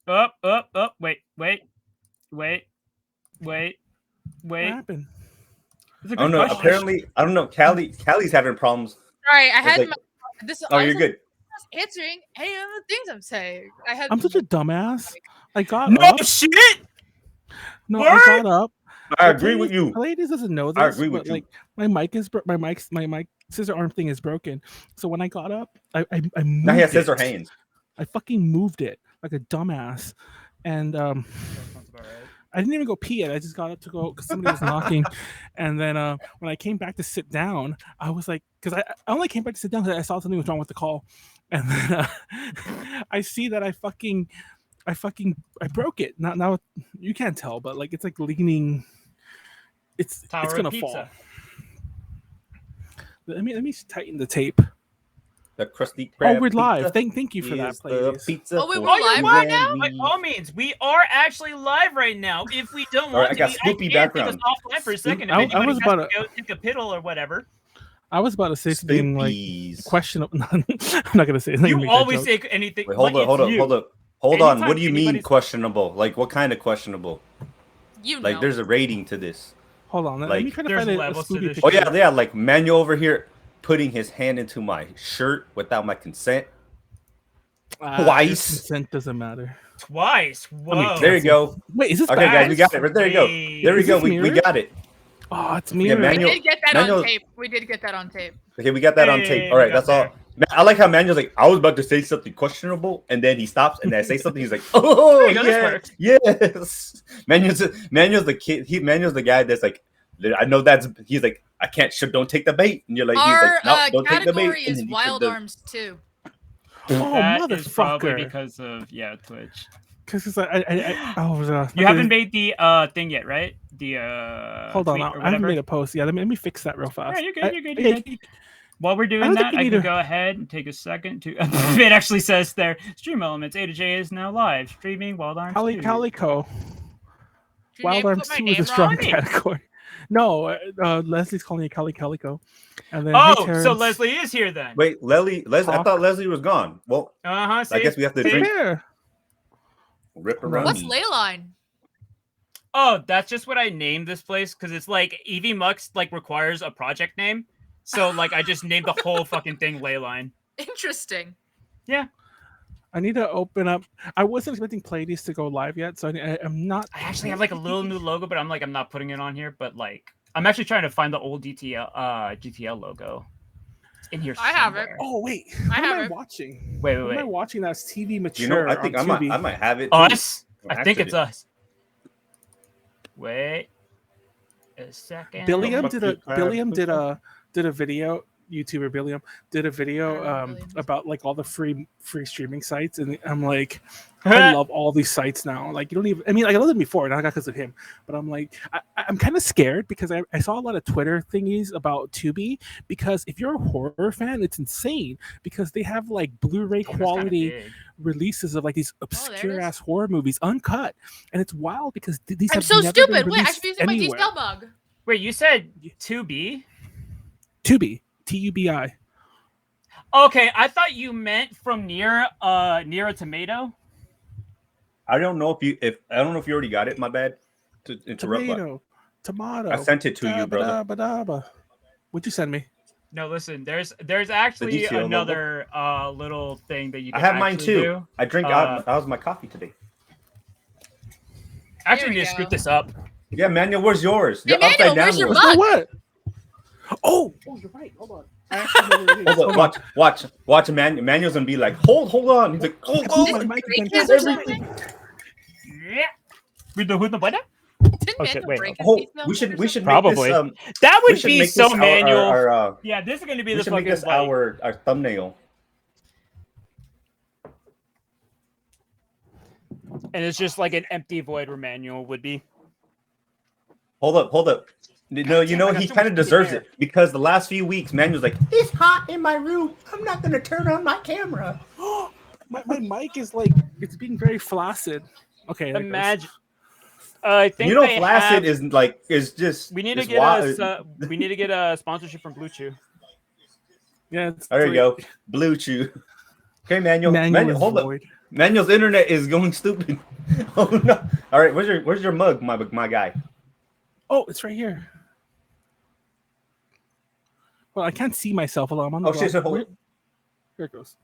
Wait. What happened? It's a I don't good know. question. Apparently, I don't know. Callie's having problems. Sorry, I had like- this. Oh, I you're was good. answering any of the things I'm saying. I'm such a dumbass. I got No up. shit. No, Word? I got up. I agree with you. Pleiades doesn't know this, I agree with but you. like my mic scissor arm thing is broken. So when I got up, I moved Now he has it. scissor hands. I fucking moved it like a dumbass, and I didn't even go pee yet. I just got up to go because somebody was knocking, and then when I came back to sit down, I was like, because I only came back to sit down because I saw something was wrong with the call, and then I see that I broke it. Now you can't tell, but like it's like leaning. It's gonna fall. Let me tighten the tape. The crusty crab. Oh, we're live. Pizza Thank you for that, is the Pleiades. pizza. Oh, wait, for we're live you right and now? By me. all means, we are actually live right now. If we don't Alright, want I to got be, Snoopy I can take background. us offline for a second. If I anybody was has about to to- go take a piddle or whatever. I was about to say something like Snoopies. questionable. I'm not gonna say. You always say anything. Wait, hold but up, hold it's up, you. hold up. Hold on. Anytime What do you mean anybody's- questionable? Like what kind of questionable? You know. Like there's a rating to this. Hold on. Let Like, me try to there's find a levels to Scooby this picture. Oh yeah, like Manuel over here putting his hand into my shirt without my consent. Twice. Consent doesn't matter. Twice. Whoa. There you go. Wait, is this Okay, bad? guys, we got it. Right there you go. There we Is go. this We mirrored? got it. Oh, it's Yeah, mirrored. Manuel- we did get that Manuel- on tape. We did get that on tape. Okay, we got that on Hey, tape. we All right, got that's all. I like how Manuel's like, I was about to say something questionable, and then he stops, and then I say something. He's like, oh There you go, this yeah, works. yes. Manuel's the kid. Manuel's the guy that's like, I know that's. He's like, I can't. Don't take the bait. And you're like, he's Our like, no, don't take the bait. category And is then he wild does. arms too. Oh, That is probably motherfucker! because of Twitch. Because I You haven't made the thing yet, right? The Hold on, tweet or I haven't whatever? made a post. Yeah, let me fix that real fast. Yeah, you're good. You're good. I- You're good. While we're doing don't think that, you I need can to- go ahead and take a second to. It actually says there, Stream Elements A to J is now live streaming Wild Arms. 2. Calico. Did Wild you Arms put my 2 is a name strong wrong? category. No, Leslie's calling it Calico. And then Oh, hey, Terrence. so Leslie is here then. Wait, Leslie. I Talk. thought Leslie was gone. Well, I I guess we have to drink. There. Rip around. What's me. Leyline? Oh, that's just what I named this place because it's like Evie Mux like requires a project name. So like I just named the whole fucking thing Leyline. Interesting. Yeah. I need to open up. I wasn't expecting Pleiades to go live yet, so I'm not. I actually have like a little new logo, but I'm not putting it on here. But like I'm actually trying to find the old GTL logo. It's in here. I have it. somewhere. Oh wait, I what have am I it. watching? Wait. What am I watching? That's TV mature. You know, I think on I Tubi. might have it. Too. Us? I think Accident. it's us. Wait a second. Billiam Fucking did a video. YouTuber Billiam did a video Billiam. about like all the free streaming sites, and I'm like, I love all these sites now. Like you don't even. I mean, like, I loved them before, not because of him, but I'm like, I'm kind of scared because I saw a lot of Twitter thingies about Tubi because if you're a horror fan, it's insane because they have like Blu-ray quality releases of like these obscure ass horror movies uncut, and it's wild because these. I'm have so never been stupid. Wait, I released should be using my anywhere. DSL bug. Wait, you said 2B? Tubi, TUBI. Okay, I thought you meant from near a tomato. I don't know if I don't know if you already got it. My bad. To interrupt. but Tomato. I sent it to you, brother. What'd you send me? No, listen. There's actually DTL another little thing that you I can have mine actually too. do. I drink out. That was my coffee today. Actually, we Here need to we scoot go. this up. Yeah, Manuel, where's yours? Hey, Manuel, where's your one. bug? What? Oh, you're right. Hold on. I actually know what it is. Hold on, watch. Manuel's gonna be like, hold on. He's like, oh, My mic Break against his or everything. something? Yeah. With the butter? Didn't Okay, Manuel wait. break his Oh, teeth we should Probably. make this, That we would should be make so this manual. our Yeah, this is gonna be we the should make fucking this like, our thumbnail. and it's just like an empty void where manual would be. Hold up. No, you know I got he so kind of much deserves hair. it because the last few weeks, Manuel's like, it's hot in my room. I'm not gonna turn on my camera. My mic is like it's being very flaccid. Okay. there it goes. Imagine. I think You know, they flaccid have- is just. We need to is get wild. we need to get a sponsorship from Blue Chew. Yeah. It's There you great. go, Blue Chew. Okay, Manuel. Manuel is Hold up. void. Manuel's internet is going stupid. Oh no! All right, where's your mug, my guy? Oh, it's right here. Well, I can't see myself although I'm on the Oh shit! So hold Here it goes.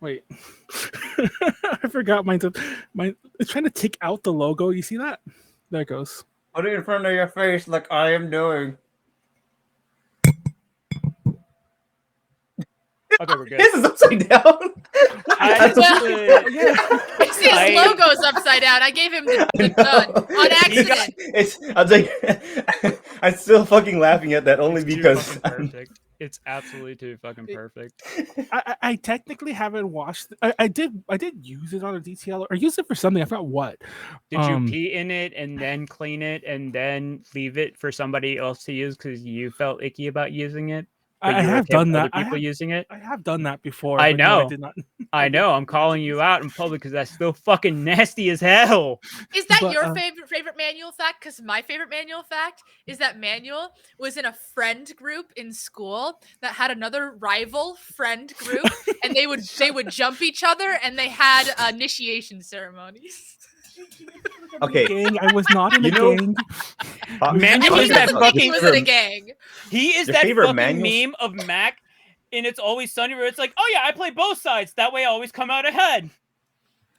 Wait. I forgot mine. It's trying to take out the logo. You see that? There it goes. Put it in front of your face like I am doing. Okay, we're good. This is upside down. His logo's upside down. I gave him the gun on accident. I was like, I'm still fucking laughing at that only It's too because fucking perfect. It's absolutely too fucking perfect. I technically haven't watched. I did use it on a DTL or use it for something. I forgot what. Did you pee in it and then clean it and then leave it for somebody else to use because you felt icky about using it? I have done that. People using it. I have done that before. I but no, know. I did not. I know. I'm calling you out in public because that's still fucking nasty as hell. Is that But, your favorite Manuel fact? Because my favorite Manuel fact is that Manuel was in a friend group in school that had another rival friend group, and they would jump each other, and they had initiation ceremonies. okay, Gang, I was not in a gang. Manuel He is that doesn't think he fucking. was in a gang. He is Your that favorite fucking Manuel? meme of Mac, and It's Always Sunny where it's like, oh yeah, I play both sides. That way, I always come out ahead.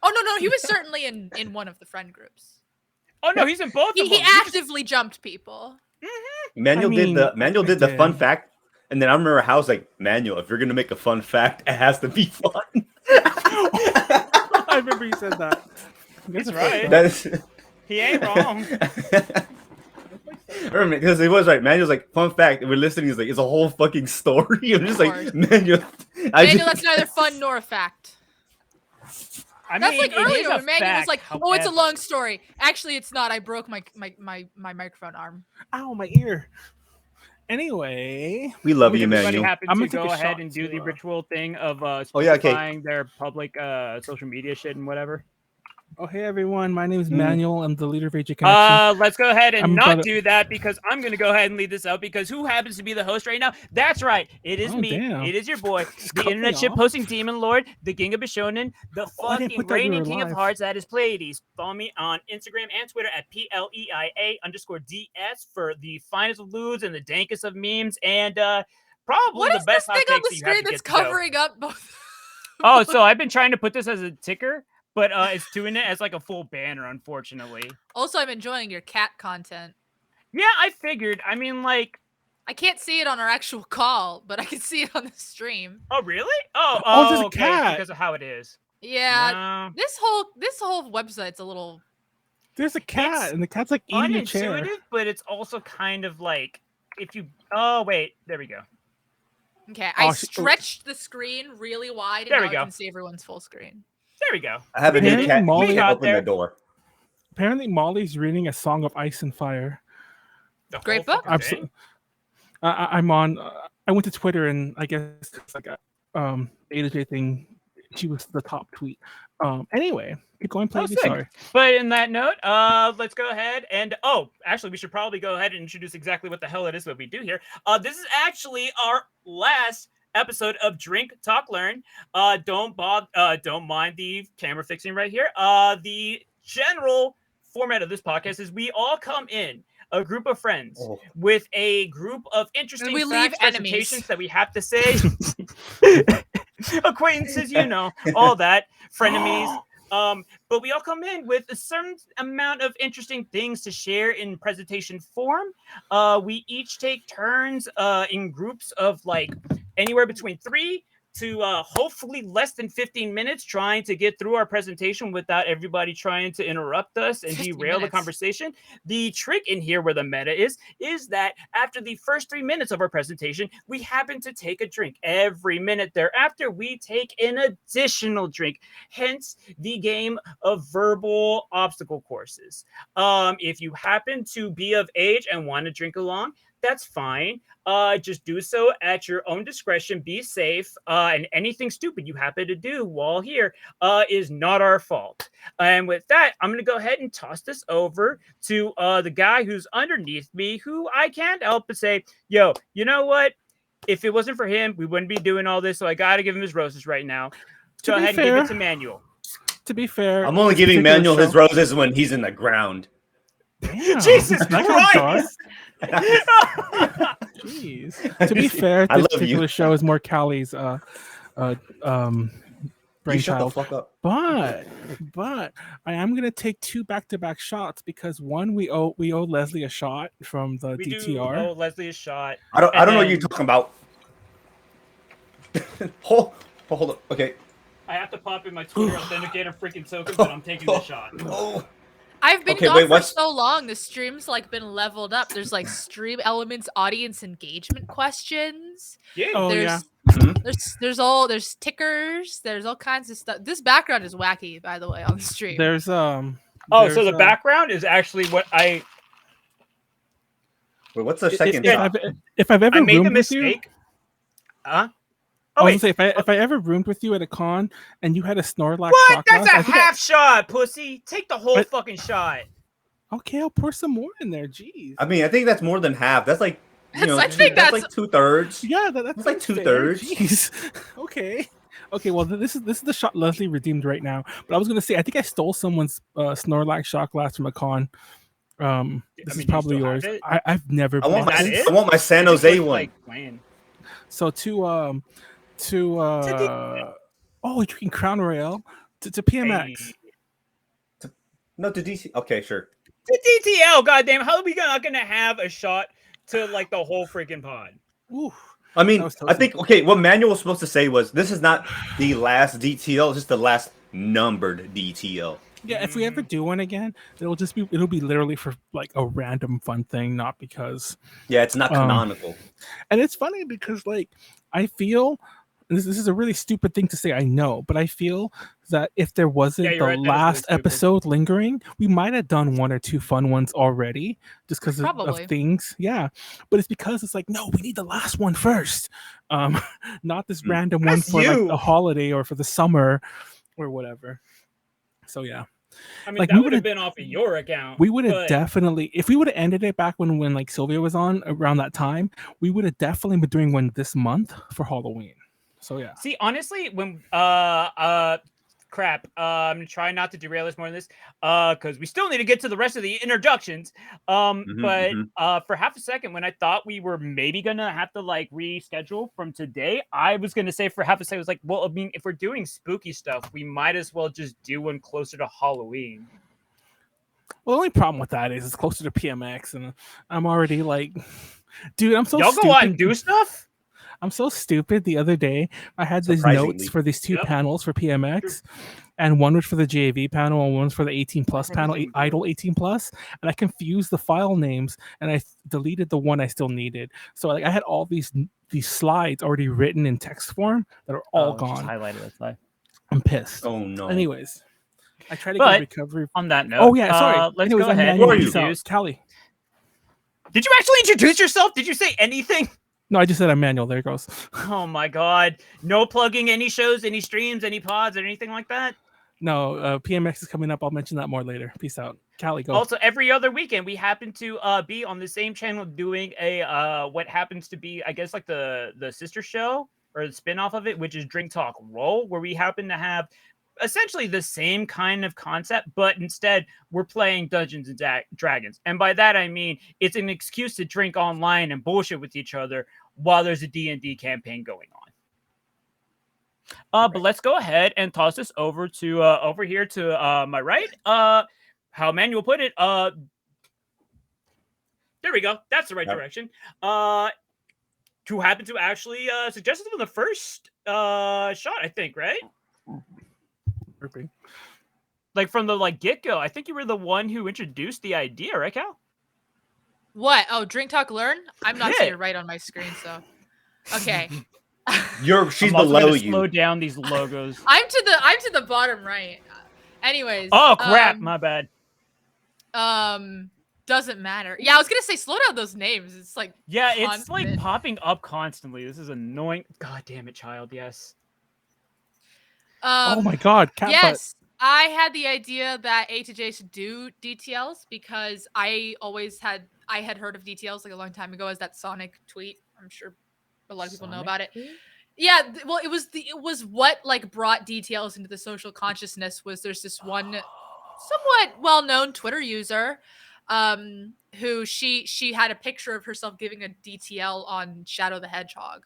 Oh no, he was certainly in one of the friend groups. Oh no, he's in both of them. He actively jumped people. Manuel did the I fun did. fact, and then I remember how I was like, Manuel, if you're gonna make a fun fact, it has to be fun. I remember you said that. That's right. That is. He ain't wrong. Because it was right. Manuel's like, fun fact, and we're listening. He's like, it's a whole fucking story. I'm just like, course. Manuel. Manuel, that's neither fun nor a fact. I That's mean, like it is earlier a when Manuel was fact, like, "Oh, it's a however. long story." Actually, it's not. I broke my microphone arm. Ow, my ear. Anyway, We love Would you, everybody Manuel. happen I'm to gonna take go a ahead shot and do to, the ritual thing of yeah, okay. specifying their public social media shit and whatever? oh hey everyone, my name is Manuel. I'm the leader of AJ Connection. Let's go ahead and I'm not about to- do that because I'm going to go ahead and lead this out because who happens to be the host right now? That's right. It is Oh, me. damn. It is your boy, Just the cut me internet shit off. posting demon lord, the King of Bishonen, the Oh, I didn't fucking put that you reigning were king of live. hearts. That is Pleiades. Follow me on Instagram and Twitter at PLEIA_DS for the finest of lewds and the dankest of memes and probably What the is this best thing hot on takes the that you have screen to that's get to know. covering up both? Oh, so I've been trying to put this as a ticker, but it's doing it as like a full banner, unfortunately. Also, I'm enjoying your cat content. Yeah, I figured. I mean, like, I can't see it on our actual call, but I can see it on the stream. oh really? Oh, Oh, there's a okay, cat. because of how it is. Yeah, No. this whole website's a little. There's a cat, It's and the cat's like eating a chair. Unintuitive, but it's also kind of like if you. Oh wait, there we go. Okay, Oh, I she- stretched the screen really wide, and There we now I go. can see everyone's full screen. There we go. I have a new Apparently cat. Molly- He can't got open there. the door. Apparently, Molly's reading A Song of Ice and Fire. The Great whole book. fucking thing? I'm on. I went to Twitter and I guess it's like a A to J thing. She was the top tweet. Anyway, keep going, play. sick. Sorry. But in that note, let's go ahead and actually, we should probably go ahead and introduce exactly what the hell it is that we do here. This is actually our last episode of Drink Talk Learn. Don't mind the camera fixing right here. The general format of this podcast is we all come in a group of friends with a group of interesting we leave facts, enemies. presentations that we have to say. Acquaintances, you know, all that, frenemies. But we all come in with a certain amount of interesting things to share in presentation form. We each take turns in groups of like anywhere between 3 to hopefully less than 15 minutes trying to get through our presentation without everybody trying to interrupt us and 50 derail the minutes. conversation. The trick in here where the meta is that after the first 3 minutes of our presentation, we happen to take a drink. Every minute thereafter, we take an additional drink, hence the game of verbal obstacle courses. If you happen to be of age and want to drink along, that's fine. Just do so at your own discretion. Be safe. And anything stupid you happen to do while here is not our fault. And with that, I'm going to go ahead and toss this over to the guy who's underneath me, who I can't help but say, yo, you know what? If it wasn't for him, we wouldn't be doing all this. So I got to give him his roses right now. go be ahead and give fair- it to Manuel. To be fair, I'm only this giving particular Manuel his show- roses when he's in the ground. Damn, Jesus that got dark. Christ! Jeez. To be fair, I this love particular you. show is more Callie's You shut the brainchild. fuck up. But I am gonna take 2 back-to-back shots because one we owe Leslie a shot from the We do DTR. owe Leslie a shot. I don't And know what you're then- talking about. hold up. Okay. I have to pop in my Twitter authenticator freaking token, but I'm taking the shot. Oh. I've been Okay, gone wait, for what's- so long. The stream's like been leveled up. There's like stream elements, audience engagement questions. Yeah. Oh, there's there's tickers. There's all kinds of stuff. This background is wacky, by the way, on the stream. There's Oh, there's, so the background is actually what I Wait, what's the second if shot? I've ever made the roomed with you, mistake. Huh? I Oh was wait, gonna say if I ever roomed with you at a con and you had a Snorlax what? shot That's glass, a I think half shot, pussy. Take the whole But- fucking shot. okay, I'll pour some more in there. Jeez. I mean, I think that's more than half. That's like, you know, I think that's that's- like 2/3. Yeah, that's It's like fair. 2/3. Jeez. Okay. Okay. Well, this is the shot Leslie redeemed right now. But I was gonna say I think I stole someone's Snorlax shot glass from a con. This I is mean, you probably still have yours. it? I've never. I want been- my that it? I want my San Just Jose look one. like playing. So oh, you're drinking Crown Royale to PMX. Hey. No, to DC. Okay, sure. To DTL, goddamn! How are we not gonna have a shot to like the whole freaking pod? Ooh. I mean, That was I think what Manuel was supposed to say was this is not the last DTL, it's just the last numbered DTL. Yeah, if we ever do one again, it'll be literally for like a random fun thing, not because. Yeah, it's not canonical. And it's funny because like I feel this is a really stupid thing to say, I know, but I feel that if there wasn't Yeah, the you're right, that is really last stupid. episode lingering, we might have done 1 or 2 fun ones already just because of Probably. things. Yeah, but it's because it's like no, we need the last one first, not this random one That's for like you. the holiday or for the summer or whatever. So yeah. I mean, Like, that we would have would've- been off of your account. We would have but- definitely, if we would have ended it back when like Sylvia was on around that time, we would have definitely been doing one this month for Halloween. So yeah, See, honestly, when crap, I'm gonna try not to derail this more than this, because we still need to get to the rest of the introductions. But for half a second, when I thought we were maybe gonna have to like reschedule from today, I was gonna say for half a second, I was like, well, I mean, if we're doing spooky stuff, we might as well just do one closer to Halloween. well, the only problem with that is it's closer to PMX, and I'm already like, dude, I'm so Y'all stupid. go out and do stuff. I'm so stupid. The other day, I had these Surprisingly. notes for these 2 Yep. panels for PMX, and one was for the JV panel, and one was for the 18 plus panel, Everything Idle 18 plus, and I confused the file names, and I deleted the one I still needed. So like I had all these slides already written in text form that are all gone. Highlighted. That's why. I'm pissed. Oh no. Anyways, I try to But- get recovery. On that note, Oh yeah, sorry. Let's Anyways, go I'm ahead. Manuel. Who are you? Peace out. Introduce- Callie. Did you actually introduce yourself? Did you say anything? No, I just said I'm Manuel. There it goes. Oh my god. No plugging any shows, any streams, any pods, or anything like that? No, PMX is coming up. I'll mention that more later. Peace out. Callie, go. Also, every other weekend we happen to be on the same channel doing a what happens to be, I guess, like the sister show or the spin-off of it, which is Drink Talk Roll, where we happen to have essentially the same kind of concept, but instead we're playing Dungeons and Dragons. And by that I mean it's an excuse to drink online and bullshit with each other while there's a D&D campaign going on. But let's go ahead and toss this over to over here to my right. How Manuel put it. There we go. That's the right Yep. direction. Who happened to actually suggest it from the first shot, I think, right? Burping. Like from the get-go. I think you were the one who introduced the idea, right, Cal? What? Oh, Drink Talk Learn? I'm not Yeah. seeing it right on my screen, so okay. She's I'm also below gonna you. slow down these logos. I'm to the bottom right. Anyways. Oh crap, my bad. Doesn't matter. Yeah, I was gonna say slow down those names. It's like Yeah, it's like constant. popping up constantly. This is annoying. God damn it, child. Yes. Oh my God, cat butt. Yes, I had the idea that A to J should do DTLs because I had heard of DTLs like a long time ago as that Sonic tweet. I'm sure a lot of people know about it. Yeah, well, it was what like brought details into the social consciousness. Was there's this one somewhat well-known Twitter user, who she had a picture of herself giving a DTL on Shadow the Hedgehog.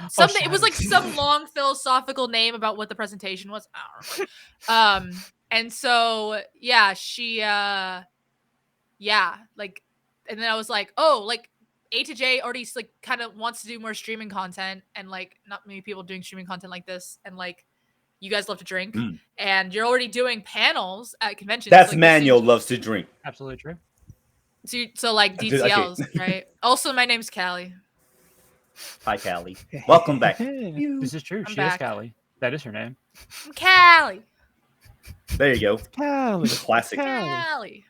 Something it was like some long philosophical name about what the presentation was. I don't remember. And so yeah, she like, and then I was like, oh, like A to J already like kind of wants to do more streaming content, and like not many people doing streaming content like this, and like you guys love to drink, and you're already doing panels at conventions. That's like, Manuel loves to drink. Absolutely true. So like DTLs, right? Also, my name's Callie. Hi, Callie. Welcome back. This is true. I'm She back. is Callie. That is her name. I'm Callie. There you go. Callie. Classic. Callie.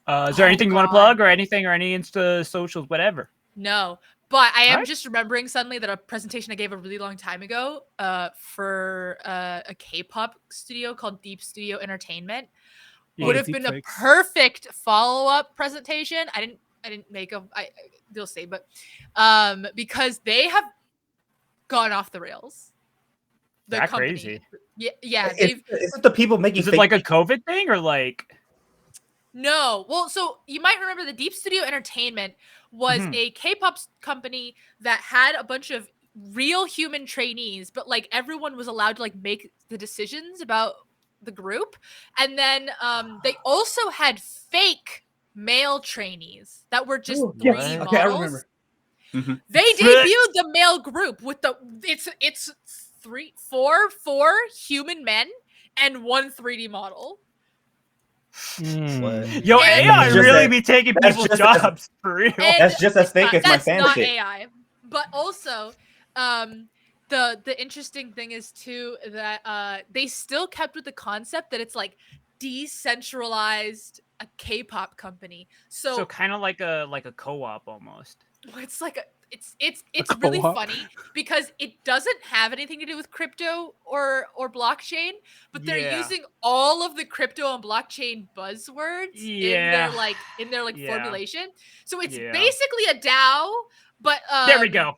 Is there anything you want to God. plug or anything or any Insta socials, whatever? No, but I am Alright. just remembering suddenly that a presentation I gave a really long time ago for a K-pop studio called Deep Studio Entertainment would have been a Deepfakes. perfect follow-up presentation. I didn't make a they'll say, but because they have gone off the rails. The That company. crazy. Yeah, Is it the people making Is it fake like a COVID thing or like? No. Well, so you might remember the Deep Studio Entertainment was a K-pop company that had a bunch of real human trainees, but like everyone was allowed to like make the decisions about the group. And then they also had fake male trainees that were just 3D models. Okay, I remember. They debuted the male group with the it's four human men and one 3D model. Yo, And- AI That's really just be taking that's people's just as- jobs for real. And That's just as fake as my that's not fanfic. AI. But also, the interesting thing is too that they still kept with the concept that it's like decentralized a K-pop company. So kind of like a co-op almost. It's like it's really co-op? funny because it doesn't have anything to do with crypto or blockchain, but they're Yeah. using all of the crypto and blockchain buzzwords in their Yeah. formulation. So it's Yeah. basically a DAO, but There we go.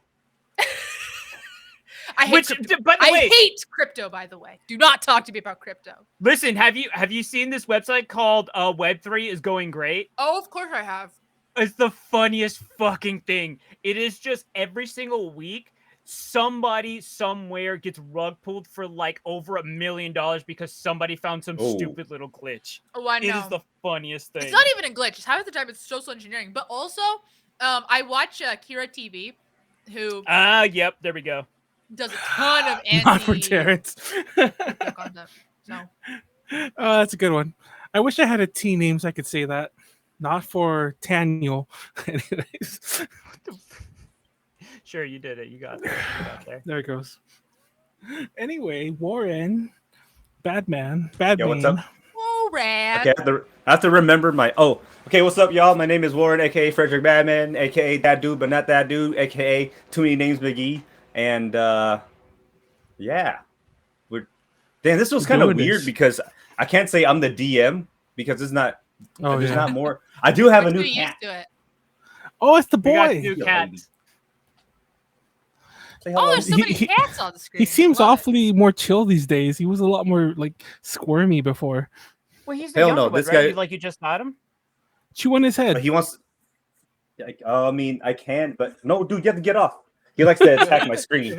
I hate Which, crypto. by the I way, hate crypto, by the way. Do not talk to me about crypto. listen, have you seen this website called Web3 is going great? Oh, of course I have. It's the funniest fucking thing. It is just every single week, somebody somewhere gets rug pulled for like over $1 million because somebody found some Oh. stupid little glitch. Oh, I know. It is the funniest thing. It's not even a glitch. It's half the time it's social engineering. But also, I watch Kira TV, who Yep, there we go. does a ton of Not for anti Terrence. crypto content. So Oh, that's a good one. I wish I had a T name so I could say that. Not for Daniel. Anyways, Sure, you did it. You got it. You got there. there it goes. Anyway, Warren, bad man, bad Yo, man. what's up? oh, rad. Okay, I have to remember my. Oh, okay. What's up, y'all? My name is Warren, aka Frederick Badman, aka that dude, but not that dude, aka too many names, Big E, and yeah, damn. This was We're kind of doing weird this. because I can't say I'm the DM because it's not. Oh, There's yeah. not more. I do have a We're new too used cat. to it. Oh, it's the We got boy. new Yo, cats. Say Oh, hello. there's so many He- cats on the screen. He seems Love it. awfully more chill these days. He was a lot more like squirmy before. Well, he's the Hell younger no, one, this right? guy- Like you just got him? Chew on his head. But he wants. Like, I mean, I can, but no, dude, you have to get off. He likes to attack my screen.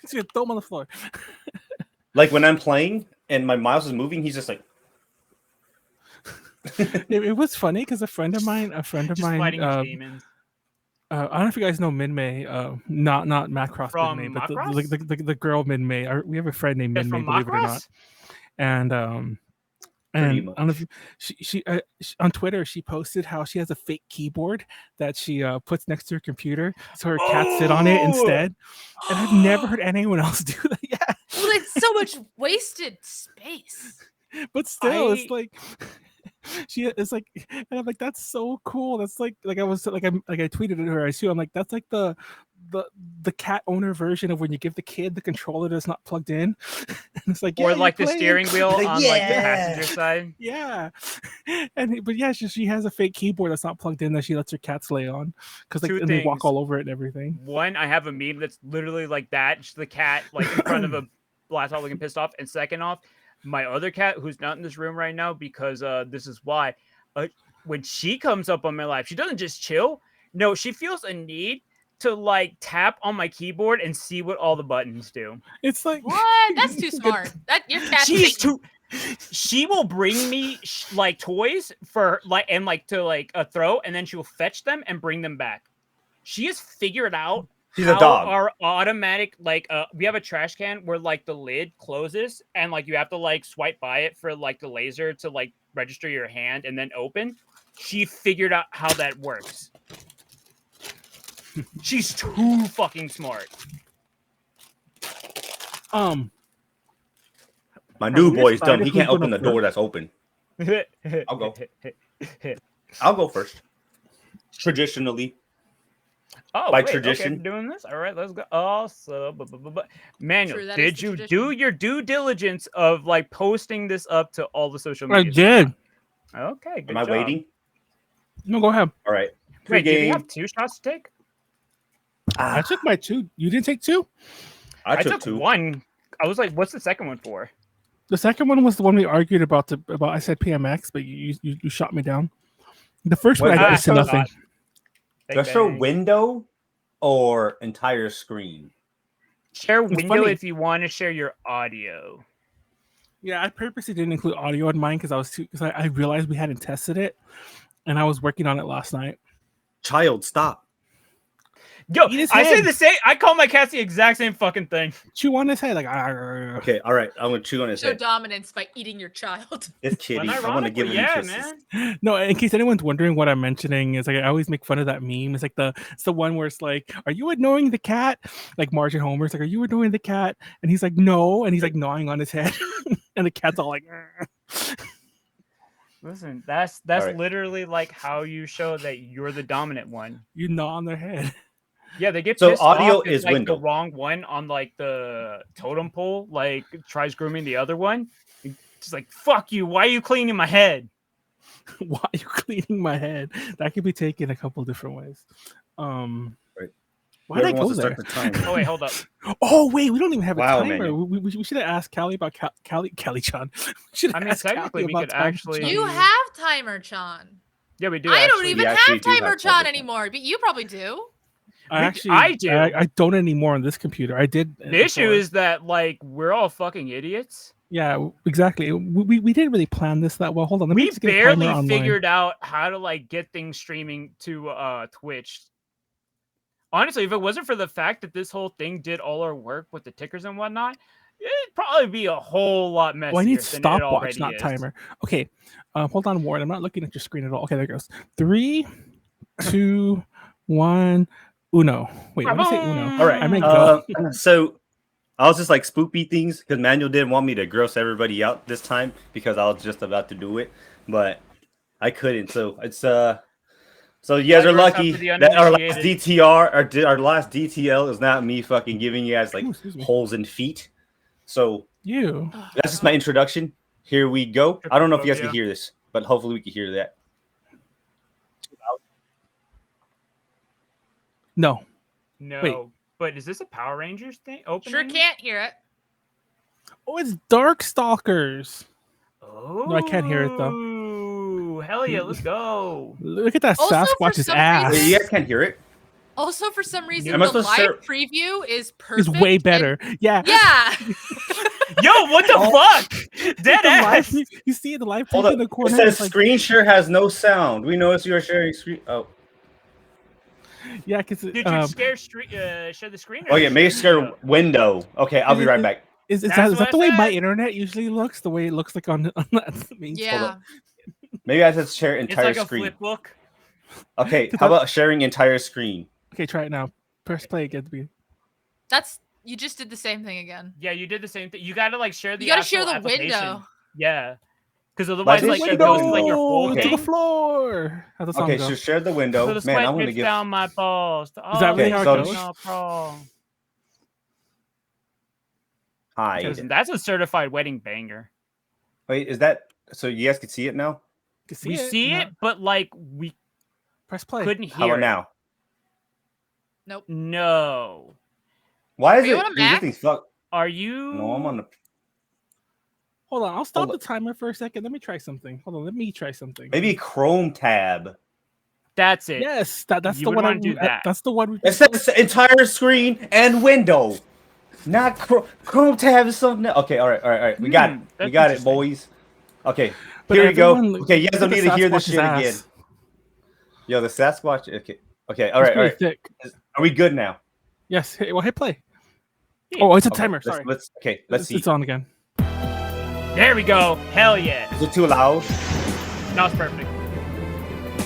He's gonna throw him on the floor. Like when I'm playing and my mouse is moving, he's just like. It was funny because a friend of mine, Just fighting his demons. I don't know if you guys know Minmay, not Macross From Minmay, but Macross? the girl Minmay. We have a friend named Yeah, Minmay, from believe it or not. Macross? And Pretty I don't know if she on Twitter she posted how she has a fake keyboard that she puts next to her computer so her cats sit on it Oh! instead. And I've never heard anyone else do that. Yeah, Well, it's so much wasted space. but still, I- it's like. It's like, and I'm like, that's so cool. That's like I was like I tweeted at her. I assume I'm like, that's like the the cat owner version of when you give the kid the controller that's not plugged in. And it's like, Or yeah, like you're the playing. steering wheel Like, on like the yeah. passenger side. Yeah, but yeah, she has a fake keyboard that's not plugged in that she lets her cats lay on because like Two and they walk things. all over it and everything. One, I have a meme that's literally like that, just the cat like in front of a laptop looking pissed off. And second off, my other cat who's not in this room right now because this is why. When she comes up on my lap, she doesn't just chill. No, she feels a need to like tap on my keyboard and see what all the buttons do. It's like What? That's too smart. That your cat. She's too. She will bring me like toys for like and like to like throw, and then she will fetch them and bring them back. She has figured out She's how a dog. our automatic like we have a trash can where like the lid closes and like you have to like swipe by it for like the laser to like register your hand and then open. She figured out how that works. She's too fucking smart. My new we're boy's starting dumb. He who's can't open gonna the door that's open. I'll go. I'll go first. Traditionally. Oh, By wait, tradition. okay, doing this. All right, let's go. Also, Manuel, True, that is did the you tradition. do your due diligence of like posting this up to all the social I media? did. Okay, good Am I job. waiting? No, go ahead. All right. Wait, did we Pre-game. have 2 shots to take? I took my 2. You didn't take 2? I took took 2. 1. I was like, what's the second one for? The second one was the one we argued about. I said PMX, but you shot me down. The first one Wait, I does said it show- nothing. Does it show window or entire screen? Share It's window funny. if you want to share your audio. Yeah, I purposely didn't include audio in mine because I realized we hadn't tested it, and I was working on it last night. Child, stop. Yo, Eat his I say head. the same. I call my cats the exact same fucking thing. Chew on his head like. Okay, all right. I'm gonna chew on his Show head. dominance by eating your child. This kitty. I want to give him yeah, kisses. man. No, in case anyone's wondering what I'm mentioning, is like I always make fun of that meme. It's like it's the one where it's like, "Are you annoying the cat?" Like Marge and Homer's like, "Are you annoying the cat?" And he's like, "No," and he's like gnawing on his head, and the cat's all like. Listen, that's right. literally like how you show that you're the dominant one. You gnaw on their head. Yeah, they get So pissed audio off if, is like, window. the wrong one on like the totem pole, like tries grooming the other one. It's like, fuck you, why are you cleaning my head? Why are you cleaning my head? That could be taken a couple different ways. Right. Why did I Whoever go wants to there? start the time. Oh wait, hold up. Oh wait, we don't even have a Wow, timer. Manuel. We should have asked Callie about Callie Chan. I mean, technically, we could actually- You have timer, Chan. Yeah, we do. I don't actually. even actually have do have timer, timer, Chan Chan. anymore, but you probably do. I do. I don't anymore on this computer. I did. The issue is that like we're all fucking idiots. Yeah, exactly. We didn't really plan this that well. Hold on, let me We just get a timer barely online. figured out how to like get things streaming to Twitch. Honestly, if it wasn't for the fact that this whole thing did all our work with the tickers and whatnot, it'd probably be a whole lot messier. Oh, I need than it stopwatch, already not is. timer. Okay, hold on, Warren. I'm not looking at your screen at all. Okay, there it goes. 3, 2, 1, uno. Wait, what did I say uno? All right. I meant go. So I was just like spoopy things because Manuel didn't want me to gross everybody out this time because I was just about to do it, but I couldn't. So it's so you guys are gross out lucky for the that our last uninitiated. DTR or our last DTL is not me fucking giving you guys like Ooh, excuse me. holes in feet. So You. that's just my introduction. Here we go. I don't know if you guys Yeah. can hear this, but hopefully we can hear that. No. No, Wait. but is this a Power Rangers thing? Opening? Sure can't hear it. Oh, it's Darkstalkers. Oh, No, I can't hear it, though. Ooh, hell yeah, let's go. Look at that Also, for Sasquatch's some ass. Wait, you guys can't hear it? Also, for some reason, Am I the supposed to live share- preview is perfect. It's way and- better. Yeah. Yeah. Yo, what the fuck? Dead The live ass. you see the live Hold preview up. in the It corner. says It's like, screen share has no sound. We notice you are sharing screen. Oh, yeah, because Did you share the screen? oh yeah, make share window. Okay, I'll be right back. is That's that what the I way my said. internet usually looks? The way it looks like on that main Yeah. Maybe I said share It's entire like a screen. flip book. Okay, how about sharing entire screen? Okay, try it now. Press play again. That's you just did the same thing again. Yeah, you did the same thing. You gotta like share the. You gotta share actual the application. window. Yeah. Because otherwise, But like this it should goes go to like your full okay. to the thing. floor. How's the song Okay, go? so share the So window. the Man, sweat I'm gonna drips give. down my balls. Is that really how it Oh, goes? no, pro. Hide. That's a certified wedding banger. Wait, is that so? You guys can see it now. You We see Now, it, but like we press play. couldn't How hear about it. now? Nope. No. Why is Are you it? on a Dude, this Mac? thing's fuck. Are you? No, I'm on the. Hold on, I'll stop Hold the timer for a second. Let me try something. Hold on, let me try something. Maybe Chrome tab. That's it. Yes, that's You the would one. wanna do that. That's the one. It says entire screen and window, not Chrome tab is something. Okay, all right. We got it. We that's got it, interesting. boys. Okay, But here we go. everyone- Okay, you guys don't look need at to hear this Sasquatch's shit ass. again. Yo, the Sasquatch. Okay. All It's right. pretty thick. Are we good now? Yes. Well, hit play. Yeah. Oh, it's a Okay, timer. Sorry. Let's see. It's on again. There we go. Hell yeah. Is it too loud? That was perfect.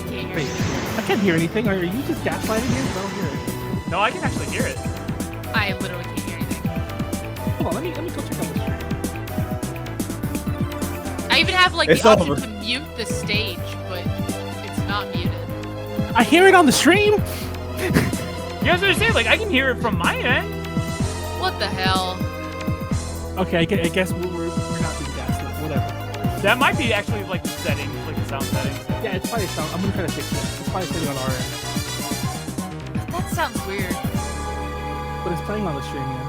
Can't hear Wait, you. I can't hear anything. Are you just gaslighting me? I don't hear it. No, I can actually hear it. I literally can't hear anything. Hold on. Let me go check out the stream. I even have like It's the option over. to mute the stage, but it's not muted. I hear it on the stream. You guys understand? Like I can hear it from my end. What the hell? Okay, I guess we're not being gaslit. Whatever. That might be actually like the settings, like the sound settings. Yeah, it's probably sound. I'm gonna try to fix it. It's probably playing on our end, That sounds weird. but it's playing on the stream. Yeah.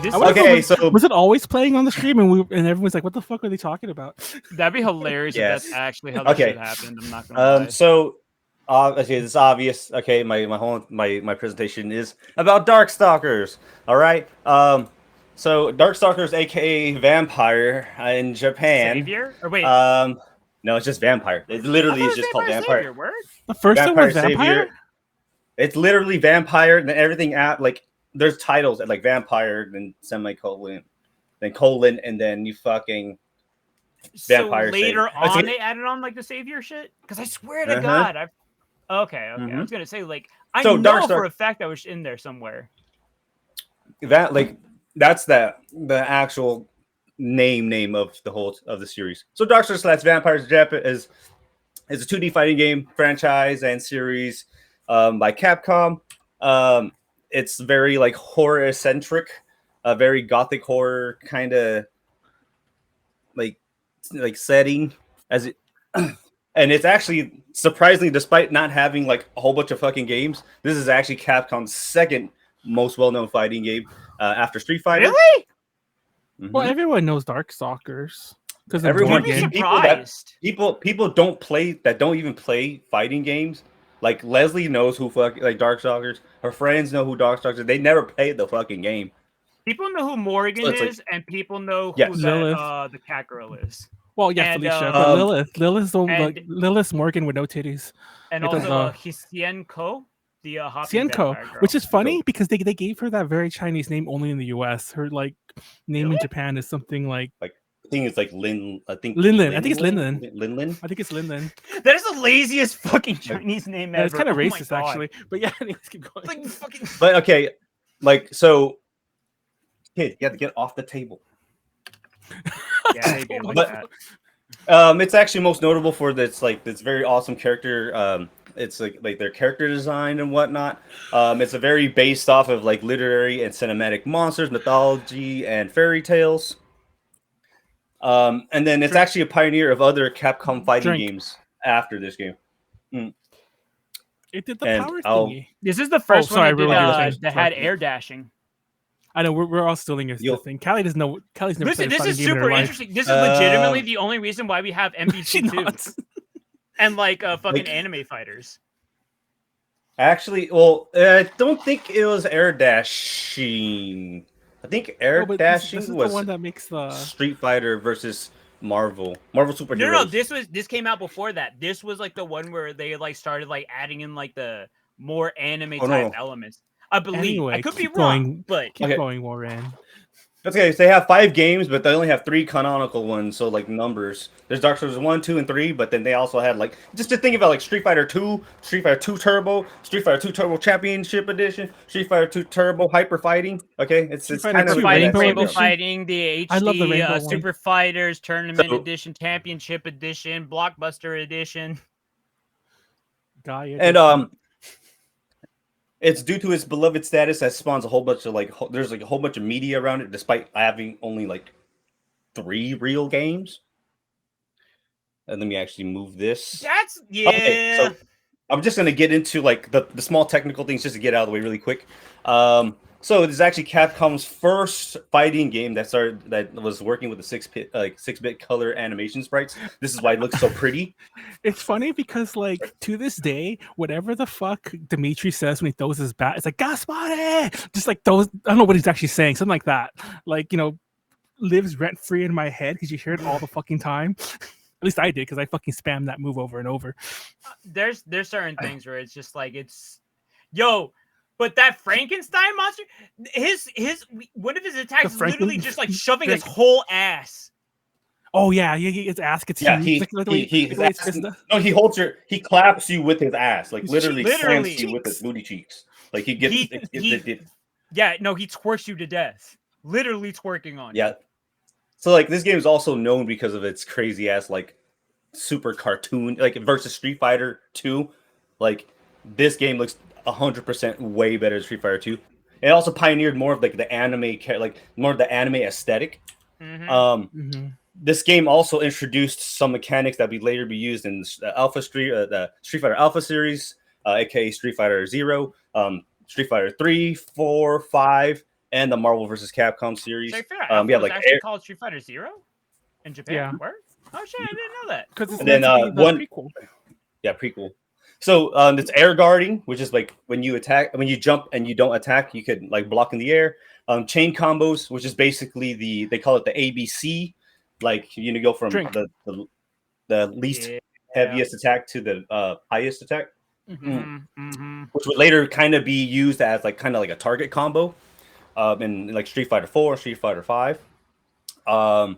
This I wonder if Okay, it so was it always playing on the stream and everyone's like, "What the fuck are they talking about?" that'd be hilarious Yes. if that's actually how this Okay. shit happened. I'm not gonna lie. so okay, it's obvious. Okay, my presentation is about Darkstalkers. All right. So Darkstalkers, aka vampire in Japan. Savior? Or wait. No, it's just vampire. It literally I thought is it just was called Vampire vampire. Savior. Word? The first one was Savior. vampire. It's literally vampire and everything at like there's titles at like vampire, then semicolon, then colon, and then you fucking Vampire So later Savior. on, they added on like the Savior shit. Because I swear to Uh-huh. God, I I Mhm. was gonna say like I So know Darkstalker- for a fact that was in there somewhere. that like that's the actual name of the whole of the series. So Darkstalkers Vampires Japan is a 2D fighting game franchise and series by Capcom. It's very like horror eccentric, a very gothic horror kind of like setting as it and it's actually surprisingly, despite not having like a whole bunch of fucking games, this is actually Capcom's second most well-known fighting game after Street Fighter. Really? Mhm. Well, everyone knows Darkstalkers because Everyone- You'd be Morgan. People that- surprised. people don't even play fighting games. Like Leslie knows who like Darkstalkers. Her friends know who Darkstalkers are. They never played the fucking game. People know who Morgan So it's like- is, and people know who Yes. Lilith. the cat girl is, Well, yeah, And, Felicia, but Lilith's the and- Lilith Morgan with no titties. and It does, also Hsien Ko, the hopping Sienko, vampire girl. which is funny because they gave her that very Chinese name only in the U.S. Her like name in Really? Japan is something like I think it's like Lin. I think Linlin. I think it's Linlin. Linlin. Linlin. I think it's Linlin. That is the laziest fucking Chinese name ever. Yeah, it's kind of Oh my racist God. actually, but yeah. Anyways, keep going. Like fucking. But okay, like so, kid, you have to get off the table. Yeah, they do like But- that. It's actually most notable for this very awesome character. It's like their character design and whatnot. It's a very based off of like literary and cinematic monsters, mythology, and fairy tales. And then it's actually a pioneer of other Capcom fighting Drink. games after this game. It did the And power I'll- thingy. This is the first sorry, one that, we did, were gonna say- that had sorry. air dashing. I know we're all stealing his You'll- thing. Callie doesn't know. Callie's never Listen, played a this is fighting game in her super life. interesting. This is legitimately Um, the only reason why we have She MVP2 nods. and like fucking Like- anime fighters. Actually, well, I don't think it was air dashing. I think air Oh, but dashing this is was the one that makes the. Street Fighter versus Marvel superheroes. No, this came out before that. This was like the one where they like started like adding in like the more anime Oh, type no. elements. I believe. Anyway, I could be keep wrong, going. but Keep Okay. going, Warren. Okay, so they have 5 games, but they only have 3 canonical ones. So like numbers, there's Darkstalkers 1, 2, and 3. But then they also had like just to think about like Street Fighter 2, Street Fighter 2 Turbo, Street Fighter 2 Turbo Championship Edition, Street Fighter 2 Turbo Hyper Fighting. Okay, it's Street kind Fighter of 2 Fighting, Rainbow Rainbow Edition. Fighting, the HD I love the Rainbow one. Super Fighters Tournament So- Edition, Championship Edition, Blockbuster Edition. Guy, And it's due to its beloved status that spawns a whole bunch of like there's like a whole bunch of media around it, despite having only like 3 real games. And let me actually move this. That's yeah. Okay, so I'm just gonna get into like the small technical things just to get out of the way really quick. So this is actually Capcom's first fighting game that was working with the 6-bit color animation sprites. This is why it looks so pretty. It's funny because, like, to this day, whatever the fuck Dimitri says when he throws his bat, it's like Gaspare! Just like those, I don't know what he's actually saying, something like that. Like, you know, lives rent free in my head because you hear it all the fucking time. At least I did because I fucking spammed that move over and over. There's certain things where it's just like yo. But that Frankenstein monster, his one of his attacks is literally just like shoving his whole ass. Oh yeah, his ass gets huge. He holds he claps you with his ass, like literally slams you with his booty cheeks. Like he twerks you to death, literally twerking on you. Yeah. So like this game is also known because of its crazy ass like super cartoon like versus Street Fighter 2. Like this game looks 100% way better than Street Fighter 2. It also pioneered more of like the anime, like more of the anime aesthetic. This game also introduced some mechanics that would later be used in the Street Fighter Alpha series, aka Street Fighter 0, Street Fighter 3, 4, 5, and the Marvel vs. Capcom series. Street Fighter Alpha was actually called Street Fighter 0 in Japan. Yeah. Where? Oh shit, I didn't know that. Because and then prequel. Yeah, prequel. So it's air guarding, which is like when you jump and you don't attack, you could like block in the air. Chain combos, which is basically they call it the ABC, like go from the least heaviest attack to the highest attack, which would later kind of be used as like kind of like a target combo, in like Street Fighter 4, Street Fighter 5, and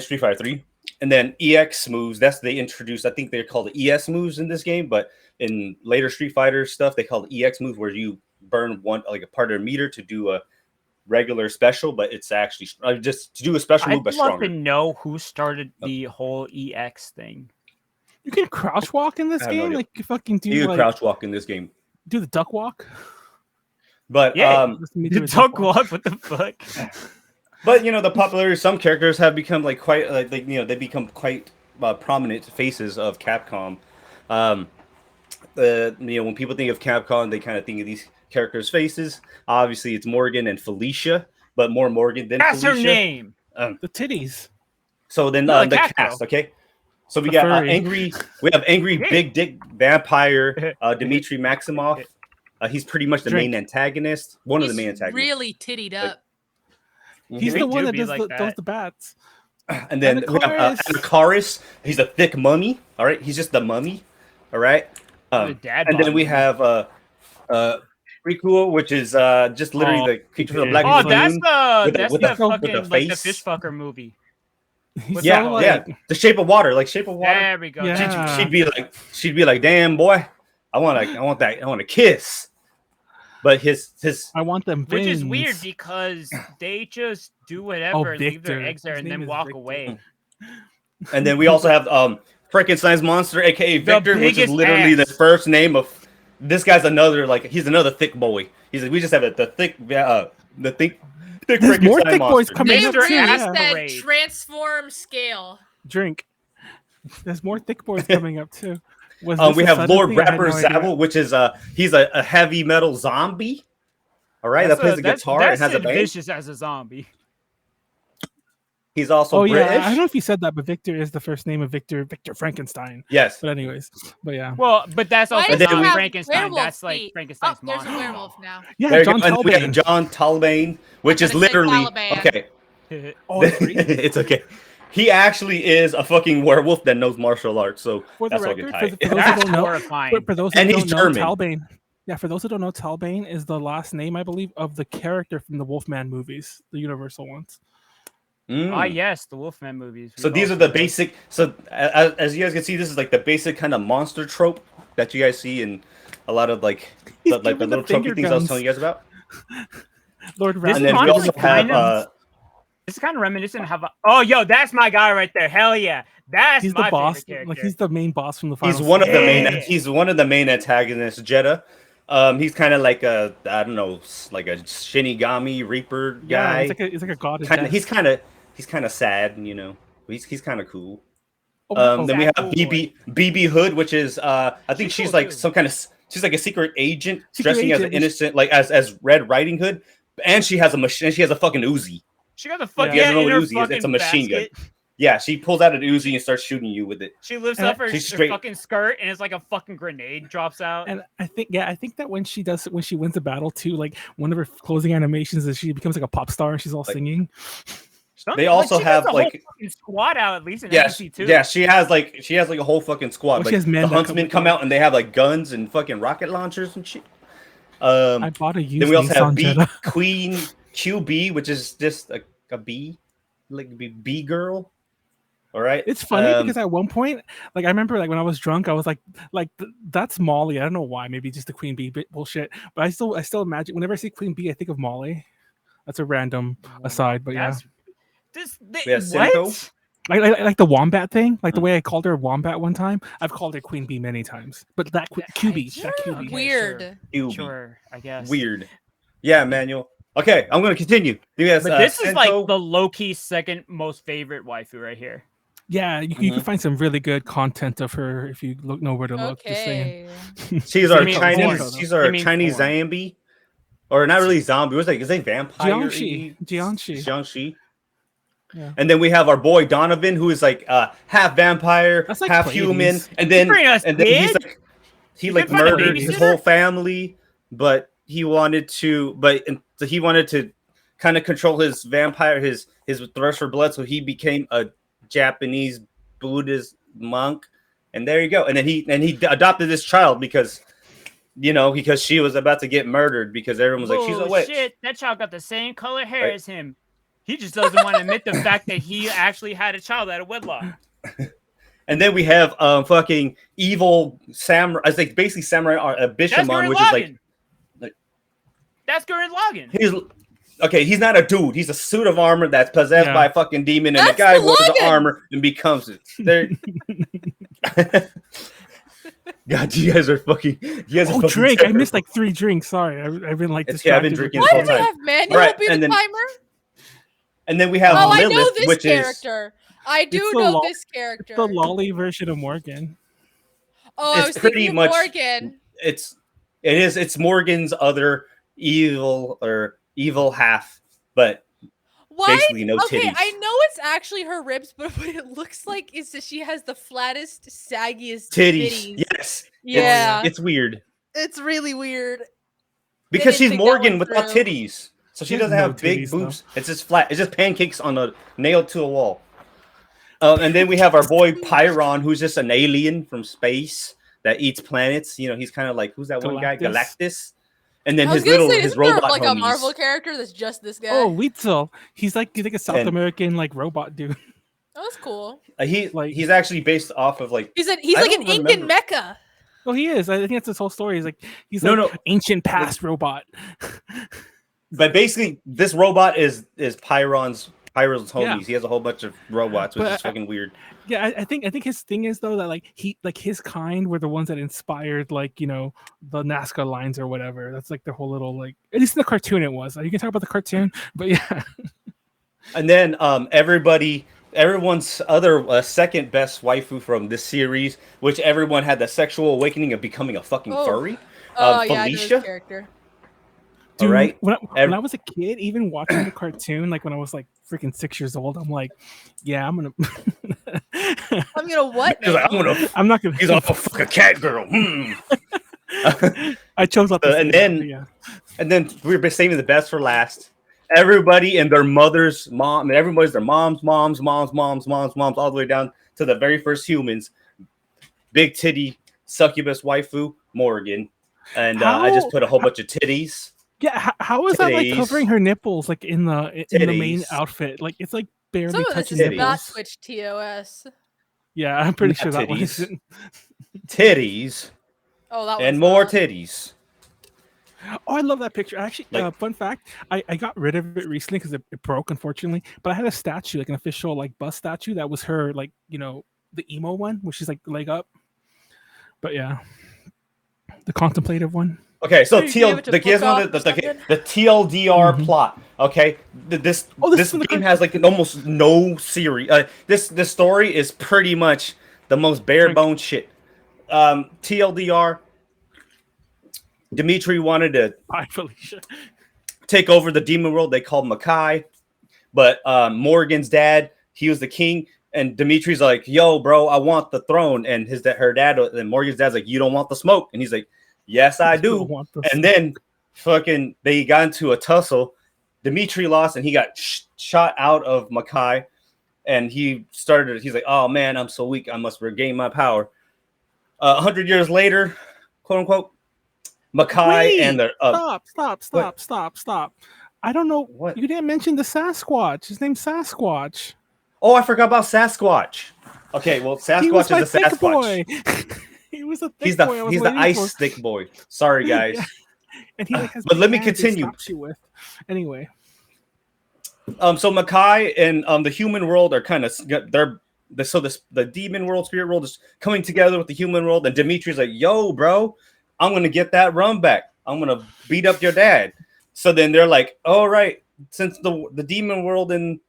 Street Fighter 3. And then EX moves, they introduced, I think they're called the ES moves in this game, but in later Street Fighter stuff, they call the EX move where you burn like a part of a meter to do a regular special, but it's actually just to do a special move, but stronger. I'd love to know who started the whole EX thing. You can crouch walk in this game? Like you fucking do you can crouch walk in this game. Do the duck walk? But the duck walk, what the fuck? But the popularity of some characters have become like quite they become quite prominent faces of Capcom. When people think of Capcom, they kind of think of these characters' faces. Obviously, it's Morgan and Felicia, but more Morgan than Felicia. That's her name. The titties. So then the cast, okay. So we got angry big dick vampire Dmitry Maximov. He's pretty much the main antagonist. One of the main antagonists. Really tittied up. He's the one that does the bats. And then we have Anakaris. He's a thick mummy. All right, he's just the mummy. All right. And then we have Riku, which is just literally the creature from the Black Lagoon. That's the fucking like the fish fucker movie. Yeah. The Shape of Water, like Shape of Water. There we go. Yeah. She'd be like, damn boy, I want to kiss. But his I want them fins. Which is weird because they just do whatever, leave their eggs there, and then walk away. And then we also have Frankenstein's monster, aka Victor, which is literally the first name of this guy's he's another thick boy. We just have the thick There's more thick boys coming they up too. that transform scale. Drink. There's more thick boys coming up too. We have Lord Rapper Zabel, which is he's a heavy metal zombie. All right, that plays the guitar and has a band. Vicious as a zombie. He's also British. Yeah, I don't know if you said that, but Victor is the first name of Victor Frankenstein. Yes. But anyways, yeah. Well, but that's also not Frankenstein. That's like feet? Frankenstein's there's monster. a werewolf now. Yeah, John Talbane. We have John Talbane, which is literally okay. It's okay. He actually is a fucking werewolf that knows martial arts, so for the that's record, fucking tight. That's horrifying. For those who don't know, Yeah, for those who don't know, Talbane is the last name, I believe, of the character from the Wolfman movies, the Universal ones. Ah, yes, the Wolfman movies. So We've these all are the seen those. basic. So as you guys can see, this is like the basic kind of monster trope that you guys see in a lot of like He's the giving the little trophy finger things I was guns. telling you guys about. Lord This And is then we honestly also have kind of- This is kind of reminiscent of how. Oh, yo, that's my guy right there. Hell yeah, that's He's my the boss. favorite character. Like he's the main boss from the final. he's one of the main. Yeah. He's one of the main antagonists, Jeddah. He's kind of like a I don't know, like a Shinigami Reaper guy. Yeah, he's like a god. of Kinda, death. he's kind of sad, you know. He's kind of cool. Oh, Then we have Sad cool BB Hood, which is I think She's she's cool, like too. some kind of she's like a secret agent Secret dressing as an agent. innocent, like as Red Riding Hood, and she has a machine. She has a fucking Uzi. She got the fuck Yeah. yeah, You guys know in what her Uzi is? fucking It's a machine gun. basket. Yeah, she pulls out an Uzi and starts shooting you with it. She lifts And up her, she's her straight- fucking skirt, and it's like a fucking grenade drops out. And I think that when she wins the battle too, like one of her closing animations is she becomes like a pop star and she's all Like- singing. They also she have, has a like- whole fucking squad out at least in Yeah, NBC too. yeah, she has like a whole fucking squad. Well, she Like has men the that come huntsmen with come her. out and they have like guns and fucking rocket launchers and shit. I bought a used Then we also have Nissan B Jetta. Queen QB, which is just a bee, like a bee girl. All right, It's funny because at one point, like I remember, like when I was drunk, I was like that's Molly. I don't know why. Maybe just the Queen Bee bullshit. But I still imagine whenever I see Queen Bee, I think of Molly. That's a random aside, but yeah, This, We have Simcoe. what? like the wombat thing, like the Mm. way I called her wombat one time. I've called her Queen Bee many times, but that QB, that Okay. QB. Weird. QB. Sure, I guess. Weird. Yeah, Manuel. Okay, I'm gonna continue. You guys, But this is Senko. like the low-key second most favorite waifu right here. Yeah, you can find some really good content of her if you know where to look. Just saying. Okay. She's our You mean Chinese. porn. She's our You mean Chinese porn. zombie, or not really zombie. What's like? Is it vampire? Jiangxi. Jiangxi. Yeah. And then we have our boy Donovan, who is like half vampire, That's like half Pleiades. human, and then bring us he's kids? like he You like can find a murdered his babysitter? whole family, but he wanted to, so he wanted to kind of control his vampire, his thirst for blood, so he became a Japanese Buddhist monk, and there you go. And then he adopted this child because she was about to get murdered because everyone was like, she's a witch. Shit, that child got the same color hair Right. as him. He just doesn't want to admit the fact that he actually had a child out of wedlock. And then we have fucking evil samurai. It's like basically samurai That's Bishamon, Gurren which is Lagann. like That's Gurren Lagann. he's okay. He's not a dude. He's a suit of armor that's possessed Yeah. by a fucking demon, and the That's guy the wears the Lagann! armor and becomes it. There. God, you guys are fucking. You guys are Oh, fucking drink! I terrible. missed like 3 drinks. Sorry, I've been like Yeah, I've been distracted. drinking with the Why whole do we time. have Manuel Right, be and the then- timer? And then we have Oh, I Lilith, know this which is character. I do It's the know lol- this character. the lolly version of Morgan. Oh, I it's was pretty thinking of much- Morgan. it's Morgan's other evil half, but Why? basically no Okay, titties. I know it's actually her ribs, but what it looks like is that she has the flattest, saggiest titties. Yes. Yeah. It's weird. It's really weird. Because didn't she's think that Morgan one without through. titties. So she She has doesn't no have big titties, though. boobs. It's just flat. It's just pancakes on a nailed to a wall. And then we have our boy Pyron, who's just an alien from space that eats planets. You know, he's kind of like, who's that one guy? Galactus. Galactus. And then I was his gonna say, his isn't there robot like a homies. Marvel character that's just this guy? Oh, Weitzel. He's like a South And- American like robot dude. That was cool. He's actually based off of like He's I like an don't Incan remember. mecha. Well, he is. I think that's his whole story. He's No, like no. ancient past robot. But basically, this robot is Pyron's homies. Yeah. He has a whole bunch of robots, which But is fucking weird. Yeah, I think his thing is though that his kind were the ones that inspired the Nazca lines or whatever. That's like the whole little at least in the cartoon it was. You can talk about the cartoon, but yeah. And then everyone's other second best waifu from this series, which everyone had the sexual awakening of becoming a fucking Oh. furry. Oh yeah, I know Felicia. this character. Dude, Alright. when I was a kid, even watching the cartoon, like when I was like freaking 6 years old, I'm like, yeah, I'm gonna. I'm gonna what? He's like, I'm not gonna. he's off a fucking cat girl. I chose not to. say And that, then- but yeah. And then we're saving the best for last. Everybody and their mother's mom, and everybody's their moms, all the way down to the very first humans. Big titty succubus waifu Morgan. and I just put a whole bunch of titties. Yeah, how is that like Titties. covering her nipples like in the main Titties. outfit? Like it's like barely Some of this touching is Titties. not nipples. Twitch TOS. Yeah, I'm pretty Not sure that one titties. isn't. Titties Oh, that and one's more not. titties. Oh, I love that picture. Actually, Like- fun fact, I got rid of it recently because it broke, unfortunately. But I had a statue, like an official like bust statue that was her, like, you know, the emo one, where she's like leg up. But yeah, the contemplative one. Okay, so You gave it to the book off or the TLDR Mhm. plot. Okay, This this is from the game cart- has like almost no series. This story is pretty much the most bare Drink. bones shit. TLDR. Dimitri wanted to Bye, Felicia. take over the demon world. They called Makai, but Morgan's dad, he was the king, and Dimitri's like, "Yo, bro, I want the throne." And her dad, and Morgan's dad's like, "You don't want the smoke," and he's like, "Yes, I do." Don't want this. And then fucking they got into a tussle. Dimitri lost, and he got shot out of Makai, and he's like, "Oh man, I'm so weak. I must regain my power." 100 years later, quote unquote, Makai Wait, and the stop. I don't know. What? You didn't mention the Sasquatch. His name's Sasquatch. Oh, I forgot about Sasquatch. Okay, well, He was Sasquatch my is a thick Sasquatch. boy. He was a thick He's boy. I was the waiting ice for. stick boy. Sorry, guys. Yeah. And he like has But let me big hands he continue. stops you with. Anyway, So Makai and the human world are kind of the demon world, spirit world is coming together with the human world, and Dimitri's like, "Yo, bro, I'm gonna get that run back. I'm gonna beat up your dad." So then they're like, "All right, since the demon world and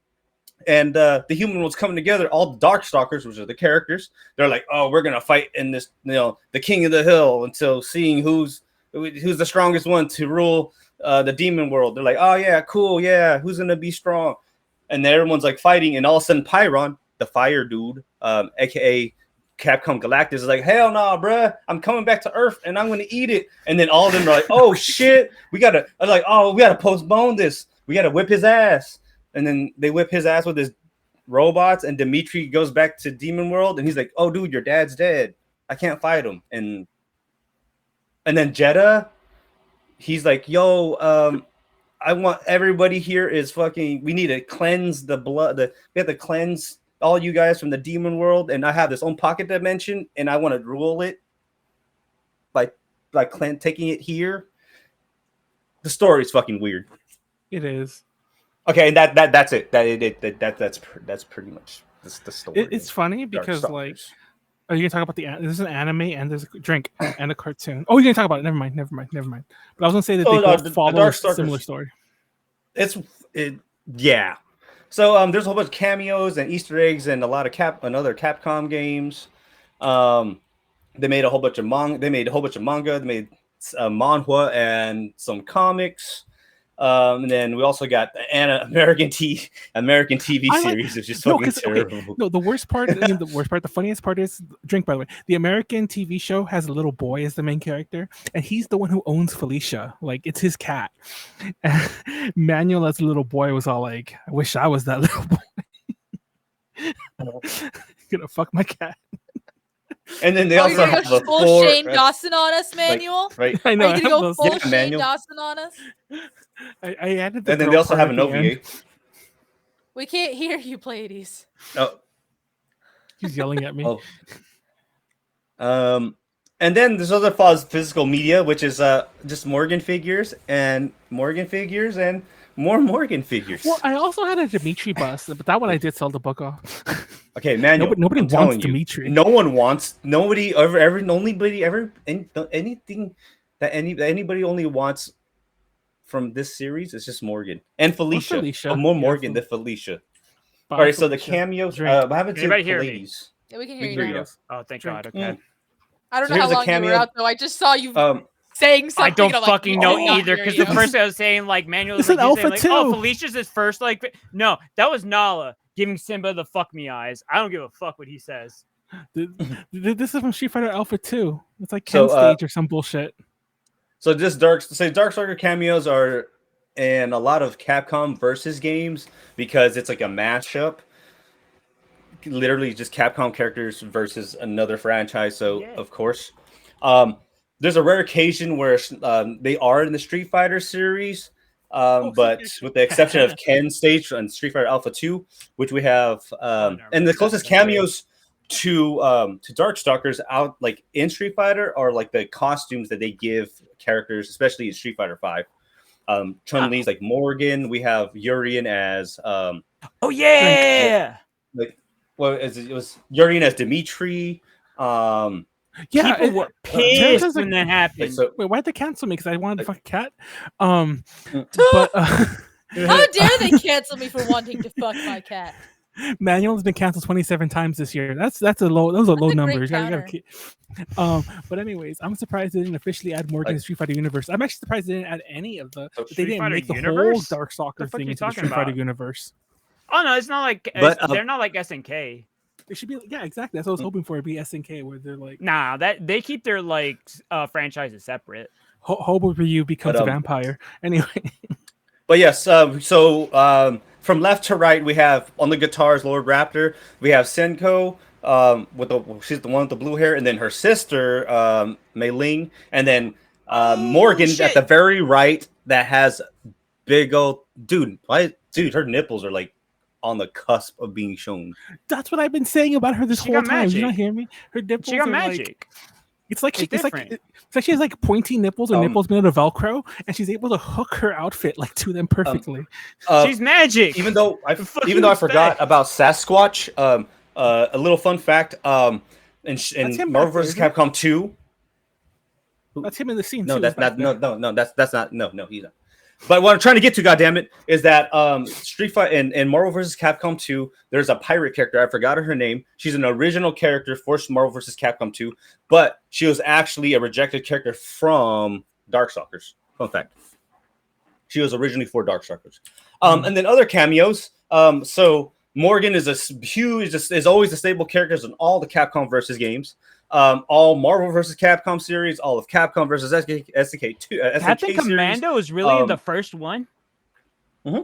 the human world's coming together, all the Darkstalkers, which are the characters, they're like, oh, we're gonna fight in this, the king of the hill until seeing who's the strongest one to rule the demon world." They're like, "Oh yeah, cool, yeah, who's gonna be strong?" And then everyone's like fighting, and all of a sudden Pyron, the fire dude, aka Capcom Galactus, is like, "Hell no, bruh, I'm coming back to Earth and I'm gonna eat it." And then all of them are like, "Oh shit, we gotta postpone this. We gotta whip his ass." And then they whip his ass with his robots, and Dimitri goes back to Demon World, and he's like, "Oh, dude, your dad's dead. I can't fight him." And then Jeddah, he's like, "Yo, I want everybody here is fucking. We need to cleanse the blood. We have to cleanse all you guys from the Demon World, and I have this own pocket dimension, and I want to rule it by taking it here." The story's fucking weird. it is. Okay, that's it. That's pretty much the story. It's funny because like, Darkstalkers. are you gonna talk about there's an anime and there's a drink and a cartoon? Oh, you're gonna talk about it. Never mind. But I was gonna say that they both follow a Darkstalkers. similar story. Yeah. So there's a whole bunch of cameos and Easter eggs and a lot of other Capcom games. They made a whole bunch of manga. They made manhwa and some comics. And then we also got an American TV series, which is fucking terrible. Okay, no, the worst part, the funniest part is drink. By the way, the American TV show has a little boy as the main character, and he's the one who owns Felicia. Like it's his cat. And Manuel, as a little boy, was all like, "I wish I was that little boy." Gonna fuck my cat. And then they You're also gonna have go a full Shane Dawson on us, Manuel? right. I Are know. you I gonna go have full those- Shane Manuel. Dawson on us? I added the And then they girl also part have at an the OVA. end. We can't hear you, Pleiades. Oh, He's yelling at me. And then there's other physical media, which is just Morgan figures and more Morgan figures. Well, I also had a Dimitri bus, but that one I did sell the book off. Okay, Manuel. Nobody I'm wants telling you, Dimitri. Nobody anything that anybody only wants from this series is just Morgan and Felicia. Felicia. But more Yeah, Morgan than Felicia. Bye, All right, so the Felicia. cameos. Drink. I haven't seen Anybody hear me? Pleiades. Yeah, we can We hear can you hear now. you. Oh, thank Drink. God. Okay. I don't So know how here's a long you were cameo. out though. I just saw you Um, saying something. I don't and I'm like, fucking we know cannot either hear because you. the first I was saying like Manuel was It's like, an he's saying, alpha like, oh, too. Felicia's his first like no, that was Nala giving Simba the fuck me eyes. I don't give a fuck what he says. This is from Street Fighter Alpha 2. It's like So, Ken stage or some bullshit. So just Darkstalker cameos are in a lot of Capcom versus games because it's like a mashup. Literally just Capcom characters versus another franchise. So Yeah. of course, there's a rare occasion where they are in the Street Fighter series. But with the exception of Ken stage and Street Fighter Alpha 2, which we have, and the closest cameos to Darkstalkers out like in Street Fighter are like the costumes that they give characters, especially in Street Fighter 5. Chun-Li's like Morgan. We have Urien as oh yeah, like it was Urien as Dimitri. Yeah, people were pissed when that happened. So, wait, why'd they cancel me? Because I wanted to fuck a cat. But How dare they cancel me for wanting to fuck my cat? Manuel has been canceled 27 times this year. Those are low a numbers. great You gotta keep... But anyways, I'm surprised they didn't officially add Morgan to Street Fighter universe. I'm actually surprised they didn't add any of the. They didn't make the whole Darkstalkers thing into the Street Fighter universe. Oh no, it's not like they're not like SNK. It should be, yeah, exactly. That's what I was hoping for. It'd be SNK, where they're like, nah, that they keep their like franchises separate. Hobo Ryu becomes a vampire. Anyway, but yes, so from left to right, we have on the guitars Lord Raptor. We have Senko, she's the one with the blue hair, and then her sister Mei Ling, and then Morgan at the very right that has big old dude. Her nipples are like on the cusp of being shown. That's what I've been saying about her this whole time. Magic. You not hear me? Her nipples she got are magic. Like, it's like she has like pointy nipples or nipples made of Velcro, and she's able to hook her outfit like to them perfectly. She's magic. Even though I forgot about Sasquatch. A little fun fact. In Marvel vs. Capcom 2. That's him in the scene. No, that's not. No. That's not. No, he's not. But what I'm trying to get to, goddammit, is that Street Fighter in Marvel vs. Capcom 2, there's a pirate character. I forgot her name. She's an original character for Marvel vs. Capcom 2, but she was actually a rejected character from Darkstalkers. Fun fact. She was originally for Darkstalkers. And then other cameos. So Morgan is is always the stable characters in all the Capcom versus games. All Marvel vs. Capcom series, all of Capcom versus SNK2. Captain Commando is really in the first one. I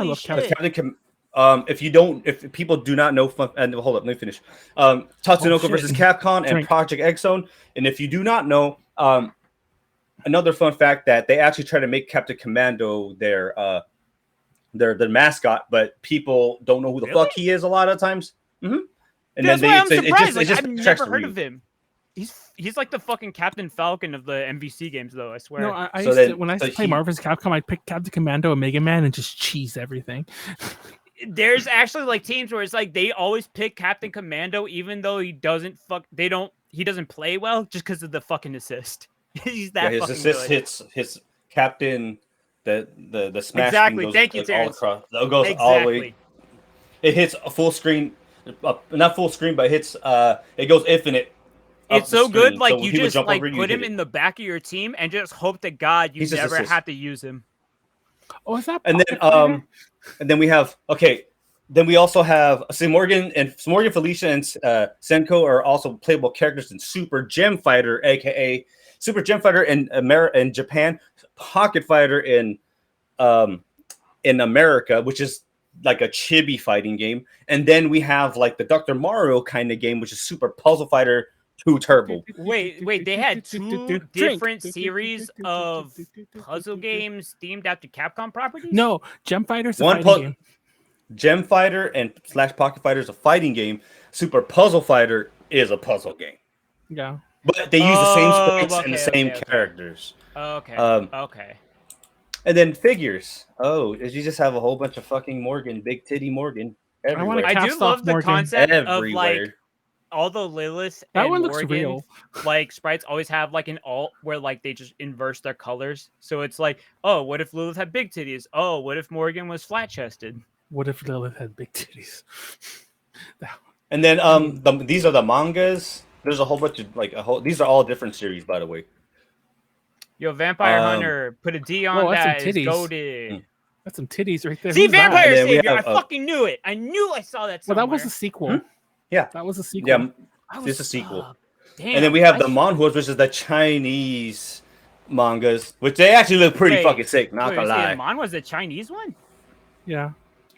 love Captain. If people do not know, and hold up, let me finish. Tatsunoko versus Capcom and Project X Zone. And if you do not know, another fun fact that they actually try to make Captain Commando their mascot, but people don't know who the fuck he is a lot of times. And that's then why I'm surprised. I've never heard of him. He's like the fucking Captain Falcon of the MVC games, though. I swear. No, when I used to play Marvel vs. Capcom, I'd pick Captain Commando and Mega Man and just cheese everything. There's actually like teams where it's like they always pick Captain Commando, even though he doesn't play well, just because of the fucking assist. He's that. His fucking assist good. hits his Captain. The smash. Exactly. Goes, Thank you, like, Terrence. all across. It goes all the way. It hits a full screen. Not full screen, but hits. It goes infinite. It's so good, like you just like put him in the back of your team and just hope to God you never have to use him. Oh, is that? And then we have Then we also have Morgan, Felicia, and Senko are also playable characters in Super Gem Fighter, aka Super Gem Fighter in Japan, Pocket Fighter in America, which is like a chibi fighting game. And then we have like the Dr. Mario kind of game, which is Super Puzzle Fighter 2 Turbo. Wait, they had two different series of puzzle games themed after Capcom properties? No, Gem Fighter's a fighting game. Gem Fighter and / Pocket Fighter is a fighting game. Super Puzzle Fighter is a puzzle game. Yeah. But they use the same sprites and the same characters. Okay. Okay. And then figures. Oh, you just have a whole bunch of fucking Morgan, big titty Morgan everywhere. I do love the concept of like everywhere. all the Lilith That and one looks Morgan, real. like sprites always have like an alt where like they just inverse their colors. So it's like, oh, what if Lilith had big titties? Oh, what if Morgan was flat chested? What if Lilith had big titties? And then these are the mangas. There's a whole bunch of these are all different series, by the way. Yo, Vampire Hunter, put a D on that. It's goated. That's some titties right there. See, Who's that? Vampire Savior. I fucking knew it. I knew I saw that somewhere. Well, that was a sequel. Yeah. That was a sequel. Yeah, this is a sequel. Damn, and then we have the manhwas, which is the Chinese mangas, which they actually look pretty fucking sick. Not gonna lie. The manhwa was the Chinese one? Yeah.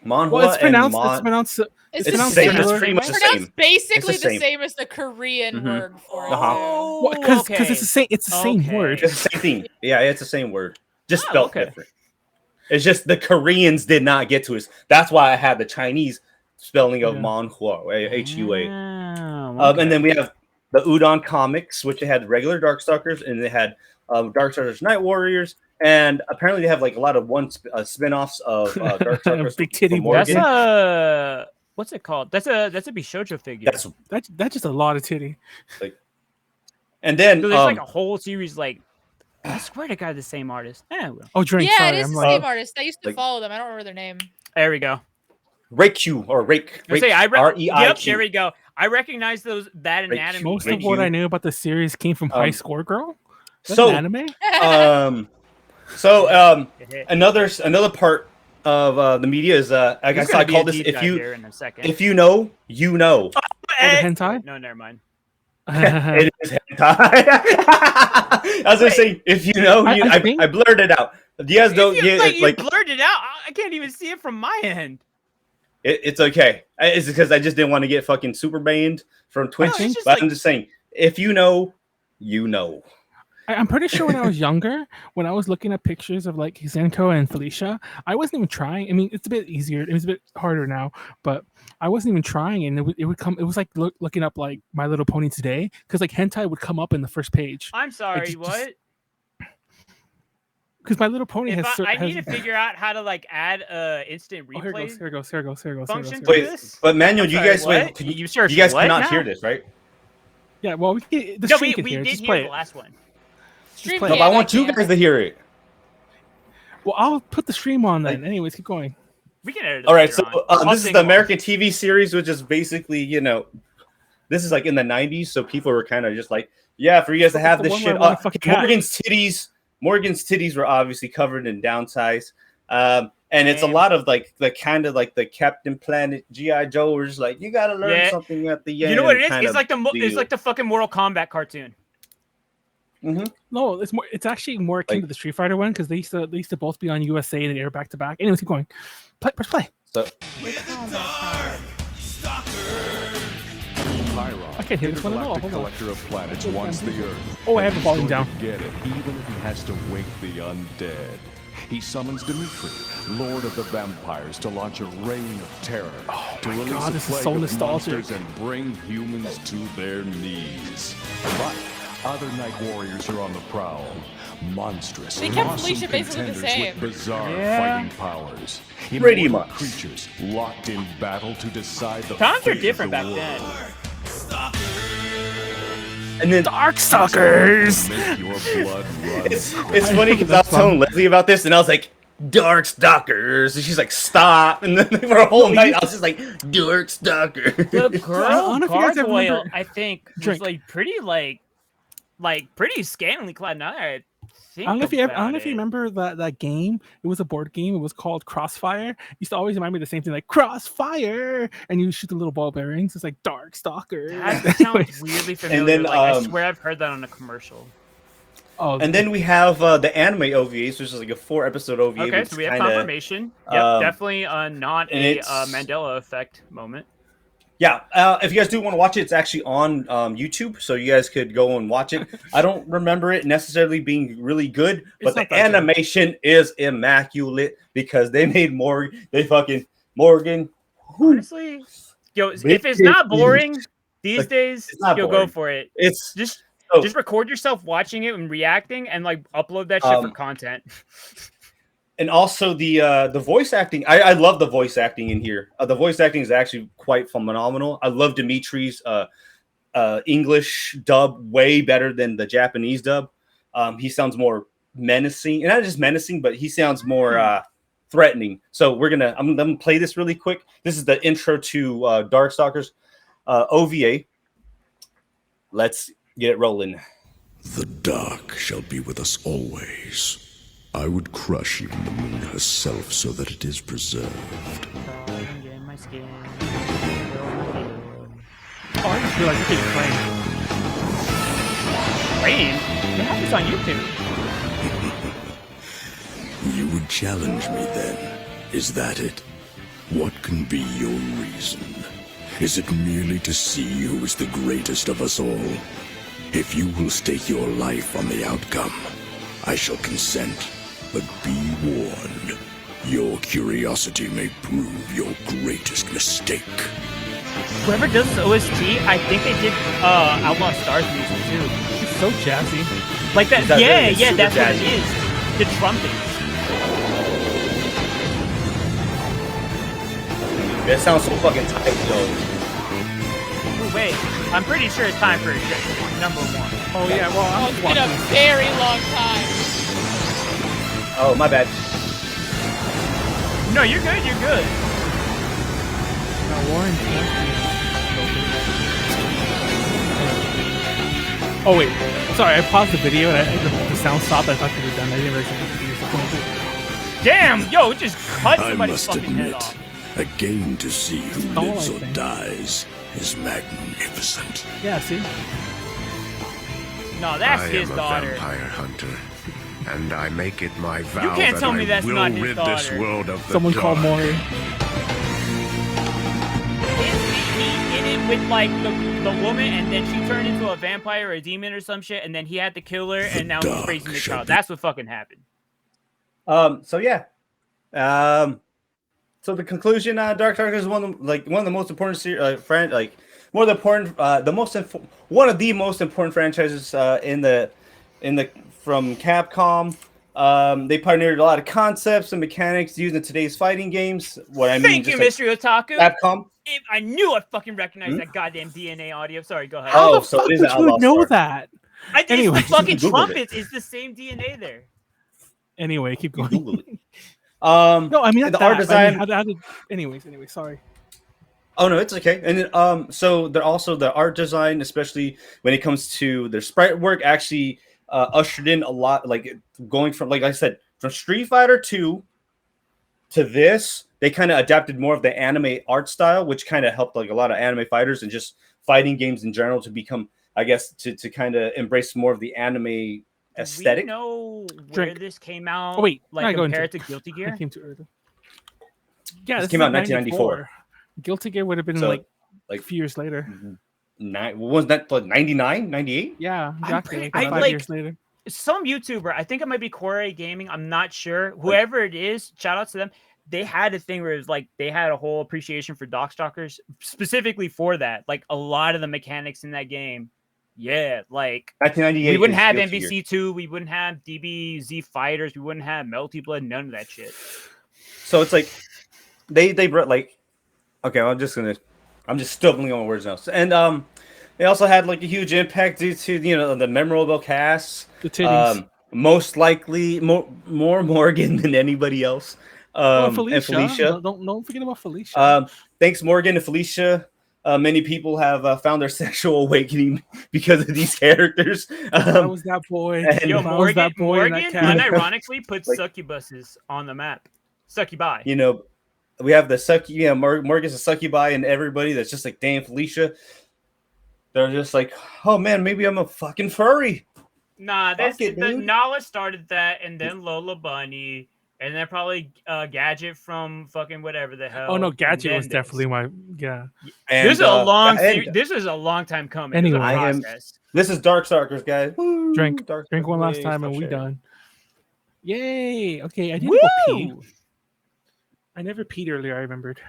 Manhwa Well, it's and pronounced. Mon. It's pronounced. It's It's the the pronounced same. same. It's similar. pretty much the It's pronounced same. basically It's the the same. same as the Korean Mhm. word for it. Uh-huh. too. Well, because okay. it's the same. It's the same Okay. word. It's the same thing. Yeah, it's the same word, just Oh, spelled okay. different. It's just the Koreans did not get to us. That's why I had the Chinese spelling of Yeah. Manhua, Hua. Oh, And then we have the Udon comics, which they had regular Darkstalkers, and they had Darkstalkers Night Warriors, and apparently they have like a lot of spin-offs of Darkstalkers. Big titty from that's Morgan. a what's it called? That's a Bishojo figure. That's just a lot of titty. And then So there's like a whole series. Like I swear to God, the same artist. Well. Oh, drink. Yeah, Sorry, it is I'm the like, same artist. I used to like- follow them. I don't remember their name. There we go. Raikou or Rake. I say, Yep, Yep, there we go. I recognize that anatomy. most Thank of what you. I knew about the series came from High Score Girl. Is that So, an anime? Another part of the media is I guess I call this if you know, you know. Oh, the hentai? No, never mind. It is hentai. As I say, if you know, I blurred it out. You guys don't get it, you blurred it out. I can't even see it from my end. It's okay. It's because I just didn't want to get fucking super banned from Twitch. it's just But like- I'm just saying, if you know, you know. I'm pretty sure when I was younger, when I was looking at pictures of like Zenko and Felicia, I wasn't even trying. I mean, it's a bit easier. It was a bit harder now, but I wasn't even trying. And it would come. It was like looking up like My Little Pony today, because like hentai would come up in the first page. I'm sorry, just- what? Because My Little Pony If has. I need to figure out how to like add instant Oh, here replay it goes. Here it goes. function to Wait, this. but Manuel, I'm you sorry, guys what? wait. You searched You guys what cannot now? hear this, right? Yeah, well, we can, the No, stream we can hear it. did Just hear play the it. last one. Stream play No, it. but I can, want you can. guys to hear it. Well, I'll put the stream on then. Like- Anyways, keep going. We can edit it All right, later so on. I'll this is sing the along. American TV series, which is basically, this is like in the 90s, so people were kind of just like, yeah, for you guys to have the this one where shit. I want a fucking cat. Morgan's titties were obviously covered in downsize. And it's a Damn. lot of like the kind of like the Captain Planet G.I. Joe, where it's like, you gotta learn Yeah. something at the end. You know what it is? kind It's of like it's deal. like the fucking Mortal Kombat cartoon. No, it's more. It's actually more akin Like- to the Street Fighter one because they used to both be on USA and they air back to back. Anyways, keep going. Press play. So I can't hear this one at all. Intergalactic Hold on. collector of planets wants the Earth. Oh, I have and the he's volume going down. to get it, even if he has to wake the undead. He summons Dimitri, Lord of the Vampires, to launch a reign of terror. To release God, a this is plague so of nostalgic. monsters and bring humans to their knees. But other Night Warriors are on the prowl. Monstrous, They kept awesome Felicia basically the contenders same. with bizarre Yeah. fighting powers. Pretty Immortal much. creatures locked in battle to decide the Times fate are of different the back world. then. and then Darkstalkers. Make your blood run. it's funny because I was telling Leslie about this, and I was like, Darkstalkers, and she's like, stop. And then for a whole night, I was just like, Darkstalkers. The I girl don't know if you guys ever gargoyle, remember- I think, was Drink. like pretty pretty scantily clad. Now that I think I don't know if you about it. remember that game. It was a board game. It was called Crossfire. It used to always remind me of the same thing, like Crossfire, and you shoot the little ball bearings. It's like Darkstalkers. That sounds Anyways. weirdly familiar. then, like, I swear I've heard that on a commercial. Oh, And then we have the anime OVAs, which is like a 4-episode OVA. Okay, which so we have kinda- confirmation. Yep, definitely not and a it's- Mandela effect moment. Yeah, if you guys do want to watch it, it's actually on YouTube, so you guys could go and watch it. I don't remember it necessarily being really good, but It's the not that good. animation is immaculate because they made Morgan. Honestly, yo, if Big it's not titties. boring these Like, days, it's not yo, go boring. for it. It's Just so- just record yourself watching it and reacting, and like upload that shit for content. and also the voice acting. I love the voice acting in here. The voice acting is actually quite phenomenal. I love Dimitri's English dub way better than the Japanese dub. He sounds more menacing, and not just menacing, but he sounds more threatening. So I'm gonna play this really quick. This is the intro to Darkstalkers OVA. Let's get it rolling. The dark shall be with us always. I would crush even the moon herself so that it is preserved. In my skin. Oh, I just realized you can play. Rain? They have this on YouTube. You would challenge me then? Is that it? What can be your reason? Is it merely to see who is the greatest of us all? If you will stake your life on the outcome, I shall consent, but be warned. Your curiosity may prove your greatest mistake. Whoever does this OST, I think they did Outlaw Stars music too. It's so jazzy. Like that, That yeah, is yeah, super that's what jazzy. it is. The trumpets. That sounds so fucking tight, though. Ooh, wait, I'm pretty sure it's time for number one. Oh yeah, well, Oh, I'm it's just been a watching. very long time. Oh, my bad. No, you're good, you're good. Now, Warren can't be. Oh wait, sorry, I paused the video and the sound stopped. I thought you were done. I didn't realize it. Damn, yo, it just cut I somebody's must fucking head admit, off. a game to see who all lives I or think. dies is magnificent. Yeah, see? No, that's I his am a daughter. vampire hunter, and I make it my vow can't that tell me I that's will not his rid this daughter. world of the Someone dark. called Maury. Is he in it with like the woman, and then she turned into a vampire or a demon or some shit, and then he had to kill her, and now he's dark raising the shall child. be- That's what fucking happened. So yeah. So the conclusion, Darkstalkers is one of the most important one of the most important franchises in the from Capcom. They pioneered a lot of concepts and mechanics used in today's fighting games. What I mean, Thank you, just like Mystery Otaku. Capcom. I knew I fucking recognized Hmm? that goddamn DNA audio. Sorry, go ahead. How Oh, the so fuck it is would an you Outlaw know Star. that? It's anyway, the fucking Googled it. trumpets. It's the same DNA there. Anyway, keep going. Google it. No, I mean not the that. art design. I mean, how did... Anyways, sorry. Oh no, it's okay. And then, so they're also the art design, especially when it comes to their sprite work, actually ushered in a lot. Like going from, like I said, from Street Fighter 2 to this, they kind of adapted more of the anime art style, which kind of helped like a lot of anime fighters and just fighting games in general to become, I guess, to kind of embrace more of the anime aesthetic. Do we know where Drink. this came out? Oh, wait, like I go compared to into- Guilty I Gear. came too early. Yeah, This this came is out in like 1994. Guilty Gear would have been So, like like a few years later. wasn't that like 99, 98? Yeah, exactly. pretty- Like I 5 like- years later. Some YouTuber, I think it might be Corey Gaming. I'm not sure. Whoever it is, shout out to them. They had a thing where it was like they had a whole appreciation for Darkstalkers specifically for that. Like a lot of the mechanics in that game. Yeah, like 1998. we wouldn't is have Guilty Gear. MVC2, we wouldn't have DBZ Fighters, we wouldn't have Melty Blood, none of that shit. So it's like they brought like, okay, I'm just stumbling on words now. And they also had like a huge impact due to the memorable casts. The titties. Most likely more Morgan than anybody else. Oh, And Felicia. Don't forget about Felicia. Thanks Morgan and Felicia. Many people have found their sexual awakening because of these characters. I was that boy. and- Yo, If I was that Morgan, boy in that cast. unironically puts Like- succubuses on the map. Succubi. We have the Morgan's a succubi, and everybody that's just like, damn, Felicia. They're just like, oh man, maybe I'm a fucking furry. Nah, Fuck it, dude. Nala started that, and then Lola Bunny, and then probably Gadget from fucking whatever the hell. Oh no, and Gadget then was definitely my And, This is a long. and This is a long time coming. Anyway. It's a I am- process. this is Darkstalkers, guys. Woo, Drink Darkstalkers, one last yay, time and stop we sharing. done. Yay! Okay, I need to go pee. Woo! I never peed earlier. I remembered,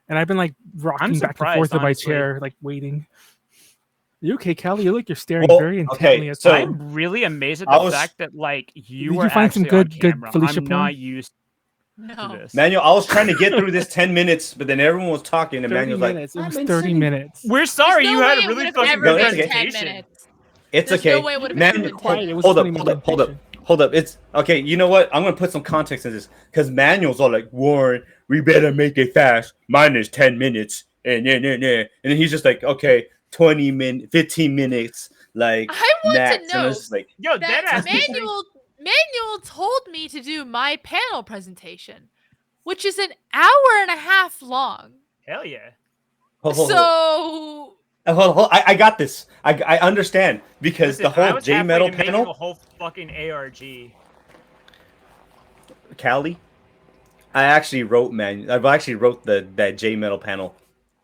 and I've been like rocking back and surprised, forth in my honestly. chair, like waiting. You okay, Callie? You look you're staring Well, very okay, intently at so- something. I'm really amazed at I the was- fact that like you Did were you find some actually on good camera. Felicia I'm porn? not used to No. this. Manuel, I was trying to get through this 10 minutes, but then everyone was talking, and 30 Manuel's like, minutes. It I'm was insane. 30 minutes. We're sorry There's you no had way a it really would've fucking ever No, good it's been okay. 10 presentation. minutes. It's There's okay. no way it would've been Man, even Quiet. It was hold 20 up, minute hold up. presentation. Hold up. It's okay. You know what? I'm gonna put some context in this because Manuel's all like, Warren, we better make it fast. Mine is 10 minutes. And then he's just like, okay, 20 minutes, 15 minutes. Like I want max. to And know it's just like, Yo, that deadass. Manuel told me to do my panel presentation, which is an hour and a half long. Hell yeah. hold. So I got this. I understand because Listen, the I whole was J halfway Metal to making panel, a whole fucking ARG. Callie. actually wrote that J Metal panel.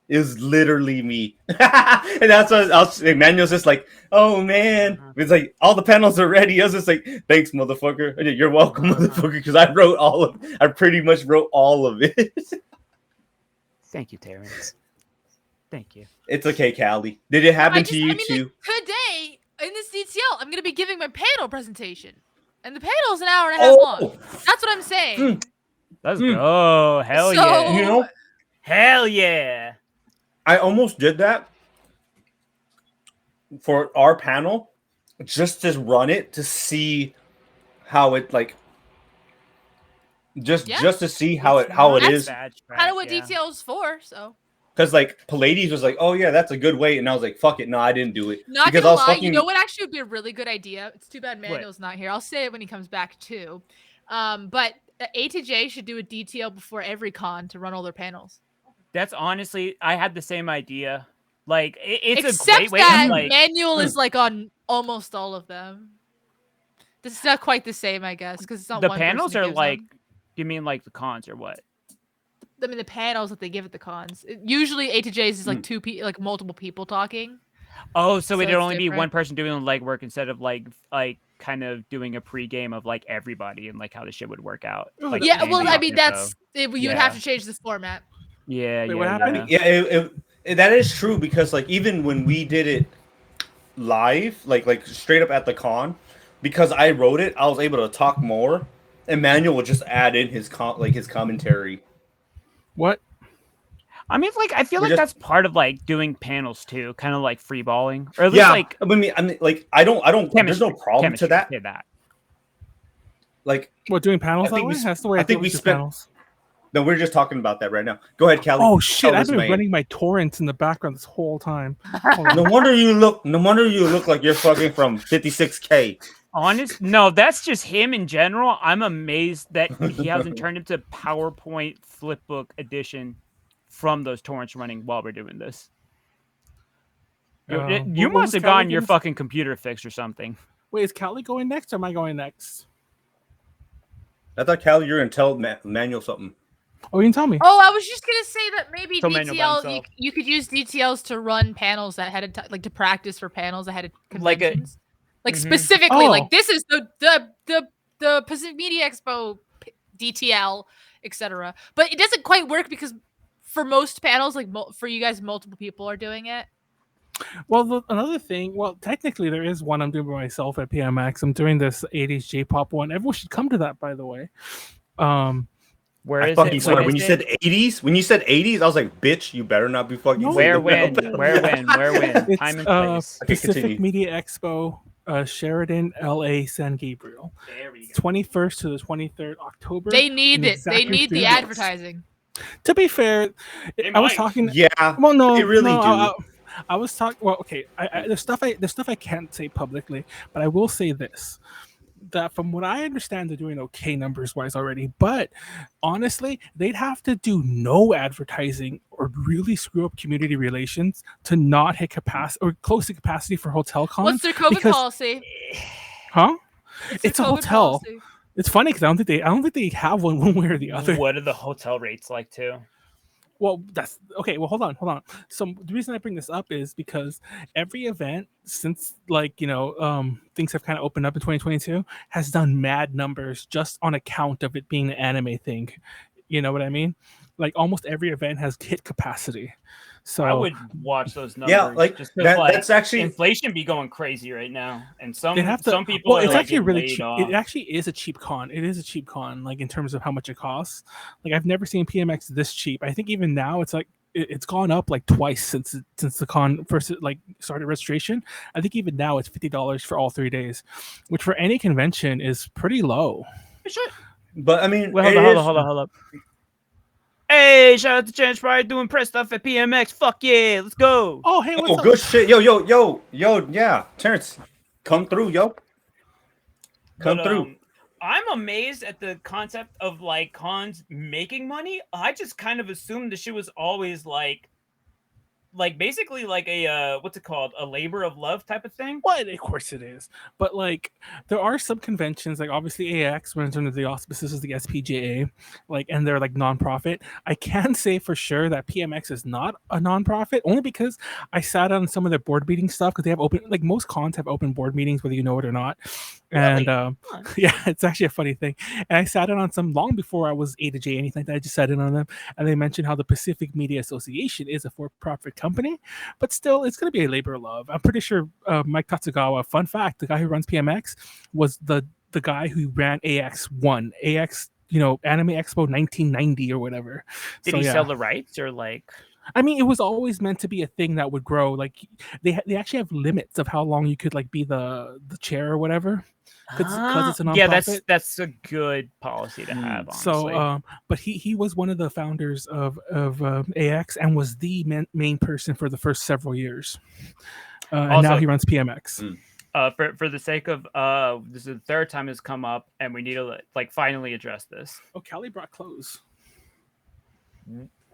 It was literally me, and that's what Manuel's just like, oh man, it's like all the panels are ready. I was just like, thanks, motherfucker. You're welcome, motherfucker, because I pretty much wrote all of it. Thank you, Terrence. Thank you. It's okay, Callie. Did it happen to you too? Like, today in this DTL, I'm gonna be giving my panel presentation, and the panel's an hour and a half long. That's what I'm saying. Let's go. Hell yeah. You know, hell yeah. I almost did that for our panel, just to run it to see how it like, just to see how it is. Kind of what DTL's for, so. Because like Pleiades was like, oh yeah, that's a good weight, and I was like, fuck it, no, I didn't do it. Not because gonna I was lie, fucking... you know what actually would be a really good idea? It's too bad Manuel's not here. I'll say it when he comes back too. But A to J should do a DTL before every con to run all their panels. That's honestly, I had the same idea. Like, it's Except a great way that to like. Manuel is like on almost all of them. This is not quite the same, I guess, because it's not The one panels person are gives like, them. you mean like the cons or what? I mean, the panels that they give at the cons. Usually, A to J's is like like multiple people talking. Oh, so it'd it's only be different. one person doing the legwork instead of like kind of doing a pregame of like everybody and like how the shit would work out. Like, Yeah, well, I handing mean, off that's info. you would have to change this format. Yeah, Wait, what happened? Yeah, that is true because like even when we did it live, like straight up at the con, because I wrote it, I was able to talk more. Emmanuel would just add in his commentary. What? I mean, like, I feel like that's part of like doing panels too, kind of like free balling, or at least like. I mean, like, I don't. There's no problem to that. Like, what, doing panels that way? That's the way I think we spent. Panels. No, we're just talking about that right now. Go ahead, Callie. Oh shit! I've been running my torrents in the background this whole time. No wonder you look like you're fucking from 56K. No, that's just him in general. I'm amazed that he hasn't turned into PowerPoint flipbook edition from those torrents running while we're doing this. You must have gotten your fucking computer fixed or something. Wait, is Callie going next or am I going next? I thought, Callie, you were going to tell Manuel something. Oh, you can tell me. Oh, I was just gonna say that maybe So DTL you could use DTLs to run panels ahead of time, like to practice for panels ahead of conventions. Like specifically, like this is the Pacific Media Expo DTL, etc. But it doesn't quite work because for most panels, like for you guys, multiple people are doing it. Well, another thing. Well, technically, there is one I'm doing by myself at PMX. I'm doing this 80s J-pop one. Everyone should come to that, by the way. Where is it? Sorry, when you said 80s, I was like, bitch, you better not be fucking. Where when? Time and place. Pacific Media Expo, Sheridan, LA, San Gabriel. 21st to the 23rd October. They need it. They need the advertising. To be fair, I was talking. Yeah. Well, no, they really do. I was talking. Well, okay. The stuff I can't say publicly, but I will say this. That from what I understand, they're doing okay numbers wise already, but honestly, they'd have to do no advertising or really screw up community relations to not hit capacity or close to capacity for hotel cons. What's their COVID policy? Huh? It's a hotel. Policy. It's funny because I don't think they have one way or the other. What are the hotel rates like too? Well, that's okay. Well, hold on. So the reason I bring this up is because every event since things have kind of opened up in 2022 has done mad numbers just on account of it being an anime thing. You know what I mean? Like almost every event has hit capacity. So I would watch those numbers. Yeah, like just that's actually inflation be going crazy right now, and some people. Well, are it's actually really cheap. It actually is a cheap con. It is a cheap con, like in terms of how much it costs. Like I've never seen PMX this cheap. I think even now it's like it's gone up like twice since the con first started registration. I think even now it's $50 for all 3 days, which for any convention is pretty low. Sure. But I mean, hold up. Hey, shout out to Chance Pride doing press stuff at PMX. Fuck yeah, let's go. Oh, hey, what's up? Good shit. Yo, yeah. Terrence, come through, yo. Come through. I'm amazed at the concept of like cons making money. I just kind of assumed the shit was always like like basically like a what's it called, a labor of love type of thing. What? Of course it is. But like, there are some conventions, like obviously AX runs under the auspices of the SPJA, like, and they're like nonprofit. I can say for sure that PMX is not a nonprofit, only because I sat on some of their board meeting stuff because they have open, like most cons have open board meetings, whether you know it or not. And Huh. yeah, it's actually a funny thing. And I sat in on some long before I was A to J, anything like that. I just sat in on them, and they mentioned how the Pacific Media Association is a for-profit company, but still, it's going to be a labor of love. I'm pretty sure Mike Tatsugawa, fun fact, the guy who runs PMX was the guy who ran AX1, AX, Anime Expo 1990 or whatever. Did he sell the rights or like? I mean, it was always meant to be a thing that would grow. Like they actually have limits of how long you could like be the chair or whatever. Because it's a nonprofit. Yeah, that's a good policy to have. Honestly. So, but he was one of the founders of AX and was the main person for the first several years. And now he runs PMX. For the sake of this is the third time it's come up, and we need to like finally address this. Oh, Callie brought clothes.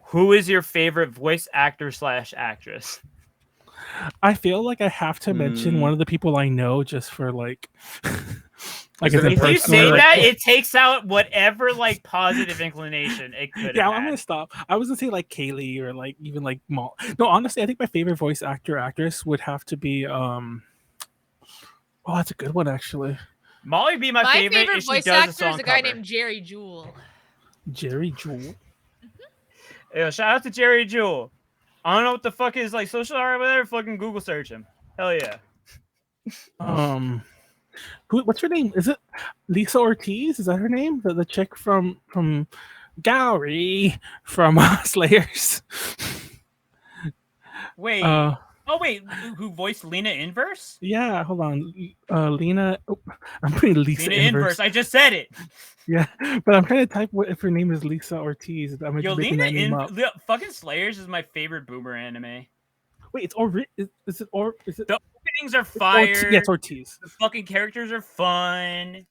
Who is your favorite voice actor / actress? I feel like I have to mention one of the people I know just for like. Like if you say that, it takes out whatever like positive inclination it could. Yeah, I'm gonna stop. I was gonna say like Callie or like even like Mal. No, honestly, I think my favorite voice actress would have to be Oh, that's a good one actually. Molly would be my favorite voice actor is a guy named Jerry Jewell. Jerry Jewell. Yeah, shout out to Jerry Jewell. I don't know what the fuck is like social or whatever. Fucking Google search him. Hell yeah. What's her name? Is it Lisa Ortiz? Is that her name? The chick from Gowrie from Slayers. Wait. Wait. Who voiced Lena Inverse? Yeah. Hold on. Lena. Oh, I'm putting Lisa Inverse. I just said it. Yeah, but I'm trying to type if her name is Lisa Ortiz. I'm Lena Inverse. Fucking Slayers is my favorite boomer anime. Wait, is it the openings are fire? Yes, Ortiz. The fucking characters are fun.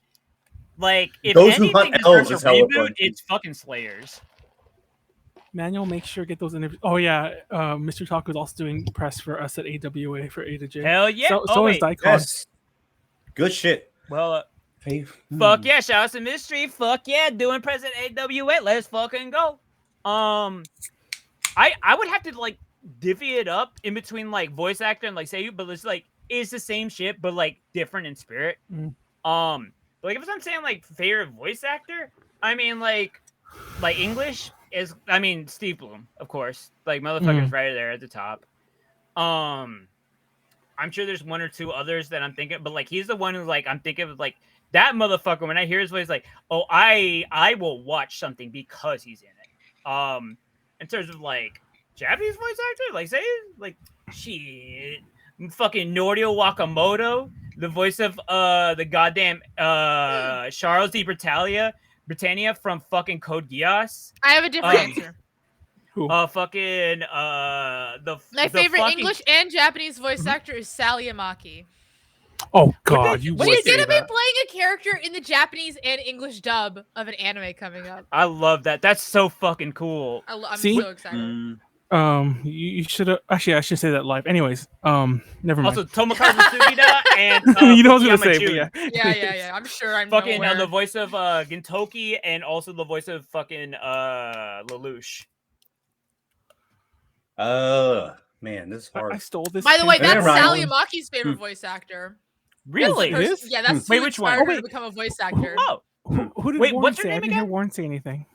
Like if Those anything deserves a reboot, it's fucking Slayers. Manuel, make sure get those interviews. Oh yeah, Mr. Talk was also doing press for us at AWA for A to J. Hell yeah! So is Daikon. Yes. Good shit. Well, fuck yeah! Shout out to Mystery. Fuck yeah! Doing press at AWA. Let's fucking go. I would have to like divvy it up in between like voice actor and like say, but it's like it's the same shit but like different in spirit. Like if I'm saying like favorite voice actor, I mean like English is Steve Bloom, of course, like motherfucker's right there at the top. I'm sure there's one or two others that I'm thinking, but like he's the one who like I'm thinking of like that motherfucker. When I hear his voice, like oh I will watch something because he's in it. In terms of like Japanese voice actor, like say like shit, fucking Norio Wakamoto, the voice of the goddamn Charles D. Britannia from fucking Code Geass. I have a different answer. My favorite English and Japanese voice actor is Sally Amaki. Oh God, she's gonna be playing a character in the Japanese and English dub of an anime coming up. I love that. That's so fucking cool. I'm so excited. You should have actually. I should say that live. Anyways, never mind. Also, Tomokazu Sugida and you know what I was gonna say. But yeah. I'm sure I'm fucking the voice of Gintoki and also the voice of fucking Lelouch. Man, this is hard. I stole this. By the way, that's Sally Amaki's favorite voice actor. Really? Yeah, that's who inspired her to become a voice actor. Oh, who did Warren say? I didn't hear Warren say anything.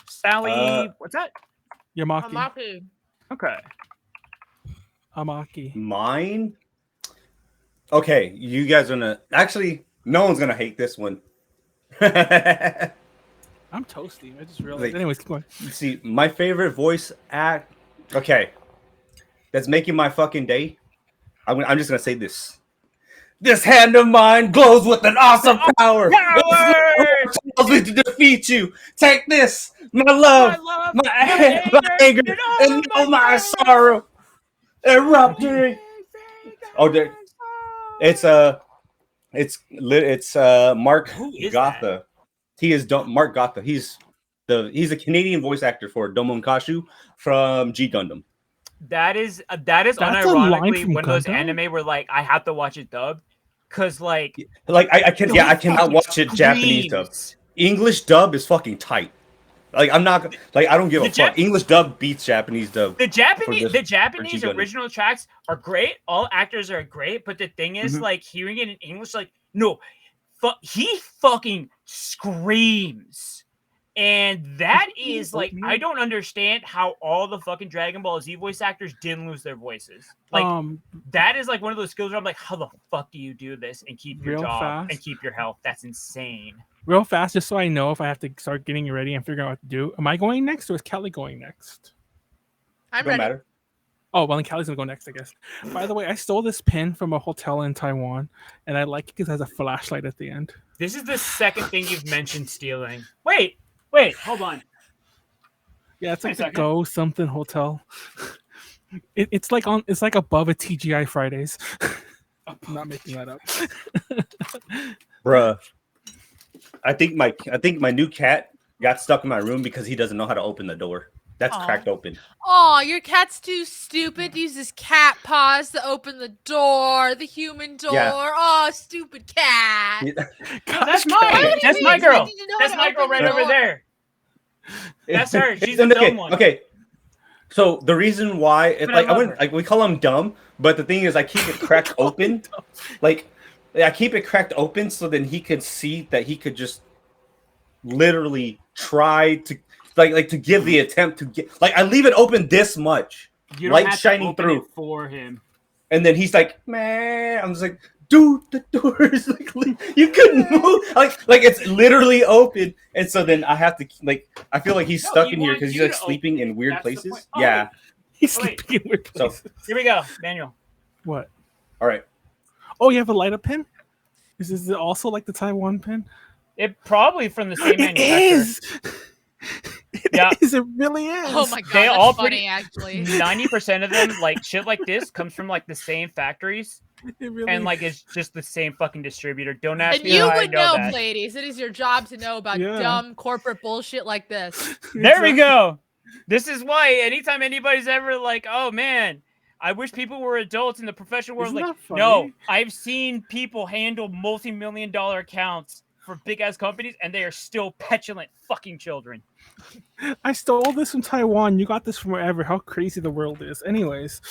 Sally, what's that? Yamaki. Okay. Amaki. Mine? Okay, you guys are gonna actually no one's gonna hate this one. I'm toasty. I just realized. Anyways, keep going. See, my favorite voice act. Okay, that's making my fucking day. I'm just gonna say this. This hand of mine glows with an awesome power. It tells me to defeat you. Take this, my love, my anger, and all my sorrow. Erupting. Oh, it's Mark Gotha. He is Mark Gotha. He's a Canadian voice actor for Domon Kashu from G Gundam. That's a line unironically from one of those Gundam? anime where like I have to watch it dubbed because like I cannot watch it Japanese dub. screams. English dub is fucking tight. Like I'm not like I don't give a fuck. English dub beats Japanese dub. The Japanese G-Gundam. original tracks are great. All actors are great, but the thing is, like hearing it in English, like no, he fucking screams, and that is like I don't understand how all the fucking Dragon Ball Z voice actors didn't lose their voices. Like that is like one of those skills where I'm like, how the fuck do you do this and keep your Real job fast? and keep your health? That's insane. Real fast, just so I know if I have to start getting ready and figure out what to do. Am I going next or is Callie going next? I'm Don't ready. matter. Oh, well, then Callie's gonna go next, I guess. By the way, I stole this pin from a hotel in Taiwan, and I like it because it has a flashlight at the end. This is the second thing you've mentioned stealing. Wait, hold on. Yeah, it's Wait a like the second. Go something hotel. It's like above a TGI Fridays. I'm not making that up. Bruh. I think my new cat got stuck in my room because he doesn't know how to open the door. That's Aw. cracked open. Oh, your cat's too stupid to use his cat paws to open the door, the human door. Yeah. Oh, stupid cat. No, that's mine. That's my girl. That's my girl right over there. That's her. She's a dumb one. Okay. So the reason why it's But I like I love wouldn't her. like we call him dumb, but the thing is I keep it cracked open. Like I keep it cracked open so then he could see that he could just literally try to like to give the attempt to get like I leave it open this much. You don't Light have to shining open through. it for him. And then he's like, man, I'm just like, dude, the door is like you couldn't move. Like it's literally open. And so then I have to like I feel like he's No, stuck he in here wants because he's you like to sleeping open in it. weird That's the places. point. Oh, Yeah. He's Oh, wait. sleeping in weird So- places. Here we go, Manuel. What? All right. Oh, you have a light up pin? Is it also like the Taiwan pin? It probably from the same It manufacturer. is. Yeah. It really is. Oh my god, They that's all funny pretty- actually. 90% of them, like shit like this, comes from like the same factories, It really and like it's just the same fucking distributor. Don't ask And me you how I would know know, that. Pleiades. It is your job to know about Yeah. dumb corporate bullshit like this. There we go. This is why anytime anybody's ever like, oh man, I wish people were adults in the professional world. Isn't Like, that no, funny? I've seen people handle multi-million-dollar accounts for big ass companies, and they are still petulant fucking children. I stole this from Taiwan. You got this from wherever. How crazy the world is. Anyways.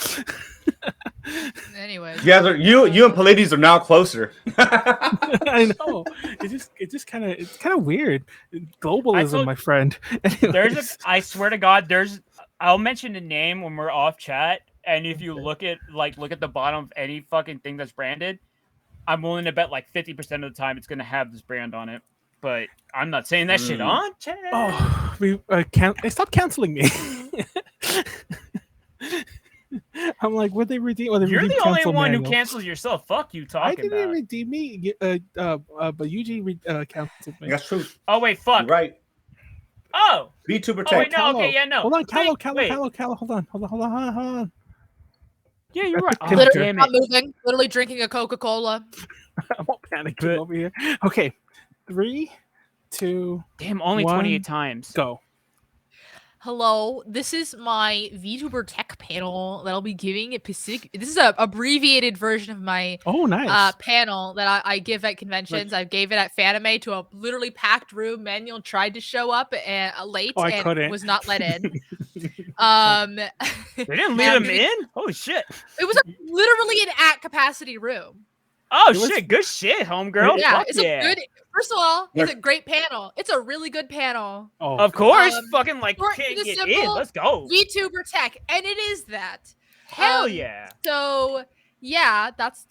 Anyways. You guys are you and Pleiades are now closer. I know. It's kind of weird. Globalism, told- my friend. Anyways. I swear to God, I'll mention the name when we're off chat, and if you look at the bottom of any fucking thing that's branded, I'm willing to bet like 50% of the time it's gonna have this brand on it. But I'm not saying that shit on chat. Oh, we can't. Stop canceling me. I'm like, would they redeem? Well, they You're redeemed the only cancel one who Manuel. cancels yourself. Fuck you I talking didn't about. redeem me. But Eugene canceled me. That's true. Oh wait, fuck. You're right. Oh, VTuber oh wait, tech. no, okay, yeah, no. Hold on, Wait, Callie. wait. Hold on. Yeah, you're right. Oh, Literally, damn Not it. moving. Literally drinking a Coca-Cola. I'm all panicking over here. Okay, 3, 2, Damn, only One. 28 times. go. Hello, this is my VTuber tech panel that I'll be giving at Pacific. This is a abbreviated version of my Oh, nice. panel that I give at conventions. I gave it at Fanime to a literally packed room. Manuel tried to show up late Oh, I and couldn't. was not let in. They didn't leave him in? Holy shit. It was literally an at capacity room. Oh It was- shit, good shit, homegirl. Yeah, Fuck it's yeah. a good. First of all, it's a great panel. It's a really good panel. Oh, Of course, Um, like short can't and get simple, in. Let's go. VTuber tech, and it is that. Hell yeah. So yeah, that's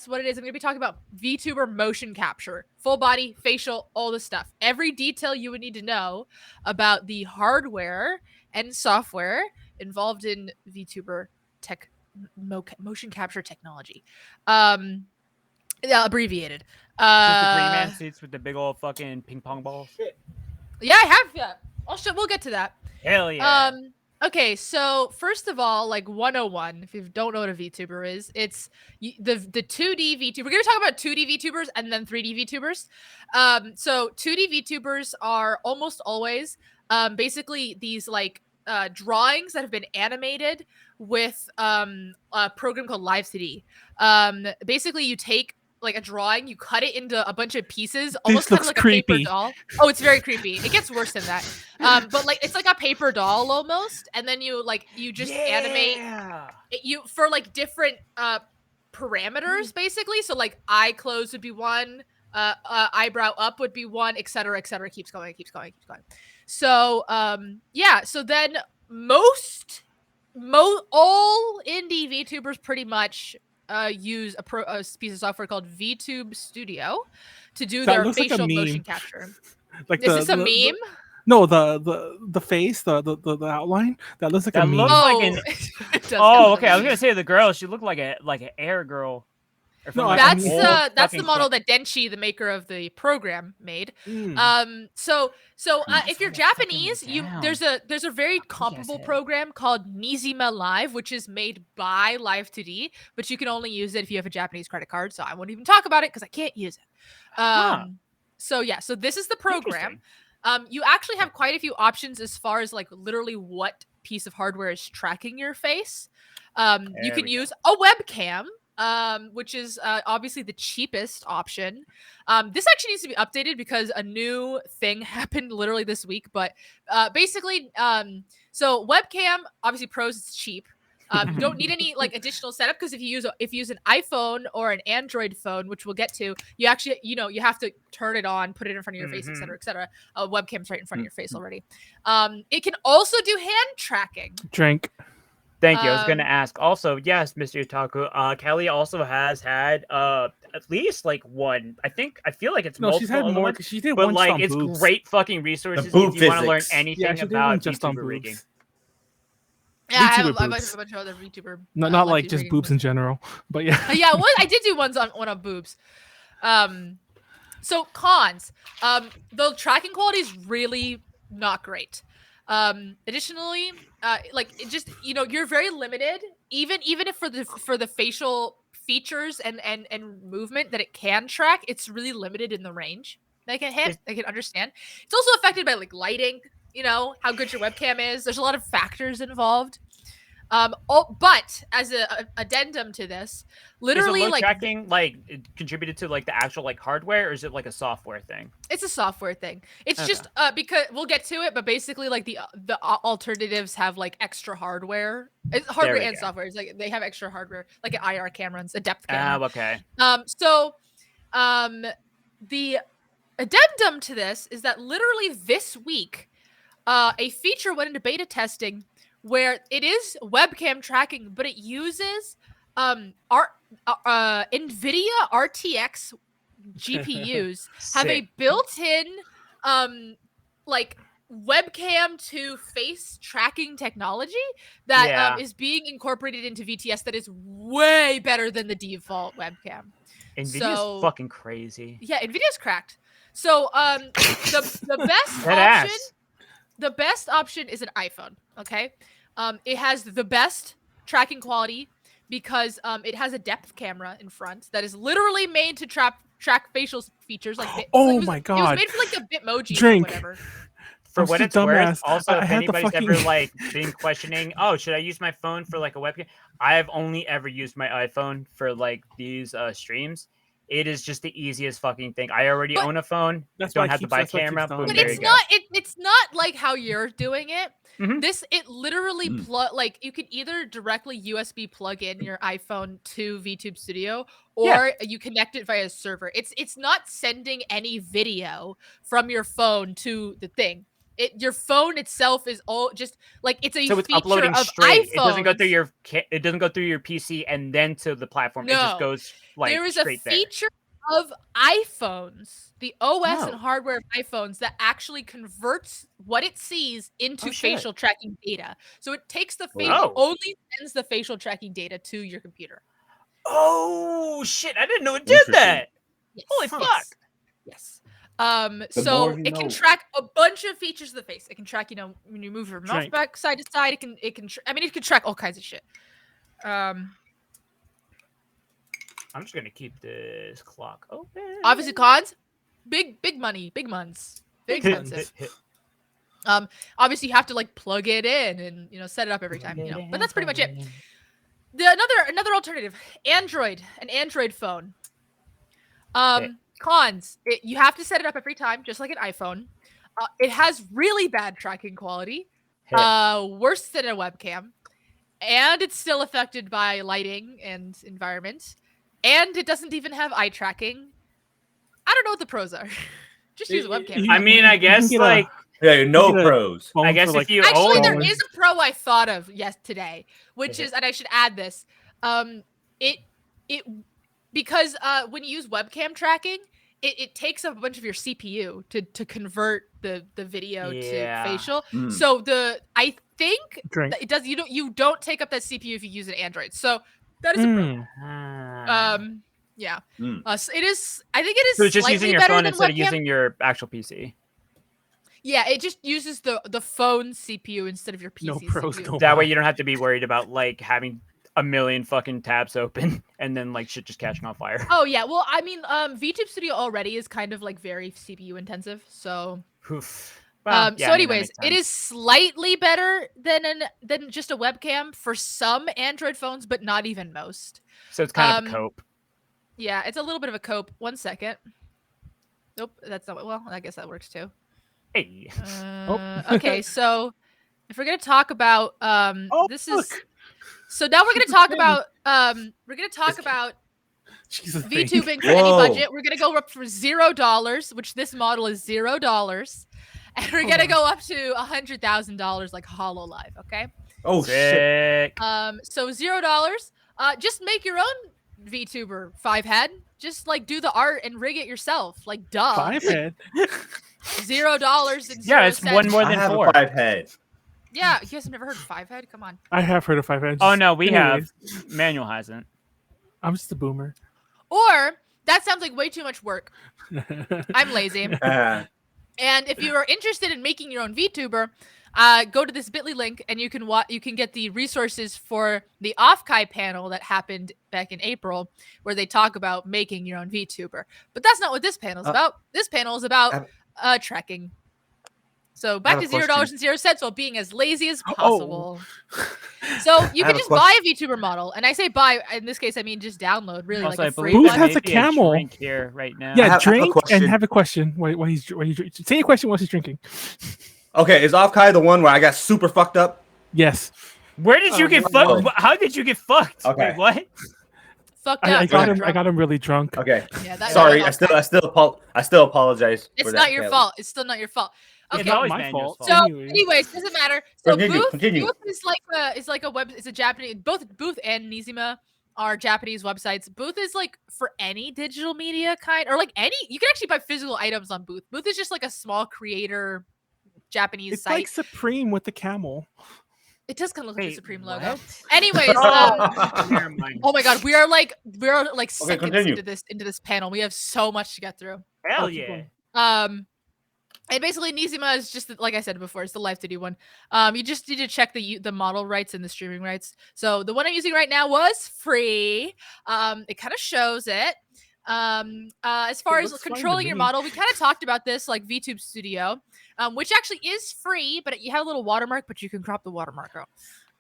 what it is. I'm gonna be talking about VTuber motion capture, full body, facial, all this stuff. Every detail you would need to know about the hardware and software involved in VTuber tech motion capture technology. Yeah, abbreviated. Just the 3-man suits with the big old fucking ping pong balls. Yeah, I have. Yeah, we'll get to that. Hell yeah. Okay, so first of all, like 101, if you don't know what a VTuber is, it's the 2D VTuber. We're gonna talk about 2D VTubers and then 3D VTubers. So 2D VTubers are almost always basically these like drawings that have been animated with a program called Live 3D. Basically, you take like a drawing, you cut it into a bunch of pieces, almost kind of like a paper doll. Oh, it's very creepy. It gets worse than that. But like it's like a paper doll almost, and then you just animate you for like different parameters basically. So like eye close would be one, eyebrow up would be one, etc., etc. Keeps going. So yeah. So then all indie VTubers pretty much use a piece of software called VTube Studio to do their facial motion capture. Like is this a meme? No, the face, the outline that looks like a meme. Oh, okay. I was gonna say the girl. She looked like an air girl. No, that's the model that Denchi, the maker of the program, made. So if you're Japanese, there's a very comparable program called Nizima Live, which is made by Live 2D, but you can only use it if you have a Japanese credit card. So I won't even talk about it because I can't use it. So yeah, so this is the program. You actually have quite a few options as far as like literally what piece of hardware is tracking your face. You can use a webcam. Which is obviously the cheapest option. This actually needs to be updated because a new thing happened literally this week. But basically, so webcam, obviously pros, it's cheap. You don't need any like additional setup because if you use an iPhone or an Android phone, which we'll get to, you actually you have to turn it on, put it in front of your face, etc., etc. Webcam's right in front of your face already. It can also do hand tracking. Thank you. I was going to ask. Also, yes, Mr. Otaku, Callie also has had at least like one. I feel like it's multiple. She's had more because she did but one like on it's Boobs. Great fucking resources if you want to learn anything about just on VTuber rigging. Yeah, I have a bunch of other VTuber. Not like just boobs in general, but yeah. Yeah, I did do one on boobs. So cons. The tracking quality is really not great. Additionally, like it just you're very limited even if for the facial features and movement that it can track, it's really limited in the range they can hit. They can understand. It's also affected by like lighting, how good your webcam is. There's a lot of factors involved. But as a addendum to this, literally is tracking it contributed to like the actual like hardware, or is it like a software thing? It's a software thing. It's just because we'll get to it, but basically like the alternatives have like extra hardware. It's hardware and software. It's like they have extra hardware, like an IR camera and a depth camera. Okay. The addendum to this is that literally this week, a feature went into beta testing where it is webcam tracking, but it uses NVIDIA RTX GPUs have a built-in like webcam to face tracking technology that is being incorporated into VTS that is way better than the default webcam. NVIDIA's fucking crazy. Yeah, NVIDIA's cracked. So the best option is an iPhone, okay? It has the best tracking quality because it has a depth camera in front that is literally made to track facial features. Like my god! It was made for like the Bitmoji or whatever. For what it's worth, also if anybody's ever like been questioning, should I use my phone for like a webcam? I've only ever used my iPhone for like these streams. It is just the easiest fucking thing. I already own a phone. Don't have to buy a camera. But it's not. It's not like how you're doing it. Mm-hmm. It literally like you can either directly USB plug in your iPhone to VTube Studio, or you connect it via a server. It's not sending any video from your phone to the thing. Your phone itself is all just like it's feature uploading of straight. iPhones. It doesn't go through your PC and then to the platform. No. It just goes like there is straight a feature of iPhones, the OS and hardware of iPhones that actually converts what it sees into facial tracking data. So it takes the it only sends the facial tracking data to your computer. Oh shit! I didn't know it did that. Yes. Holy fuck! Yes. So it can track a bunch of features of the face. It can track, when you move your mouth back side to side. It can track all kinds of shit. I'm just gonna keep this clock open. Obviously, cons, big money, big months, very expensive. Obviously you have to like plug it in and set it up every time. But that's pretty much it. Another alternative, an Android phone. Cons, you have to set it up every time, just like an iPhone. It has really bad tracking quality, worse than a webcam, and it's still affected by lighting and environment, and it doesn't even have eye tracking. I don't know what the pros are. Just use a webcam. I mean, I guess like pros. I guess if you actually there is a pro I thought of today, which is, and I should add this, because when you use webcam tracking, it takes up a bunch of your CPU to convert the video to facial. So I think it does. You don't take up that CPU if you use an Android. So that is a pro. Yeah. So it is. I think it is. So it's just using your phone instead webcam. of using your actual PC. Yeah, it just uses the phone CPU instead of your PC. No pros, CPU. That way you don't have to be worried about like having a million fucking tabs open and then like shit just catching on fire. Oh yeah, well I mean, VTube Studio already is kind of like very CPU intensive, so. Well, so anyways, it is slightly better than just a webcam for some Android phones, but not even most. So it's kind of a cope. Yeah, it's a little bit of a cope. 1 second. Nope, that's not. Well, I guess that works too. Hey. Okay, so if we're gonna talk about so now we're gonna talk about VTubing for any budget. We're gonna go up for $0, which this model is $0, and we're gonna go up to $100,000 like HoloLive. Okay. Oh shit. So $0. Just make your own VTuber 5-head. Just like do the art and rig it yourself. Like duh. 5-head. $0 and yeah, it's one more than I have 4. A 5-head. Yeah, you guys have never heard of 5-head? Come on. I have heard of 5-head. Oh no, we have. Manuel hasn't. I'm just a boomer. Or that sounds like way too much work. I'm lazy. And if you are interested in making your own VTuber, go to this bit.ly link and you can get the resources for the Off-Kai panel that happened back in April, where they talk about making your own VTuber. But that's not what this panel is about. This panel is about trekking. So back to $0 and 0 cents while being as lazy as possible. So you can just buy a VTuber model, and I say buy in this case I mean just download. Really, also, like a free. Booth has a camel here right now. Yeah, drink and have a question. While he's say your question while he's drinking. Okay, is Off-Kai the one where I got super fucked up? Yes. Where did you get fucked? How did you get fucked? Okay. Wait, what? Fucked up. I got him really drunk. Okay. Yeah, sorry. I still apologize. It's not your fault. It's still not your fault. Okay. It's always my fault. So, anyways, doesn't matter. So Booth is like a web. It's a Japanese. Both Booth and Nizima are Japanese websites. Booth is like for any digital media kind, or like any. You can actually buy physical items on Booth. Booth is just like a small creator Japanese site. It's like Supreme with the camel. It does kind of look like the Supreme logo. Anyways, oh my god, we are like seconds into this panel. We have so much to get through. Hell yeah. And basically, Nizima is just like I said before, it's the live to do one. You just need to check the model rights and the streaming rights. So the one I'm using right now was free. It kind of shows it. As far as controlling your model, we kind of talked about this, like VTube Studio, which actually is free, but you have a little watermark, but you can crop the watermark out.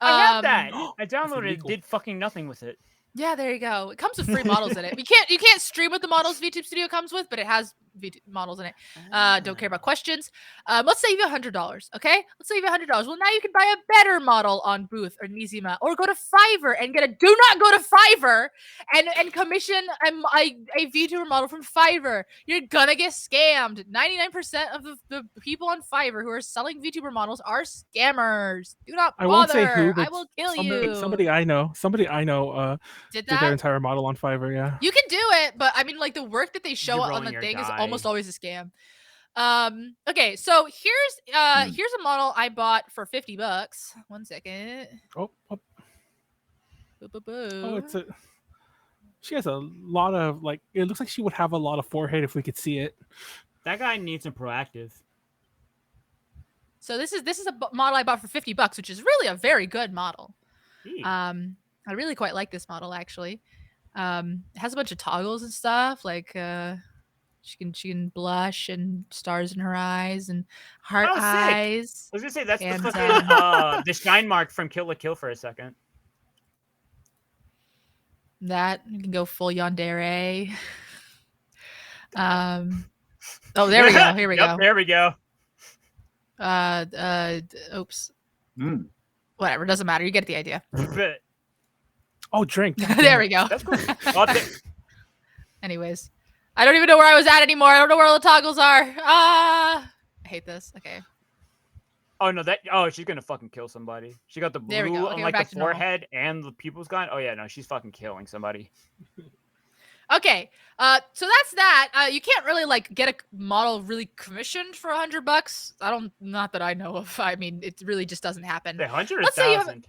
I have that. I downloaded it. Did fucking nothing with it. Yeah, there you go. It comes with free models in it. You can't stream with the models VTube Studio comes with, but it has models in it. Don't care about questions. Let's save you $100. Okay, let's save you $100. Well, now you can buy a better model on Booth or Nizima, or go to Fiverr and get a. Do not go to Fiverr and commission a VTuber model from Fiverr. You're gonna get scammed. 99% of the people on Fiverr who are selling VTuber models are scammers. Do not bother. I won't say who, but I will kill you. Somebody I know did their entire model on Fiverr. Yeah, you can do it, but I mean, like the work that they show on the thing is almost always a scam. Okay, so here's a model I bought for $50. 1 second. Oh, she has a lot of like. It looks like she would have a lot of forehead if we could see it. That guy needs some proactive. So this is a model I bought for $50, which is really a very good model. I really quite like this model actually. It has a bunch of toggles and stuff like She can blush and stars in her eyes and heart Oh, sick. eyes. I was gonna say that's the Hands fucking down. the shine mark from Kill la Kill for a second. That you can go full yandere. Oh, there we go. Here we Yep, go. there we go. Oops. Mm. Whatever, doesn't matter. You get the idea. But Oh, drink. There we go. that's cool. I'll take- Anyways, I don't even know where I was at anymore. I don't know where all the toggles are. I hate this. Okay. Oh no, that she's gonna fucking kill somebody. She got the There we blue go. Okay, on we're like back the to normal. forehead and the pupils gone. Oh yeah, no, she's fucking killing somebody. Okay. So that's that. You can't really like get a model really commissioned for $100. Not that I know of. I mean, it really just doesn't happen. The 100 or Let's say you have- 1,000.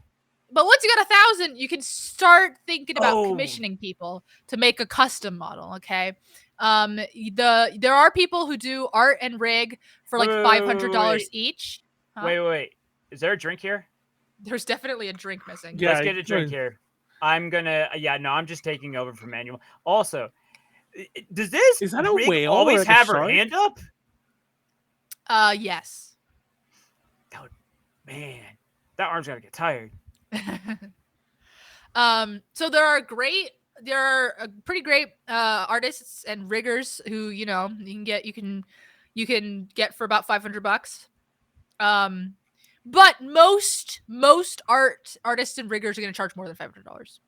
But once you got 1,000, you can start thinking about Oh. commissioning people to make a custom model. Okay. There are people who do art and rig for like Wait, $500 wait. each. Huh? Wait. Is there a drink here? There's definitely a drink missing. Yeah, Let's get a drink good. here. I'm gonna. Yeah, no, I'm just taking over for Manuel. Also, does this Is that a rig whale or always like a have her shark? hand up? Yes. Man, that arm's gonna get tired. So there are pretty great artists and riggers who you can get for about $500. But most artists and riggers are going to charge more than $500.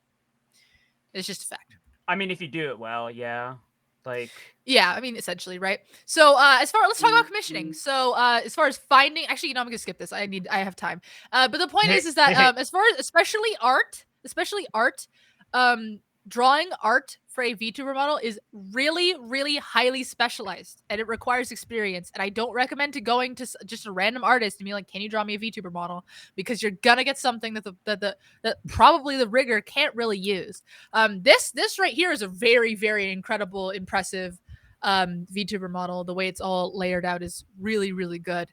It's just a fact. I mean, if you do it well, yeah. Like, Yeah, I mean, essentially, right? So, let's talk about commissioning. So, as far as finding, actually, I'm gonna skip this. I have time. But the point is that as far as especially art, drawing art for a VTuber model is really, really highly specialized, and it requires experience. And I don't recommend going to just a random artist and be like, "Can you draw me a VTuber model?" Because you're gonna get something that probably the rigger can't really use. This right here is a very, very incredible, impressive VTuber model. The way it's all layered out is really, really good.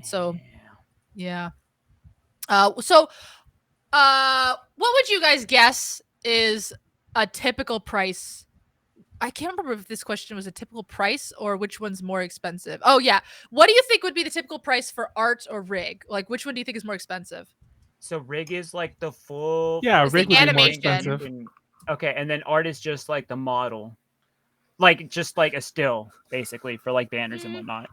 So yeah. What would you guys guess is a typical price? I can't remember if this question was a typical price or which one's more expensive. Oh yeah. What do you think would be the typical price for art or rig? Like, which one do you think is more expensive? so rig is like the full. Yeah, It's rig the would be more animation. expensive. Okay, and then art is just like the model, like just like a still, basically for like banners and whatnot.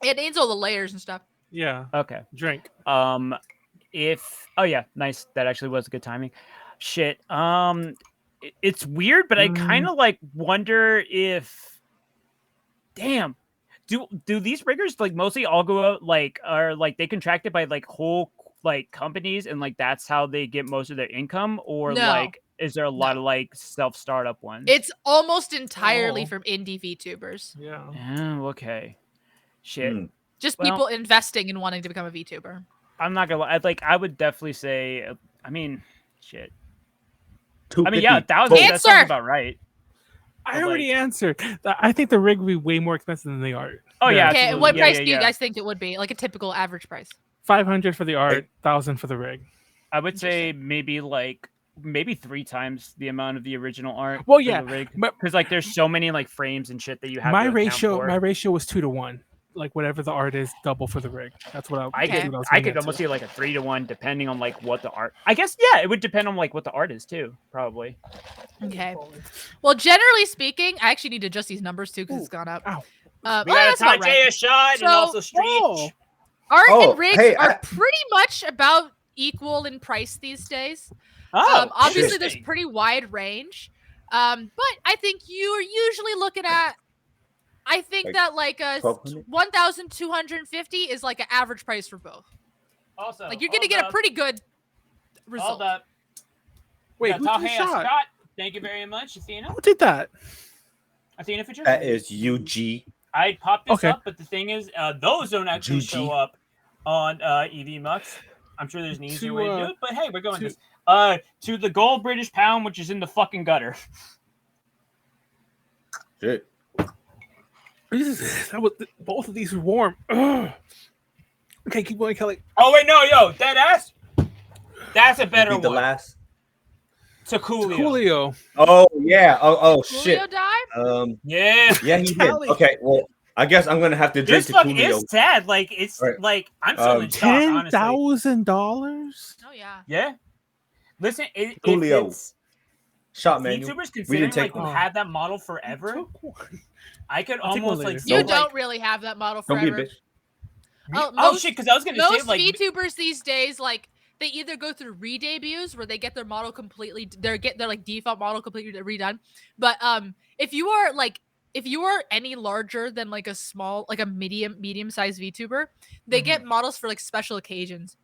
It needs all the layers and stuff. Yeah, Okay. drink. Oh yeah, nice. That actually was good timing. Shit. It's weird, but I kind of like wonder if. Damn. Do these riggers like mostly all go out like are like they contracted by like whole like companies and like that's how they get most of their income, or No. like is there a lot No. of like self startup ones? It's almost entirely Oh. from indie VTubers. Yeah. Oh, okay. Shit. Mm. Just Well- people investing and wanting to become a VTuber. I'm not gonna lie. I would definitely say. I mean, shit. I mean, 250. yeah, 1,000. That Answer! sounds about right. I But, already answered. I think the rig would be way more expensive than the art. Oh yeah. Okay, absolutely. what Yeah, price yeah, do you yeah. guys think it would be? Like a typical average price? 500 for the art, 1,000 for the rig. I would say maybe 3 times the amount of the original art. Well, for yeah, the rig, but- because like there's so many like frames and shit that you have. My to account for. ratio was 2-to-1. Like whatever the art is, double for the rig. That's what I Okay. could what was I getting could at almost too. see like a 3-to-1 depending on like what the art. I guess yeah, it would depend on like what the art is too, probably. Okay. Well, generally speaking, I actually need to adjust these numbers too because it's gone up. Ow. We got that's about a right. shot and So- also Street. Oh. Art Oh, and rigs hey, are I- pretty much about equal in price these days. Oh, Obviously, there's interesting. pretty wide range. But I think you are usually looking at. I think Like that like a 1,200? 1,250 is like an average price for both. Also, Like you're gonna get a pretty good result. Hold up. Wait, Got who top did the hand shot? shot. Thank you very much, Athena. Who did that? Athena for That is UG. I popped this Okay. up, but the thing is, those don't actually GG. show up on EV Mux. I'm sure there's an easier way to do it, but hey, we're going to- this. To the gold British pound, which is in the fucking gutter. Shit. Both of these are warm. Ugh. Okay, keep going, Kelly. Oh wait, no, yo, that ass. That's a better Beat the one. last. To Coolio. Coolio. Oh yeah. Oh Julio shit. died? Yeah. Yeah, he did. Callie. Okay. Well, I guess I'm gonna have to drink This to fuck Coolio. is sad. Like it's Right. like I'm still in shock. Honestly. $10,000. Oh yeah. Yeah. Listen, if Coolio. it's Shot, Manuel. VTubers We considering didn't take like we one. had that model forever, Took one. I could I'll take one almost like later. see, You like, don't really have that model Don't be a forever. bitch. Oh, oh most- shit, because I was gonna say Most like VTubers these days, like they either go through re-debuts where they get their model completely, their like default model completely redone. But if you are any larger than like a small, like a medium-sized VTuber, they get models for like special occasions.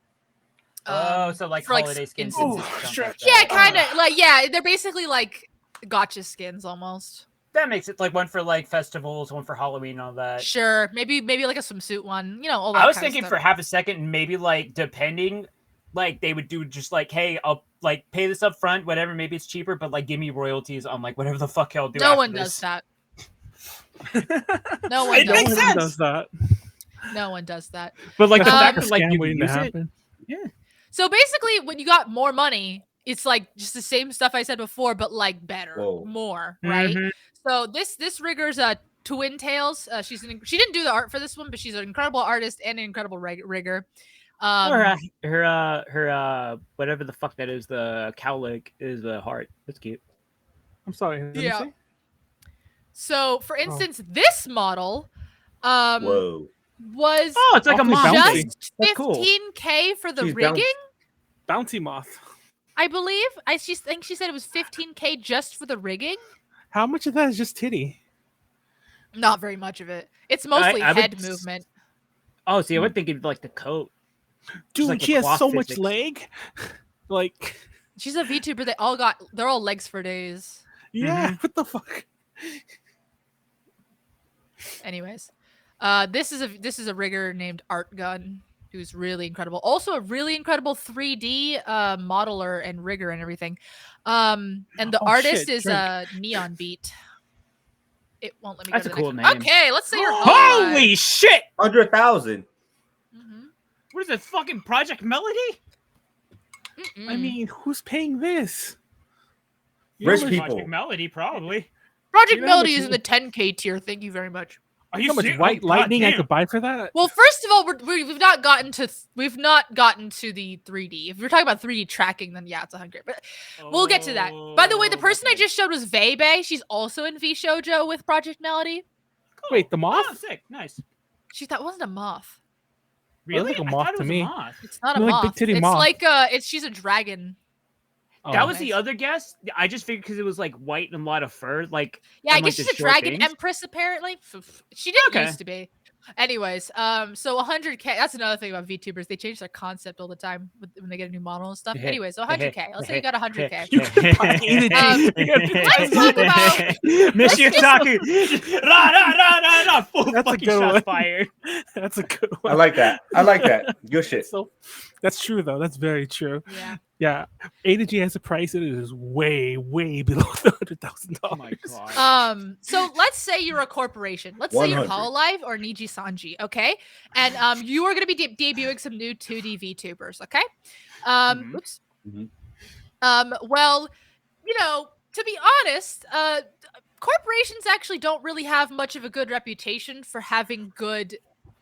so like for, like, holiday skins. instances. and stuff Stretch. like Yeah, that. kind of like yeah, they're basically like gotcha skins almost. That makes it like one for like festivals, one for Halloween, and all that. Sure, maybe like a swimsuit one, you know. All that I was kind of thinking stuff. for half a second, maybe like depending, like they would do just like, hey, I'll like pay this up front, whatever. Maybe it's cheaper, but like give me royalties on like whatever the fuck y'all do. No after one this. does that. No one It does makes No that. one sense. does that. No one does that. But like the Um, fact A that like scam you waiting to use it, happen. So basically, when you got more money, it's like just the same stuff I said before, but like better, Whoa. more, right? Mhm. So this rigger's Twin Tails. She didn't do the art for this one, but she's an incredible artist and an incredible rigger. Or her whatever the fuck that is, the cowlick is the heart. That's cute. I'm sorry. Let me Yeah. see. So for instance, this model Whoa. was Oh, it's like a Awfully mom. bouncy. thing. just That's cool. 15K for the She's rigging. Bouncy moth. I believe. I think she said it was 15K just for the rigging. How much of that is just titty? Not very much of it. It's mostly I would head s- movement. Oh, see, I would think it'd be like the coat. Dude, like the she has cloth so much physics. leg. Like, She's a VTuber. They're all legs for days. yeah, what the fuck? Anyways, this is a rigger named Art Gun who's really incredible. Also a really incredible 3D modeler and rigger and everything. And the Oh, artist shit, is drink. Neon Beat. It won't let me That's go a to the cool next one. name. Okay, let's say your Holy shit! 100,000. What is this fucking Project Melody? I mean, who's paying this? Rich know how much- people. Project Melody, probably. Project you know how Melody much is in the 10K tier. Thank you very much. Are You know how much serious? white Oh, lightning I goddamn. could buy for that? Well, first of all, we've not gotten to the 3D. If we're talking about 3D tracking, then yeah, it's 100. But we'll get to that. By the way, the person I Okay. just showed was Vebe. She's also in V Shoujo with Project Melody. Cool. Wait, the moth? Oh, sick. Nice. That wasn't a moth. Really? like a I moth thought it to was me. a moth. It's not a You're like moth. big titty it's moth. like she's a dragon. That Oh. was the Nice. other guess. I just figured because it was like white and a lot of fur. Like, Yeah, I and, like, guess she's the a short dragon things. empress apparently. She didn't Okay. used to be. Anyways, so 100K. That's another thing about VTubers. They change their concept all the time when they get a new model and stuff. Anyways, so 100K. Let's say you got 100K. Let's talk about- Monsieur Saku. Ra ra ra ra ra. Full That's a fucking good shots one. fired. That's a good one. I like that. I like that. Good shit. So, that's true, though. That's very true. Yeah. Yeah. A to G has a price and it is way, way below the $100,000. Oh my god. So let's say you're a corporation. Let's say you're 100. Hololive or Niji Sanji, okay? And you are going to be debuting some new 2D VTubers, okay? Mhm. Oops. Mhm. Well, you know, to be honest, corporations actually don't really have much of a good reputation for having good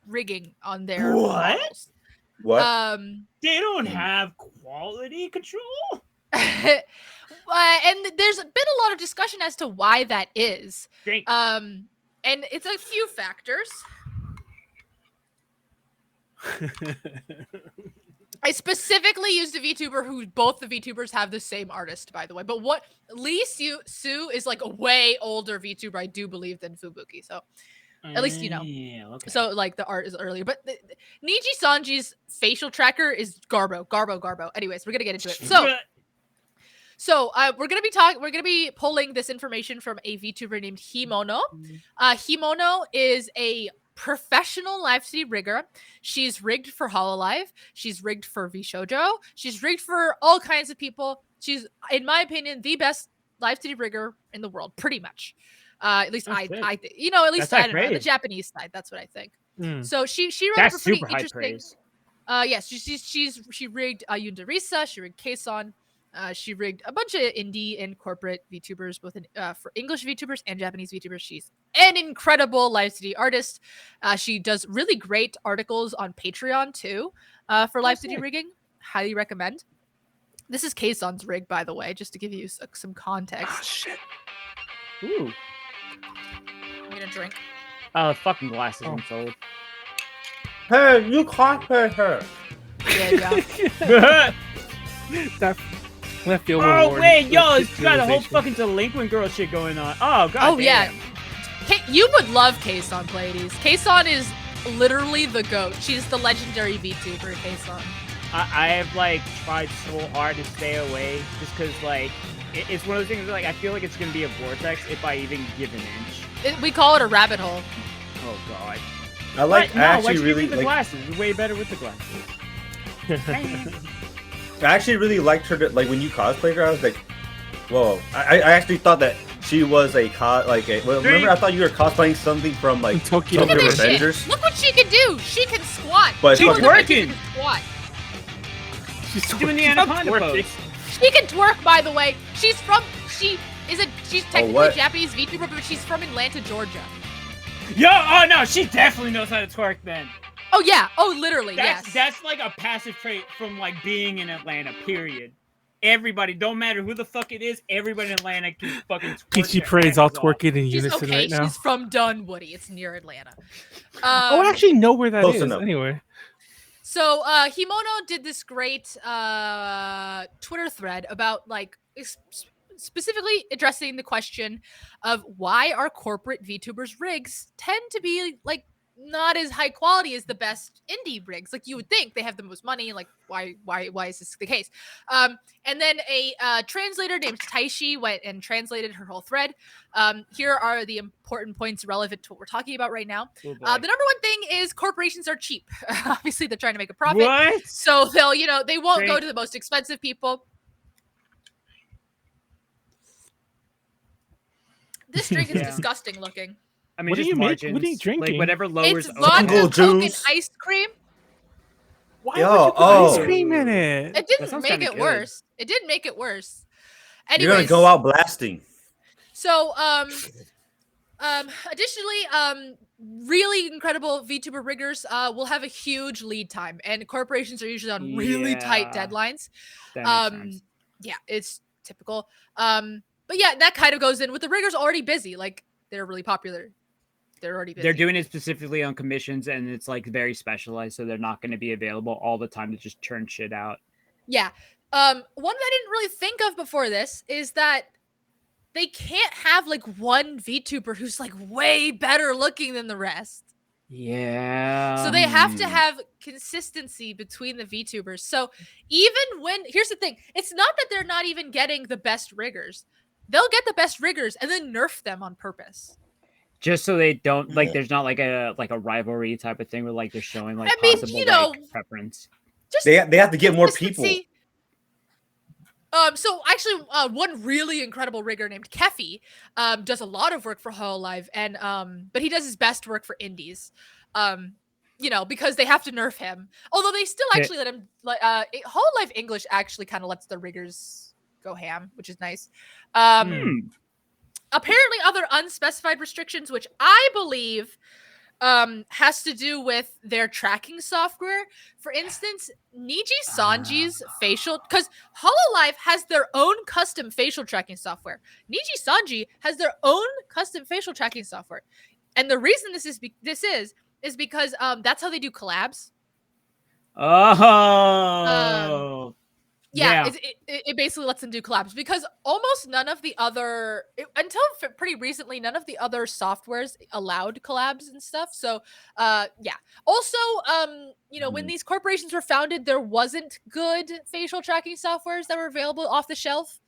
rigging on their What? models. What? They don't have quality control. And there's been a lot of discussion as to why that is. Drink. And it's a few factors. I specifically used a VTuber who both the VTubers have the same artist, by the way. But what Lee Su is like a way older VTuber, I do believe, than Fubuki. So at least you know. Yeah, okay. So like the art is earlier, but Niji Sanji's facial tracker is Garbo. Anyways, we're gonna get into it. So we're gonna be pulling this information from a VTuber named Himono. Himono is a professional live city rigger. She's rigged for Hololive. She's rigged for VShojo. She's rigged for all kinds of people. She's, in my opinion, the best live city rigger in the world, pretty much. At least That's sick. I think. You know, at least That's I don't know, the praise. Japanese side. That's what I think. Mm. So she ran up That's a pretty super high interesting. praise. Yes, she rigged Yundarisa. She rigged Kason. She rigged a bunch of indie and corporate VTubers, both for English VTubers and Japanese VTubers. She's an incredible live city artist. She does really great articles on Patreon too for live city rigging. Highly recommend. This is Kayson's rig, by the way, just to give you some context. Oh, shit. Ooh. I'm gonna drink. Fucking glasses unsold. Hey, you cosplay her. Yeah. That left field. Oh reward wait, is yo, it's got a whole visualization. fucking delinquent girl shit going on. Oh god. Oh damn. yeah. You would love Kayson, Pleiades. Kayson is literally the GOAT. She's the legendary VTuber, Kayson. I have like tried so hard to stay away just because like it's one of those things where, like I feel like it's gonna be a vortex if I even give an inch. We call it a rabbit hole. Oh god. I like. But, no, I why actually should you really leave the like. glasses. It's way better with the glasses. I actually really liked her. Like when you cosplayed her, I was like, whoa. I actually thought that she was a Well, remember, I thought you were cosplaying something from like Tokyo Look at this Avengers. shit. Look what she can do. She can squat. But She's fucking- working. She can squat. She's Doing the anaconda pose. She can twerk, by the way. She's technically what? Japanese VTuber, but she's from Atlanta, Georgia. Yo, oh no, she definitely knows how to twerk then. Oh yeah. Oh, literally. That's Yes. like a passive trait from like being in Atlanta, period. Everybody, don't matter who the fuck it is, everybody in Atlanta can fucking twerk. Peachy their Parade's all asses off. twerking in She's unison okay. right now. She's from Dunwoody. It's near Atlanta. I actually know where that Close is. enough. Anyway, So Himono did this great Twitter thread about like specifically addressing the question of why our corporate VTubers rigs tend to be like not as high quality as the best indie rigs. Like you would think they have the most money. Like why is this the case? And then a translator named Taishi went and translated her whole thread. Here are the important points relevant to what we're talking about right now. Oh, The number one thing is corporations are cheap. Obviously, they're trying to make a profit. What? So they won't go Great. to the most expensive people. This drink is Yeah. disgusting looking. I mean, What are just you margins. what are you drinking? Like whatever lowers. It's Jungle vodka, Coke, and juice. ice cream. why Yo, would you put oh. ice cream in it? It didn't sounds make kinda it good. worse. It didn't make it worse. You're gonna Anyways, go out blasting. So, additionally, really incredible VTuber riggers will have a huge lead time, and corporations are usually on really tight Yeah. deadlines. That makes sense. Yeah, it's typical. But yeah, that kind of goes in with the riggers already busy. Like they're really popular. They're already busy. They're doing it specifically on commissions, and it's like very specialized, so they're not going to be available all the time to just churn shit out. Yeah. One that I didn't really think of before this is that they can't have like one VTuber who's like way better looking than the rest. Yeah. So they have to have consistency between the VTubers. So even when here's the thing, it's not that they're not even getting the best riggers. They'll get the best riggers and then nerf them on purpose. just so they don't like. There's not like a rivalry type of thing where like they're showing like I mean, possible you know, like preference. Just They have to get more people. consistency. So actually, one really incredible rigger named Keffy does a lot of work for Hololive, and but he does his best work for indies. You know, because they have to nerf him. Although they still actually let him. Hololive English actually kind of lets the riggers go ham, which is nice. Apparently, other unspecified restrictions, which I believe has to do with their tracking software. For instance, Niji Sanji's facial, because Hololive has their own custom facial tracking software. Niji Sanji has their own custom facial tracking software, and the reason this is because that's how they do collabs. Oh. Yeah. It basically lets them do collabs because almost none of the other until pretty recently, none of the other softwares allowed collabs and stuff. So yeah. Also, you know, when these corporations were founded, there wasn't good facial tracking softwares that were available off the shelf.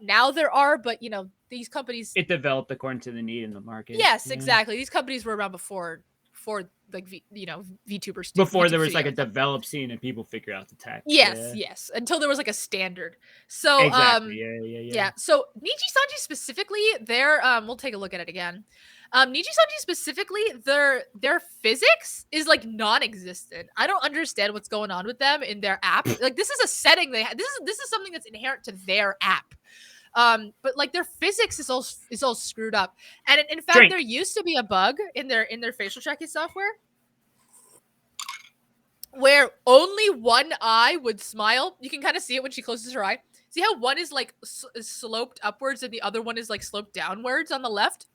Now there are, but you know, these companies It developed according to the need in the market. Yes, Yeah. exactly. These companies were around before like VTubers. Before there was YouTube like a videos. developed scene and people figure out the tech. Yes, yes. Until there was like a standard. So Exactly. Yeah. yeah. So Niji Sanji specifically, there we'll take a look at it again. Niji Sanji specifically, their physics is like non-existent. I don't understand what's going on with them in their app. Like this is a setting they this is something that's inherent to their app. But like their physics is all screwed up. And in fact, there used to be a bug in their facial tracking software where only one eye would smile. You can kind of see it when she closes her eye. See how one is like sloped upwards and the other one is like sloped downwards on the left?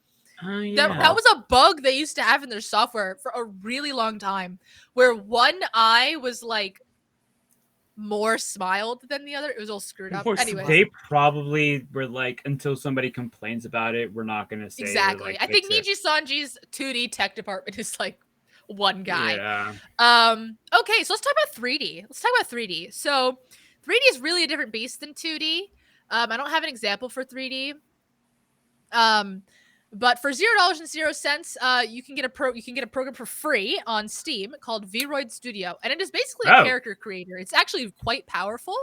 Yeah. That was a bug they used to have in their software for a really long time, where one eye was like more smiled than the other. It was all screwed up. Anyway, they probably were like, until somebody complains about it, we're not going to say exactly. Like, I think Niji Sanji's 2D tech department is like one guy. Yeah. Okay, so let's talk about 3D. So 3D is really a different beast than 2D. I don't have an example for 3D. But for $0.00, you can get a program for free on Steam called Vroid Studio, and it is basically a character creator. It's actually quite powerful.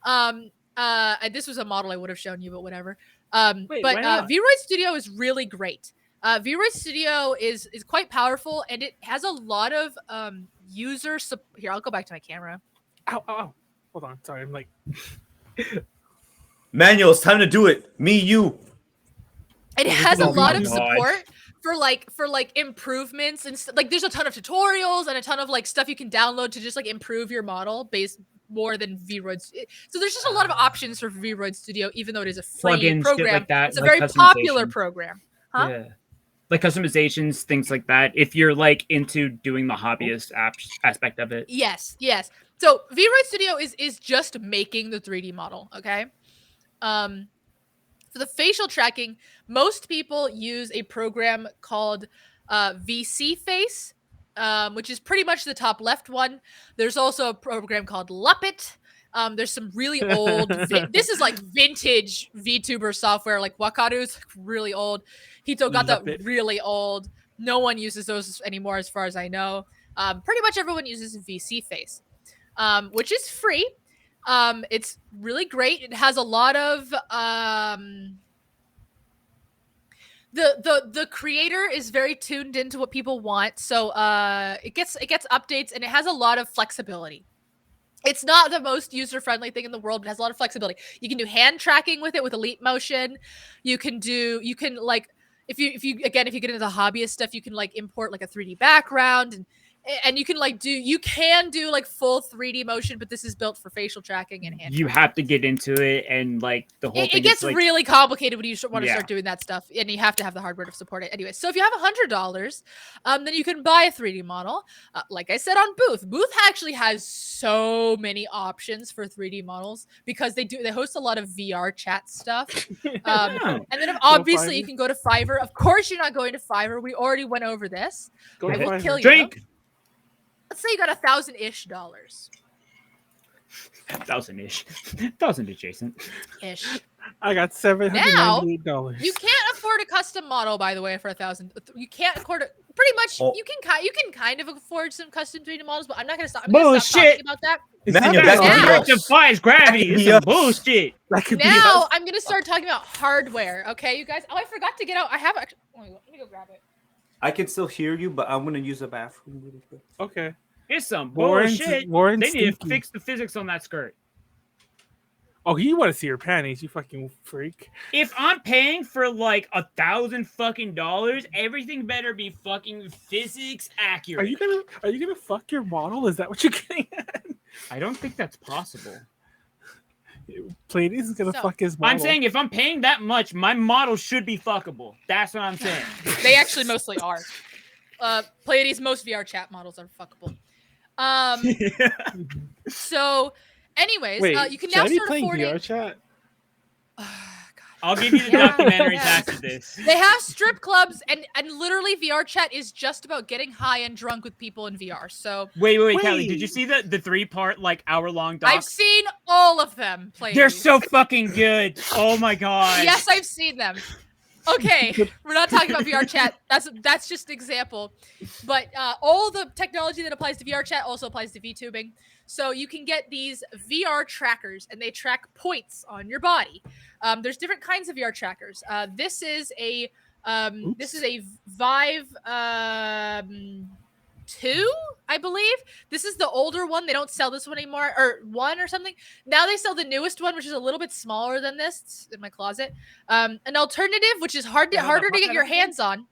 This was a model I would have shown you, but whatever. Vroid Studio is really great. Vroid Studio is quite powerful, and it has a lot of user support. Here, I'll go back to my camera. Ow. Hold on. Sorry, I'm like... Manuel, it's time to do it. Me, you. It has a lot of support for like improvements and like there's a ton of tutorials and a ton of like stuff you can download to just like improve your model based more than Vroid. So there's just a lot of options for Vroid Studio, even though it is a free program. Like that, it's a very popular program. Huh? Yeah. Like customizations, things like that. If you're like into doing the hobbyist aspect of it. Yes. So Vroid Studio is just making the 3D model, okay? For the facial tracking, most people use a program called VC Face, which is pretty much the top left one. There's also a program called Luppet. There's some really old, this is like vintage VTuber software, like Wakaru's really old. Hito got that really old. No one uses those anymore as far as I know. Pretty much everyone uses VC Face, which is free. It's really great. It has a lot of the creator is very tuned into what people want, so it gets updates and it has a lot of flexibility. It's not the most user-friendly thing in the world, but it has a lot of flexibility. You can do hand tracking with it with Elite Motion. You can like if you get into the hobbyist stuff, you can like import like a 3D background and you can do like full 3D motion, but this is built for facial tracking and hand. You have to get into it, and like the whole thing. It gets like, really complicated when you want to start doing that stuff, and you have to have the hardware to support it. Anyway, so if you have $100, then you can buy a 3D model. Like I said on Booth actually has so many options for 3D models because they host a lot of VR chat stuff. And then obviously you can go to Fiverr. Of course, you're not going to Fiverr. We already went over this. I will kill you. Drink. Let's say you got $1,000-ish. 1,000-ish. 1,000 adjacent. Ish. I got $798. You can't afford a custom model, by the way, for $1,000. You can't afford it. Pretty much, you can kind of afford some custom 3D models, but I'm not gonna stop. I'm gonna stop talking about that. That defies gravity. It's some bullshit. Now I'm gonna start talking about hardware. Okay, you guys. Oh, I forgot to get out. I have actually. Let me go grab it. I can still hear you, but I'm gonna use the bathroom really quick. Okay. It's some bullshit. They need to fix the physics on that skirt. Oh, you want to see your panties, you fucking freak. If I'm paying for like $1,000 fucking dollars, everything better be fucking physics accurate. Are you gonna fuck your model? Is that what you're getting at? I don't think that's possible. Pleiades is gonna fuck his model. I'm saying if I'm paying that much, my model should be fuckable. That's what I'm saying. They actually mostly are. Pleiades' most VR chat models are fuckable. So, anyways, you can now start affording VR chat. I'll give you the documentaries after this. They have strip clubs, and literally VR chat is just about getting high and drunk with people in VR. So wait, Callie, did you see the 3-part like hour-long doc? I've seen all of them. Played. They're so fucking good. Oh my god. Yes, I've seen them. Okay, we're not talking about VR chat. That's just an example. But all the technology that applies to VR chat also applies to VTubing. So you can get these VR trackers, and they track points on your body. There's different kinds of VR trackers. This is a This is a Vive 2, I believe. This is the older one. They don't sell this one anymore, or 1 or something. Now they sell the newest one, which is a little bit smaller than this. It's in my closet. An alternative, which is harder to get your hands on.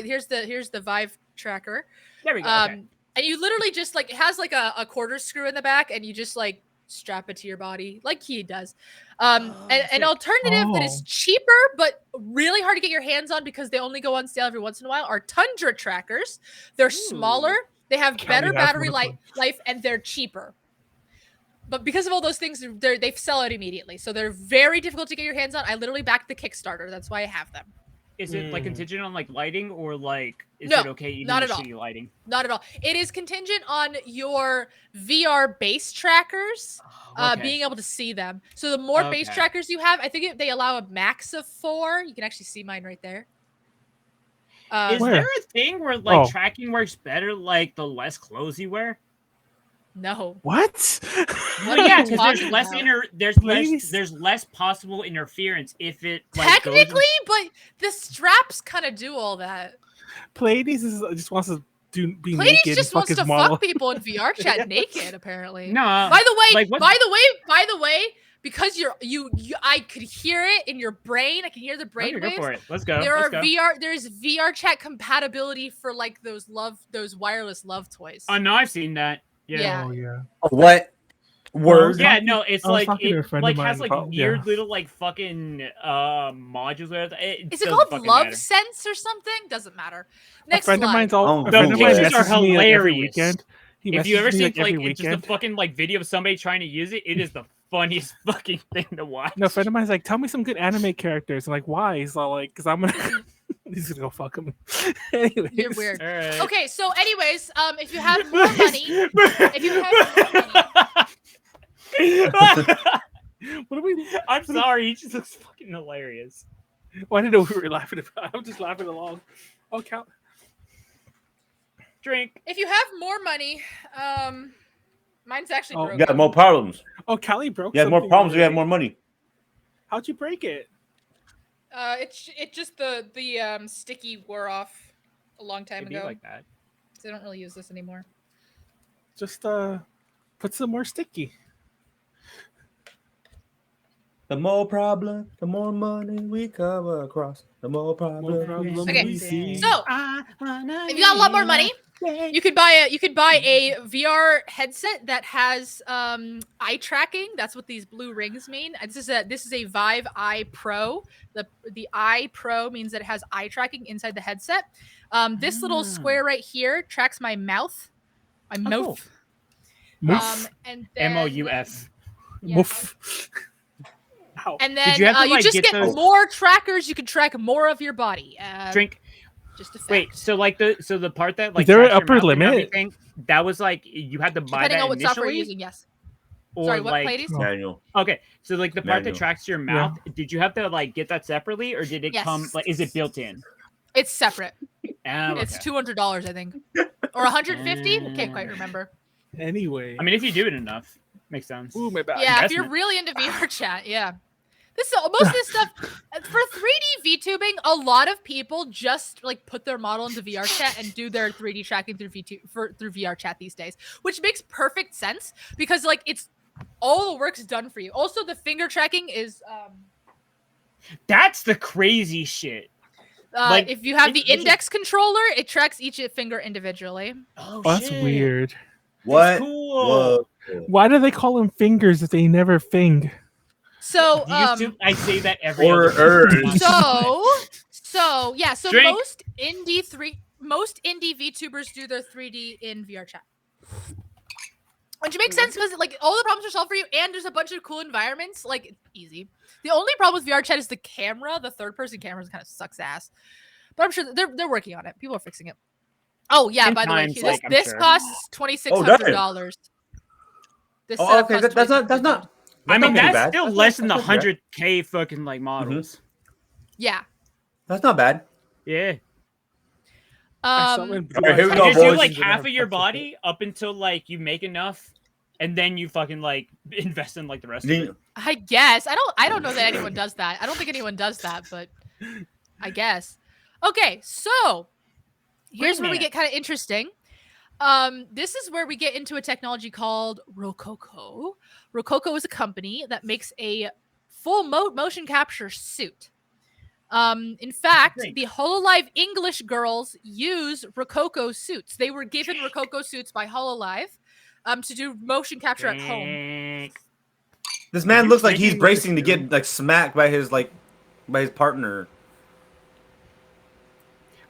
Here's the Vive tracker. There we go. Okay. And you literally just like, it has like a quarter screw in the back, and you just like strap it to your body like he does. An alternative that is cheaper but really hard to get your hands on because they only go on sale every once in a while are Tundra trackers. They're smaller, they have better battery life, and they're cheaper. But because of all those things, they sell out immediately. So they're very difficult to get your hands on. I literally backed the Kickstarter. That's why I have them. Is it like contingent on like lighting, or like is No, it okay even not with at all. shitty lighting? Not at all. It is contingent on your VR base trackers being able to see them. So the more base trackers you have, I think they allow a max of 4. You can actually see mine right there. Is there a thing where like tracking works better like the less clothes you wear? No. What? What are you talking about? there's less possible interference if it like, technically, but the straps kind of do all that. Pleiades just wants to be Pleiades naked. just wants to model. fuck people in VR chat naked. Apparently. No. By the way, because I could hear it in your brain. I can hear the brain waves. Go for it. Let's go. There's VR chat compatibility for like those wireless love toys. Oh no, I've seen that. Yeah. Oh yeah. What? Word? Yeah, no, it's like it like has like weird little like fucking modules. Is it called Love Sense or something? Doesn't matter. Next friend slide. of mine's all. The pictures are hilarious. If you ever seen like just a fucking like video of somebody trying to use it, it is the funniest fucking thing to watch. No, a friend of mine's like, tell me some good anime characters. I'm like, why? He's all like, because I'm gonna. He's gonna go fuck him. Anyways. You're weird. Right. Okay, so anyways, if you have more money, What are we? I'm sorry, he just looks fucking hilarious. Well, I didn't know what we were laughing about. I'm just laughing along. Oh, count. Drink. if you have more money, mine's actually broken. You got more problems. Oh, Callie broke. You have more something problems. You already. have more money. How'd you break it? It just the sticky wore off a long time It'd be ago. like that. So I don't really use this anymore. Just put some more sticky. The more problem, the more money we cover across. The more problem. Okay, we see. So if you got a lot more money, you could buy a VR headset that has eye tracking. That's what these blue rings mean. This is a Vive Eye Pro. The Eye Pro means that it has eye tracking inside the headset. This little square right here tracks my mouth. My mouth. Moof. And then, MOUF. yeah. Moof. Ow. And then you have to, you like, just get get those- more trackers. You can track more of your body. Drink. Just a fact. Wait, so like the part that like Is there an tracks your upper mouth and limit? everything, that was like you had to buy Depending that on what software you're initially? using, yes. Or Sorry, what like Pleiades? Manual. okay, so like the part that Manual. tracks your mouth, did you have to like get that separately, or did it Yes. come like is it built in? It's separate. Okay. It's $200, I think, or 150. Can't quite remember. Anyway. I mean, if you do it enough, makes sense. Ooh, my bad. Yeah, if you're investment. really into VR chat, yeah. Most of this stuff for 3D VTubing, a lot of people just like put their model into VR chat and do their 3D tracking through through VR chat these days, which makes perfect sense because like it's all the work's done for you. Also, the finger tracking is That's the crazy shit. Like, if you have the it's just- index controller, it tracks each finger individually. Oh, That's shit. weird. What? Cool. Whoa. Why do they call them fingers if they never fing? So I say that every Or other urge. So yeah, so Drink. most indie VTubers do their 3D in VR chat. Which makes sense because like all the problems are solved for you, and there's a bunch of cool environments. Like easy. The only problem with VR chat is the camera. The third-person camera kind of sucks ass. But I'm sure they're working on it. People are fixing it. Oh yeah, In by the way, times, like, I'm this sure. costs $2,600. This Oh, setup okay. costs That's $2,600. not. I mean, not too that's bad. still That's less not- than the that's not too bad. 100K fucking like models. Yeah. That's not bad. Yeah. All right, here we You go, just do boys. like half of your body up until like you make enough, and then you fucking like invest in like the rest of it. I guess. I don't know that anyone does that. I don't think anyone does that, but I guess. Okay, so here's where we get kind of interesting. This is where we get into a technology called Rococo. Rococo is a company that makes a full motion capture suit. In fact, the HoloLive English girls use Rococo suits. They were given Rococo suits by HoloLive to do motion capture at home. This man looks like he's bracing to get like smacked by his partner.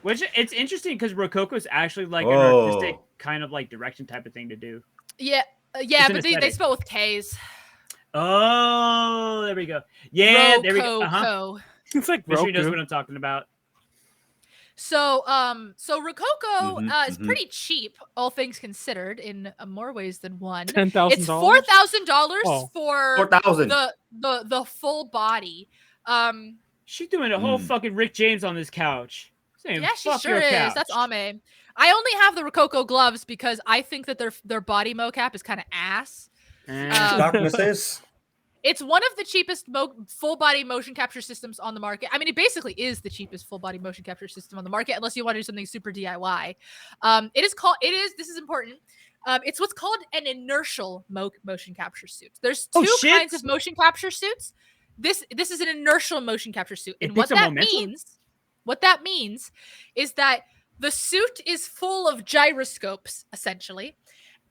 Which it's interesting because Rococo is actually like an artistic kind of like direction type of thing to do. Yeah, but they spell with K's. Oh, there we go. Yeah, Rococo. there we go. It's like Mystery knows what I'm talking about. So Rococo is pretty cheap, all things considered, in more ways than one. $10,000. It's $4,000 for $4,000. the full body. She's doing a whole fucking Rick James on this couch. Yeah, she sure is. That's Ame. I only have the Rococo gloves because I think that their body mocap is kind of ass. Darkness is. It's one of the cheapest full body motion capture systems on the market. I mean, it basically is the cheapest full body motion capture system on the market, unless you want to do something super DIY. This is important. It's what's called an inertial motion capture suit. There's two kinds of motion capture suits. This is an inertial motion capture suit. And what that means is that the suit is full of gyroscopes, essentially.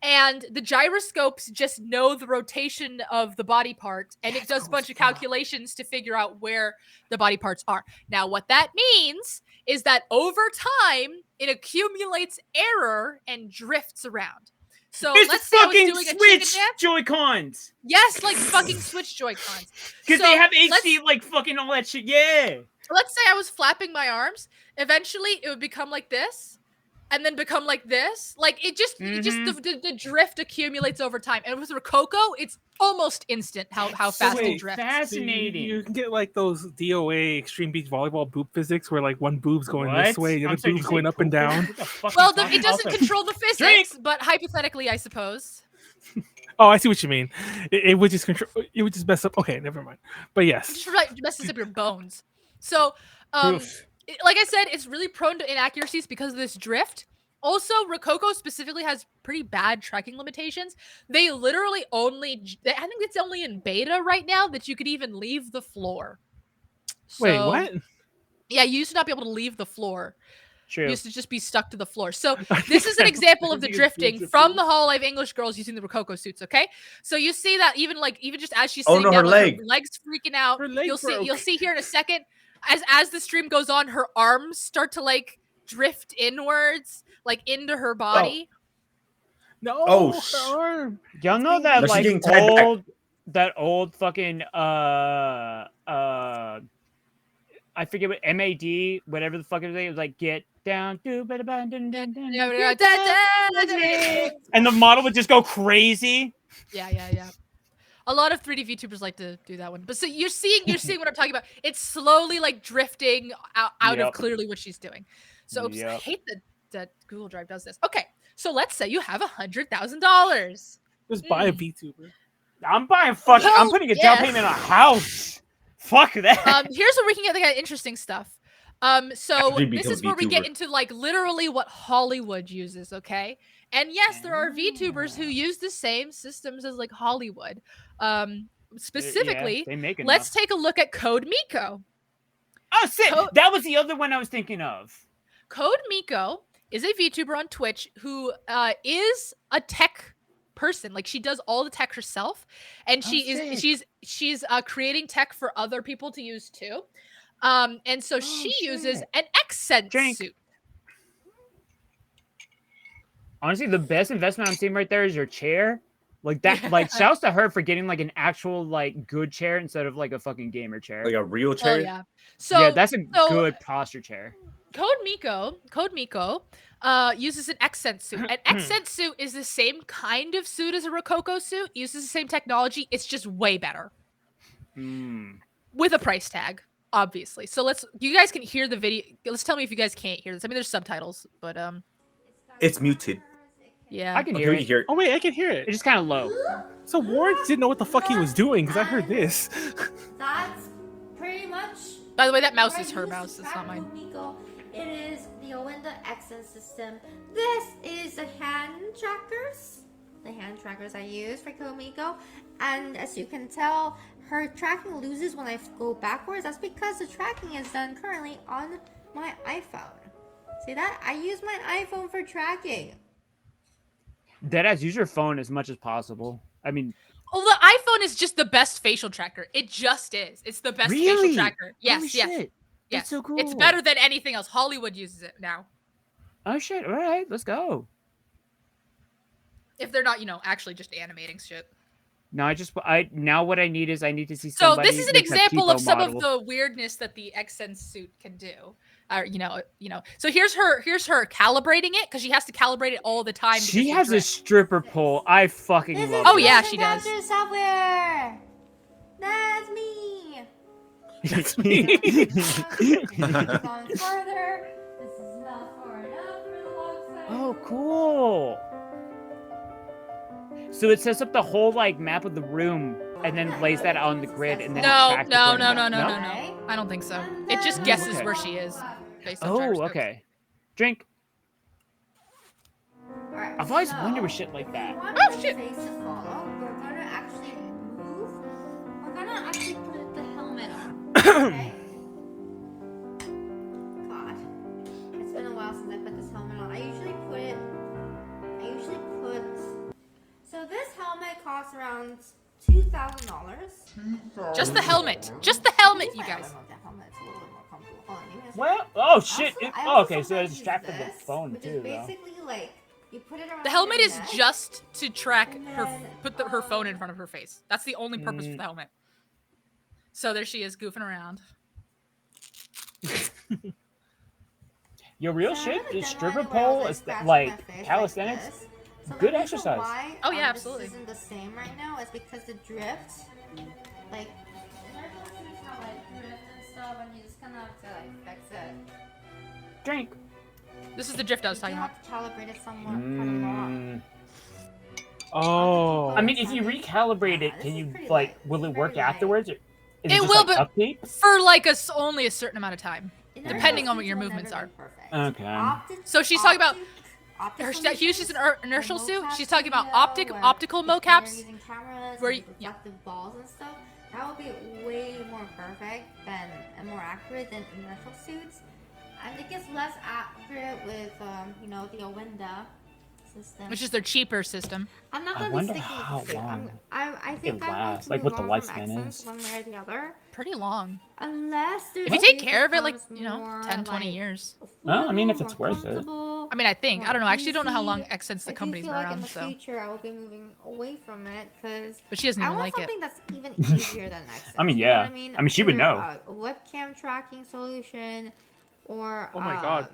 And the gyroscopes just know the rotation of the body part, and it does a bunch of calculations to figure out where the body parts are. Now, what that means is that over time, it accumulates error and drifts around. So let's say I was doing a Switch chicken dance. Joy-Cons. Yes, like fucking Switch Joy-Cons. Because they have HD, like fucking all that shit. Yeah. Let's say I was flapping my arms. Eventually, it would become like this. And then become like this. Like it just the drift accumulates over time. And with Rococo, it's almost instant how fast it drifts. Fascinating. You can get like those DOA extreme beach volleyball boob physics where like one boob's going this way, the other boob's going up and down. Well, it doesn't control the physics, but hypothetically, I suppose. Oh, I see what you mean. It would just control. It would just mess up. Okay, never mind. But yes, it messes up your bones. So, like I said, it's really prone to inaccuracies because of this drift. Also, Rococo specifically has pretty bad tracking limitations. They literally I think it's only in beta right now that you could even leave the floor. Wait, what? Yeah, you used to not be able to leave the floor. True. You used to just be stuck to the floor. So this is an example of the drifting from the HoloLive English girls using the Rococo suits, okay? So you see that even just as she's sitting down, her leg. her leg's freaking out. You'll broke. see here in a second, as the stream goes on, her arms start to like drift inwards, like into her body. No. Y'all know that old fucking I forget what MAD, whatever the fuck it was like, get down, and the model would just go crazy. Yeah. A lot of 3D VTubers like to do that one. But so you're seeing what I'm talking about. It's slowly like drifting out of clearly what she's doing. So oops, I hate that Google Drive does this. Okay, so let's say you have $100,000. Just buy a VTuber. I'm buying fucking. I'm putting a down payment on a house. Fuck that. Here's where we can get the interesting stuff. So this is where we get into like literally what Hollywood uses, okay? And yes, there are VTubers who use the same systems as like Hollywood. Specifically, let's take a look at Code Miko. Oh, shit. That was the other one I was thinking of. Code Miko is a VTuber on Twitch who is a tech person. Like she does all the tech herself, and she's creating tech for other people to use too. And so she uses an accent suit. Honestly, the best investment I'm seeing right there is your chair. Like that, like shouts to her for getting like an actual like good chair instead of like a fucking gamer chair. Like a real chair. Oh, yeah. So that's a good posture chair. Code Miko uses an accent suit. An accent suit is the same kind of suit as a Rococo suit. Uses the same technology. It's just way better. With a price tag, obviously. So you guys can hear the video. Let's tell me if you guys can't hear this. I mean, there's subtitles, but it's muted. Yeah, I can hear it. Oh wait, I can hear it. It's just kind of low. So Warren didn't know what the fuck he was doing because I heard this. That's pretty much By the way, that mouse is I her use mouse. to It's not track mine. Kumiko. It is the Owenda accent system. This is the hand trackers. The hand trackers I use for Kumiko. And as you can tell, her tracking loses when I go backwards. That's because the tracking is done currently on my iPhone. See that? I use my iPhone for tracking. Deadass, use your phone as much as possible. I mean, Well, the iPhone is just the best facial tracker. It just is. It's the best really? facial tracker. Yes, Holy yes. shit. Yes. That's so cool. It's better than anything else. Hollywood uses it now. Oh shit! All right, let's go. If they're not, actually just animating shit. No, now what I need is I need to see So somebody. this is an with a example Tipo of some model. of the weirdness that the Xsense suit can do. So here's her calibrating it because she has to calibrate it all the time. She has a stripper pole. I fucking This love Oh, it. yeah, she does. Capture software. That's me. That's me. Gone further. This is not far enough for the log side. Oh, cool. So it sets up the whole map of the room and then lays that on the grid and then it No. tracks according to that. No? I don't think so. It just guesses where she is based on Oh, gyroscopes. okay. Drink. Alright, I've always so, wondered with shit like if that. you want Oh, your shit. face to follow, we're gonna actually move. We're gonna actually put the helmet on. Okay? God. It's been a while since I put this helmet on. I usually put so this helmet costs around $2,000. Just the helmet. Just the helmet, you guys. I don't know if the helmet's a little bit more comfortable. Hold on, give me a second. Well, oh shit. Also, Okay, so it's sometimes strapped to use the this, phone which too, is though. basically you put it around The helmet your is neck. just to track And her, then, her phone in front of her face. That's the only purpose for the helmet. So there she is, goofing around. Your real So I'm shit gonna is demo stripper it where I was, pole is scratching like my face calisthenics. like this. So Good the reason exercise. Why, Oh, yeah, absolutely. This isn't the same right now is because the drift, like, how drift and stuff, and you just kind of have to fix it. Drink. This is the drift I was You do talking about. have to calibrate it somewhat quite a lot. Mm. Oh. I mean, if you recalibrate it, can you will it work afterwards? Or is It just, will, but update? for only a certain amount of time, depending on what your movements are. Okay. So she's talking about her. She uses an inertial suit. She's talking about optical mocaps. Where yeah. balls and stuff. That would be way more perfect than and more accurate than inertial suits. I think it's less accurate with the Owenda system. Which is their cheaper system. I'm not I gonna be wonder sticking how with the suit. long I think it I'm going lasts, to like move what the on from lifespan accents is. one way or the other. Pretty long. Unless there's If you take care of it, 10, 20 years. Well, I mean, if it's worth it. I mean, I think. I don't know. I actually don't know how long Xsense the company's been around, in the so. future I will be moving away from it because But she doesn't I even want like it. something that's even easier than Xsense. I mean, you know yeah. what I mean? I mean, she would Either know. A webcam tracking solution, or Oh my God.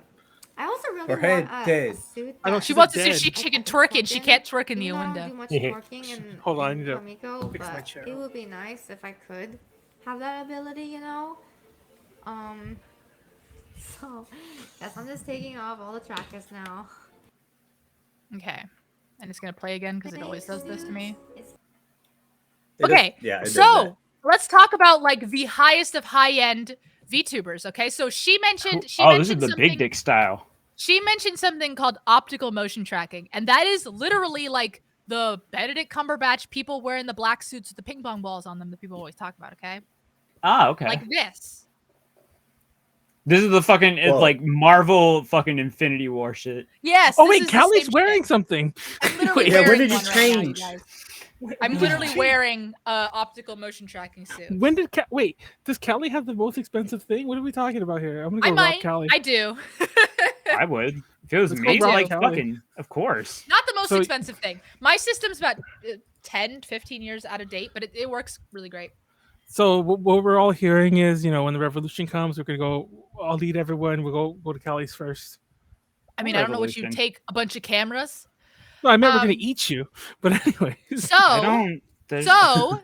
I also really Or hey, want a Dave. suit. I don't that- She She's wants to dead. see if she can twerk it. She can't twerk in the Even though I don't window. do much Yeah. twerking in Hold on, I need to Flamenco, fix my but chair. it would be nice if I could have that ability, So, yes, I'm just taking off all the trackers now. Okay. And it's going to play again because it always does this to me. It's Okay. Yeah. it does So let's talk about the highest of high-end VTubers. Okay. So she mentioned. Oh, this is the something- big dick style. She mentioned something called optical motion tracking, and that is literally like the Benedict Cumberbatch people wearing the black suits with the ping pong balls on them that people always talk about. Okay. Ah, okay. Like this. This is the fucking Whoa. Marvel fucking Infinity War shit. Yes. Oh this wait, is the Callie's same wearing shit. something. I'm literally Yeah, when wearing did you one right now, you change? guys. I'm literally wearing a optical motion tracking suit. When did wait? Does Callie have the most expensive thing? What are we talking about here? I'm gonna I go rob might. Callie. I do. I would. If it was Let's me, go rob like Callie. fucking, of course. Not the most So- expensive thing. My system's about 10, 15 years out of date, but it works really great. So what we're all hearing is, when the revolution comes, we're gonna go. I'll lead everyone. We'll go to Callie's first. I mean, I don't know what you Revolution. take a bunch of cameras. No, I meant we're gonna Um, eat you. But anyways, So, I don't. there's- so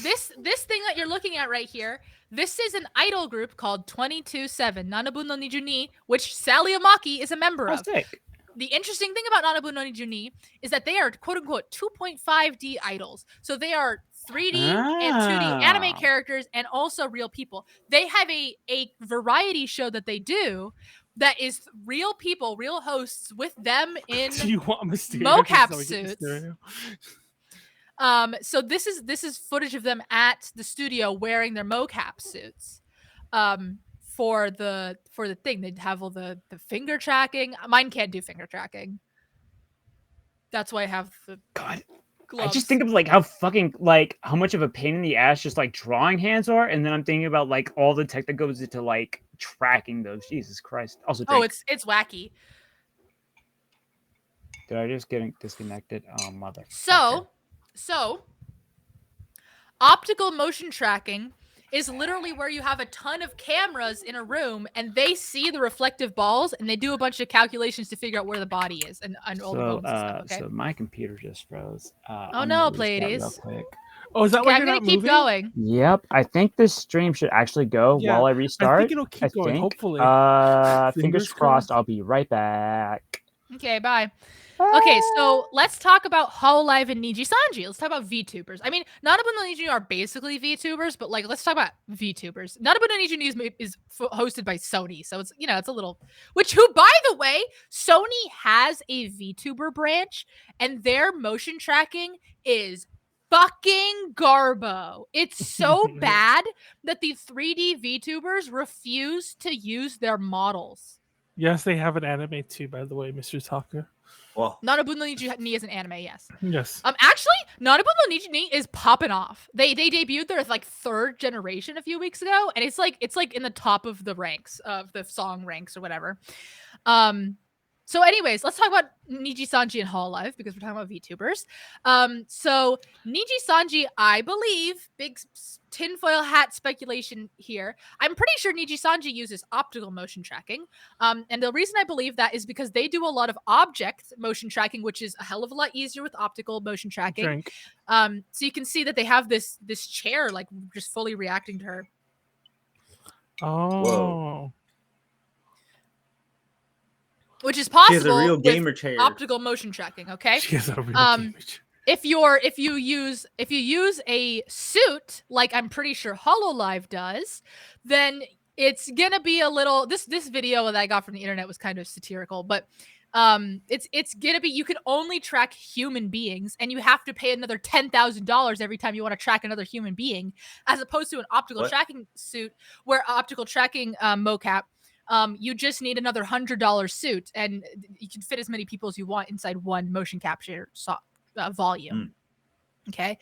this thing that you're looking at right here, this is an idol group called 227 Nanabu no Nijuni, which Sally Amaki is a member Oh, of. sick. The interesting thing about Nanabu no Nijuni is that they are quote unquote 2.5D idols. So they are 3D and 2D anime Ah. characters and also real people. They have a variety show that they do that is real people, real hosts with them in Do you want Mysterio? mocap So we get suits. Mysterio? So this is footage of them at the studio wearing their mocap suits. For the thing, they'd have all the finger tracking. Mine can't do finger tracking. That's why I have the God. gloves. I just think of like how fucking like how much of a pain in the ass just like drawing hands are, and then I'm thinking about like all the tech that goes into like tracking those. Jesus Christ! Also, it's wacky. did I just get disconnected? Oh mother. So optical motion tracking is literally where you have a ton of cameras in a room and they see the reflective balls and they do a bunch of calculations to figure out where the body is and all the bones and stuff. Okay. So my computer just froze. Oh no, Pleiades. Real quick. Oh, is that why I'm you're gonna not keep moving? going. Yep, I think this stream should actually go Yeah, while I I restart. think it'll keep going, hopefully. Fingers Fingers crossed. crossed. I'll be right back. Okay, bye. Okay, so let's talk about Hololive and Niji Sanji. Let's talk about VTubers. I mean, Nanabu no Niji are basically VTubers, but like, let's talk about VTubers. Nanabu no Niji is hosted by Sony, so it's it's a little. Who, by the way, Sony has a VTuber branch, and their motion tracking is fucking garbo. It's so bad that the 3D VTubers refuse to use their models. Yes, they have an anime too, by the way, Mr. Tucker. Well, Nanabu no Niji is an anime, yes. Yes. Actually, Nanabu no Niji is popping off. They debuted their like 3rd generation a few weeks ago, and it's like in the top of the ranks of the song ranks or whatever. So anyways, let's talk about Niji Sanji and Hololive because we're talking about VTubers. So Niji Sanji, I believe, big tinfoil hat speculation here. I'm pretty sure Niji Sanji uses optical motion tracking. And the reason I believe that is because they do a lot of object motion tracking, which is a hell of a lot easier with optical motion tracking. Drink. So you can see that they have this chair like just fully reacting to her. Oh. Whoa. Which is possible She has a real with gamer chair. optical motion tracking, okay? She has a real gamer chair. If you use a suit like I'm pretty sure Hololive does, then it's gonna be a little this video that I got from the internet was kind of satirical, but it's gonna be you can only track human beings and you have to pay another $10,000 every time you want to track another human being, as opposed to an optical tracking suit where optical tracking mocap. You just need another $100 suit, and you can fit as many people as you want inside one motion capture volume. Okay.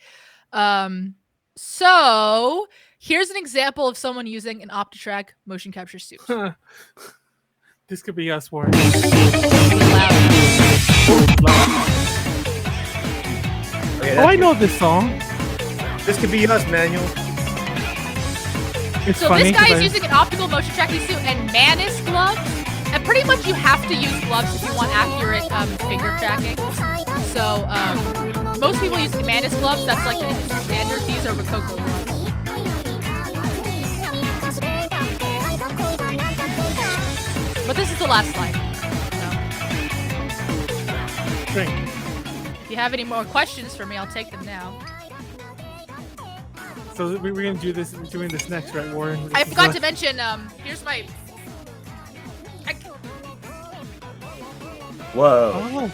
So here's an example of someone using an OptiTrack motion capture suit. This could be us, Warren. Okay, I know this song. This could be us, Manuel. It's so funny this guy is using an optical motion tracking suit and Manus gloves, and pretty much you have to use gloves if you want accurate finger tracking. So most people use Manus gloves. That's like the industry standard. These are Rococo gloves. But this is the last slide. So. Drink. If you have any more questions for me, I'll take them now. So we're gonna do this. We're doing this next, right, Warren? I forgot to mention. Here's my. Whoa! Oh.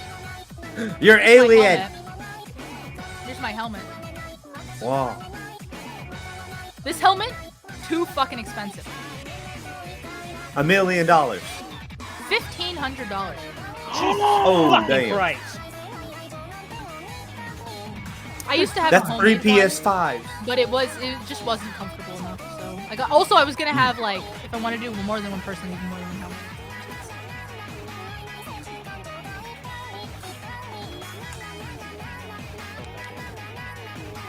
You're an alien. Here's my helmet. Wow. This helmet, too fucking expensive. $1 million. $1,500. Oh, fucking damn. Christ. I used to have That's a 3 homemade one, PS5s. but it just wasn't comfortable enough. So I was gonna have like if I want to do more than one person, even more than one helmet.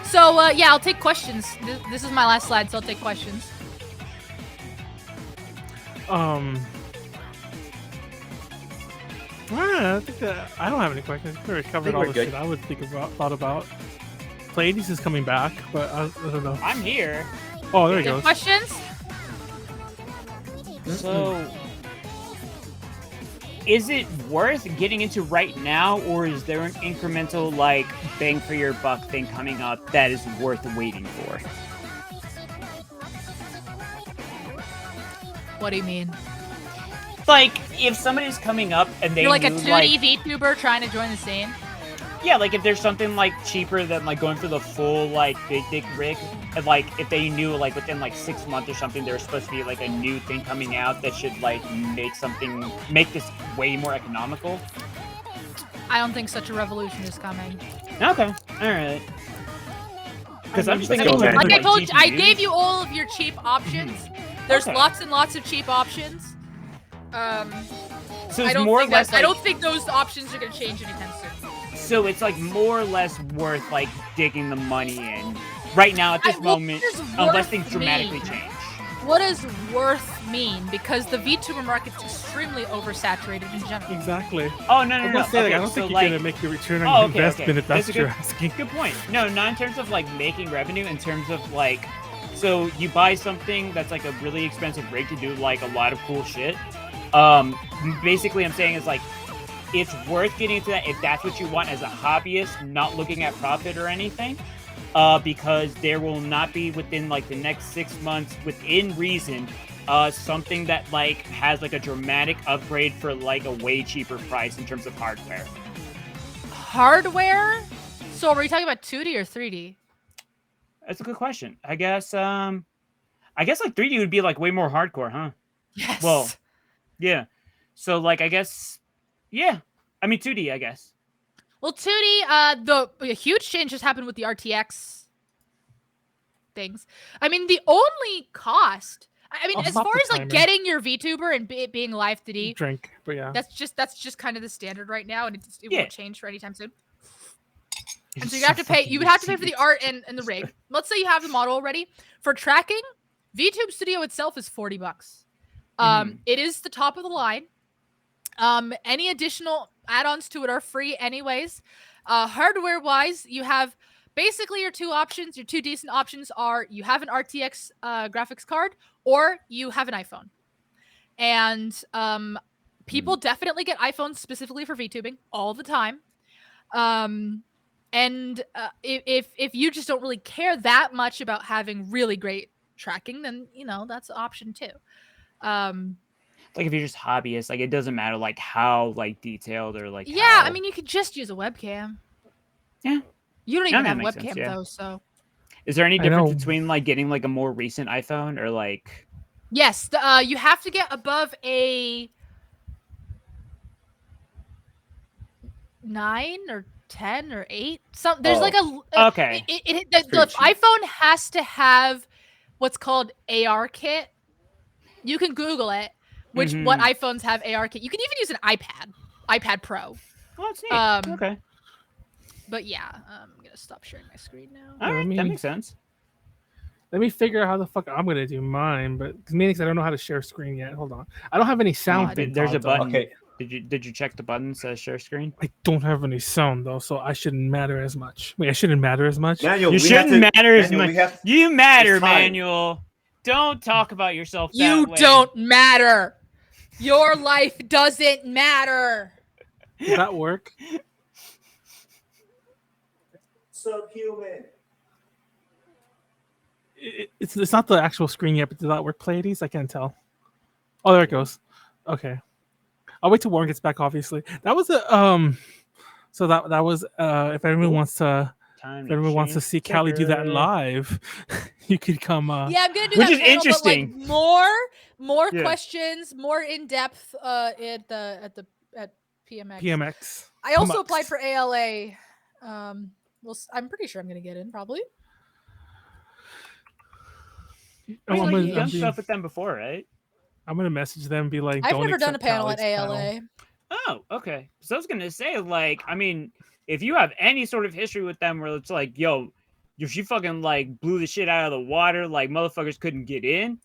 So yeah, I'll take questions. This is my last slide, so I'll take questions. I think that I don't have any questions. We already covered all the shit I would thought about. Pleiades is coming back, but I don't know. I'm here. Oh, there he Any goes. questions? So is it worth getting into right now, or is there an incremental like bang for your buck thing coming up that is worth waiting for? What do you mean? Like, if somebody's coming up and they You're like a knew, 2D VTuber trying to join the scene? yeah, like if there's something like cheaper than like going for the full like big dick rig, and like if they knew like within like 6 months or something there's supposed to be like a new thing coming out that should like make this way more economical. I don't think such a revolution is coming. Okay, all right. Because I'm just I thinking, mean, like I told you, I GPUs. gave you all of your cheap options. There's Okay. lots and lots of cheap options. So I it's don't more or think less. I don't think those options are gonna change anytime soon. So it's like more or less worth like digging the money in right now at this What moment, does unless worth things dramatically mean? change. What does worth mean? Because the VTuber market's extremely oversaturated in general. Exactly. Oh no, I no, was no. gonna say, like, Okay, I don't so, think you're like, gonna make your return on oh, your okay, investment okay. if that's That's a what you're good- asking. Good point. No, not in terms of like making revenue. In terms of like, so you buy something that's like a really expensive rig to do like a lot of cool shit. Basically, I'm saying is like, it's worth getting into that if that's what you want as a hobbyist, not looking at profit or anything. Because there will not be within like the next 6 months, within reason, something that like has like a dramatic upgrade for like a way cheaper price in terms of hardware. Hardware? So are we talking about 2D or 3D? That's a good question. I guess like 3D would be like way more hardcore, huh? Yes. Well, yeah. So like I guess, yeah. I mean 2D, I guess. Well, 2D, a huge change has happened with the RTX things. I mean, the only cost. I mean, I'll as stop far the as like timer. getting your VTuber and it being live 3D, Drink, but yeah. that's just kind of the standard right now, and it Yeah. won't change for any time soon. And so you have to pay. You would have to pay for the art and the rig. Let's say you have the model already. For tracking, VTube Studio itself is $40. It is the top of the line. Any additional add-ons to it are free anyways. Hardware wise, you have basically your two options. Your two decent options are you have an RTX graphics card or you have an iPhone. And people definitely get iPhones specifically for VTubing all the time. And if you just don't really care that much about having really great tracking, then that's an option too. Like if you're just hobbyist, like it doesn't matter like how like detailed or like Yeah, how... I mean you could just use a webcam. Yeah. You don't Yeah, even that have makes webcam sense, yeah. though, so Is there any I difference know. between like getting like a more recent iPhone or like yes, you have to get above a 9 or 10 or 8. There's like a okay. The pretty cheap. iPhone has to have what's called AR kit. You can Google it. What iPhones have AR kit? You can even use an iPad Pro. Oh, it's neat. Okay. But yeah, I'm gonna stop sharing my screen now. All right, let that me- makes sense. Let me figure out how the fuck I'm gonna do mine, but mainly 'cause I don't know how to share screen yet. Hold on, I don't have any sound. thing There's a called, though. button. Okay. Did you check the button that says share screen? I don't have any sound though, so I shouldn't matter as much. Wait, I shouldn't matter as much. Manuel, You we have shouldn't to- matter as Manuel, much. we have- You matter, It's time. Manuel. Don't talk about yourself that You way. don't matter. Your life doesn't matter. Did that work? Subhuman. It's not the actual screen yet, but did that work, Pleiades? I can't tell. Oh, there it goes. Okay, I'll wait till Warren gets back. Obviously, that was a So that was if anyone wants to. Time If anyone wants to see Callie do that live, you could come. Yeah, I'm gonna do Which that is panel, interesting. but like more Yeah. questions, more in depth at PMX. PMX. I also PMX. applied for ALA. I'm pretty sure I'm gonna get in probably. I mean, I'm like, gonna- you've done I'm stuff with them before, right? I'm gonna message them and be like, I've "Don't never done a accept panel at Callie's ALA. panel." Oh, okay. So I was gonna say, like, I mean, if you have any sort of history with them where it's like, yo, if she fucking like blew the shit out of the water, like motherfuckers couldn't get in,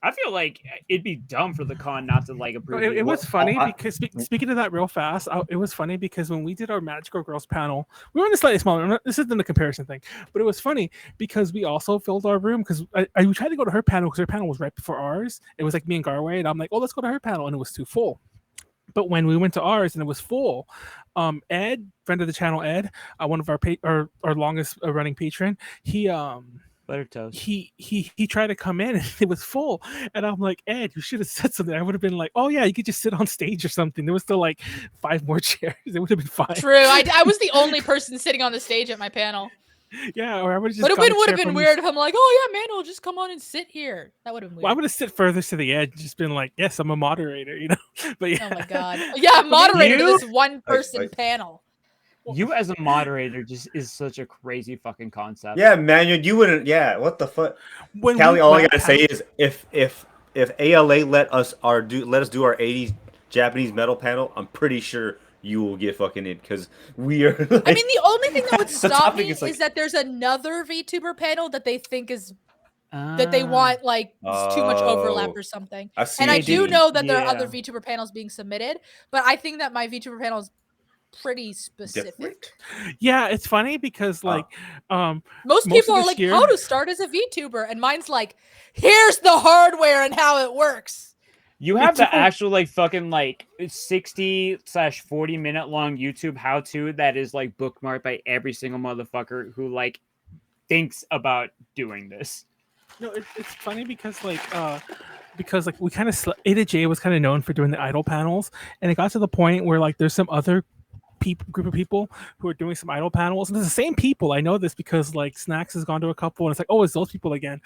I feel like it'd be dumb for the con not to like approve It you. was funny I- because speaking of that real fast, it was funny because when we did our Magical Girls panel, we were in a slightly smaller. This isn't a comparison thing, but it was funny because we also filled our room because I tried to go to her panel because her panel was right before ours. It was like me and Garway, and I'm like, oh, let's go to her panel, and it was too full. But when we went to ours and it was full, Ed, friend of the channel, Ed, one of our longest running patron, he Butter toast. he tried to come in and it was full, and I'm like, Ed, you should have said something. I would have been like, oh yeah, you could just sit on stage or something. There was still like 5 more chairs. It would have been fine. True. I was the only person sitting on the stage at my panel. Yeah, or I would have just. But it got a would have chair been from weird if I'm like, oh yeah, Manuel, just come on and sit here. That would have been weird. Well, I would have sit furthest to the edge, just been like, yes, I'm a moderator, you know. But yeah. Oh my god. Yeah, moderator to You- this one person panel. You as a moderator just is such a crazy fucking concept. Yeah, Manuel, you wouldn't. Yeah, what the fuck, When Callie? we All I went gotta say is if ALA let us do our 80s Japanese metal panel, I'm pretty sure you will get fucking in because we are. Like, I mean, the only thing that would the stop topic me is, like- is that there's another VTuber panel that they think is that they want like too much overlap Oh, or something. I see And I what you do mean. know that there are Yeah. other VTuber panels being submitted, but I think that my VTuber panel is pretty specific. Different? Yeah, it's funny because like Most Most people of are this like, year- how to start as a VTuber? And mine's like, here's the hardware and how it works. You have It's the all- actual like fucking like 60/40 minute long YouTube how to that is like bookmarked by every single motherfucker who like thinks about doing this. No, it's funny because like we kind of A to J was kind of known for doing the idol panels, and it got to the point where like there's some other group of people who are doing some idol panels, and it's the same people. I know this because like Snacks has gone to a couple, and it's like, oh, it's those people again.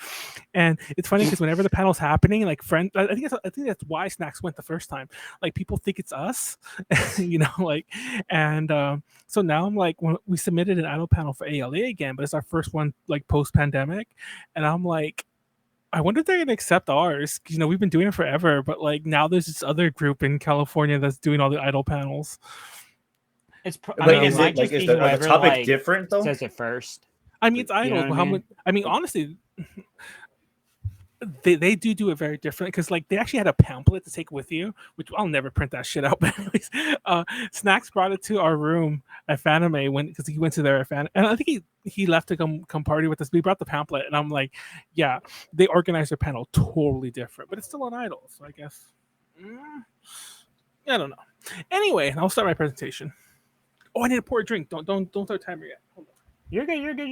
And it's funny because whenever the panel's happening, like I think that's why Snacks went the first time. Like people think it's us, you know, like, and so now I'm like, when we submitted an idol panel for ALA again, but it's our first one like post pandemic, and I'm like, I wonder if they're gonna accept ours. 'Cause, you know, we've been doing it forever, but like now there's this other group in California that's doing all the idol panels. It's Like, is it like is the topic different though? Says it first. I mean, it's You know idols. what But I how mean? much? I mean, honestly, they do it very different because like they actually had a pamphlet to take with you, which I'll never print that shit out. But anyways, Snacks brought it to our room at Fanime because he went to their fan, and I think he left to come party with us. We brought the pamphlet, and I'm like, yeah, they organized their panel totally different, but it's still an idol, so I guess. I don't know. Anyway, I'll start my presentation. Oh, I need to pour a drink. Don't start timer yet. Hold on. You're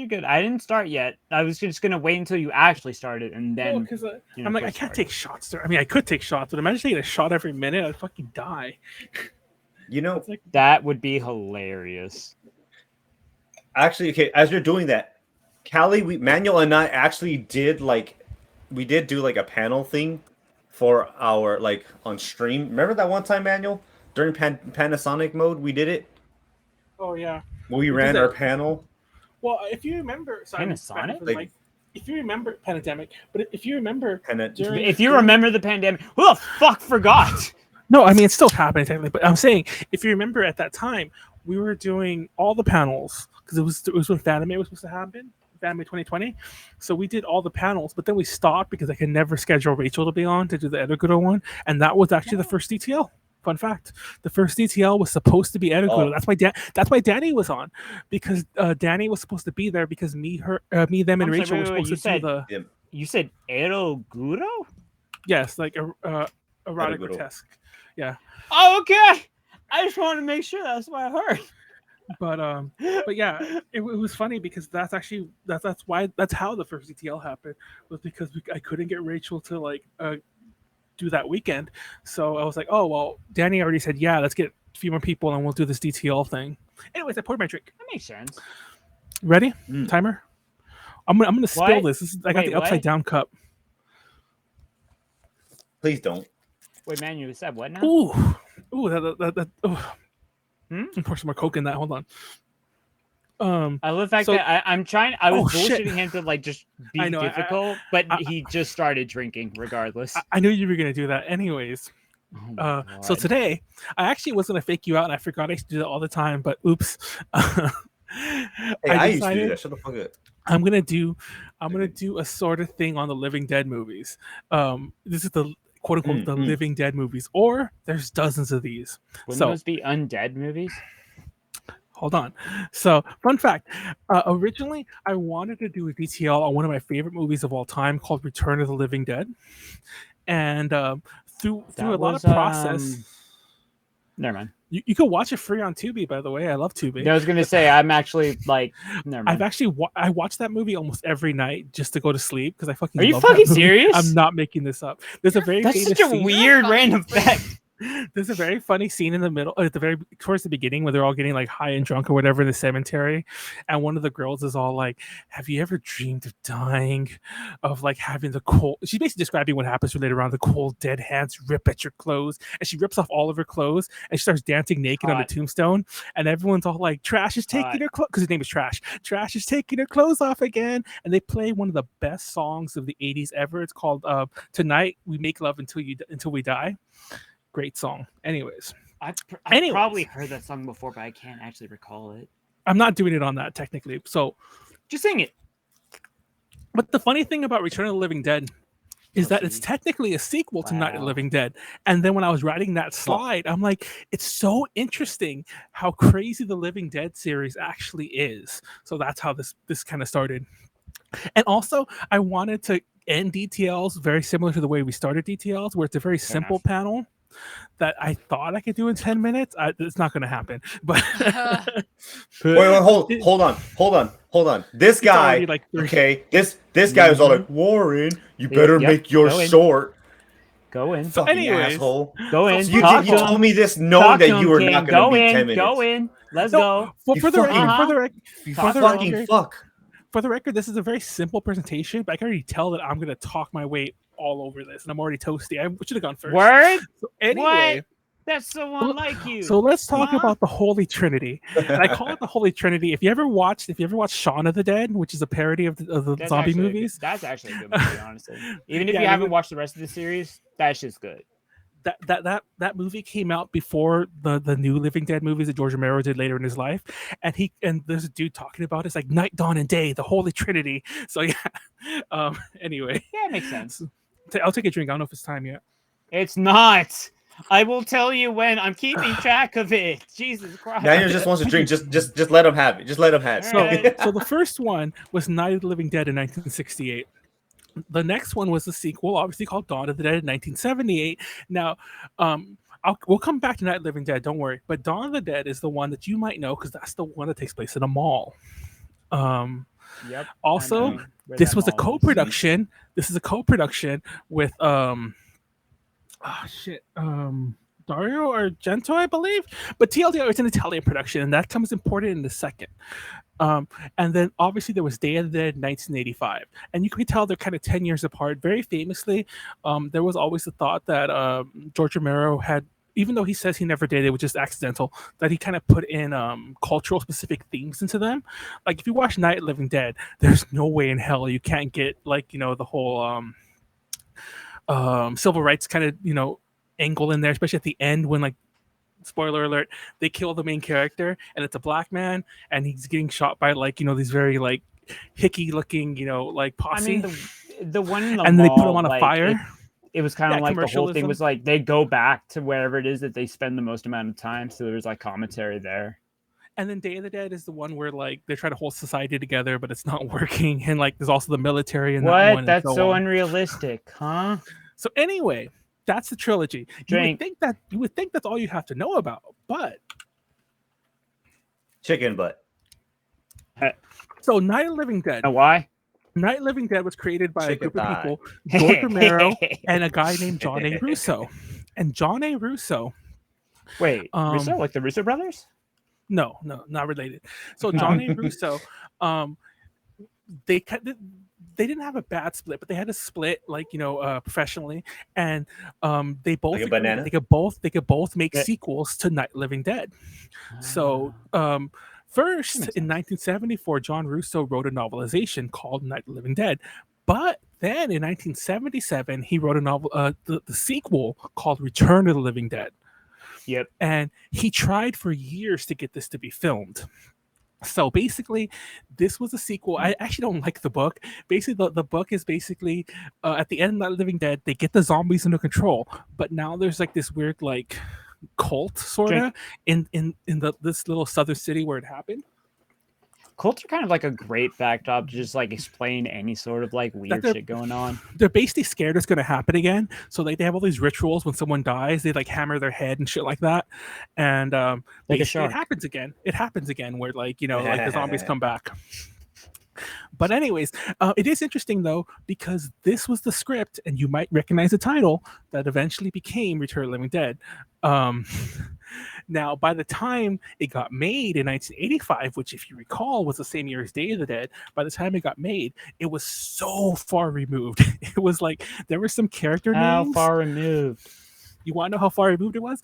good. I didn't start yet. I was just gonna wait until you actually started and then. Because you know, I'm like, I push can't start. take shots. I mean, I could take shots, but imagine taking a shot every minute. I'd fucking die. You know, It's like, That would be hilarious. actually, okay, as you're doing that, Callie, Manuel and I actually did we did do like a panel thing for our like on stream. Remember that one time, Manuel, during Panasonic mode, we did it. oh yeah. We did ran that. our panel. Well, if you remember, sorry, Panasonic? like, if you remember pandemic, but if you remember, during- If you remember the pandemic, who the fuck forgot? no, I mean it's still happening technically, but I'm saying if you remember at that time, we were doing all the panels because it was when Fanime was supposed to happen. Fanime 2020, so we did all the panels, but then we stopped because I could never schedule Rachel to be on to do the Edaguro one, and that was actually the first DTL. Fun fact: the first DTL was supposed to be Edaguro. Oh. That's why Danny was on, because Danny was supposed to be there because me, them, and I'm sorry, Rachel were wait, supposed to do the You said Eroguro? yes, like erotic Edaguro. grotesque, yeah. Oh, okay. I just wanted to make sure that's what I heard. But yeah, it was funny because that's actually that's how the first DTL happened, was because I couldn't get Rachel to like do that weekend, so I was like, oh well, Danny already said yeah, let's get a few more people and we'll do this DTL thing. Anyways, I poured my drink. That makes sense. Ready? Timer. I'm gonna spill What? this. I got Wait, the upside what? down cup. Please don't. Wait, man, you said what now? Ooh, that. Hmm? Pour some more Coke in that. Hold on. I love the fact so- that I was shit. bullshitting him to like just be I know, difficult, but he just started drinking regardless. I knew you were gonna do that. Anyways, Oh my so God. today I actually was gonna fake you out, and I forgot I used to do that all the time. But oops. Hey, I used to do that. Shut the fuck up. I'm gonna do a sort of thing on the Living Dead movies. This is the quote unquote the Living Dead movies, or there's dozens of these. Wouldn't So those be undead movies? hold on. So fun fact: originally I wanted to do a DTL on one of my favorite movies of all time called Return of the Living Dead, and through a lot of process. Never mind. You can watch it free on Tubi, by the way. I love Tubi. I was gonna say I'm actually like, never mind. I've actually I watch that movie almost every night just to go to sleep because I fucking. Are you love fucking that movie. serious? I'm not making this up. There's a very That's famous such a scene. weird random fact. There's a very funny scene in the middle, at the very towards the beginning, where they're all getting like high and drunk or whatever in the cemetery, and one of the girls is all like, "Have you ever dreamed of dying, of like having the cold?" She's basically describing what happens later on. The cold, dead hands rip at your clothes, and she rips off all of her clothes, and she starts dancing naked on the tombstone, and everyone's all like, "Trash is taking her clothes," because his name is Trash. Trash is taking her clothes off again, and they play one of the best songs of the '80s ever. It's called "Tonight We Make Love Until We Die." Great song. Anyways, I've probably heard that song before, but I can't actually recall it. I'm not doing it on that technically, so just sing it. But the funny thing about Return of the Living Dead is that it's technically a sequel to Night of the Living Dead. And then when I was writing that slide, I'm like, it's so interesting how crazy the Living Dead series actually is. So that's how this kind of started. And also, I wanted to end DTLs very similar to the way we started DTLs, where it's a very simple panel that I thought I could do in 10 minutes. It's not going to happen. But wait, hold on. This guy, this guy was all like, "Warren, you better make yours short." Go in. So anyway, asshole. Go in. You told me this knowing that you were not going to be 10 minutes. Go in. Let's go. For the record, this is a very simple presentation, but I can already tell that I'm going to talk my way all over this, and I'm already toasty. I should have gone first. Word? So anyway, what? That's so unlike you. So let's talk about the Holy Trinity. And I call it the Holy Trinity. If you ever watched Shaun of the Dead, which is a parody of the zombie movies, that's actually a good movie, honestly. Even if you haven't watched the rest of the series, that's just good. That movie came out before the new Living Dead movies that George Romero did later in his life, and there's a dude talking about it's like night, dawn, and day, the Holy Trinity. So yeah. Anyway, yeah, it makes sense. I'll take a drink. I don't know if it's time yet. It's not. I will tell you when. I'm keeping track of it. Jesus Christ. Daniel just wants to drink. Just let him have it. Just let him have it. So the first one was Night of the Living Dead in 1968. The next one was the sequel, obviously called Dawn of the Dead in 1978. Now, we'll come back to Night of the Living Dead. Don't worry. But Dawn of the Dead is the one that you might know because that's the one that takes place in a mall. Yep. Also, this was a co-production. This is a co-production with Dario Argento, I believe. But TLDR is an Italian production, and that comes important in the second. And then obviously there was Day of the Dead in 1985, and you can tell they're kind of 10 years apart. Very famously, there was always the thought that George Romero had, even though he says he never did, it was just accidental, that he kind of put in cultural specific themes into them. Like if you watch Night of the Living Dead, there's no way in hell you can't get the whole civil rights kind of angle in there, especially at the end when spoiler alert, they kill the main character and it's a black man and he's getting shot by these very hickey looking posse. I mean, the one in the and mall, they put him on a fire. It was kind of like the whole thing was they go back to wherever it is that they spend the most amount of time, so there's commentary there. And then Day of the Dead is the one where they're trying to hold society together, but it's not working. And there's also the military in that one. That's so unrealistic, huh? So anyway, that's the trilogy. You would think that's all you have to know about, but chicken butt. So Night of the Living Dead. Know why? Night of the Living Dead was created by a group of people, George Romero and a guy named John A. Russo. And John A. Russo. Wait, Russo, like the Russo brothers? No, not related. So John A. Russo, they didn't have a bad split, but they had a split professionally, and they both they could both make sequels to Night of the Living Dead. So first in 1974, John Russo wrote a novelization called Night of the Living Dead, but then in 1977 he wrote a novel, the sequel called Return of the Living Dead. Yep. And he tried for years to get this to be filmed. So basically, this was a sequel. I actually don't like the book. Basically, the book is basically at the end of Night of the Living Dead, they get the zombies under control, but now there's this weird cult sort of in this little southern city where it happened. Cults are kind of like a great backdrop to just like explain any sort of like weird they're- shit going on. They're basically scared it's going to happen again. So like they have all these rituals when someone dies, they like hammer their head and shit like that. And Like a basically shark. it happens again. It happens again where like, you know, like the zombies come back. But anyways, it is interesting though, because this was the script, and you might recognize the title that eventually became Return of the Living Dead. Now, by the time it got made in 1985, which if you recall was the same year as Day of the Dead, by the time it got made, it was so far removed. It was like there were some character names. How far removed? You want to know how far removed it was?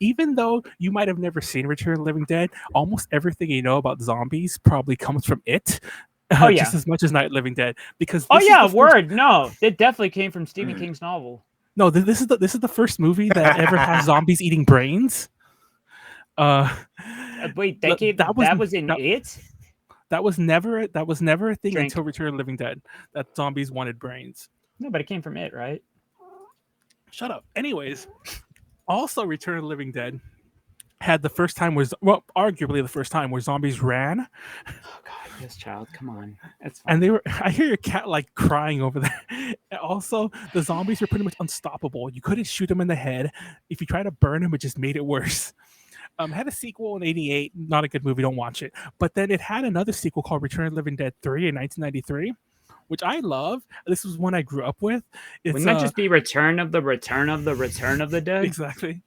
Even though you might have never seen Return of the Living Dead, almost everything you know about zombies probably comes from it. Oh, yeah. Just as much as Night of the Living Dead, because Oh this is yeah, the first- word. No, it definitely came from Stephen King's novel. No, this is the first movie that ever has zombies eating brains. Wait, that was in it? That was never a thing Drink. until Return of the Living Dead, that zombies wanted brains. No, but it came from it, right? Shut up. Anyways, also Return of the Living Dead had the first time arguably the first time where zombies ran. Oh god, this child, come on. That's And they were, I hear your cat like crying over there. And also, the zombies were pretty much unstoppable. You couldn't shoot them in the head. If you tried to burn them, it just made it worse. Had a sequel in '88, not a good movie, don't watch it. But then it had another sequel called Return of the Living Dead 3 in 1993, which I love. This was one I grew up with. Wouldn't that just be Return of the Dead? Exactly.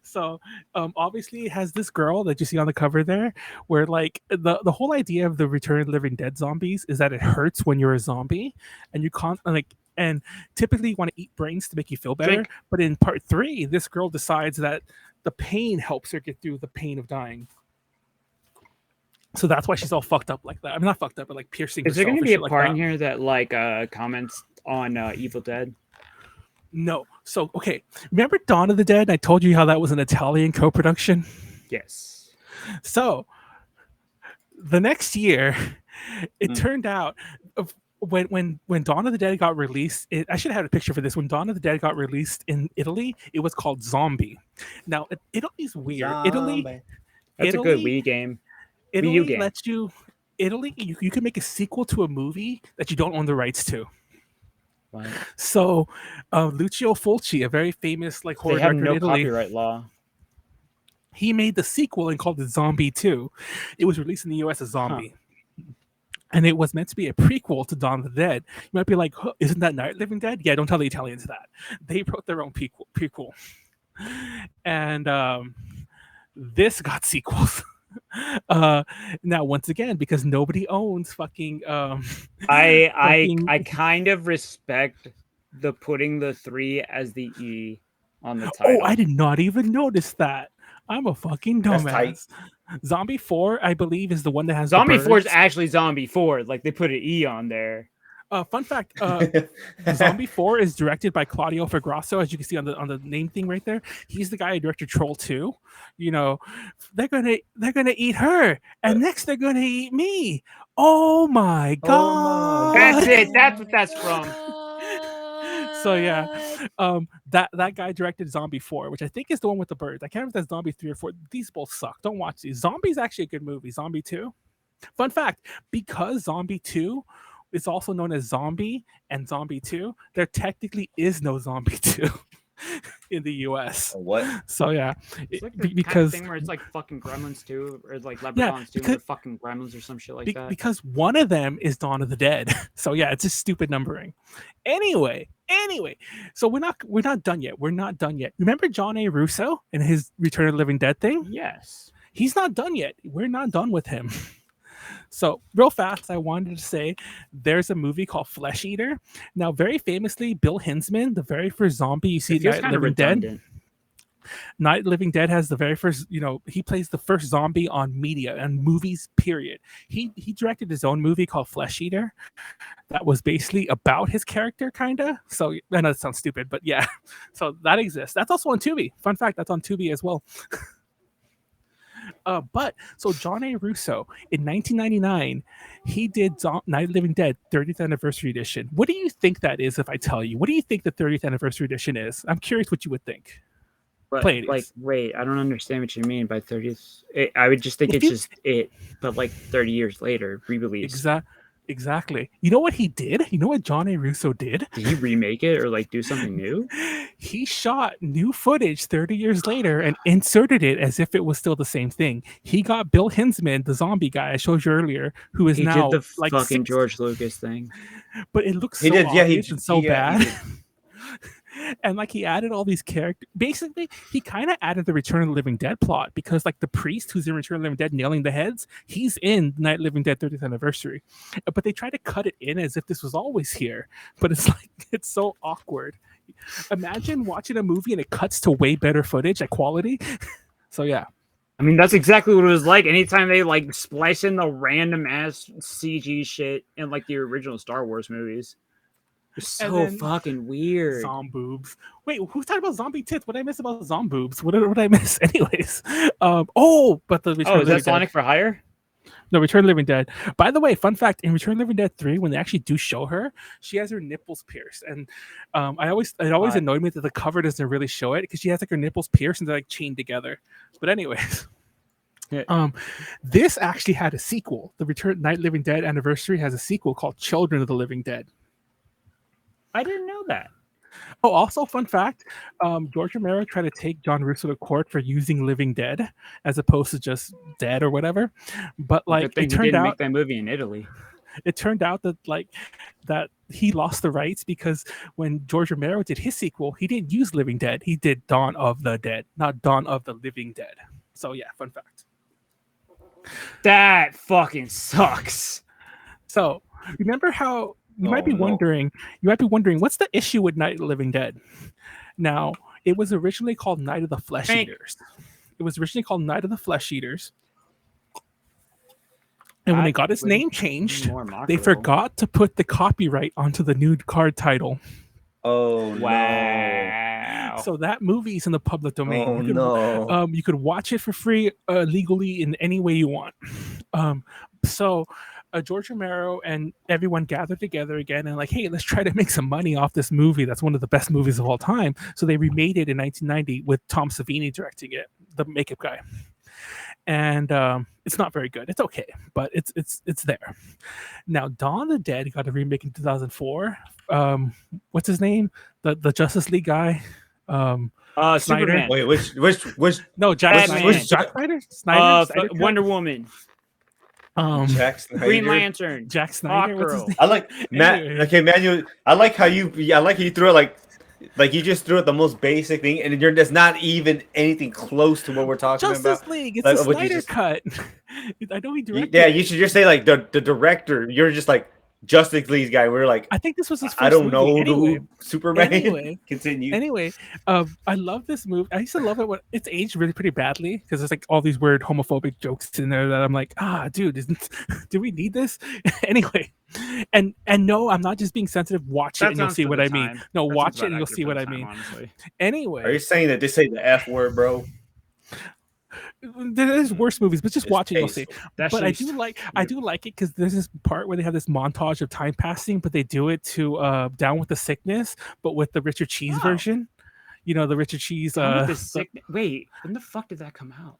So obviously it has this girl that you see on the cover there, where like the whole idea of the Return of the Living Dead zombies is that it hurts when you're a zombie, and you can't and typically you want to eat brains to make you feel better. Drink. But in part 3, this girl decides that the pain helps her get through the pain of dying. So that's why she's all fucked up like that. I mean, not fucked up, but like piercing. Is there going to be a like part that. in here that like comments on Evil Dead? No. So okay, remember Dawn of the Dead? I told you how that was an Italian co-production. Yes. So the next year, it turned out when Dawn of the Dead got released, I should have had a picture for this. When Dawn of the Dead got released in Italy, it was called Zombie. Now Italy's weird. Zombie. That's a good Wii game. Italy Wii U game. lets you. Italy, you can make a sequel to a movie that you don't own the rights to. Right. So, Lucio Fulci, a very famous like horror They have director no in Italy, copyright law. he made the sequel and called it Zombie 2. It was released in the US as Zombie. And it was meant to be a prequel to Dawn of the Dead. You might be like, huh, isn't that Night of the Living Dead? Yeah, don't tell the Italians that. They wrote their own prequel. And this got sequels. Now, once again, because nobody owns fucking... I kind of respect the putting the 3 as the E on the title. Oh, I did not even notice that. I'm a fucking That's tight. dumbass. Zombie 4, I believe, is the one that has Zombie the 4 is birds. actually Zombie 4. Like they put an E on there. Fun fact: Zombie 4 is directed by Claudio Fagrasso, as you can see on the name thing right there. He's the guy who directed Troll 2. You know, they're gonna eat her, and next they're gonna eat me. Oh my god! That's it. That's what that's from. So yeah, that guy directed Zombie 4, which I think is the one with the birds. I can't remember if that's Zombie 3 or 4. These both suck. Don't watch these. Zombie's actually a good movie. Zombie 2. Fun fact: because Zombie 2 is also known as Zombie and Zombie 2, there technically is no Zombie 2 in the US. What? So yeah, It's like the kind of because thing where it's like fucking Gremlins 2 or like Leprechauns 2 and they're fucking Gremlins or some shit like that. because one of them is Dawn of the Dead. So yeah, it's just stupid numbering. Anyway, so we're not done yet. We're not done yet. Remember John A. Russo and his Return of the Living Dead thing? Yes. He's not done yet. We're not done with him. So real fast, I wanted to say there's a movie called Flesh Eater. Now, very famously, Bill Hinsman, the very first zombie you see in Night of the Living Dead. Night of the Living Dead has the very first, he plays the first zombie on media and movies, period. He directed his own movie called Flesh Eater that was basically about his character, kind of. So I know it sounds stupid, but yeah. So that exists. That's also on Tubi. Fun fact, that's on Tubi as well. But so John A. Russo in 1999, he did Night of the Living Dead 30th Anniversary Edition. What do you think that is? If I tell you, what do you think the 30th Anniversary Edition is? I'm curious what you would think. But Pleiades. like, wait, I don't understand what you mean by 30th. I would just think If it's you- just it, but like 30 years later, re-release. Exactly. You know what he did? You know what John A. Russo did? Did he remake it or like do something new? He shot new footage 30 years later and inserted it as if it was still the same thing. He got Bill Hinsman, the zombie guy I showed you earlier, who is He now did the like fucking 60, George Lucas thing. but it looks He so did, yeah, obvious and so he bad. did. And like he added all these characters. Basically, he kind of added the Return of the Living Dead plot because like the priest who's in Return of the Living Dead nailing the heads, he's in Night of the Living Dead 30th anniversary. But they try to cut it in as if this was always here. But it's like it's so awkward. Imagine watching a movie and it cuts to way better footage at quality. So yeah. I mean, that's exactly what it was like. Anytime they like splice in the random ass CG shit in like the original Star Wars movies. It's so fucking weird. Boobs. Wait, who's talking about zombie tits? What did I miss about Boobs? What did I miss? Anyways, but the Return of Is the that Sonic for Hire? No, Return of the Living Dead. By the way, fun fact: in Return of the Living Dead 3, when they actually do show her, she has her nipples pierced, and it always annoyed me that the cover doesn't really show it because she has like her nipples pierced and they're like chained together. But anyways. Yeah. This actually had a sequel. The Night of the Living Dead anniversary has a sequel called Children of the Living Dead. I didn't know that. Oh, also fun fact, George Romero tried to take John Russo to court for using Living Dead as opposed to just Dead or whatever. But like it turned out make that movie in Italy. It turned out that he lost the rights because when George Romero did his sequel, he didn't use Living Dead. He did Dawn of the Dead, not Dawn of the Living Dead. So yeah, fun fact. That fucking sucks. So remember how you might be wondering what's the issue with Night of the Living Dead? Now, it was originally called Night of the Flesh Eaters. It was originally called Night of the Flesh Eaters. And when they got its name changed, they forgot to put the copyright onto the new card title. Oh wow! So that movie's in the public domain. Oh you could watch it for free legally in any way you want. George Romero and everyone gathered together again and like, hey, let's try to make some money off this movie. That's one of the best movies of all time. So they remade it in 1990 with Tom Savini directing it, the makeup guy. And it's not very good. It's okay, but it's there. Now, Dawn of the Dead got a remake in 2004. What's his name? The Justice League guy. Snyder. Superman. Wait, which? No, Jack Snyder. Snyder. Wonder Woman. Jack Snyder. Green Lantern. Jack Snyder. What's his name? I like Okay, Manuel. I like how you threw it like you just threw it the most basic thing, and you're just not even anything close to what we're talking about. Justice League. It's like, a Snyder cut. I know he directed. Yeah, you should just say like the director. You're just like Justice League guy. We're like, I think this was his first I don't movie. know Anyway. who Superman. Anyway, Continue. Anyway, I love this movie. I used to love it when it's aged really pretty badly because there's like all these weird homophobic jokes in there that I'm like, dude, do we need this? Anyway, and no, I'm not just being sensitive. Watch it and you'll see what I mean. No, watch it and you'll see what I mean. Honestly. Anyway, Are you saying that they say the F word, bro? There's worse movies, but just watch it, you'll see. But I do like it because there's this part where they have this montage of time passing, but they do it to Down with the Sickness, but with the Richard Cheese version. You know, the Richard Cheese. Wait, when the fuck did that come out?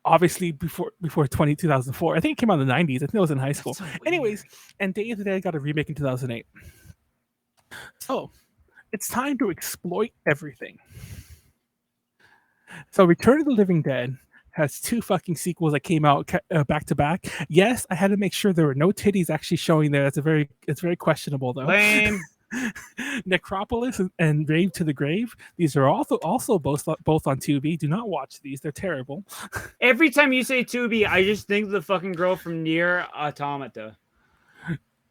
Obviously before 2004. I think it came out in the 90s. I think I was in high school. So anyways, and Day of the Dead got a remake in 2008. So it's time to exploit everything. So Return of the Living Dead has 2 fucking sequels that came out back to back. Yes, I had to make sure there were no titties actually showing there. It's very questionable though. Lame. Necropolis and Rave to the Grave. These are also both on Tubi. Do not watch these; they're terrible. Every time you say Tubi, I just think of the fucking girl from Nier Automata.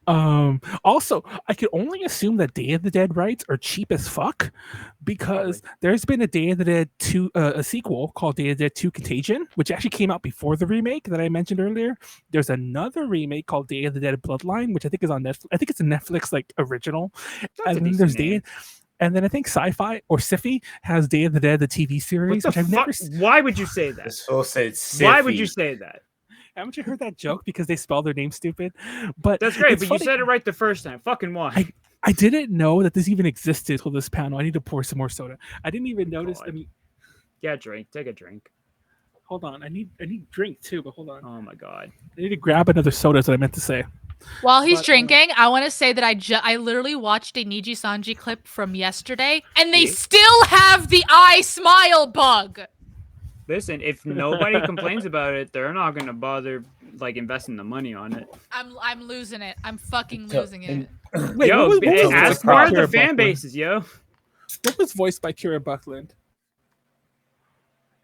Also, I could only assume that Day of the Dead rights are cheap as fuck because there's been a Day of the Dead 2 a sequel called Day of the Dead 2 Contagion, which actually came out before the remake that I mentioned earlier. There's another remake called Day of the Dead Bloodline, which I think is on Netflix. I think it's a Netflix like original. And then there's and then I think Sci-Fi or Sci-Fi has Day of the Dead, the TV series, which I've never seen. Why would you say that? Why would you say that? Haven't you heard that joke because they spell their name stupid? But that's great. But funny. You said it right the first time. Fucking why? I didn't know that this even existed till this panel. I need to pour some more soda. I didn't even notice. God. I mean, Yeah, drink. Take a drink. hold on. I need drink too, but hold on. Oh my god. I need to grab another soda. Is what I meant to say. While he's But, drinking, I want to say that I literally watched a Niji Sanji clip from yesterday, and they Yeah. still have the eye smile bug. Listen, if nobody complains about it, they're not gonna bother like investing the money on it. I'm losing it. I'm fucking losing it. Wait, Yo, what was ask the more of problem? the Kira fan Buckland? bases, yo. What was voiced by Kira Buckland?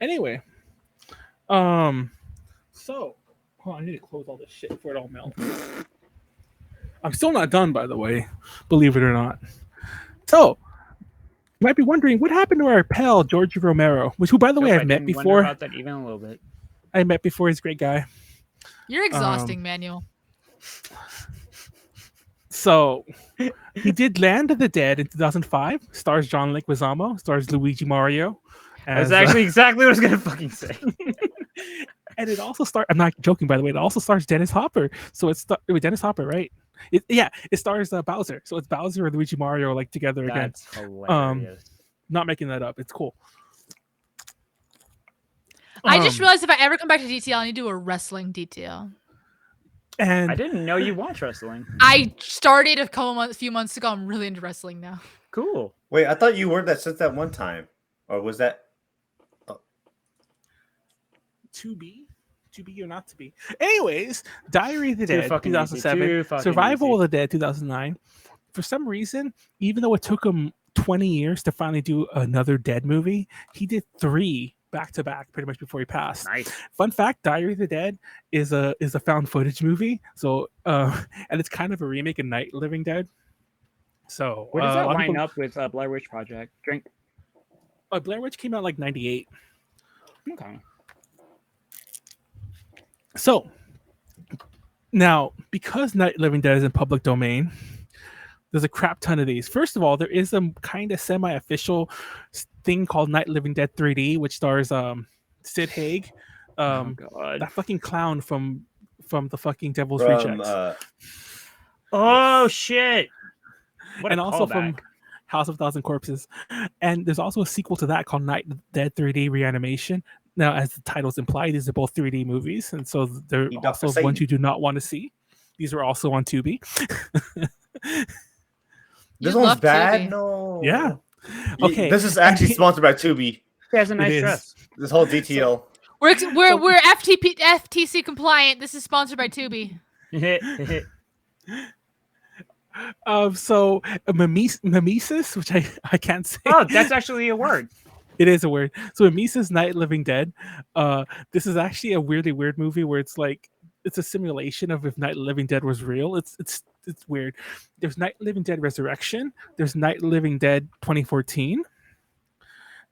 Anyway, so hold on, I need to close all this shit before it all melts. I'm still not done, by the way, believe it or not. So, you might be wondering what happened to our pal George Romero, who, by the way, Nope, I've I met didn't wonder before. about that even a little bit. I met before. He's a great guy. You're exhausting, Manuel. So, he did Land of the Dead in 2005. Stars John Leguizamo. Stars Luigi Mario. That's as, actually exactly what I was gonna fucking say. and it also stars. I'm not joking, by the way. It also stars Dennis Hopper. So it's Dennis Hopper, right? It stars Bowser. So it's Bowser and Luigi Mario like together again. That's hilarious. Not making that up. It's cool. I just Um, realized if I ever come back to DTL, I need to do a wrestling detail. And I didn't know you watch wrestling. I started a few months ago. I'm really into wrestling now. Cool. Wait, I thought you were that since that one time, or was that? to be or not to be. Anyways, Diary of the Dead, fucking easy, 2007. too fucking Survival easy. of the Dead, 2009. For some reason, even though it took him 20 years to finally do another Dead movie, he did 3 back to back pretty much before he passed. Nice. Fun fact: Diary of the Dead is a found footage movie. So and it's kind of a remake of Night Living Dead. So Where does a that lot of line people- up with Blair Witch Project? Drink. Blair Witch came out like 98. Okay. So now, because Night Living Dead is in public domain, there's a crap ton of these. First of all, there is a kind of semi-official thing called Night Living Dead 3D, which stars Sid Haig, Oh god. that fucking clown from the fucking Devil's From Rejects, Oh shit. What and a also callback. from House of Thousand Corpses. And there's also a sequel to that called Night Dead 3D Reanimation. Now, as the titles imply, these are both 3D movies, and so they're You Dr. also Satan. ones you do not want to see. These are also on Tubi. This You one's love bad. Tubi. No. Yeah. Y- Okay. This is actually And- sponsored by Tubi. He has a nice It is. dress. This whole DTL. We're FTC compliant. This is sponsored by Tubi. So mimesis, which I can't say. Oh, that's actually a word. It is a word. So Mimesis Night Living Dead. This is actually a weirdly weird movie where it's like it's a simulation of if Night Living Dead was real. It's weird. There's Night Living Dead Resurrection. There's Night Living Dead 2014.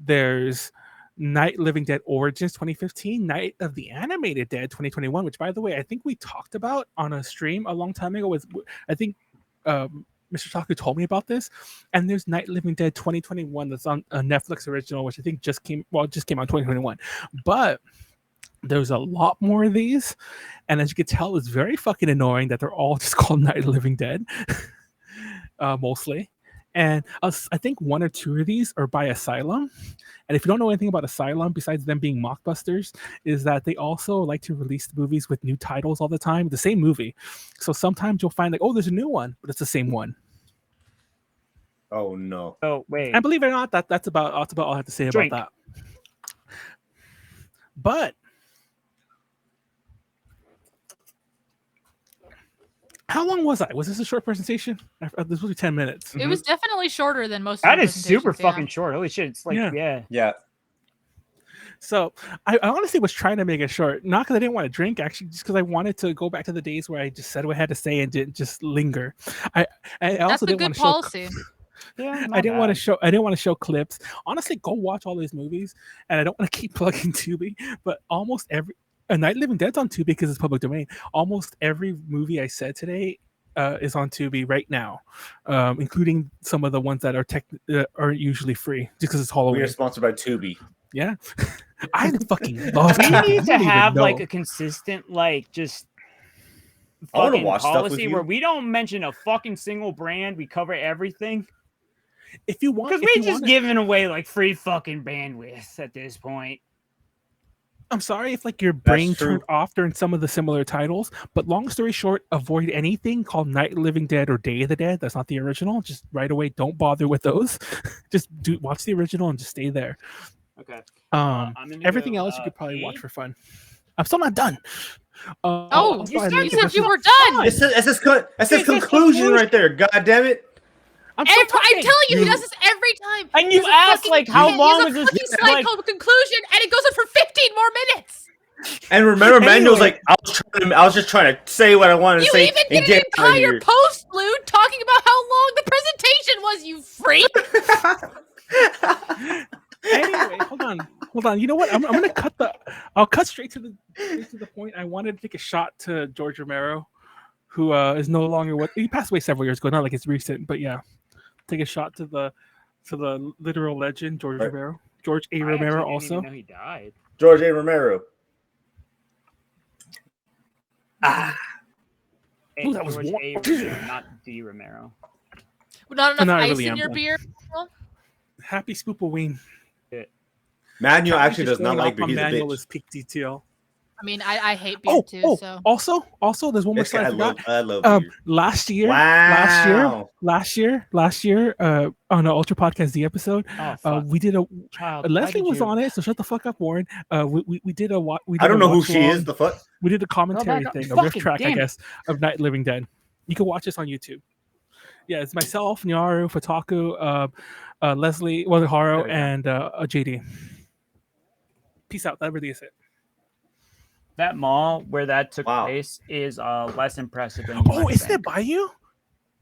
There's Night Living Dead Origins 2015. Night of the Animated Dead 2021, which by the way I think we talked about on a stream a long time ago. With I think Mr. Taku told me about this. And there's Night Living Dead 2021 that's on a Netflix original, which I think just came out in 2021. But there's a lot more of these, and as you can tell, it's very fucking annoying that they're all just called Night of the Living Dead, mostly. And I think 1 or 2 of these are by Asylum. And if you don't know anything about Asylum, besides them being mockbusters, is that they also like to release the movies with new titles all the time, the same movie. So sometimes you'll find like, oh, there's a new one, but it's the same one. Oh no. Oh wait. And believe it or not, that's about all I have to say Drink. about that. But how long was I? Was this a short presentation? This was 10 minutes. It was definitely shorter than most. That of the is super presentations, yeah. fucking short. Holy shit. It's like Yeah. yeah. Yeah. So I honestly was trying to make it short, not because I didn't want to drink, actually, just because I wanted to go back to the days where I just said what I had to say and didn't just linger. I That's also a didn't good want to show. policy. Yeah. I didn't want to show clips. Honestly, go watch all these movies, and I don't want to keep plugging Tubi, but almost every A Night Living Dead's on Tubi because it's public domain. Almost every movie I said today is on Tubi right now, including some of the ones that are usually free just because it's We Halloween. are sponsored by Tubi. Yeah, I fucking love. We Tubi. need You to don't even have like know. a consistent like just I wanna fucking watch stuff with policy you. where we don't mention a fucking single brand. We cover everything. If you want, Because we're just giving away like free fucking bandwidth at this point. I'm sorry if like your brain true. turned off during some of the similar titles, but long story short, avoid anything called Night of the Living Dead or Day of the Dead. That's not the original. Just right away, don't bother with those. Just watch the original and just stay there. Okay. Everything else you could probably watch for fun. I'm still not done. Oh, also, you I said made- you were done. It says conclusion right there. God damn it! I'm still I'm talking. telling you, he does this every time. And you There's a asked, fucking- like, how he long has was a this? fucking slide Like, called conclusion, and it goes on for 15 more minutes. And remember, Manuel's Anyway. like, I was just trying to say what I wanted to You say even and did an get out of entire here. post, Lude, talking about how long the presentation was, you freak. Anyway, hold on. You know what? I'm gonna I'll cut straight to the point. I wanted to take a shot to George Romero, who is no longer he passed away several years ago. Not like it's recent, but yeah, take a shot to the literal legend George Right. Romero. George A. I Romero actually didn't also. even know he died. George A. Romero. Ooh, that was George warm. A. Romero, not D. Romero. Not enough Not ice really in your am. beer. Happy Spoopaween. Manuel Callie actually just does not going like off beer. on He's a Manuel bitch. is peak detail. I mean, I hate beer too. So Also, there's one more This guy, slide I forgot. I love beer. Last year, Wow. on the Ultra Podcast D episode, Oh, fuck. we did a Child, why Leslie did was you- on it, so shut the fuck up, Warren. We did a we did I don't a know who watch she along. is. The fuck? We did a commentary back up. thing, a riff Fucking track, I damn it. guess, of Night of the Living Dead. You can watch this on YouTube. Yeah, it's myself, Nyaru, Fataku, Leslie, Haro, There we go. and JD. Peace out. That really is it. That mall where that took Wow. place is less impressive than you Oh, might isn't think. it Bayou?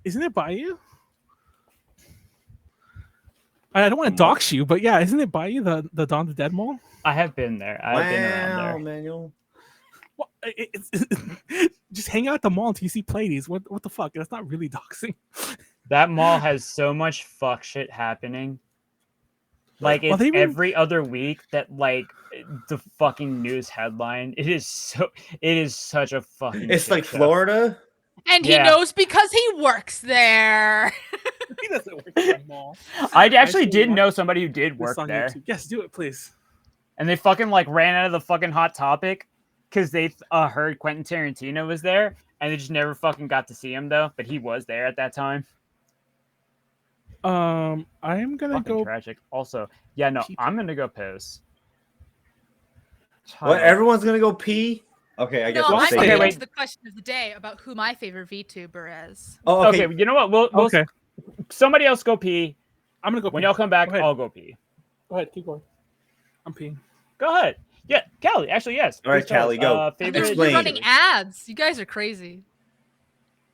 Isn't it Bayou? I don't want to dox you, but yeah, isn't it Bayou, the Dawn of the Dead mall? I have been there. I've been around there. Manuel. Well, just hang out at the mall until you see Pleiades. What the fuck? That's not really doxing. That mall has so much fuck shit happening. Like Well, it's they were- every other week that like the fucking news headline. It is such a fucking. It's shit like show. Florida. and he Yeah. knows because he works there. He doesn't work at the mall. I actually should did watch know somebody who did This work on there, YouTube. Yes, do it, please. and they fucking like ran out of the fucking Hot Topic because they heard Quentin Tarantino was there, and they just never fucking got to see him though. But he was there at that time. I'm gonna Fucking go. tragic. Also, yeah, no, Pee- I'm gonna go piss. What? Child. Everyone's gonna go pee? Okay, I guess. No, I'll I'm say going to it. wait. answer the question of the day about who my favorite VTuber is. Oh, Okay, you know what? We'll Okay, somebody else go pee. I'm gonna go. When pee. y'all come back, Go ahead. I'll go pee. Go ahead, keep going. I'm peeing. Go ahead. Yeah, Callie. Actually, yes. All right, Please tell Callie, us, go. You're Favorite Explain. running VTuber. ads. You guys are crazy.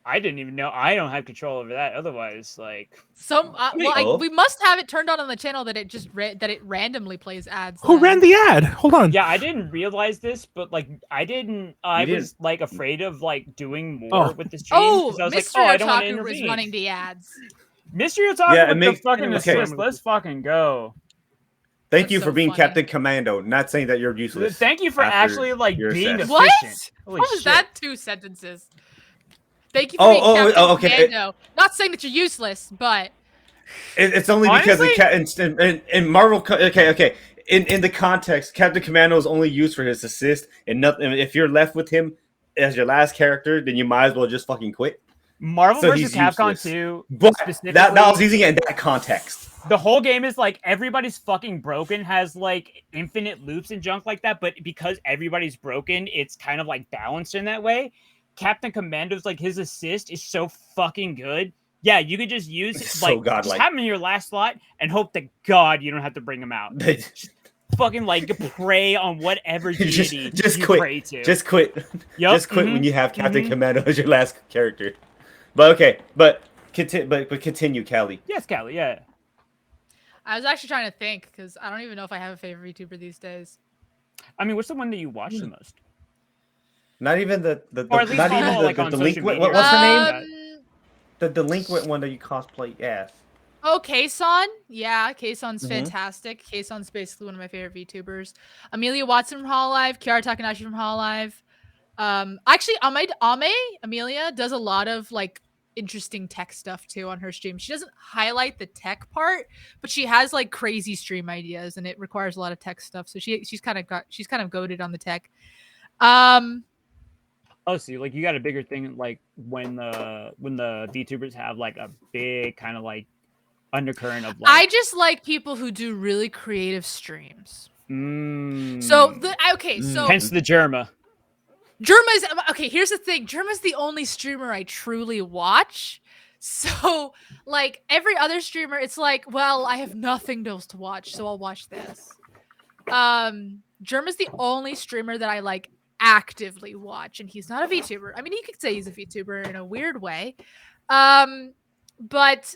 I didn't even know. I don't have control over that. Otherwise, like, Oh. We must have it turned on the channel that it just that it randomly plays ads. Who then. ran the ad? Hold on. yeah, I didn't realize this, but like, I didn't. I You was like afraid of like doing more Oh. with the stream. Oh, 'cause I was Mystery like, oh, I don't want to Otaku is intervene. running the ads. Mystery Otaku Yeah, it with makes- the fucking okay. assist. Let's fucking go. Thank That's you so for being funny. Captain Commando. Not saying that you're useless. Thank you for after actually like your being assist. What? efficient. Holy What was shit. that? 2 sentences. Thank you for Oh, being oh, Captain oh, okay. Commando. Not saying that you're useless, but It's only because in Marvel. Okay. In the context, Captain Commando is only used for his assist, and nothing. If you're left with him as your last character, then you might as well just fucking quit. Marvel So vs. he's Capcom useless. 2 But specifically. that I was using it in that context. The whole game is like everybody's fucking broken, has like infinite loops and junk like that, but because everybody's broken, it's kind of like balanced in that way. Captain Commando's like his assist is so fucking good. Yeah, you could just use It's it, so like just godlike. have him in your last slot and hope to God you don't have to bring him out. Fucking like pray on whatever deity just you quit. pray to. Just quit. Yup, Just quit mhm, when you have Captain mhm. Commando as your last character. But okay, but continue, Callie. Yes, Callie. Yeah. I was actually trying to think because I don't even know if I have a favorite VTuber these days. I mean, what's the one that you watch the most? Not even the Or at least not even follow, the, like, on delinquent. social media. What's her name? Um, The delinquent one that you cosplay as. Oh, Kason. Yeah, Kason's Mhm. fantastic. Kason's basically one of my favorite VTubers. Amelia Watson from Hololive, Kiara Takanashi from Hololive. Actually, Amelia does a lot of like interesting tech stuff too on her stream. She doesn't highlight the tech part, but she has like crazy stream ideas, and it requires a lot of tech stuff. So she's kind of goated on the tech. Oh, see, like you got a bigger thing like when the VTubers have like a big kind of like undercurrent of like. I just like people who do really creative streams. So hence the Germa. Germa's okay. Here's the thing: Germa's the only streamer I truly watch. So, like every other streamer, it's like, well, I have nothing else to watch, so I'll watch this. Germa's the only streamer that I like actively watch, and he's not a VTuber. I mean, you could say he's a VTuber in a weird way. But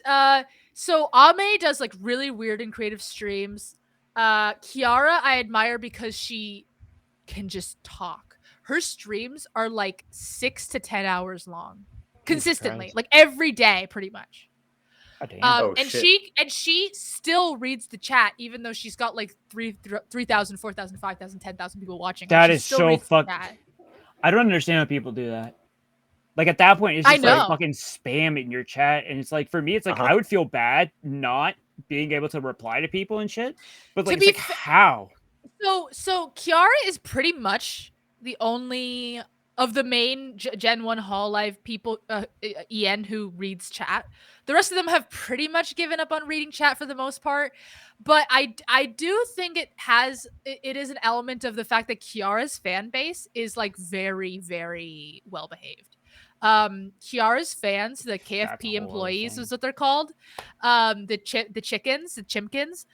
so Ame does like really weird and creative streams. Kiara, I admire because she can just talk. Her streams are like 6 to 10 hours long consistently, like every day, pretty much. She still reads the chat, even though she's got like 3,000, 4,000, 5,000, 10,000 people watching. That is so fucked. I don't understand how people do that. Like at that point, it's just like fucking spam in your chat, and it's like for me, it's like I would feel bad not being able to reply to people and shit. But like, how? So Kiara is pretty much the only of the main Gen 1 Hall Live people, EN, who reads chat. The rest of them have pretty much given up on reading chat for the most part. But I do think it is an element of the fact that Kiara's fan base is like very, very well behaved. Kiara's fans, the KFP employees is what they're called. The chimkins.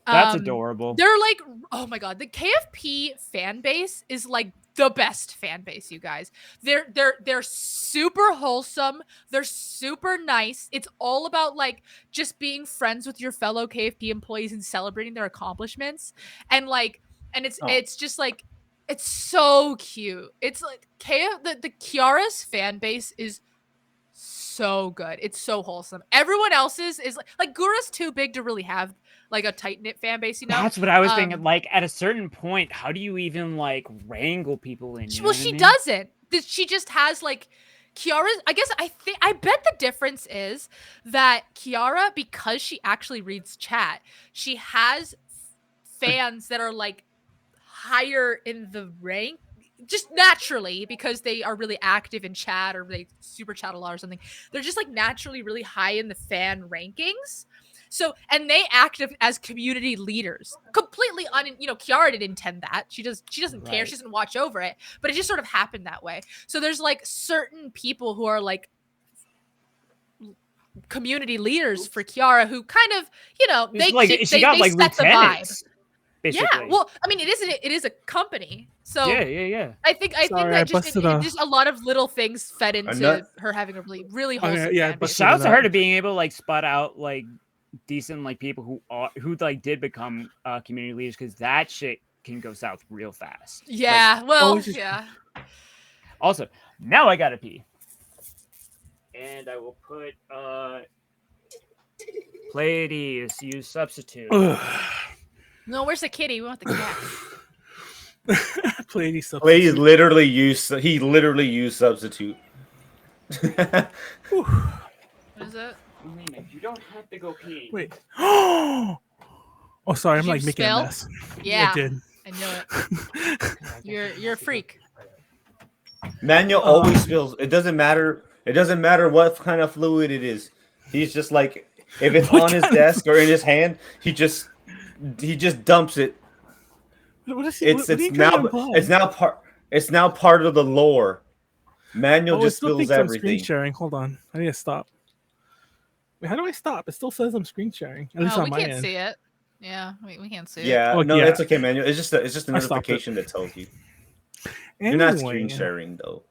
That's adorable. They're like, oh my god, the KFP fan base is like the best fan base, you guys. They're super wholesome. They're super nice. It's all about like just being friends with your fellow KFP employees and celebrating their accomplishments. And like, and it's just like, it's so cute. It's like the Kiara's fan base is so good. It's so wholesome. Everyone else's is like Gura's too big to really have like a tight knit fan base, you know. That's what I was thinking. Like at a certain point, how do you even like wrangle people in? Well, she doesn't. She just has like Kiara's. I bet the difference is that Kiara, because she actually reads chat, she has fans that are like higher in the rank just naturally because they are really active in chat or they super chat a lot or something. They're just like naturally really high in the fan rankings. So, and they act as community leaders, completely Kiara didn't intend that. She doesn't care. She doesn't watch over it, but it just sort of happened that way. So there's like certain people who are like community leaders for Kiara who kind of, they set the vibe. Basically. Yeah, well, I mean, it is a company, so yeah. I think that just a lot of little things fed into her having a really wholesome. But shout out to her to being able to like spot out like decent like people who like did become community leaders, because that shit can go south real fast. Yeah, yeah. Also, now I gotta pee, and I will put Pleiades use substitute. No, where's the kitty? We want the cat. Pleiades literally used substitute. What is it? You don't have to go pee. Wait. Oh, sorry. I'm like making a mess. Yeah, I did. I know it. You're a freak. Manuel always spills. It doesn't matter. It doesn't matter what kind of fluid it is. He's just like, if it's on his desk or in his hand, he just dumps it. It's now part of the lore. Manuel just spills everything. I'm screen sharing. Hold on, I need to stop. Wait, how do I stop? It still says I'm screen sharing. At least on my end. We can't see it. Yeah, we can't see it. Yeah, it's okay, Manuel. It's just a notification that tells you. You're not screen sharing though.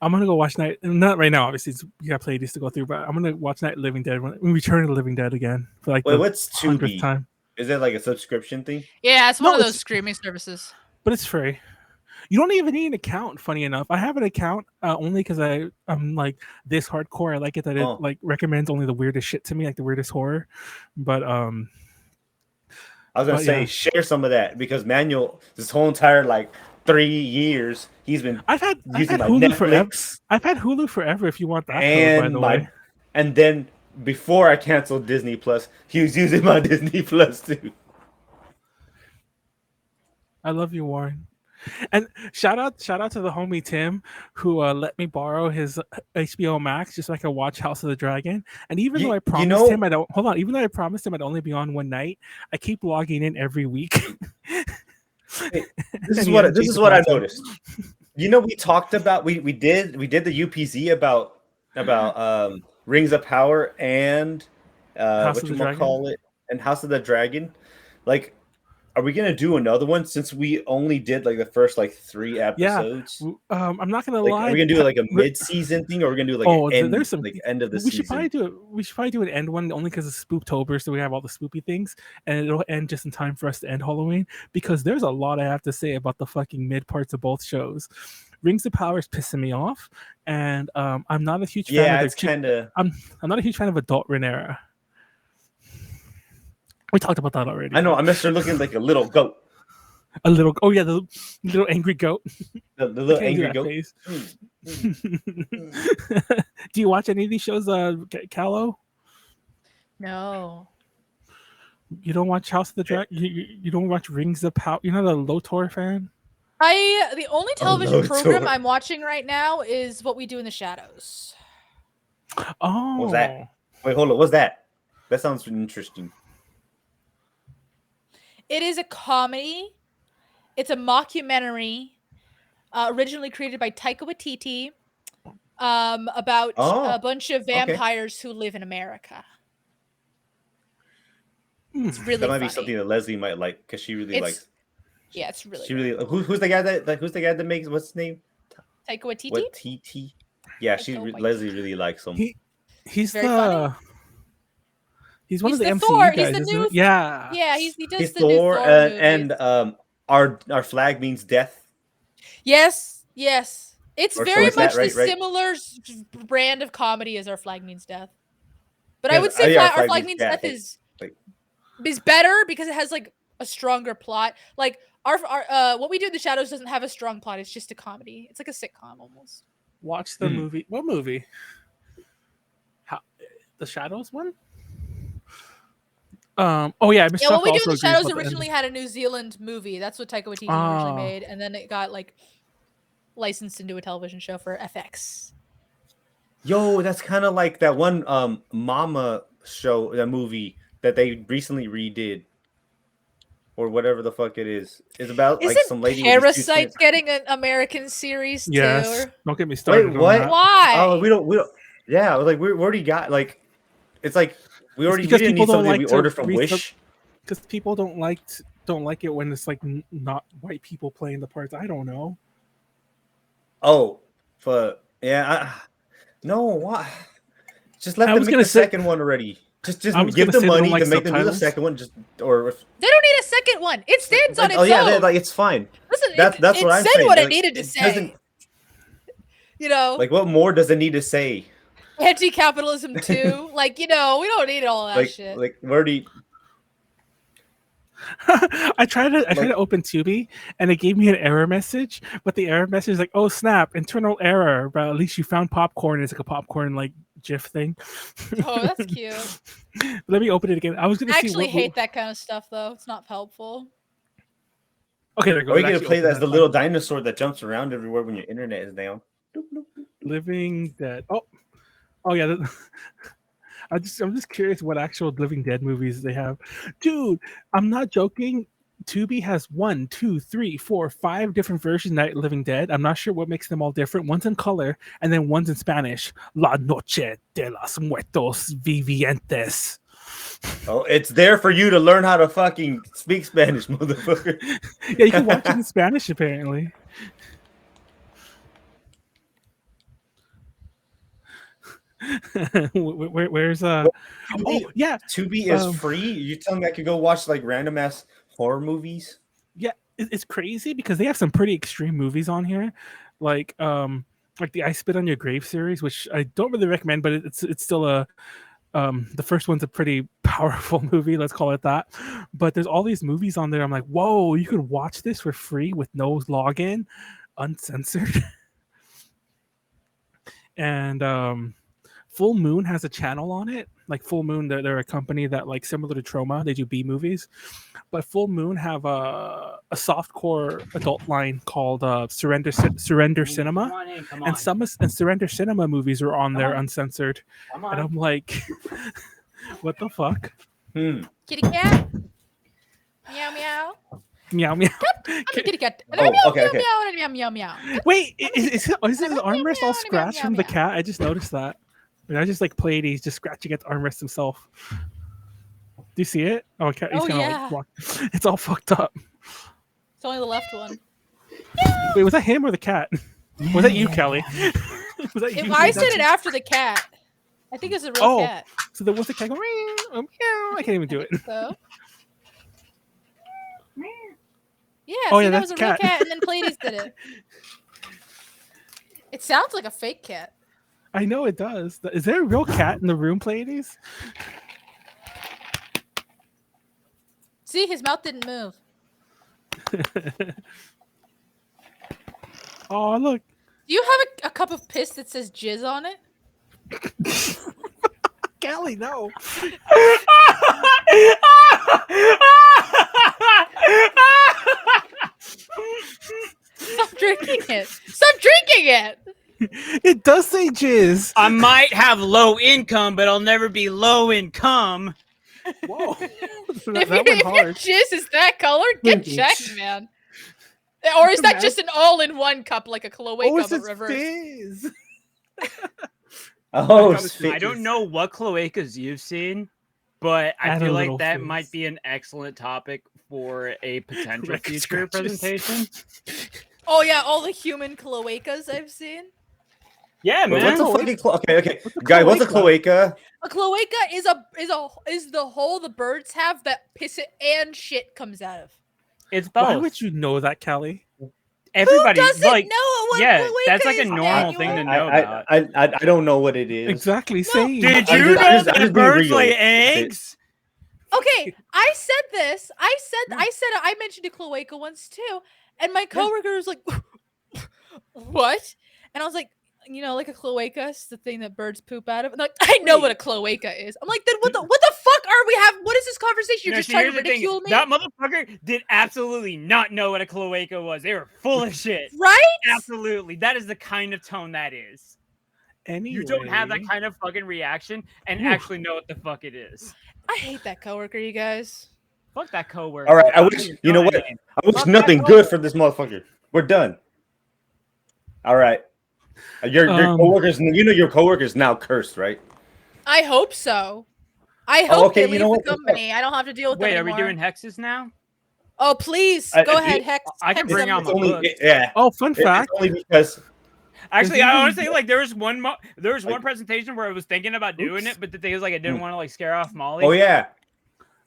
I'm gonna go watch not right now. Obviously, you got Pleiades to go through, but I'm gonna watch Night of the Living Dead when we return to the Living Dead again for like what's 100th time. Is it like a subscription thing? Yeah, it's one of those streaming services. But it's free. You don't even need an account. Funny enough, I have an account only because I'm like this hardcore. I like it that it like recommends only the weirdest shit to me, like the weirdest horror. But I was gonna say share some of that because Manuel, this whole entire like 3 years. He's been I've had using my Hulu forever. Netflix I've had Hulu forever. If you want that code, by the way. and then before I canceled Disney Plus, he was using my Disney Plus too. I love you, Warren. And shout out to the homie Tim who let me borrow his HBO Max just so I could watch House of the Dragon. And even though I promised him I don't even though I promised him I'd only be on one night, I keep logging in every week. Hey, this is what I noticed. You know, we talked about we did the UPZ about Rings of Power and whatchamacallit and House of the Dragon. Like, are we gonna do another one since we only did like the first like 3 episodes? Yeah. I'm not gonna like, lie. Are we gonna do like a mid-season thing, or are we gonna do like an end, there's some end of the we season? We should probably do an end one only because it's Spooktober, so we have all the spoopy things, and it'll end just in time for us to end Halloween. Because there's a lot I have to say about the fucking mid parts of both shows. Rings of Power is pissing me off, and I'm not a huge fan. Yeah, it's kind of. I'm not a huge fan of Adult Rhaenyra. We talked about that already. I know. I miss her looking like a little goat. A little, oh yeah, the little angry goat. The little angry goat. Do you watch any of these shows, Callo? No. You don't watch House of the Dragon? You don't watch Rings of Power? You're not a LOTOR fan? The only television program I'm watching right now is What We Do in the Shadows. Oh. What's that? Wait, hold on. What's that? That sounds interesting. It is a comedy. It's a mockumentary, originally created by Taika Waititi, about a bunch of vampires who live in America. It's really that might funny. be something that Leslie might like because she really likes. Yeah, it's really. She really. Who's the guy that makes what's his name? Taika Waititi. Waititi. Yeah, Leslie really likes him. He's very funny. He's one of the MCU Thor. guys, isn't it? Yeah. Yeah, he does he's the Thor, new Thor and our flag means death. Yes. It's very much right, the similar brand of comedy as Our Flag Means Death. But I would say Our Flag Means Death is better because it has like a stronger plot. Like our What We Do in the Shadows doesn't have a strong plot. It's just a comedy. It's like a sitcom almost. Watch the movie. What movie? The Shadows one? Oh yeah, What We Do in the Shadows originally had a New Zealand movie. That's what Taika Waititi originally made, and then it got like licensed into a television show for FX. Yo, that's kind of like that one Mama show, that movie that they recently redid, or whatever the fuck it is. It's about like some lady. Parasite getting an American series too? Yes. Don't get me started. Wait, what? Why? Oh, we don't. Yeah, like we already got like. It's like we didn't need something we ordered from Wish. Because people don't like it when it's like not white people playing the parts. I don't know. Oh, but yeah, no. Why? Just let them make the second one already. Just give them money to make them do the second one. They don't need a second one. It stands on its own. Oh yeah, like it's fine. Listen, that's what I'm saying. It said what it needed to say. You know, like what more does it need to say? Anti-capitalism too. Like, we don't need all that shit. Like where do you... I tried to open Tubi and it gave me an error message, but the error message is like, oh snap, internal error, but at least you found popcorn. It's like a popcorn like GIF thing. Oh, that's cute. Let me open it again. I actually hate that kind of stuff though. It's not helpful. Okay, there you go. Or you can play that as the little dinosaur that jumps around everywhere when your internet is down. Living Dead. Oh yeah. I'm just curious what actual Living Dead movies they have. Dude, I'm not joking. Tubi has 1, 2, 3, 4, 5 different versions of Night Living Dead. I'm not sure what makes them all different. One's in color and then one's in Spanish. La Noche de los Muertos Vivientes. Oh, it's there for you to learn how to fucking speak Spanish, motherfucker. Yeah, you can watch it in Spanish apparently. Where's Tubi is free. You telling me I could go watch like random ass horror movies? Yeah, it's crazy because they have some pretty extreme movies on here, like the I Spit on Your Grave series, which I don't really recommend, but it's still a The first one's a pretty powerful movie, let's call it that. But there's all these movies on there. I'm like, whoa, you could watch this for free with no login, uncensored. And Full Moon has a channel on it. Like Full Moon, they're a company that, like, similar to Troma, they do B movies. But Full Moon have a softcore adult line called Surrender Cinema, and some and Surrender Cinema movies are on there uncensored. And I'm like, what the fuck? Kitty cat. Meow meow. Meow meow. I'm a kitty cat. Oh, okay, okay. Meow meow meow. Wait, is his armrest all scratched from the cat? I just noticed that. And I just like Pleiades just scratching at the armrest himself. Do you see it? Oh, okay. He's yeah. Like, it's all fucked up. It's only the left one. Wait, was that him or the cat? Was that you, Callie? Was that you? I said it after the cat. I think it's a real cat. So there was the cat going, meow. I can't even do it. So. Yeah, that was a real cat, and then Pleiades did it. It sounds like a fake cat. I know it does. Is there a real cat in the room, Pleiades? See, his mouth didn't move. Oh, look. Do you have a cup of piss that says jizz on it? Callie, no. Stop drinking it. Stop drinking it. It does say jizz. I might have low income, but I'll never be low income. Whoa. If your jizz is that color, get checked, man. Or is that just an all-in-one cup, like a cloaca but reverse? Fizz. I don't know what cloacas you've seen, but I feel like that might be an excellent topic for a potential future presentation. Oh yeah, all the human cloacas I've seen. Yeah, man. What's a fucking okay. Guys, what's a cloaca? A cloaca is the hole the birds have that piss and shit comes out of. It's both. Why would you know that, Callie? Everybody Who doesn't like know what cloaca that's like a is, normal thing to know about. I don't know what it is. Exactly. Same. Did you know that birds lay eggs? Okay, I said this. I mentioned a cloaca once too, and my coworker was like, "What?" And I was like, "You know, like a cloaca is the thing that birds poop out of." And like, I know what a cloaca is. I'm like, then what the fuck are we having? What is this conversation? You're just trying to ridicule me. That motherfucker did absolutely not know what a cloaca was. They were full of shit. Right? Absolutely. That is the kind of tone that is. Anyway. You don't have that kind of fucking reaction and actually know what the fuck it is. I hate that coworker, you guys. Fuck that coworker. All right, I wish you know what? I wish nothing good for this motherfucker. We're done. All right. Your coworkers, your coworkers now cursed, right? I hope so. I hope they leave the company. I don't have to deal with them anymore. Are we doing hexes now? Oh, please go ahead, hex. I can bring out my book. Yeah. Oh, fun fact. It's only because. Actually, I want to say, like, there was one presentation where I was thinking about doing it, but the thing is, like, I didn't want to like scare off Molly. Oh yeah.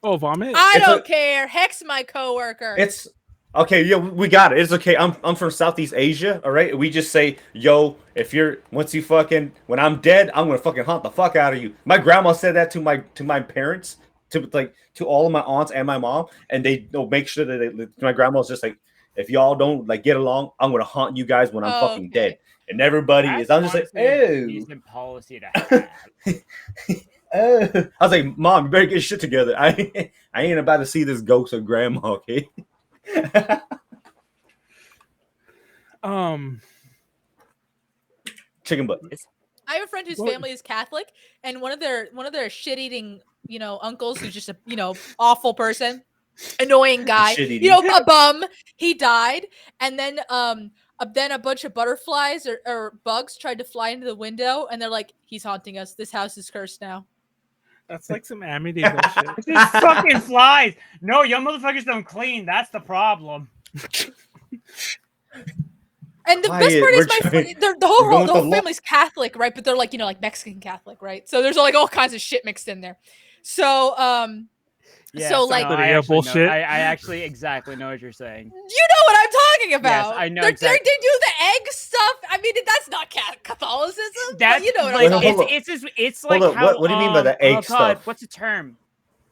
Oh, vomit. I don't care. Hex my coworker. It's okay. Yeah, we got it. It's okay. I'm from Southeast Asia. All right. We just say, yo, when I'm dead, I'm gonna fucking haunt the fuck out of you. My grandma said that to my parents, to all of my aunts and my mom, and they'll make sure that my grandma's just like, if y'all don't like get along, I'm gonna haunt you guys when I'm fucking dead. And everybody is. I'm just like, oh. Decent policy to have. I was like, Mom, you better get your shit together. I ain't about to see this ghost of grandma, okay? Chicken butt. I have a friend whose family is Catholic, and one of their shit-eating, uncles who's just a, awful person, annoying guy, a bum. He died, and then a bunch of butterflies or bugs tried to fly into the window, and they're like, "He's haunting us. This house is cursed now." That's like some Amityville shit. It's just fucking flies. No, young motherfuckers don't clean. That's the problem. And the best part is the whole family's Catholic, right? But they're like, like Mexican Catholic, right? So there's like all kinds of shit mixed in there. So Yeah, So, like- no, Yeah, bullshit. I actually exactly know what you're saying. You know what I'm talking about. I know They exactly. do the egg stuff. I mean, that's not Catholicism. That But you know what Wait, I'm hold talking on. it's like Hold on, how what do you mean by the egg oh god, stuff? what's the term?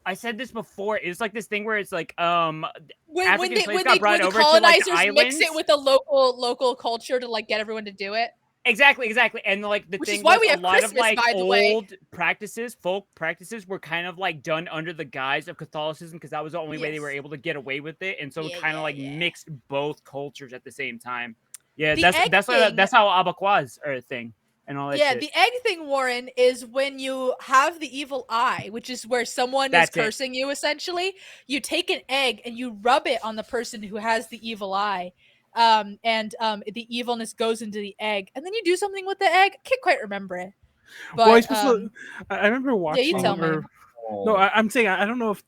I said this before. It's like this thing where it's like when African they slaves when got they brought when the over to, like, the colonizers mix it islands. with the local culture to like get everyone to do it. Exactly. And like the Which thing is why was we a have lot of Christmas, like by the way. old practices, folk practices were kind of like done under the guise of Catholicism because that was the only way they were Yes. able to get away with it, and so it Yeah, kind of yeah, like yeah. mixed both cultures at the same time. Yeah, The egg that's thing- that's how abaquas are a thing and all that Yeah, shit. the egg thing, Warren, is when you have the evil eye, which is where someone That's is it. cursing you, essentially. You take an egg and you rub it on the person who has the evil eye. And the evilness goes into the egg. And then you do something with the egg. I can't quite remember it. But Well, I remember watching. tell me. No, I'm saying I don't know if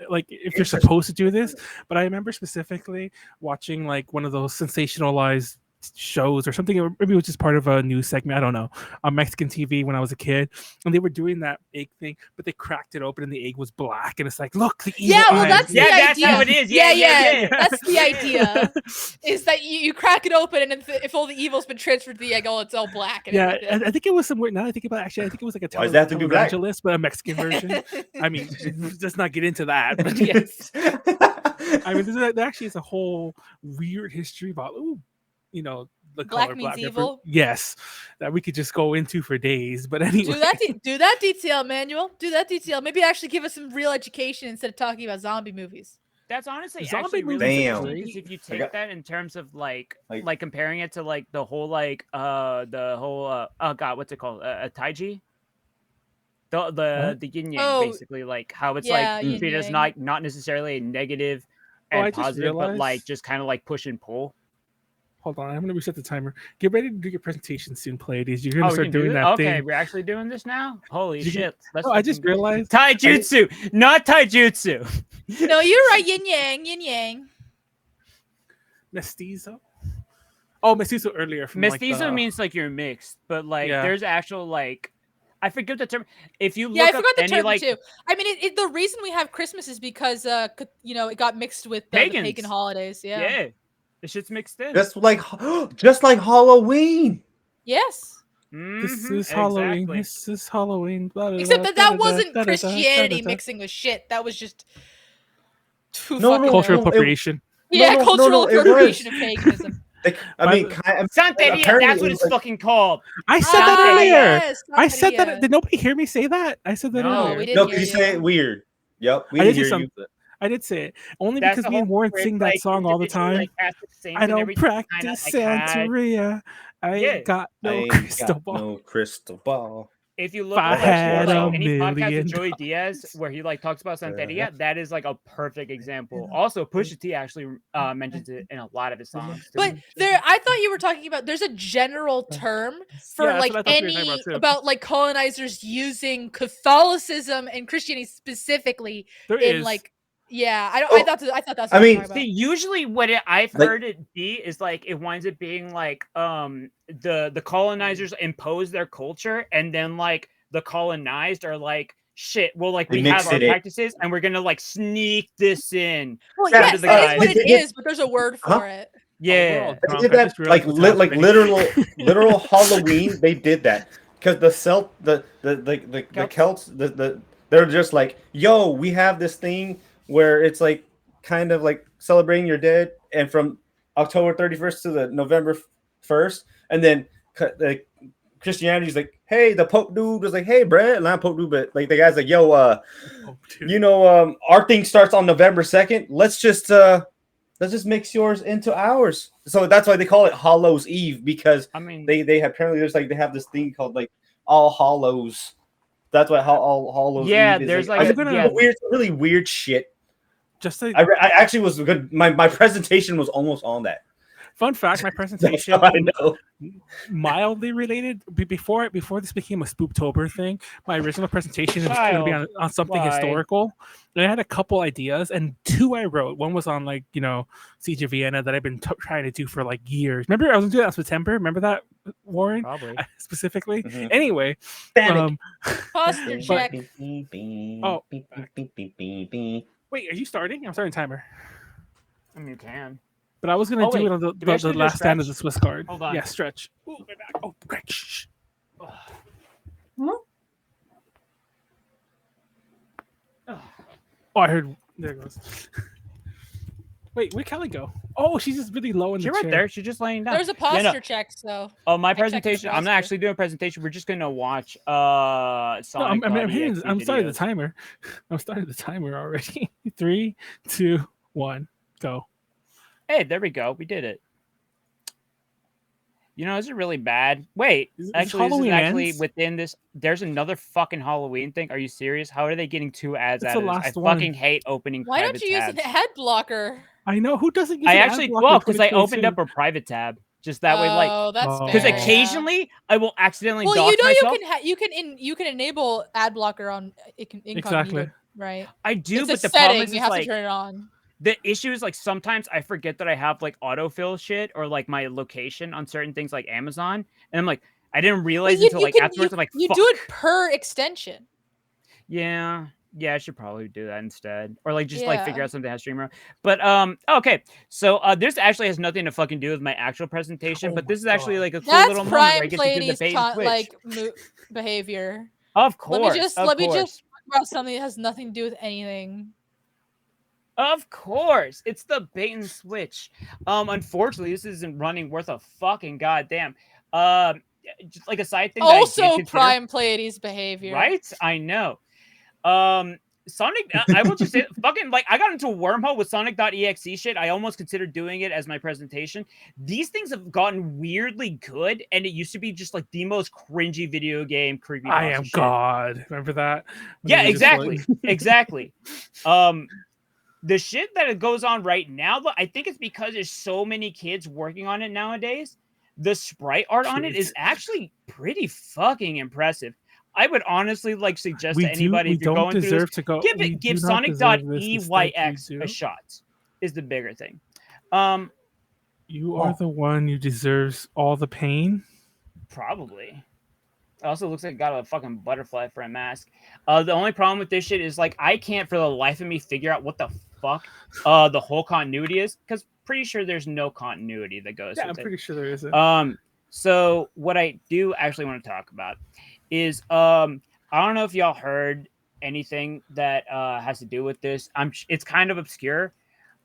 like if you're supposed to do this, but I remember specifically watching like one of those sensationalized shows or something, or maybe it was just part of a news segment. I don't know, on Mexican TV when I was a kid, and they were doing that egg thing, but they cracked it open and the egg was black, and it's like, look, the evil Yeah, well, eye. that's the idea. that's how it is. Yeah. That's the idea. Is that you crack it open, and if all the evil's been transferred to the egg, it's all black. And Yeah, everything. I think it was somewhere. Now I think about it, actually, I think it was like a Why does that have to be black? televangelist, but a Mexican version. I mean, let's not get into that. But yes, I mean, there actually is a whole weird history about, the Black color means black. evil? Yes, that we could just go into for days. But anyway, Do that detail, Manuel. Do that detail. Maybe actually give us some real education instead of talking about zombie movies. That's honestly Zombie actually really movies are interesting great. because if you I take got- that in terms of like Like- comparing it to like the whole oh god, what's it called? Taiji? The yin yang, Oh, basically, like how it's yeah, like yin treated as yang. not necessarily a negative Oh, I and just positive, but like realized- just kind of like push and pull. hold on, I'm gonna reset the timer. Get ready to do your presentation soon, Pleiades. You're gonna Oh, we start can do doing it? that Okay, thing. we're actually doing this now. Holy You can- shit! Let's Oh, I just fucking- realized. Taijutsu, not taijutsu. No, you're right. Yin yang, yin yang. Mestizo. Oh, mestizo earlier. From Mestizo like the, means like you're mixed, but like Yeah. there's actual like I forget the term. If you look Yeah, I up forgot the any term like too. I mean, the reason we have Christmas is because it got mixed with the pagan Pagans. holidays. yeah, the shit's mixed in. just like Halloween. Yes. This Mhm, is Halloween. exactly. This is Halloween. blah, da, Except da, that da, wasn't da, da, da, Christianity da, da. mixing with shit. That was just too No, fucking Cultural No, it- appropriation. yeah, no, cultural it appropriation of was. paganism. Like, By I mean, the- Santeria, apparently that's it what was it's like- fucking called. I said that Ah, earlier. yes, I said that. Santeria. Did nobody hear me say that? I said that No, earlier. we didn't. no, hear because you say it weird. Yep, we I didn't did hear say you. I did say it only That's because the me and whole Warren where it's sing that like song all the individually, time. like, cast the saints I and don't everything, practice kinda, like, had- Santeria. I Yeah. ain't got I no ain't crystal got ball. no crystal ball. If you look If I up had like, a any podcast million with Joey Diaz where he like talks about Santeria, that is like a perfect example. Also, Pusha T actually mentions it in a lot of his songs. Too. But I thought you were talking about. There's a general term for Yeah, that's like what I thought you were talking any about, too. about like colonizers using Catholicism and Christianity specifically There in is. like. Yeah, I Oh, thought that's. I What mean- I was See, talking usually what I've Like- heard it be is like it winds up being like the colonizers impose their culture and then like the colonized are like shit. Well, like They we have mixed our it in. practices and we're gonna like sneak this in. Well, Yeah, yes, the that is guys. what it They did- is, but there's a word for Huh? it. Yeah. all They drunk. did I that just realized what's like happening. literal Halloween. They did that because the Celts they're just like, yo, we have this thing where it's like kind of like celebrating your dead, and from October 31st to the November 1st, and then like Christianity's like, hey, the Pope dude was like, hey, Brad, not Pope dude, but like the guy's like, yo, our thing starts on November 2nd. Let's just mix yours into ours. So that's why they call it Hallows Eve, because I mean they have apparently they have this thing called like All Hallows. That's what All Hallows. Yeah, Eve is. there's like like I'm gonna- yeah, really weird shit. Just a I actually was good. My presentation was almost on that. fun fact: my That's presentation how I know. mildly related. Before this became a Spooptober thing, my original presentation was going to be on something why? historical. And I had a couple ideas, and 2 I wrote. One was on like Siege of Vienna that I've been trying to do for like years. Remember I was doing that in September. Remember that, Warren? Probably. Specifically. Mhm. Anyway, Posture check. Oh, wait, are you starting? I'm starting timer. I mean, you can. But I was gonna do wait. it on Do we the actually do a last stand of the stretch? Swiss card. Hold on. Yeah, stretch. Ooh, my back. Oh, great. Shh. Oh, I heard. There it goes. Wait, where'd Callie go? Oh, she's just really low in She's the right chair. there. She's just laying down. There's a posture check, so. Oh, my I checked the presentation. I'm not posture. actually doing a presentation. We're just gonna watch No, Sonic. I'm starting the videos. timer. I'm starting the timer already. 3, 2, 1, go. Hey, there we go. We did it. Is it really bad? Wait, actually, this is actually within this. There's another fucking Halloween thing. Are you serious? How are they getting 2 ads It's out the of this? I last one. fucking hate opening Why private don't you tabs. use an head blocker? I know, who doesn't use I an ad actually, blocker well, in because I opened 2022? up a private tab. Just that way, like, Oh, that's Oh. fair. because occasionally I will accidentally Well, dox myself. you can enable ad blocker on incognito, Exactly. right? I do, It's but a the setting. problem is, You it's have like, to turn it on. the issue is like sometimes I forget that I have like autofill shit or like my location on certain things like Amazon, and I'm like, I didn't realize until like afterwards. I'm like, you fuck. do it per extension. Yeah, I should probably do that instead, or like just like figure Yeah. out something that has streamer. But okay, so this actually has nothing to fucking do with my actual presentation, Oh but my this is actually God. like a cool That's little moment where I prime get to do the Pleiades bait and switch. behavior. Of course, Let me just of course. talk about something that has nothing to do with anything. Of course, it's the bait and switch. Unfortunately, this isn't running worth a fucking goddamn. Just like a side thing. Also, that I did consider, prime Pleiades behavior. right? I know. Sonic, I will just say, fucking, like, I got into a wormhole with Sonic.exe shit. I almost considered doing it as my presentation. These things have gotten weirdly good, and it used to be just like the most cringy video game creepypasta I am shit. God. Remember that? When Yeah, they were just like- exactly, exactly. The shit that goes on right now, though, I think it's because there's so many kids working on it nowadays. The sprite art on it is actually pretty fucking impressive. I would honestly like suggest to anybody if you're going through this, give Sonic.eyx a shot. Is the bigger thing. You are the one who deserves all the pain. Probably. It also looks like it got a fucking butterfly for a mask. The only problem with this shit is like I can't for the life of me figure out what the fuck the whole continuity is, because pretty sure there's no continuity that goes with I'm it. pretty sure there isn't. So what I do actually want to talk about is I don't know if y'all heard anything that has to do with this. It's kind of obscure.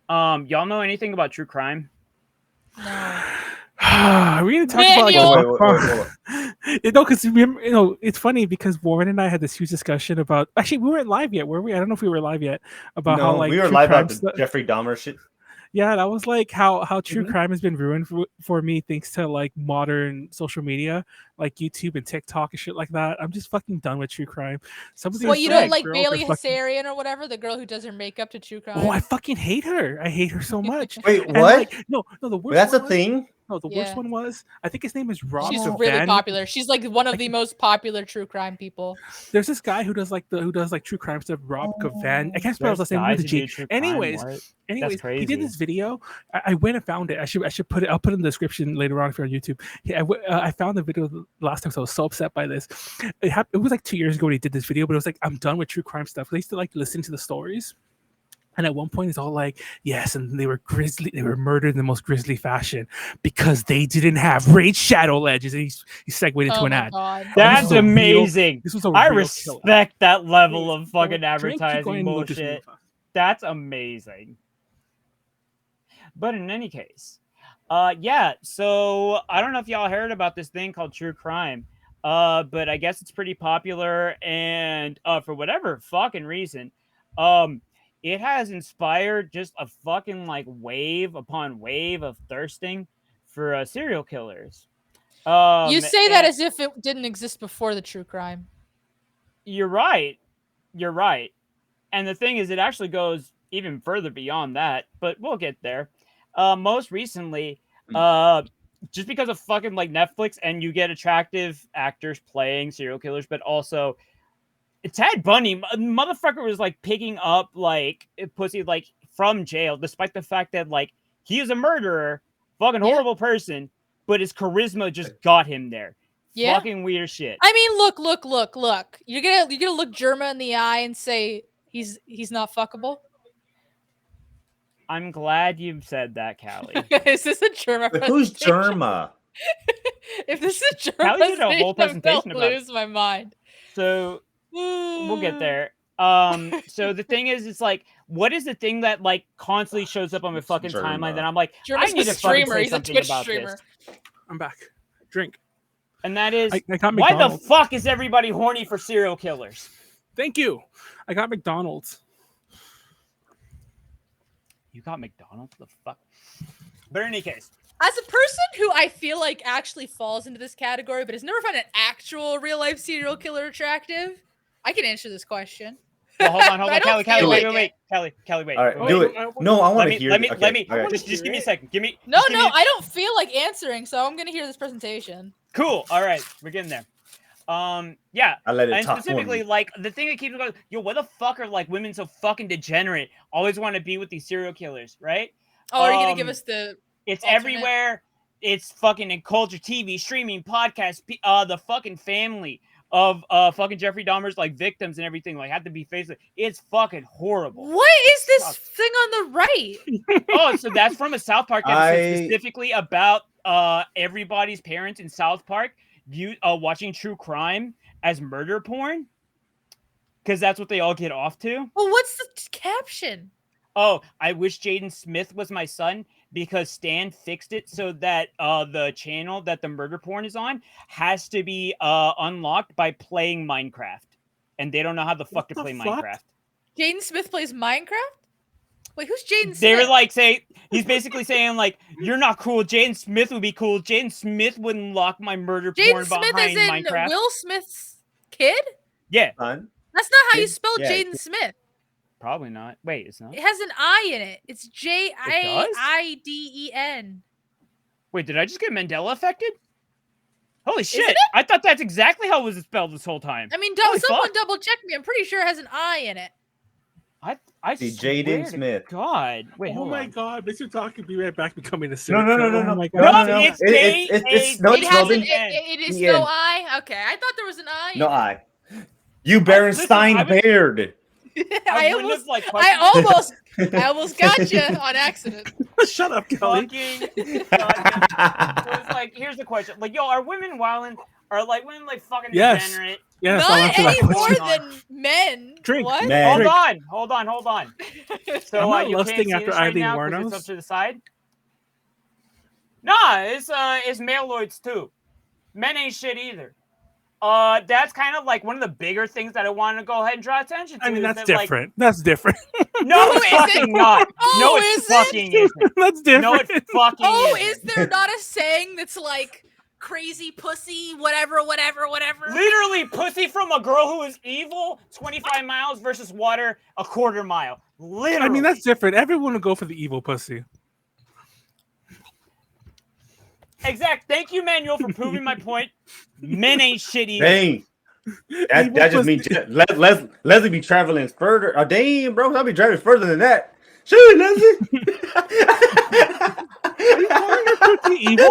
Y'all know anything about true crime? No. Are we gonna talk about like no, because it's funny because Warren and I had this huge discussion about. Actually, we weren't live yet, were we? I don't know if we were live yet about how like we were live about the Jeffrey Dahmer shit. Yeah, that was like how true crime has been ruined for me thanks to like modern social media, like YouTube and TikTok and shit like that. I'm just fucking done with true crime. Well, you don't like Bailey Hassarian or whatever, the girl who does her makeup to true crime? Oh, I fucking hate her. I hate her so much. Wait, what? Like, no, the worst. That's a thing. No, the worst one was, I think his name is Rob. She's really popular. She's like one of the most popular true crime people. There's this guy who does like true crime stuff, Rob Gavan. I can't spell his last name with a G. Anyways, he did this video. I went and found it. I should put it. I'll put it in the description later on if you're on YouTube. I found the video last time, so I was so upset by this. It was like 2 years ago when he did this video, but it was like, I'm done with true crime stuff. I used to like listen to the stories. And at one point, it's all like, yes, and they were murdered in the most grisly fashion because they didn't have Raid Shadow Legends. And he segued into an ad. That's amazing. This was a I real respect that level of fucking advertising bullshit. That's amazing. But in any case, yeah, so I don't know if y'all heard about this thing called true crime. But I guess it's pretty popular, and for whatever fucking reason, it has inspired just a fucking like wave upon wave of thirsting for serial killers. You say that as if it didn't exist before the true crime. You're right. You're right. And the thing is, it actually goes even further beyond that, but we'll get there. Most recently, just because of fucking like Netflix, and you get attractive actors playing serial killers, but also Ted Bundy, motherfucker, was like picking up like pussy like from jail, despite the fact that like he is a murderer, fucking horrible person, but his charisma just got him there. Yeah. Fucking weird shit. I mean, look. You're gonna look Germa in the eye and say he's not fuckable. I'm glad you said that, Callie. Is this a Germa? Who's Germa? If this is Germa, Callie did a whole presentation about it. lose my mind. So we'll get there. So the thing is, it's like, what is the thing that like constantly shows up on my fucking timeline that I'm like, Germa's I need a to fucking streamer. say He's a something Twitch about streamer. this. I'm back. Drink. And that is, I got why the McDonald's. fuck is everybody horny for serial killers? Thank you. I got McDonald's. You got McDonald's? The fuck? But in any case, As a person who I feel like actually falls into this category, but has never found an actual real life serial killer attractive, I can answer this question. well, hold on, But I don't Callie, feel wait, like wait. Callie, wait. All right, wait, do wait. it. No, I want to hear. Let me. Okay. Just give me a second. Give me. No, just give me- I don't feel like answering, so I'm gonna hear this presentation. Cool. All right, we're getting there. Yeah. I let it And talk for specifically, me. like the thing that keeps going, yo, why the fuck are like women so fucking degenerate? Always want to be with these serial killers, right? Oh, are you gonna give us the? It's alternate? everywhere. It's fucking in culture, TV, streaming, podcasts. The fucking family of fucking Jeffrey Dahmer's like victims and everything like have to be faced with. It's fucking horrible. What is this thing on the right? Oh, so that's from a South Park episode specifically about everybody's parents in South Park watching true crime as murder porn, because that's what they all get off to. Well, what's the caption? Oh, I wish Jaden Smith was my son because Stan fixed it so that the channel that the murder porn is on has to be unlocked by playing Minecraft, and they don't know how the fuck to play Minecraft. Jaden Smith plays Minecraft? Wait, who's Jaden Smith? They were like, he's basically saying like, you're not cool. Jaden Smith would be cool. Jaden Smith wouldn't lock my murder porn Jaden Smith behind is in Minecraft. Will Smith's kid? Yeah. Son? That's not how you Kid? spell Yeah, Jaden kid. Smith. Probably not. Wait, it's not. It has an I in it. It's does? Jaiden. Wait, did I just get Mandela affected? Holy shit! it? I thought that's exactly how it was spelled this whole time. I mean, Holy someone fuck. double check me. I'm pretty sure it has an I in it. I See, swear Jaden to Smith. God, wait, Oh hold my on. god, makes you talking. Be right back. Becoming a No, serial no, no, killer. no, no. Oh my No, god. No, no, it's no, It it's has Robin. it is Yeah. no I. Okay, I thought there was an I. No, in it. I. You Berenstein I was- beard. I wouldn't have, like, I almost got you on accident. Shut up, Kelly. fucking. God, so it's like, here's the question: like, yo, are women wilding? Are like women like fucking Yes. degenerate? Yes, I'll Not answer that any more question. than men. Drink. What? Man. Hold on. So I'm not you can't lusting see after this right Eileen now 'cause Wuornos. it's up to the side. Nah, it's maleoids too. Men ain't shit either. That's kind of like one of the bigger things that I want to go ahead and draw attention to. I mean, is that's that, like, different. That's different. no, it's is it? fucking not. No, Oh, it is it? fucking isn't. That's different. No, it fucking Oh, isn't. is there not a saying that's like crazy pussy, whatever? Literally, pussy from a girl who is evil, 25 miles versus water, a quarter mile. Literally. I mean, that's different. Everyone would go for the evil pussy. exact. Thank you, Manuel, for proving my point. Men ain't shit either. Dang. That just means Leslie be traveling further. Oh, damn, bro. I'll be driving further than that. Shoot, Leslie. Are you calling her pussy evil?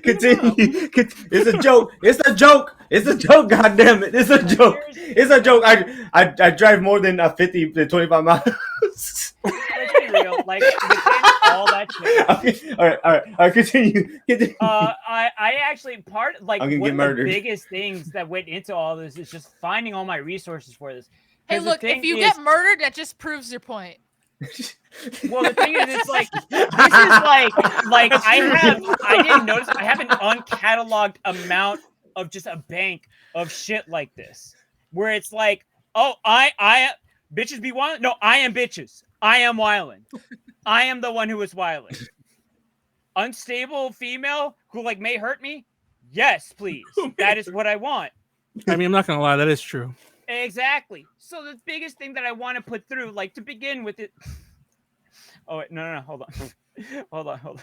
Continue. It's a joke. It's a joke. It's a joke. God damn it! It's a joke. It's a joke. I drive more than 50 to 25 miles. Let's be real. Like, within all that shit. Okay. All right. Continue. I actually one I'm gonna of get the murdered. biggest things that went into all this is just finding all my resources for this. Hey, 'Cause the look, if thing you is- get murdered, that just proves your point. Well, the thing is, it's like this is like I didn't notice. I have an uncatalogued amount of just a bank of shit like this, where it's like, oh, I bitches be wild. No, I am bitches. I am wildin'. I am the one who is wildin'. Unstable female who like may hurt me. Yes, please. That is what I want. I mean, I'm not gonna lie, that is true. Exactly. So the biggest thing that I want to put through, like to begin with it. Oh wait, no, hold on.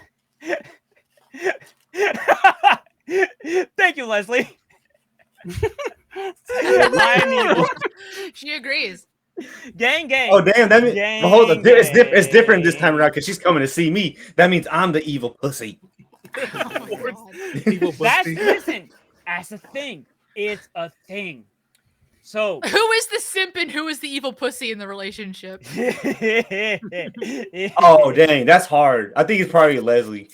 Thank you, Leslie. I'm evil. She agrees. Gang. Oh damn! That means Gang, well, hold on. It's different this time gang. around because she's coming to see me. That means I'm the evil pussy. Oh my God. Evil pussy. Listen. That's a thing. It's a thing. So Who is the simp and who is the evil pussy in the relationship? Oh dang, that's hard. I think it's probably Leslie.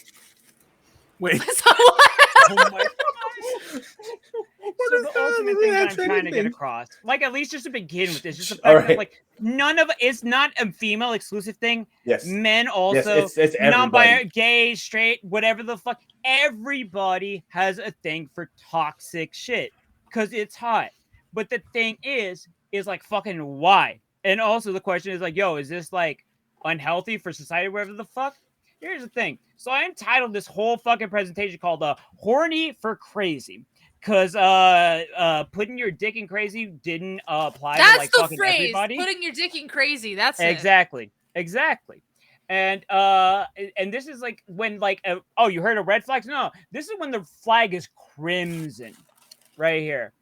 Wait. So what? Oh my so the ultimate thing that I'm trying to get across, like at least just to begin with, is just the fact that like none of it's not a female exclusive thing. Yes. Men also, Yes, it's non-binary, gay, straight, whatever the fuck. Everybody has a thing for toxic shit because it's hot. But the thing is like fucking why? And also the question is like, yo, is this like unhealthy for society, whatever the fuck? Here's the thing. So I entitled this whole fucking presentation called Horny for Crazy. Because putting your dick in crazy didn't apply That's to like the fucking phrase. everybody. Putting your dick in crazy. That's Exactly. And this is like when like oh, you heard of red flags? No, this is when the flag is crimson, right here.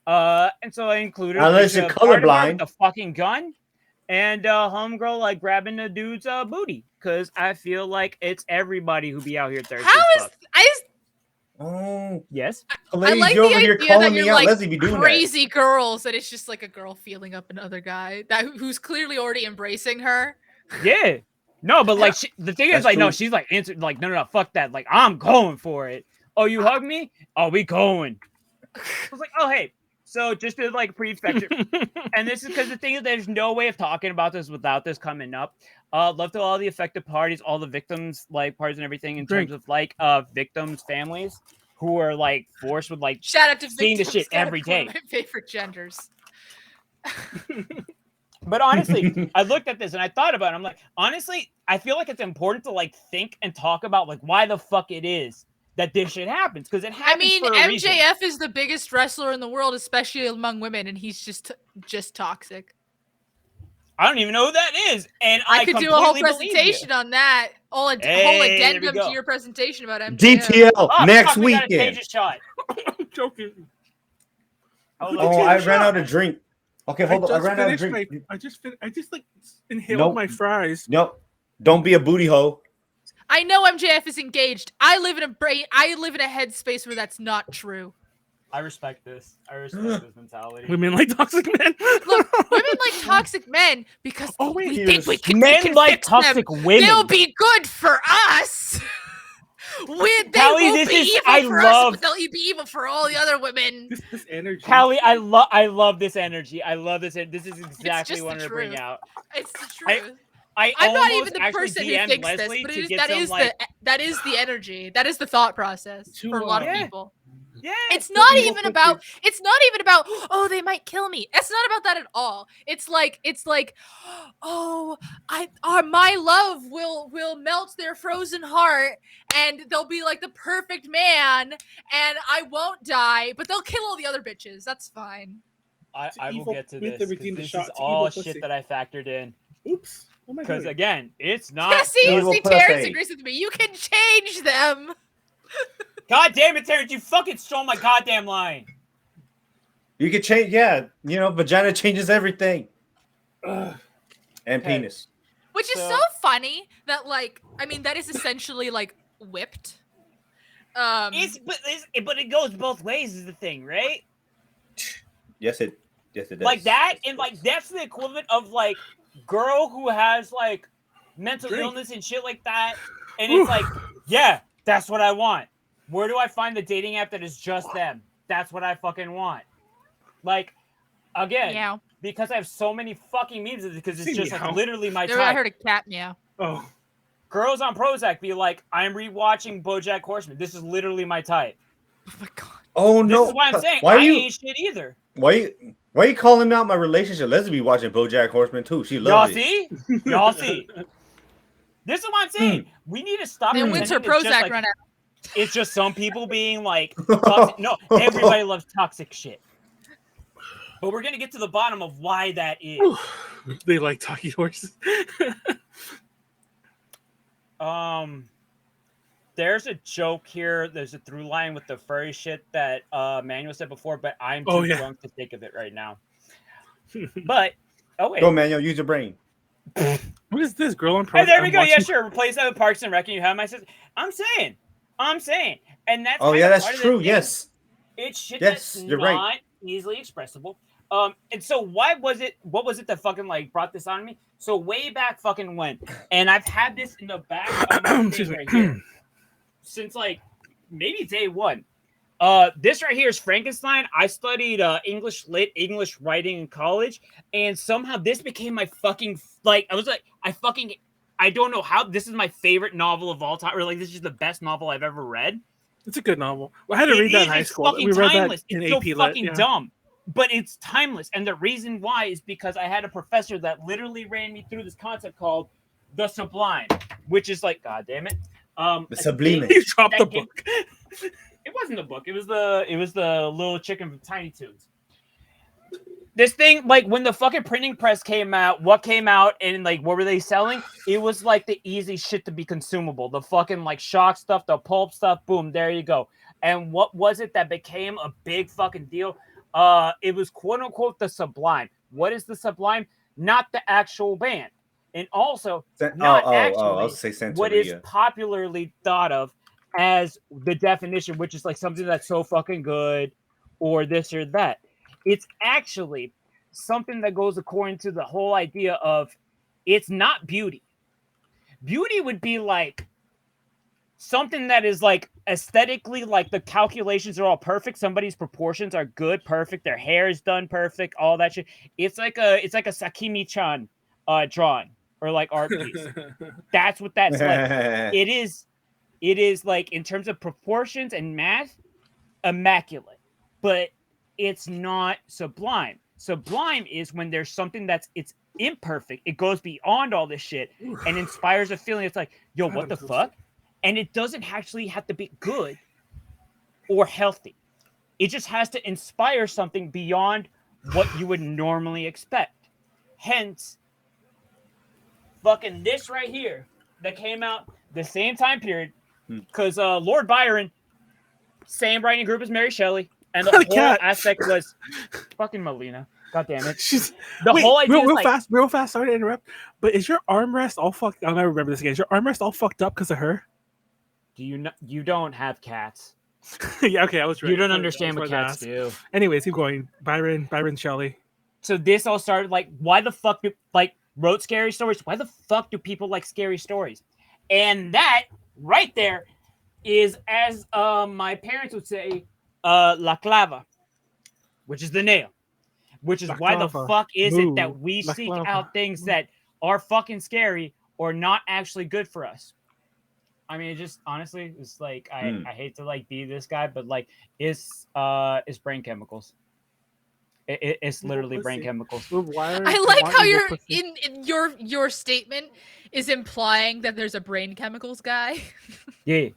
And so I included unless you're colorblind, the fucking gun, and homegirl like grabbing the dude's booty, because I feel like it's everybody who be out here thirsty. Oh yes, I like you the over here idea calling that me you're out. like Leslie be doing crazy girls, and it's just like a girl feeling up another guy who's clearly already embracing her. Yeah, no, but like the thing is like true. no, she's like answered like no, fuck that. Like I'm going for it. Oh, you hug me? Oh, we going. I was like, oh hey. So just to like prefect it, and this is because the thing is, there's no way of talking about this without this coming up. Love to all the affected parties, all the victims, like parties and everything in terms of like victims' families who are like forced with like shout out to seeing the shit every day. One of my favorite genders. But honestly, I looked at this and I thought about it. I'm like, honestly, I feel like it's important to like think and talk about like why the fuck it is that this shit happens, because it happens. I mean, for a reason. MJF is the biggest wrestler in the world, especially among women, and he's just toxic. I don't even know who that is, and I could do a whole presentation on that. Whole addendum to your presentation about MJF. DTL next weekend. I'm joking. Oh, I ran out of drink. Okay, hold on. I ran out of drink. I just like inhaled my fries. Nope. Don't be a booty hole. I know MJF is engaged. I live in a headspace where that's not true. I respect this. This mentality. Women like toxic men. Look, women like toxic men because we think we can like fix toxic them. women. They'll be good for us. They Callie, won't be evil for us, but they'll be evil for all the other women. This energy. Callie, I love this energy. I love this. This is exactly what I want to bring out. It's the truth. I'm not even the person who thinks Leslie this, but that is the energy. That is the thought process for a lot of people. Yeah, it's not even about oh, they might kill me. It's not about that at all. It's like oh, my love will melt their frozen heart and they'll be like the perfect man and I won't die, but they'll kill all the other bitches. That's fine. I will get to this. This is all shit that I factored in. Oops. Because again, it's not. Yeah, see, Terrence agrees with me. You can change them. God damn it, Terrence! You fucking stole my goddamn line. You could change, vagina changes everything. And penis. Which is so funny that, like, I mean, that is essentially like whipped. But it goes both ways is the thing, right? Yes, it does. Like that, and like that's the equivalent of like girl who has like mental illness and shit like that, and it's like, yeah, that's what I want. Where do I find the dating app that is just them? That's what I fucking want. Like, again, because I have so many fucking memes of it, because it's just like literally my type. I heard a cat meow. Oh. Girls on Prozac be like, I'm rewatching BoJack Horseman. This is literally my type. Oh my god. Oh no. This is why I'm saying I ain't shit either. Why are you calling out my relationship? Leslie be watching BoJack Horseman too. She loves it. Y'all see? This is what I'm saying. We need to stop. Then when's her Prozac run out? It's just some people being like, toxic. No, everybody loves toxic shit. But we're gonna get to the bottom of why that is. They like talking horses. There's a joke here. There's a through line with the furry shit that Manuel said before, but I'm too drunk to think of it right now. But Oh wait. Go, Manuel. Use your brain. What is this girl on? Hey, there we go. Yeah, sure. Replace that with Parks and Rec, and you have my sister. I'm saying, and that's. Oh yeah, that's true. Yes. It's shit yes, that's you're not right. easily expressible. And so what was it that fucking like brought this on me? So way back fucking when, and I've had this in the back of my thing right here since like maybe day one. This right here is Frankenstein. I studied English writing in college, and somehow this became my fucking like. I was like, I don't know how this is my favorite novel of all time, or like this is the best novel I've ever read. It's a good novel. Well, I had to read that in high school. We read that in it's AP so fucking dumb, but it's timeless. And the reason why is because I had a professor that literally ran me through this concept called the sublime, which is like, god damn it, the sublime. You dropped the book. It wasn't a book. It was the little chicken from Tiny Toons. This thing, like when the fucking printing press came out, what came out and like what were they selling? It was like the easy shit to be consumable. The fucking like shock stuff, the pulp stuff, boom, there you go. And what was it that became a big fucking deal? It was quote unquote the Sublime. What is the Sublime? Not the actual band. And also not actually what is popularly thought of as the definition, which is like something that's so fucking good or this or that. It's actually something that goes according to the whole idea of it's not beauty. Beauty would be like something that is like aesthetically, like the calculations are all perfect. Somebody's proportions are good, perfect. Their hair is done perfect, all that shit. It's like a Sakimi-chan drawing or like art piece. That's what that's like. It is like in terms of proportions and math, immaculate, but it's not sublime. Sublime is when there's something it's imperfect. It goes beyond all this shit and inspires a feeling. It's like, yo, what the fuck? And it doesn't actually have to be good or healthy. It just has to inspire something beyond what you would normally expect. Hence, fucking this right here that came out the same time period. Because Lord Byron, same writing group as Mary Shelley, and the whole aspect was fucking Melina. God damn it! Whole idea real fast. Sorry to interrupt, but is your armrest all fucked? I'll never remember this again. Is your armrest all fucked up because of her? Do you not? You don't have cats. Yeah, okay, I was right. You don't understand what cats do. Anyways, keep going. Byron Shelley. So this all started like, why the fuck do wrote scary stories? Why the fuck do people like scary stories? And that right there is, as my parents would say, la clava, which is the nail. Which is why the fuck is it that we seek out things that are fucking scary or not actually good for us? I mean, it just honestly, it's like I hate to like be this guy, but like it's brain chemicals. It's literally brain chemicals. I like how your statement is implying that there's a brain chemicals guy. Yeah,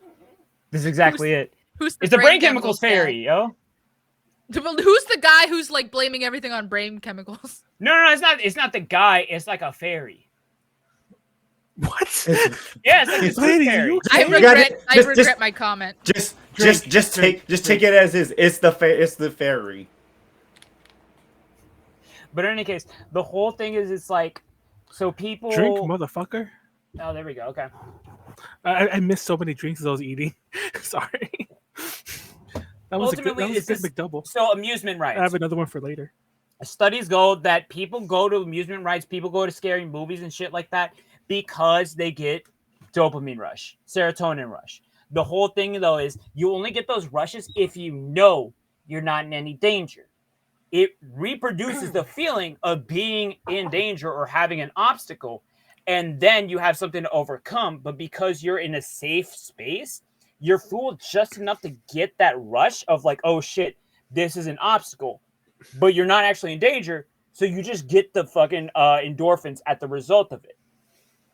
this is exactly it. It's the brain chemicals fairy, yo. Who's the guy who's like blaming everything on brain chemicals? No, it's not. It's not the guy. It's like a fairy. What? Yeah, it's like this fairy. I regret my comment. Just take it as is. It's the fairy. But in any case, the whole thing is, it's like, so people drink, motherfucker. Oh, there we go. Okay. I missed so many drinks as I was eating. Sorry. That was ultimately a good big double. So amusement rides. I have another one for later. Studies go that people go to amusement rides, people go to scary movies and shit like that because they get dopamine rush, serotonin rush. The whole thing though is you only get those rushes if you know you're not in any danger. It reproduces the feeling of being in danger or having an obstacle, and then you have something to overcome. But because you're in a safe space, you're fooled just enough to get that rush of like, oh shit, this is an obstacle, but you're not actually in danger. So you just get the fucking endorphins at the result of it.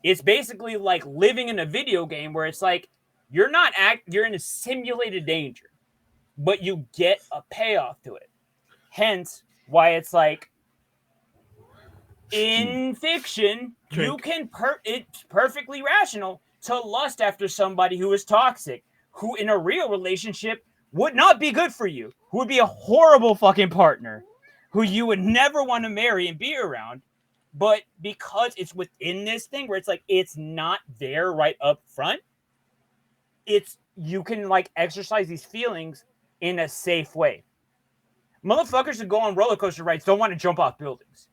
It's basically like living in a video game where it's like, you're in a simulated danger, but you get a payoff to it. Hence why it's like in fiction, you can it's perfectly rational to lust after somebody who is toxic, who in a real relationship would not be good for you, who would be a horrible fucking partner, who you would never want to marry and be around. But because it's within this thing where it's like it's not there right up front, you can like exercise these feelings in a safe way. Motherfuckers who go on roller coaster rides don't want to jump off buildings.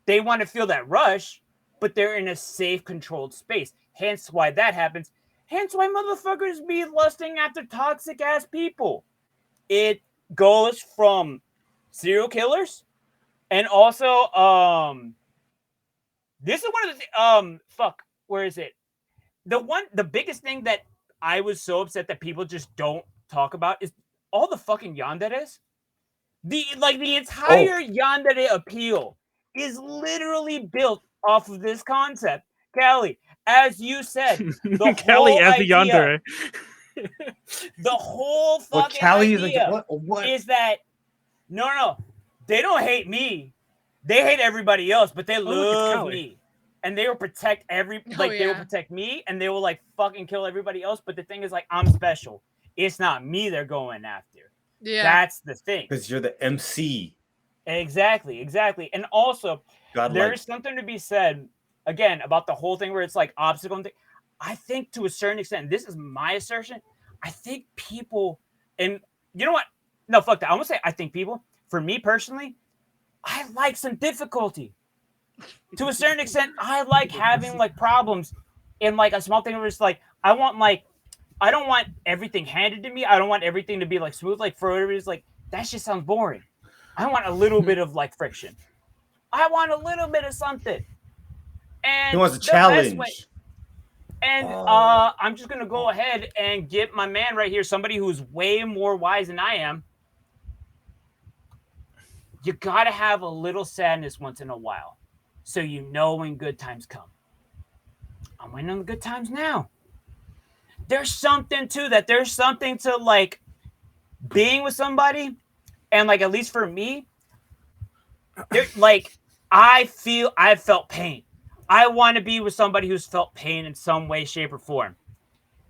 They want to feel that rush, but they're in a safe, controlled space. Hence why that happens. Hence why motherfuckers be lusting after toxic ass people. It goes from serial killers, and also this is one of the where is it? The biggest thing that I was so upset that people just don't talk about is all the fucking yanderes. The entire yandere appeal is literally built off of this concept. Callie, as you said, the Callie whole as idea, the yandere. the whole fucking Callie idea is that no, they don't hate me. They hate everybody else, but they love me. And they will protect they will protect me, and they will like fucking kill everybody else. But the thing is, like, I'm special. It's not me they're going after. Yeah, that's the thing. Because you're the MC. Exactly. And also, there is something to be said again about the whole thing where it's like obstacle. I think to a certain extent, this is my assertion. I think people, and you know what? No, fuck that. I'm gonna say I think people. For me personally, I like some difficulty. To a certain extent, I like having like problems in like a small thing where it's like I don't want everything handed to me. I don't want everything to be like smooth. Like for whatever it is, like that just sounds boring. I want a little bit of like friction. I want a little bit of something. And he wants a challenge. And I'm just gonna go ahead and get my man right here, somebody who's way more wise than I am. You gotta have a little sadness once in a while, so you know when good times come. I'm waiting on the good times now. There's something to that. There's something to like being with somebody, and like at least for me, like I've felt pain. I want to be with somebody who's felt pain in some way, shape, or form.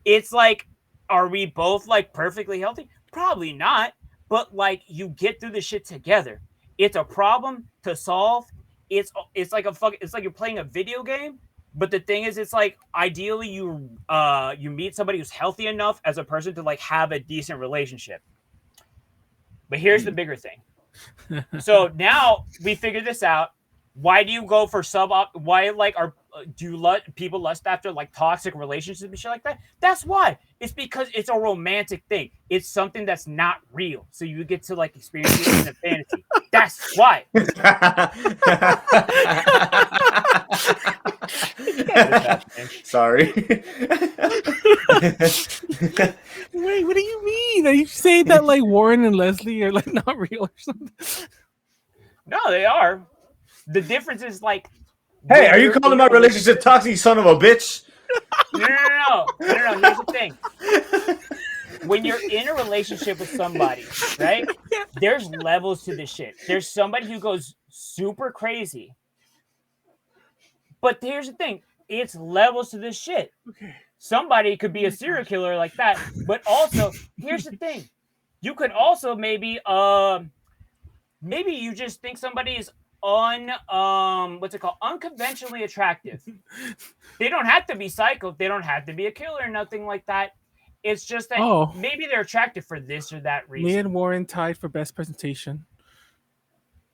It's like, are we both like perfectly healthy? Probably not. But like you get through the shit together. It's a problem to solve. It's like it's like you're playing a video game. But the thing is, it's like ideally you meet somebody who's healthy enough as a person to like have a decent relationship. But here's the bigger thing. So now we figured this out. Why do you go for why like do you let people lust after like toxic relationships and shit like that? That's why. It's because it's a romantic thing. It's something that's not real. So you get to like experience it in a fantasy. That's why. Sorry. Wait, what do you mean? Are you saying that like Warren and Leslie are like not real or something? No, they are. The difference is like, hey, are you calling my relationship toxic, you son of a bitch? No. Here's the thing. When you're in a relationship with somebody, right? There's levels to this shit. There's somebody who goes super crazy. But here's the thing. It's levels to this shit. Okay. Somebody could be a serial killer like that. But also, here's the thing. You could also maybe you just think somebody is unconventionally attractive. They don't have to be psycho. They don't have to be a killer or nothing like that. It's just that maybe they're attractive for this or that reason. Me and Warren tied for best presentation.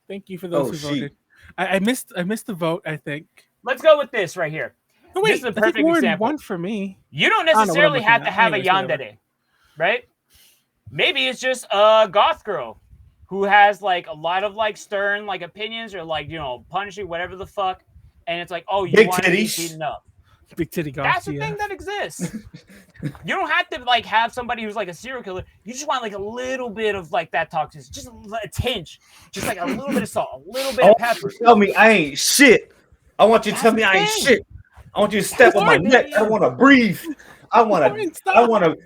Thank you for those who voted. I missed the vote, I think. Let's go with this right here. No, wait, this is a perfect example. Won for me. You don't necessarily have to have a yandere, right? Maybe it's just a goth girl who has like a lot of like stern like opinions or like, you know, punishing whatever the fuck, and it's like, oh, you want to be beaten up. Big titty goth. That's the thing that exists. You don't have to like have somebody who's like a serial killer. You just want like a little bit of like that toxicity, just a tinge, just like a little bit of salt, a little bit of pepper. Tell me I ain't shit. I want you to tell me I ain't shit. I want you to step on my neck. I want to breathe. I want to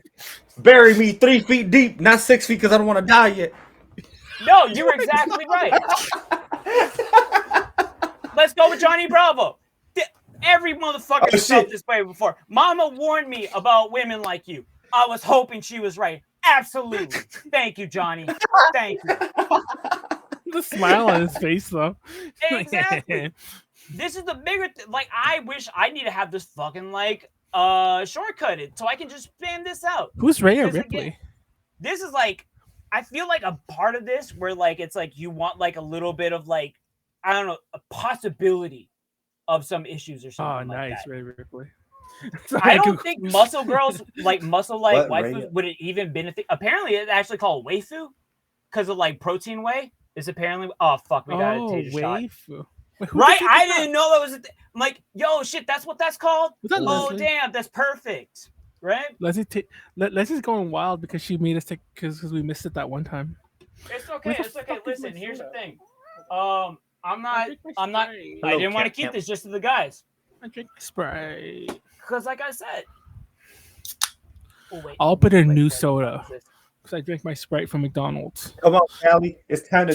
bury me 3 feet deep, not 6 feet, because I don't want to die yet. No, you're exactly right. Let's go with Johnny Bravo. Every motherfucker has felt this way before. Mama warned me about women like you. I was hoping she was right. Absolutely. Thank you, Johnny. Thank you. The smile on his face, though. Exactly. This is the bigger like I wish I need to have this fucking like shortcutted so I can just spam this out. Who's Rhea Ripley? Again, this is like I feel like a part of this where like it's like you want like a little bit of like I don't know a possibility of some issues or something. Oh, like nice, that. Rhea Ripley. I don't think muscle girls like muscle like What, waifu would it even been a thing. Apparently, it's actually called waifu because of like protein whey. Is apparently oh fuck we got to take a shot. Wait, Right, I didn't know that was a thing. I'm like, yo, shit, that's what that's called. That oh Leslie? damn, that's perfect. Right? Leslie's going wild because she made us take because we missed it that one time. It's okay. It's okay. Listen, here's the thing. I'm not. I didn't want to keep this just to the guys. I drink Sprite. Because, like I said, I'll open a new soda because I drank my Sprite from McDonald's. Come on, Callie. It's time to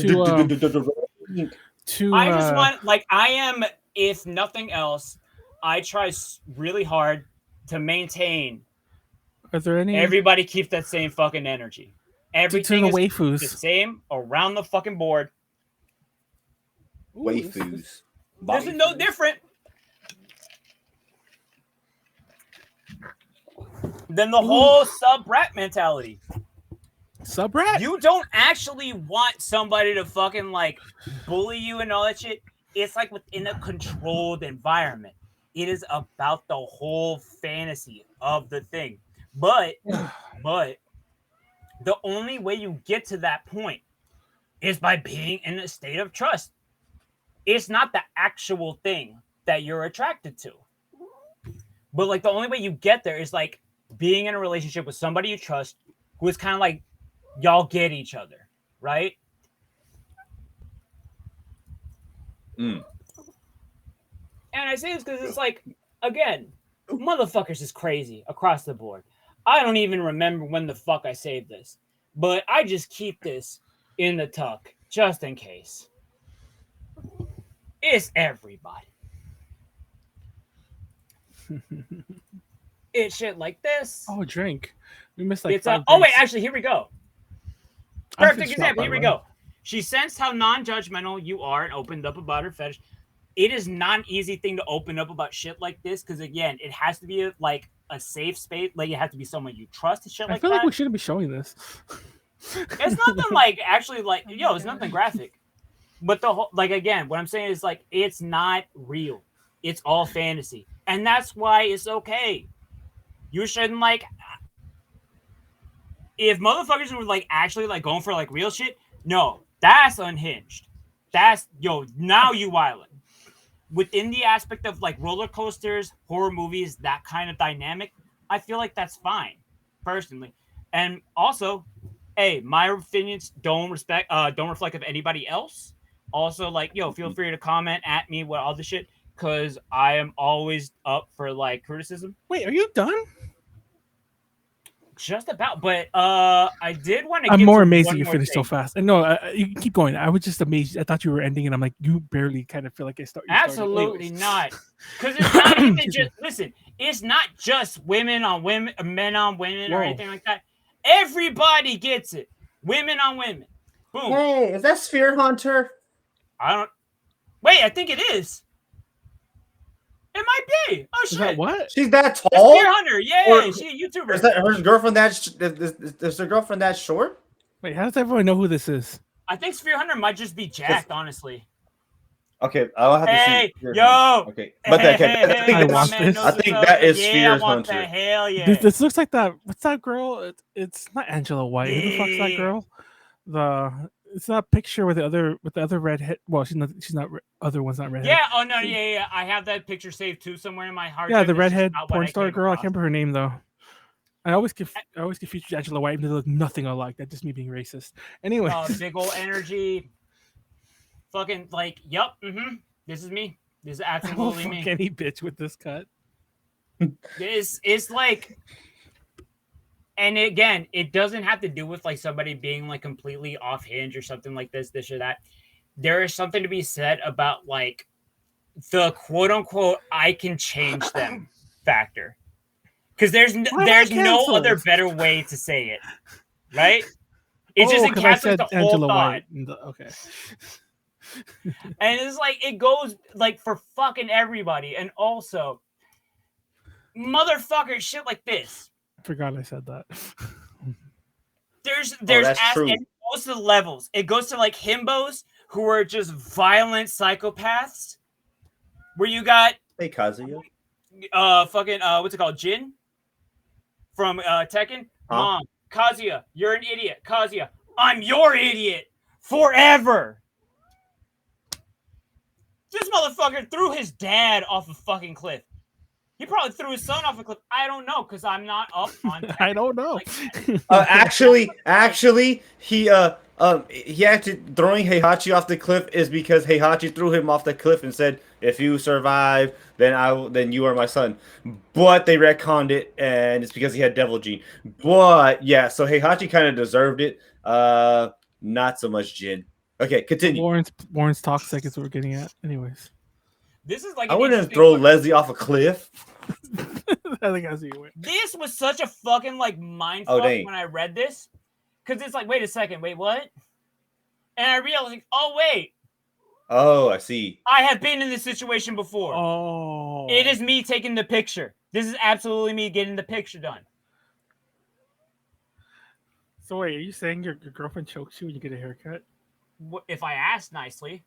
I just want, like, I am, if nothing else, I try really hard to maintain. Are there any? Everybody keeps that same fucking energy. Everything is waifus. The same around the fucking board. Waifus. This is no different than the whole sub-rat mentality. Sub-rat? You don't actually want somebody to fucking like bully you and all that shit. It's like within a controlled environment. It is about the whole fantasy of the thing. But the only way you get to that point is by being in a state of trust. It's not the actual thing that you're attracted to. But like the only way you get there is like being in a relationship with somebody you trust who is kind of like y'all get each other, right? And I say this because it's like, again, motherfuckers is crazy across the board. I don't even remember when the fuck I saved this, but I just keep this in the tuck just in case. It's everybody. It's shit like this. Oh, drink. We missed like. Wait, actually, here we go. Perfect example. Here we go. She sensed how non-judgmental you are and opened up about her fetish. It is not an easy thing to open up about shit like this because again, it has to be like a safe space. Like it has to be someone you trust and shit like that. I feel like we shouldn't be showing this. It's nothing like actually like it's nothing graphic. But the whole like again, what I'm saying is like it's not real. It's all fantasy, and that's why it's okay. You shouldn't like if motherfuckers were like actually like going for like real shit. No, that's unhinged. That's now you wildin'. Within the aspect of like roller coasters, horror movies, that kind of dynamic, I feel like that's fine, personally. And also, hey, my opinions don't reflect of anybody else. Also, like, feel free to comment at me with all the shit, because I am always up for like criticism. Wait, are you done? Just about, but I did want to. I'm more amazed that you finished so fast. And no, you can keep going. I was just amazed. I thought you were ending, and I'm like, you barely kind of feel like I started. Absolutely not, because it's not even just. Listen, it's not just women on women, men on women, or anything like that. Everybody gets it. Women on women. Boom. Hey, is that Sphere Hunter? I don't. Wait, I think it is. It might be. Oh shit! Is that what? She's that tall? Spear Hunter, yeah, she's a YouTuber. Is that her girlfriend? Is her girlfriend that short? Wait, how does everyone know who this is? I think Spear Hunter might just be jacked, honestly. Okay, I'll have to see. Yo. Okay, but I think that is Sphere Hunter. Hell yeah! This looks like that. What's that girl? It's not Angela White. Who the fuck's that girl? It's that picture with the other redhead. Well, she's not. Other one's not redhead. Yeah. Oh no. Yeah. I have that picture saved too somewhere in my hard drive. Yeah, the It's redhead porn star girl. Across. I can't remember her name though. I always confuse Angela White, and they look nothing alike. That's just me being racist. Anyway. Big old energy. Fucking like, yup. This is me. This is absolutely me. Any bitch with this cut. It's like. And again, it doesn't have to do with like somebody being like completely off hinge or something like this or that. There is something to be said about like the quote unquote I can change them factor. Because there's no other better way to say it. Right? It just encapsulates the whole Angela thought. White. Okay. And it's like it goes like for fucking everybody, and also motherfucker shit like this. I forgot I said that. There's that's true. It goes to the levels. It goes to like himbos who are just violent psychopaths. Where you got Kazuya, what's it called, Jin from Tekken. Huh? Mom, Kazuya, you're an idiot. Kazuya, I'm your idiot forever. This motherfucker threw his dad off a fucking cliff. He probably threw his son off a cliff. I don't know because I'm not up on. I don't know. Actually, he actually throwing Heihachi off the cliff is because Heihachi threw him off the cliff and said, "If you survive, then you are my son." But they retconned it, and it's because he had Devil Gene. But yeah, so Heihachi kind of deserved it. Not so much Jin. Okay, continue. Warren's toxic is what we're getting at. Anyways. This is like I wouldn't throw Leslie off a cliff. I think I see you. This was such a fucking like mindfuck when I read this, because it's like, wait a second, wait, what? And I realized, like, oh wait. Oh, I see. I have been in this situation before. Oh. It is me taking the picture. This is absolutely me getting the picture done. So wait, are you saying your girlfriend chokes you when you get a haircut? If I ask nicely.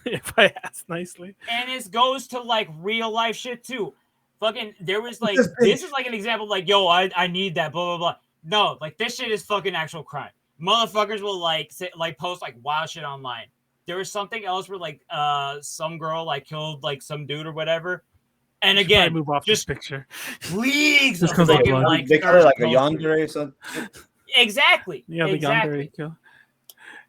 If I ask nicely. And it goes to like real life shit too. Fucking, there was like, this is like an example of like, yo, I need that, blah, blah, blah. No, like this shit is fucking actual crime. Motherfuckers will like post like wild shit online. There was something else where like some girl like killed like some dude or whatever. And again, move off just this picture. Leagues of fucking like they call it like a yandere or something. Exactly. Yeah, the exactly. yandere kill.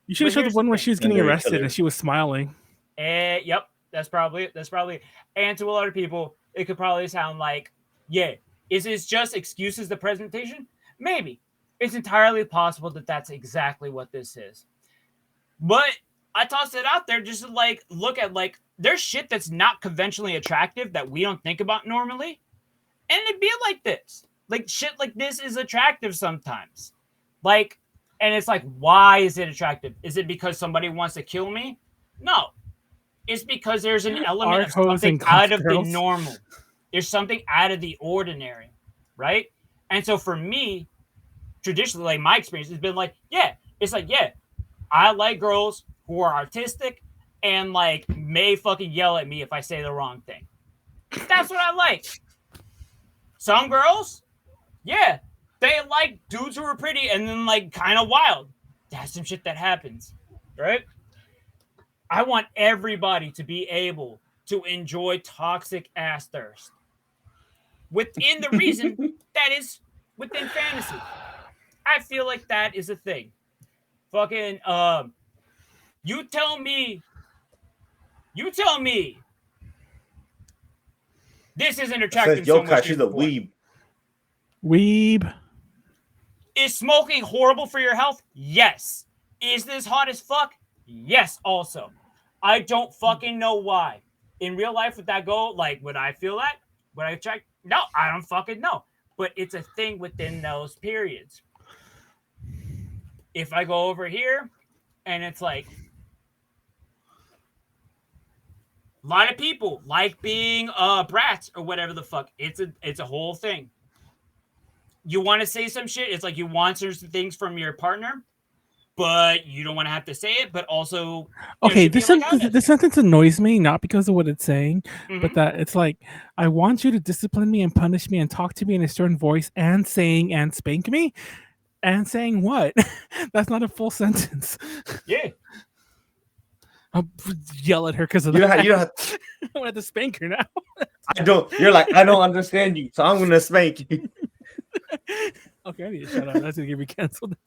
You should have showed the one where she was getting arrested and she was smiling. Yep, that's probably it. And to a lot of people, it could probably sound like, yeah, is this just excuses the presentation? Maybe. It's entirely possible that that's exactly what this is. But I tossed it out there just to like look at like there's shit that's not conventionally attractive that we don't think about normally. And it'd be like this. Like shit like this is attractive sometimes. Like, and it's like, why is it attractive? Is it because somebody wants to kill me? No. It's because there's an element of something out of the normal. There's something out of the ordinary, right? And so for me, traditionally, like my experience has been like, yeah, it's like, yeah, I like girls who are artistic and like may fucking yell at me if I say the wrong thing. That's what I like. Some girls, yeah, they like dudes who are pretty and then like kind of wild. That's some shit that happens, right? I want everybody to be able to enjoy toxic ass thirst within the reason that is within fantasy. I feel like that is a thing. Fucking, you tell me this isn't attractive so much. She's a weeb. Weeb. Is smoking horrible for your health? Yes. Is this hot as fuck? Yes, also. I don't fucking know why. In real life, would that go? Like, would I feel that? Would I check? No, I don't fucking know. But it's a thing within those periods. If I go over here, and it's like, a lot of people like being brats or whatever the fuck. It's a whole thing. You want to say some shit. It's like you want certain things from your partner, but you don't want to have to say it. But also, okay, this sentence annoys me not because of what it's saying, but that it's like I want you to discipline me and punish me and talk to me in a certain voice and saying and spank me, and saying what? That's not a full sentence. Yeah. I'll yell at her because of that. You don't have I want to have to spank her now. I don't. You're like, I don't understand you, so I'm gonna spank you. Okay, I need to shut up. That's gonna get me canceled.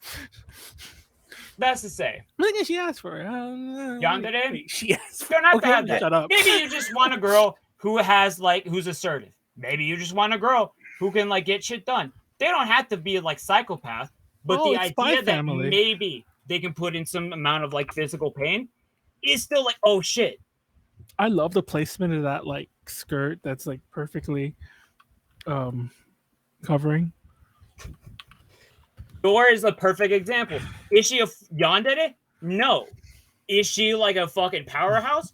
That's to say. Look at she asked for it. Yandere? She asked for it. Don't have to have that. Shut up. Maybe you just want a girl who has like who's assertive. Maybe you just want a girl who can like get shit done. They don't have to be like psychopath, but the idea that maybe they can put in some amount of like physical pain is still like, oh shit. I love the placement of that like skirt that's like perfectly covering. Dora is a perfect example. Is she a yandere? No. Is she like a fucking powerhouse?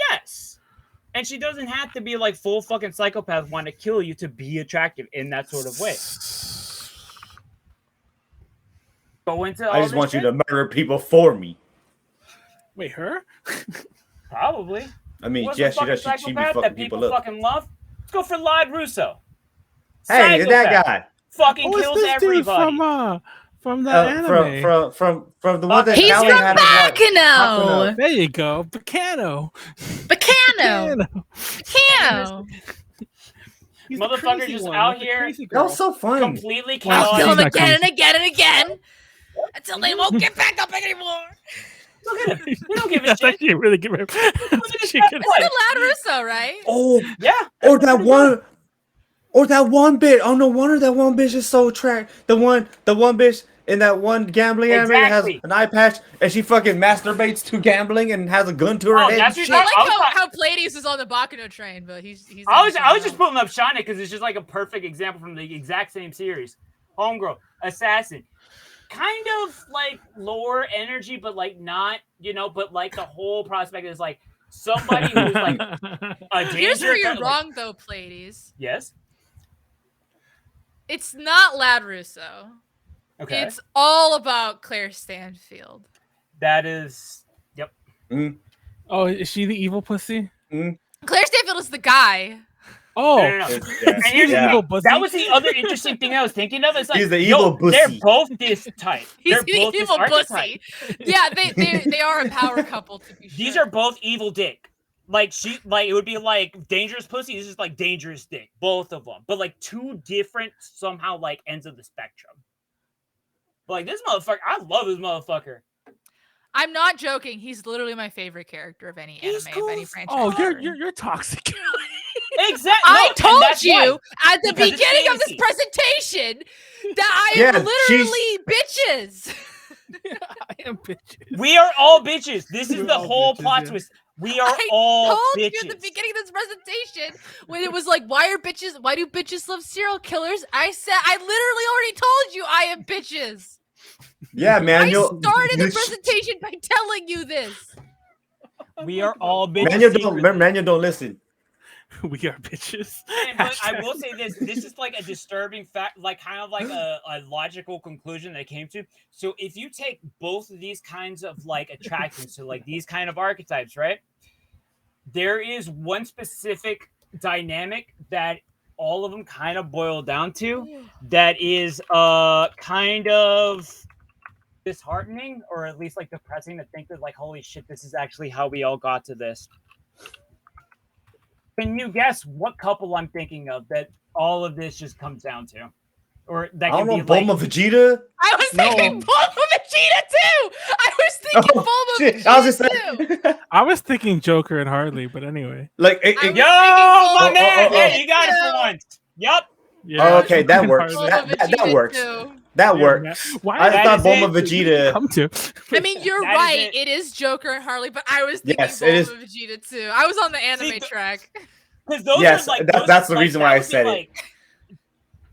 Yes. And she doesn't have to be like full fucking psychopath want to kill you to be attractive in that sort of way. Go into I just want you to murder people for me. Wait, her? Probably. I mean, What's yeah, a she does. fucking She be psychopath fucking that people people up. fucking love. Let's go for Lod Russo. Hey, that Psychopath. guy. Fucking Oh, kills it's this dude everybody. from the anime. From the one that He's Callie from had. Bacano. There you go, Bacano. He's the Motherfucker crazy just one, out not the here. crazy That girl. was so fun. Completely Wow, I'll chaotic. kill him He's not again and crazy. again and again until they won't get back up anymore. Look at him. We don't give a That's shit. actually a really good. Look at this She bad could- boy. It's Lad Russo, right? Oh, Yeah. or that one. Or that one bitch. Oh, no wonder that one bitch is so The one bitch in that one gambling anime that has Exactly. an eye patch and she fucking masturbates to gambling and has a gun to her Oh, head. that's And what shit. I like I was how Pleiades is on the Bacano train, but he's. I was just pulling up Shauna because it's just like a perfect example from the exact same series. Homegirl, assassin, kind of like lower energy, but like not, but like the whole prospect is like somebody who's like a danger. Here's where you're like- wrong, though, Pleiades. Yes. It's not Lad Russo. Okay. It's all about Claire Stanfield. That is. Yep. Oh, is she the evil pussy? Claire Stanfield is the guy. Oh, No. Yeah. And here's Yeah. the evil thing. pussy. That was the other interesting thing I was thinking of. It's like, He's the evil pussy. they're both this type. He's They're the both this evil archetype. pussy. Yeah, they are a power couple, to be sure. These are both evil dick. Like it would be like dangerous pussy. This is like dangerous dick. Both of them, but like two different somehow like ends of the spectrum. But like this motherfucker, I love this motherfucker. I'm not joking. He's literally my favorite character of any He's anime, of any cool. franchise. oh, ever. you're toxic. Exactly. I No, and told that's you why. at the Because it's beginning of this fantasy. presentation that I am Yeah, literally bitches. I am bitches. We are all bitches. This is We're the all whole bitches, plot yeah. twist. We are I all told bitches. you at the beginning of this presentation when it was like, why do bitches love serial killers? I said, I literally already told you I am bitches. Yeah, man. I started the presentation by telling you this. We are all bitches. Manuel don't listen. We are bitches. But I will say this: this is like a disturbing fact, like kind of like a logical conclusion that I came to. So if you take both of these kinds of like attractions to like these kind of archetypes, right? There is one specific dynamic that all of them kind of boil down to that is kind of disheartening, or at least like depressing to think that like, holy shit, this is actually how we all got to this. Can you guess what couple I'm thinking of that all of this just comes down to? Or that I can don't be know, Bulma like, Vegeta. I was thinking Bulma Vegeta too. I was thinking Bulma Shit, Vegeta I was just too. saying. I was thinking Joker and Harley, but anyway. Like, I was yo, my thinking man, Bulma yeah, you got it Vegeta. for once. Yup. Yeah, okay, Joker that and works. Harley. Bulma That Vegeta works. too. That Yeah, works. man. Why I That thought is Bulma it. Vegeta. come to? I mean, you're That is right. it. It is Joker and Harley, but I was thinking Yes, it is. Bulma Vegeta too. I was on the anime See, track. Because those Yes, are like that's the like, reason that why I would be said it. like,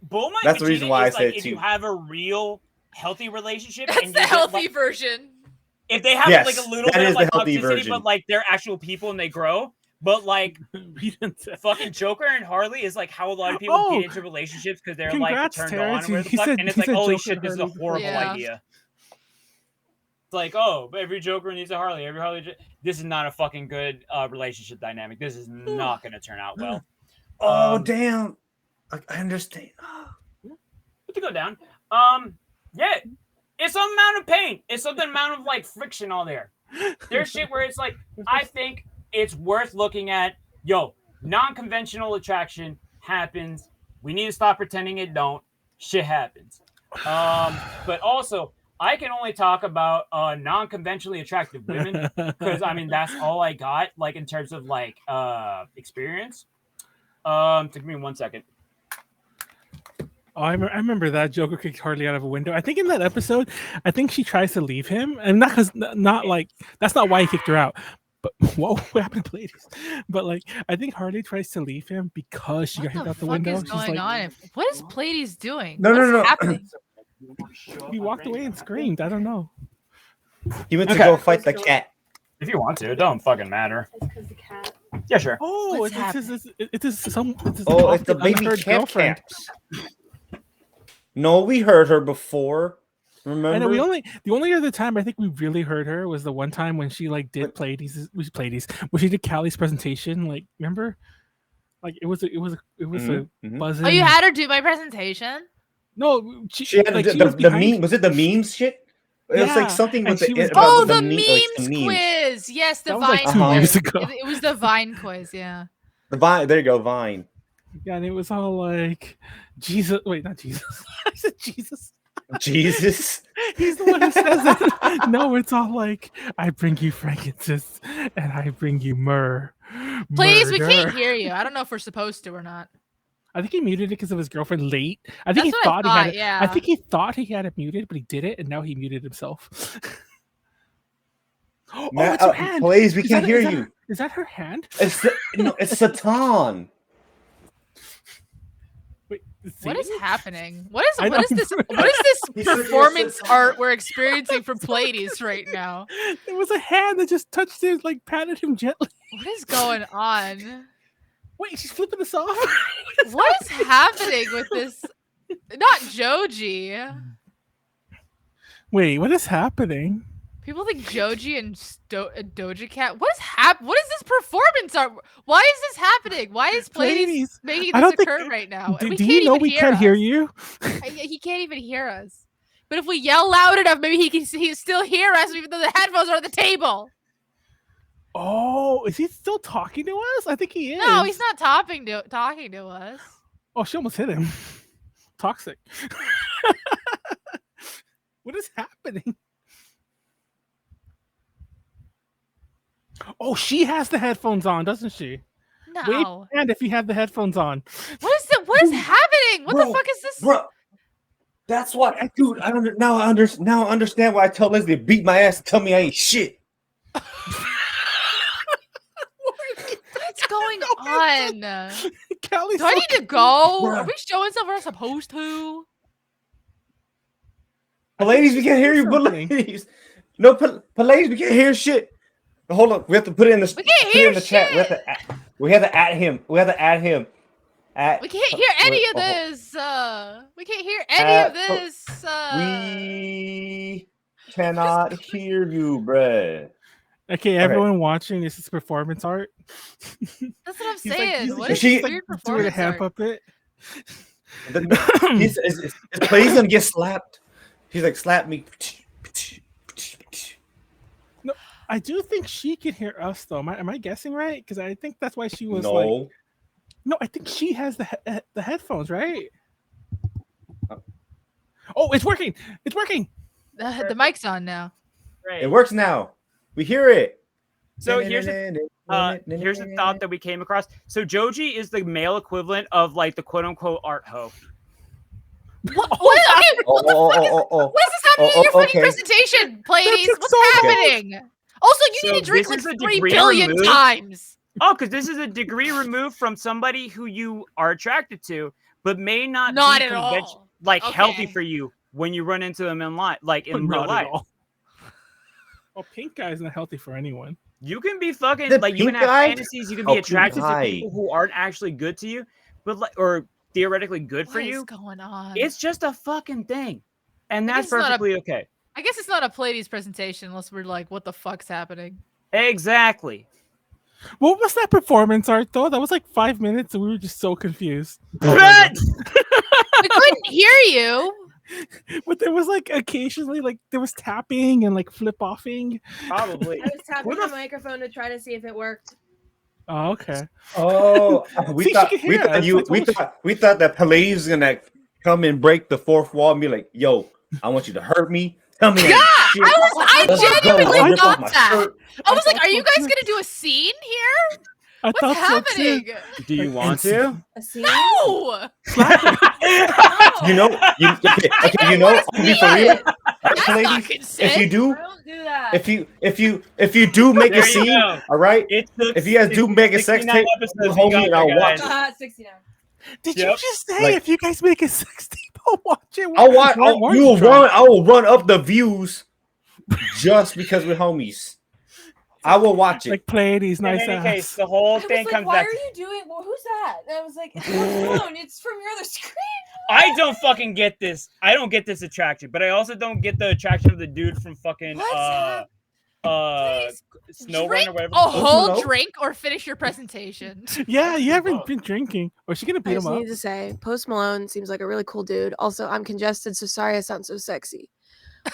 Bulma and That's the reason Vegeta why I is said like it if you too. have a real healthy relationship That's and the you get, healthy like, version. if they have Yes, like a little that bit is of like the healthy toxicity, version. but like they're actual people and they grow. But like We didn't say- fucking Joker and Harley is like how a lot of people Oh, get into relationships because they're congrats, like turned Terrence. on and where the He fuck, said- and it's he like said holy Joker shit, and this is a Harley. horrible Yeah. idea. It's like, oh, but every Joker needs a Harley. Every Harley. This is not a fucking good relationship dynamic. This is not going to turn out well. Oh damn! I understand. To go down. Yeah, it's some amount of pain. It's something amount of like friction all there. There's shit where it's like, I think it's worth looking at. Yo, non-conventional attraction happens. We need to stop pretending it don't. Shit happens. But also, I can only talk about non-conventionally attractive women because I mean that's all I got, like in terms of like experience. Give me 1 second. Oh, I remember that Joker kicked Harley out of a window. I think in that episode, I think she tries to leave him, and not like that's not why he kicked her out. But whoa, what happened to Pleiades? But like, I think Harley tries to leave him because she got hit out the window. What is going on? What is Pleiades doing? No, What's no. happening? He walked away and screamed. I don't know. He went to Okay. go fight the cat. If you want to, it don't fucking matter. It's because the cat. Yeah, sure. Oh, What's it's the baby girlfriend. cat. No, we heard her before. Remember? I know the only other time I think we really heard her was the one time when she like did Pleiades when she did Callie's presentation. Like, remember? Like it was a buzzing. Oh, you had her do my presentation? No, she had like, the meme. Was it the memes shit? It was like something with the memes quiz. Yes, the Vine like 2 years quiz. ago. It was the Vine quiz. Yeah. The Vine. There you go, Vine. Yeah, and it was all like Jesus. Wait, not Jesus. I said Jesus. Jesus. He's the one who says it. No, it's all like, I bring you frankincense and I bring you myrrh. Please, we can't hear you. I don't know if we're supposed to or not. I think he muted it because of his girlfriend late. I think That's he what thought I he had thought, it. yeah. I think he thought he had it muted, but he did it, and now he muted himself. Matt, it's her hand. Please, we can't hear you. Is that her hand? It's Satan. Wait, what is happening? What is this performance art we're experiencing from Pleiades right now? There was a hand that just touched him, like patted him gently. What is going on? Wait, she's flipping us off. What is happening with this? Not Joji. Wait, what is happening? People think Joji and Doja Cat. What is this performance art? Why is this happening? Why is Pleiades making this occur right now? Do you know we can't hear you? He can't even hear us. But if we yell loud enough, maybe he can still hear us, even though the headphones are on the table. Oh, is he still talking to us? I think he is. No, he's not talking to us. Oh, she almost hit him. Toxic. What is happening? Oh, she has the headphones on, doesn't she? No. Wave your hand if you have the headphones on. What is happening? What the fuck is this? Bro, that's why, dude. I understand why I tell Leslie to beat my ass and tell me I ain't shit. What's going on? Callie's Do I need to go? Are we showing stuff we're not supposed to? Pleiades, we can't hear you. Pleiades. No, Pleiades, we can't hear shit. Hold on, we have to put it in the. We can't hear in the shit. chat. We have to add him. We can't hear any of this. We can't hear any of this. We cannot hear you, bruh. Okay, everyone watching, this is performance art. That's what I'm saying. What is she weird doing a performance hand art? puppet? He's gonna get slapped. He's like, slap me. No, I do think she can hear us though. Am I guessing right? Because I think that's why she was No, I think she has the headphones, right? Oh, it's working! It's working! The mic's on now. Right. It works now. We hear it. So here's a thought that we came across. So Joji is the male equivalent of like the quote unquote art hoe. What is this happening in your fucking presentation, Pleiades? What's happening? Also, you need to drink like 3 billion times. Oh, because this is a degree removed from somebody who you are attracted to, but may not be at all. Healthy for you when you run into them in life, like in real life. Well, pink guy is not healthy for anyone. You can be fucking you can have fantasies. You can be attracted to people who aren't actually good to you, but or theoretically good for you. What's going on? It's just a fucking thing, and that's perfectly okay. I guess it's not a Pleiades presentation unless we're like, what the fuck's happening? Exactly. What was that performance art though? That was like 5 minutes, and we were just so confused. We couldn't hear you. But there was like occasionally like there was tapping and like flip offing. Probably. I was tapping the microphone to try to see if it worked. Oh, okay. Oh, we thought that Pleiades was gonna come and break the fourth wall and be like, "Yo, I want you to hurt me. Tell me." Yeah, I genuinely thought that. I was like, "Are you guys gonna do a scene here? What's happening? Do you want to? A scene? No. You know, I'll be for real. Pleiades, if you do, Don't do that. if you do make a scene, go. all right. If you guys do make a sex tape, homie, and I'll watch it. 69. Did you just say if you guys make a sex tape, I'll watch it? I'll watch. I will run up the views just because we're homies. I will watch it. Like Pleiades, In nice any ass. case, the whole I was thing like, comes why back. are you doing? Well, who's that? And I was like, it's my phone. It's from your other screen. I don't fucking get this. I don't get this attraction, but I also don't get the attraction of the dude from fucking Snow Run or Drink whatever. a whole Snow? drink or finish your presentation. Yeah, you haven't been drinking. Or is she gonna I beat just him up? need to say, Post Malone seems like a really cool dude. Also, I'm congested, so sorry I sound so sexy.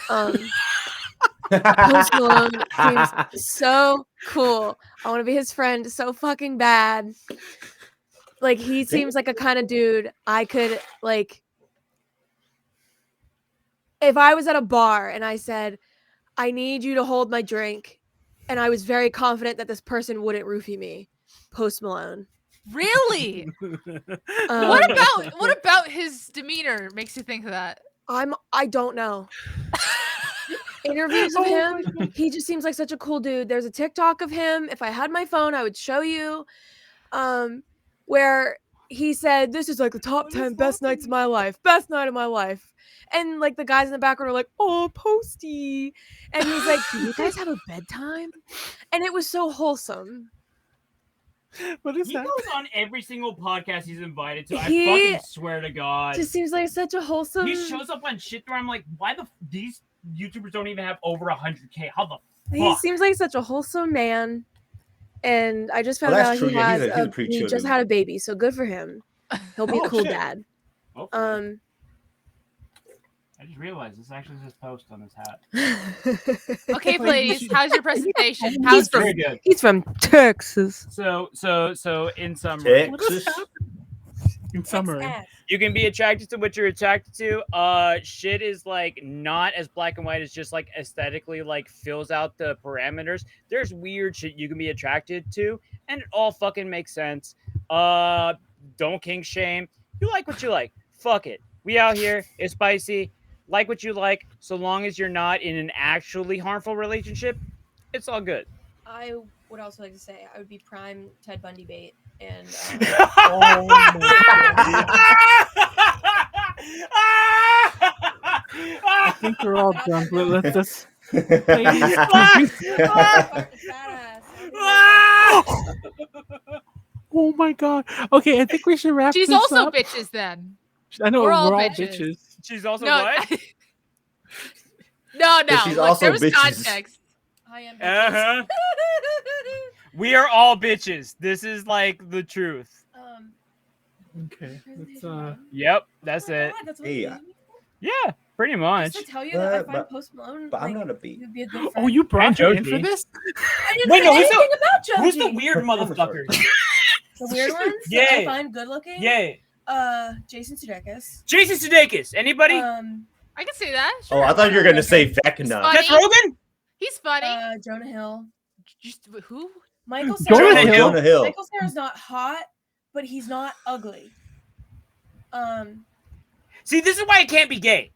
Post Malone seems so cool. I want to be his friend so fucking bad. Like, he seems like a kind of dude I could, like, if I was at a bar and I said, I need you to hold my drink, and I was very confident that this person wouldn't roofie me, Post Malone. Really? Um, What about his demeanor makes you think of that? I don't know. Interviews of him, he just seems like such a cool dude. There's a TikTok of him. If I had my phone, I would show you. Where he said, "This is like the top 10 best nights of my life, best night of my life," and like the guys in the background are like, "Oh, Posty," and he's like, "Do you guys have a bedtime?" And it was so wholesome. What is He that? goes on every single podcast he's invited to. He I fucking swear to God. Just seems like such a wholesome. He shows up on shit where I'm like, why these YouTubers don't even have over 100K? How the He fuck? seems like such a wholesome man, and I just Well, found that's out true. he Yeah, has he's a pretty he chill just dude. had a baby, so good for him. He'll be a Oh, cool shit. dad. Hopefully. I just realized this actually says Post on this hat. Okay, Pleiades, how's your presentation? He's How's from Very good. he's from Texas. So in summary, Texas. In summary, you can be attracted to what you're attracted to. Shit is like not as black and white as just like aesthetically like fills out the parameters. There's weird shit you can be attracted to, and it all fucking makes sense. Don't kink shame. You like what you like. Fuck it. We out here. It's spicy. Like what you like, so long as you're not in an actually harmful relationship, it's all good. I would also like to say I would be prime Ted Bundy bait, and I think we're all done. Let's just. Oh my god. Okay, I think we should wrap She's this also up. bitches then. I know We're we're all all bitches. bitches. She's also No, what? no. she's Look, also there was bitches. context. I am. Uh-huh. We are all bitches. This is like the truth. Okay, let's Yep, that's it. Hey, Yeah, pretty much. Just to tell you that I but- find Post Malone. but I'm like, not a beat. would be a good friend. Oh, you brought her in Joji. for this? I didn't Wait, say no, who's anything about Joji. Who's the weird motherfucker? The weird ones that Yeah. I find good looking? Yeah, Jason Sudeikis. Jason Sudeikis. Anybody? I can say that. Oh, Sure. I thought you were gonna say Vecna. funny. Seth Rogen? He's funny. Jonah Hill. Just who? Michael Jonah Cera. Hill. Jonah Hill. Michael Cera's not hot, but he's not ugly. See, this is why I can't be gay.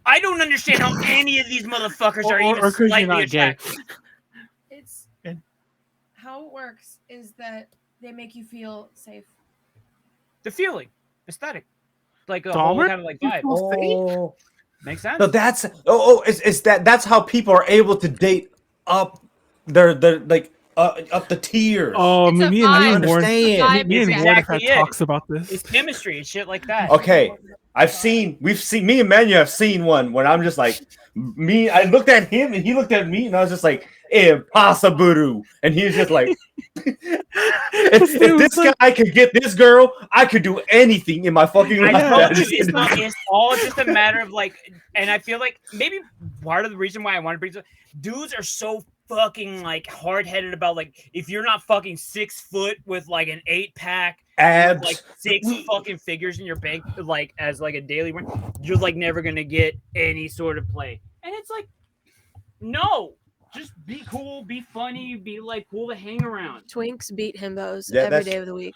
I don't understand how any of these motherfuckers are even 'cause you're slightly not gay. attractive. It's And- how it works is that they make you feel safe. The feeling, aesthetic, like a Dahmer? whole kind of like vibe. Oh, Makes sense. no, that's how people are able to date up their like up the tiers. Oh, It's a me vibe. and Warren. Understand. Me and It's Warren have exactly had it. talks about It's this. chemistry and shit like that. Okay, we've seen me and Manuel have seen one where I'm just like I looked at him and he looked at me and I was just like impossible, and he was just like if this guy could get this girl, I could do anything in my fucking I life. told you, it's all just a matter of like, and I feel like maybe part of the reason why I want to bring this up, dudes are so fucking like hard-headed about like if you're not fucking 6 foot with like an 8-pack, Abs. like 6 fucking figures in your bank, like as like a daily run, you're like never gonna get any sort of play. And it's like, no, just be cool, be funny, be like cool to hang around. Twinks beat himbos Yeah, every that's- day of the week.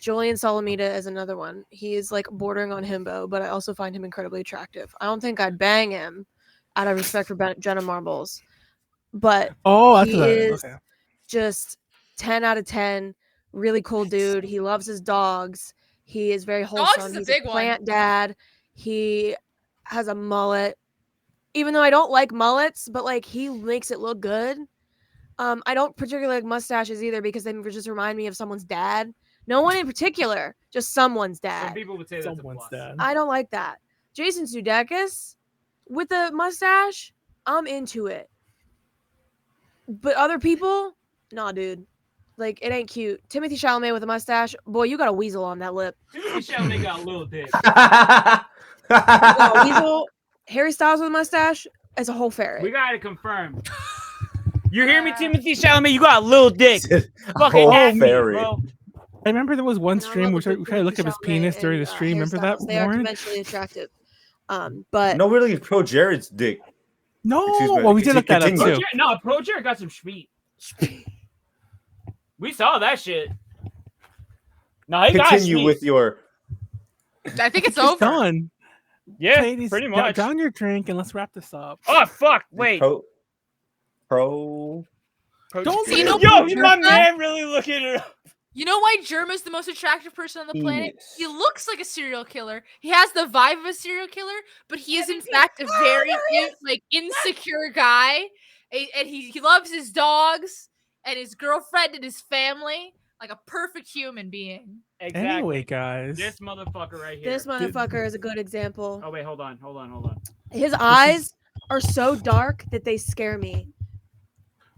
Julian Solomita is another one. He is like bordering on himbo, but I also find him incredibly attractive. I don't think I'd bang him out of respect for Jenna Marbles, but Oh, that's he what is okay. just 10 out of 10. Really cool dude. He loves his dogs. He is very wholesome. is a He's big a one. plant dad. He has a mullet. Even though I don't like mullets, but like he makes it look good. I don't particularly like mustaches either because they just remind me of someone's dad. No one in particular, just someone's Some dad. people would say that's a Someone's plus. dad. I don't like that. Jason Sudeikis with a mustache, I'm into it. But other people, nah, dude. Like, it ain't cute. Timothy Chalamet with a mustache, boy, you got a weasel on that lip. Timothy Chalamet got a little dick. You got a weasel. Harry Styles with a mustache as a whole ferret. We gotta confirm. You hear me, Timothy Chalamet? You got a little dick. Fucking Whole at me, ferret. bro. I remember there was one And I stream love where a good we tried to look up his Timothy penis Chalamet during the and, stream. Remember that, hairstyles. They are Warren? conventionally attractive. But No, really, Pro Jared's dick. No, Excuse me, well, we did look that up continue. too. No, Pro Jared got some speed. We saw that shit. No, he got Continue speed. with your. I think it's It's over. done. Yeah, Ladies, pretty much. down your drink and let's wrap this up. Oh fuck! Wait. Pro. Don't See, no Yo, Pro my Jared- man really looking it up. You know why Germa's the most attractive person on the planet? Penis. He looks like a serial killer. He has the vibe of a serial killer, but he is in fact a very insecure guy. And he loves his dogs and his girlfriend and his family like a perfect human being. Exactly. Anyway, guys. This motherfucker right here. this motherfucker is a good example. Oh wait, hold on. His eyes are so dark that they scare me.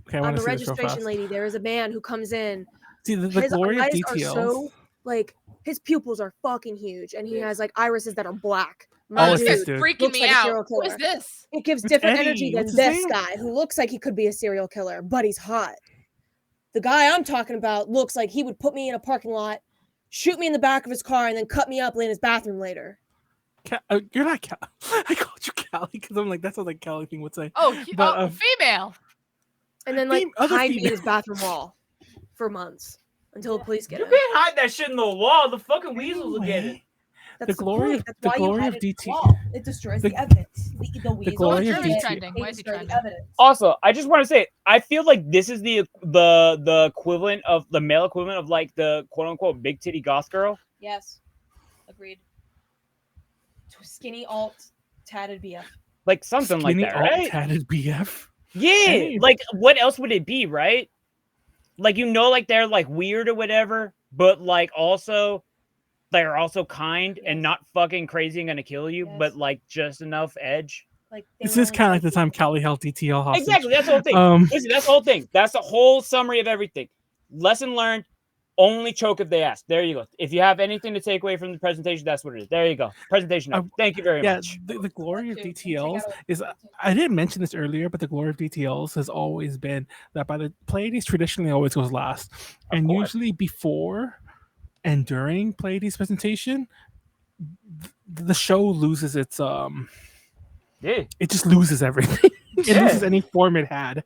Okay, I On want the to see this real registration fast. lady, there is a man who comes in. See, the His glory of eyes DTLs. are so like his pupils are fucking huge, and he has like irises that are black. Oh, My it's this dude dude. Freaking looks me like a out. serial What is killer. this? It gives It's different Eddie. energy than What's his this name? guy who looks like he could be a serial killer, but he's hot. The guy I'm talking about looks like he would put me in a parking lot, shoot me in the back of his car, and then cut me up in his bathroom later. You're not Callie. I called you Callie because I'm like, that sounds like Callie thing would say. Oh, But, female. And then like Other hide me in female. his bathroom wall for months until the police get You him. can't hide that shit in the wall. The fucking weasels will get it. Anyway, That's the glory point. of- That's the why you glory hide of it in the DT wall. It destroys the- the evidence. The weasel glory of will DT trending. Why is he Destroy the trending? evidence. Also, I just want to say, I feel like this is the equivalent of the male equivalent of like the quote unquote big titty goth girl. Yes, agreed. Skinny alt tatted BF. Like something skinny like that, right? tatted BF. Yeah. Hey. Like what else would it be, right? Like like they're like weird or whatever, but like also they're also kind and not fucking crazy and gonna kill you, but like just enough edge. Like This is kind of like the time Callie held DTL hostage. Exactly, that's the whole thing. Listen, that's the whole thing. That's the whole summary of everything. Lesson learned. Only choke if they ask. There you go. If you have anything to take away from the presentation, that's what it is. There you go. Presentation. Thank you very much. The glory of DTLs is, I didn't mention this earlier, but the glory of DTLs has always been that by the Pleiades traditionally always goes last. And usually before and during Pleiades presentation, the show loses its Yeah. it just loses everything. It loses any form it had.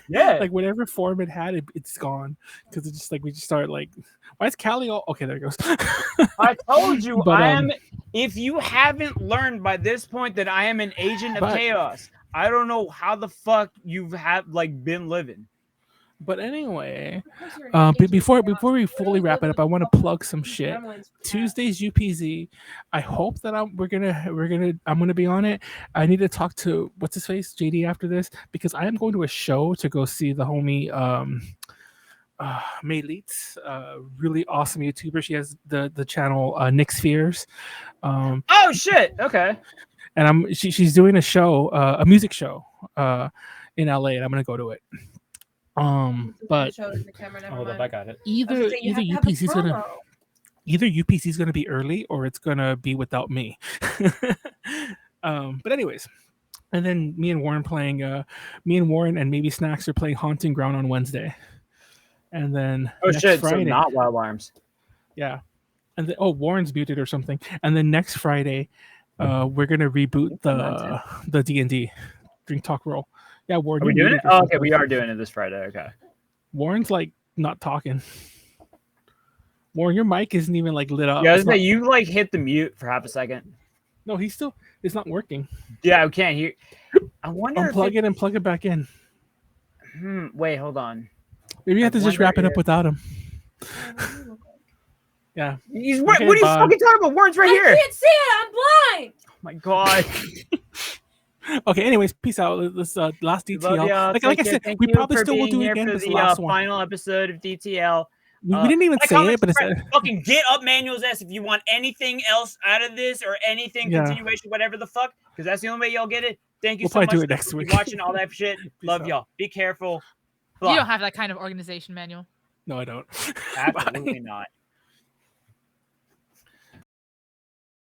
Yeah. Like whatever form it had, it's gone. Because it's just like we just start like, why is Callie all okay? There it goes. I told you But, I am. If you haven't learned by this point that I am an agent of chaos, I don't know how the fuck you've been living. But anyway, before we fully wrap it up, I want to plug some shit. Tuesday's UPZ. I hope that I'm gonna be on it. I need to talk to what's his face JD after this because I am going to a show to go see the homie Mayleets, really awesome YouTuber. She has the channel Nick Spheres. Oh shit! Okay. And she's doing a show, a music show, in LA, and I'm gonna go to it. But Hold up, I got it. either UPC's gonna be early or it's gonna be without me. But anyways, and then me and Warren and maybe Snacks are playing Haunting Ground on Wednesday, and then next Friday, so not Wild Arms. Yeah, and then Warren's muted or something, and then next Friday, we're gonna reboot the D&D Drink Talk Roll. Yeah, Warren. Are we doing it? Oh, okay, we are doing it this Friday. Okay. Warren's like not talking. Warren, your mic isn't even like lit up. Yeah, you like hit the mute for half a second. No, it's not working. Yeah, I can't hear. I wonder. Unplug it and plug it back in. Wait, hold on. Maybe you have to just wrap it up without him. Yeah. What are you fucking talking about? Warren's right here. I can't see it. I'm blind. Oh my god. Okay. Anyways, peace out. This last DTL. Love y'all. Like I said, we probably still will do it again. For This the last one. final episode of DTL. We didn't even say it, but it's fucking get up Manuel's ass if you want anything else out of this or anything continuation, whatever the fuck, because that's the only way y'all get it. Thank you so much do it next for week. watching all that shit. Love y'all. Be careful. Blah. You don't have that kind of organization, Manuel. No, I don't. Absolutely not.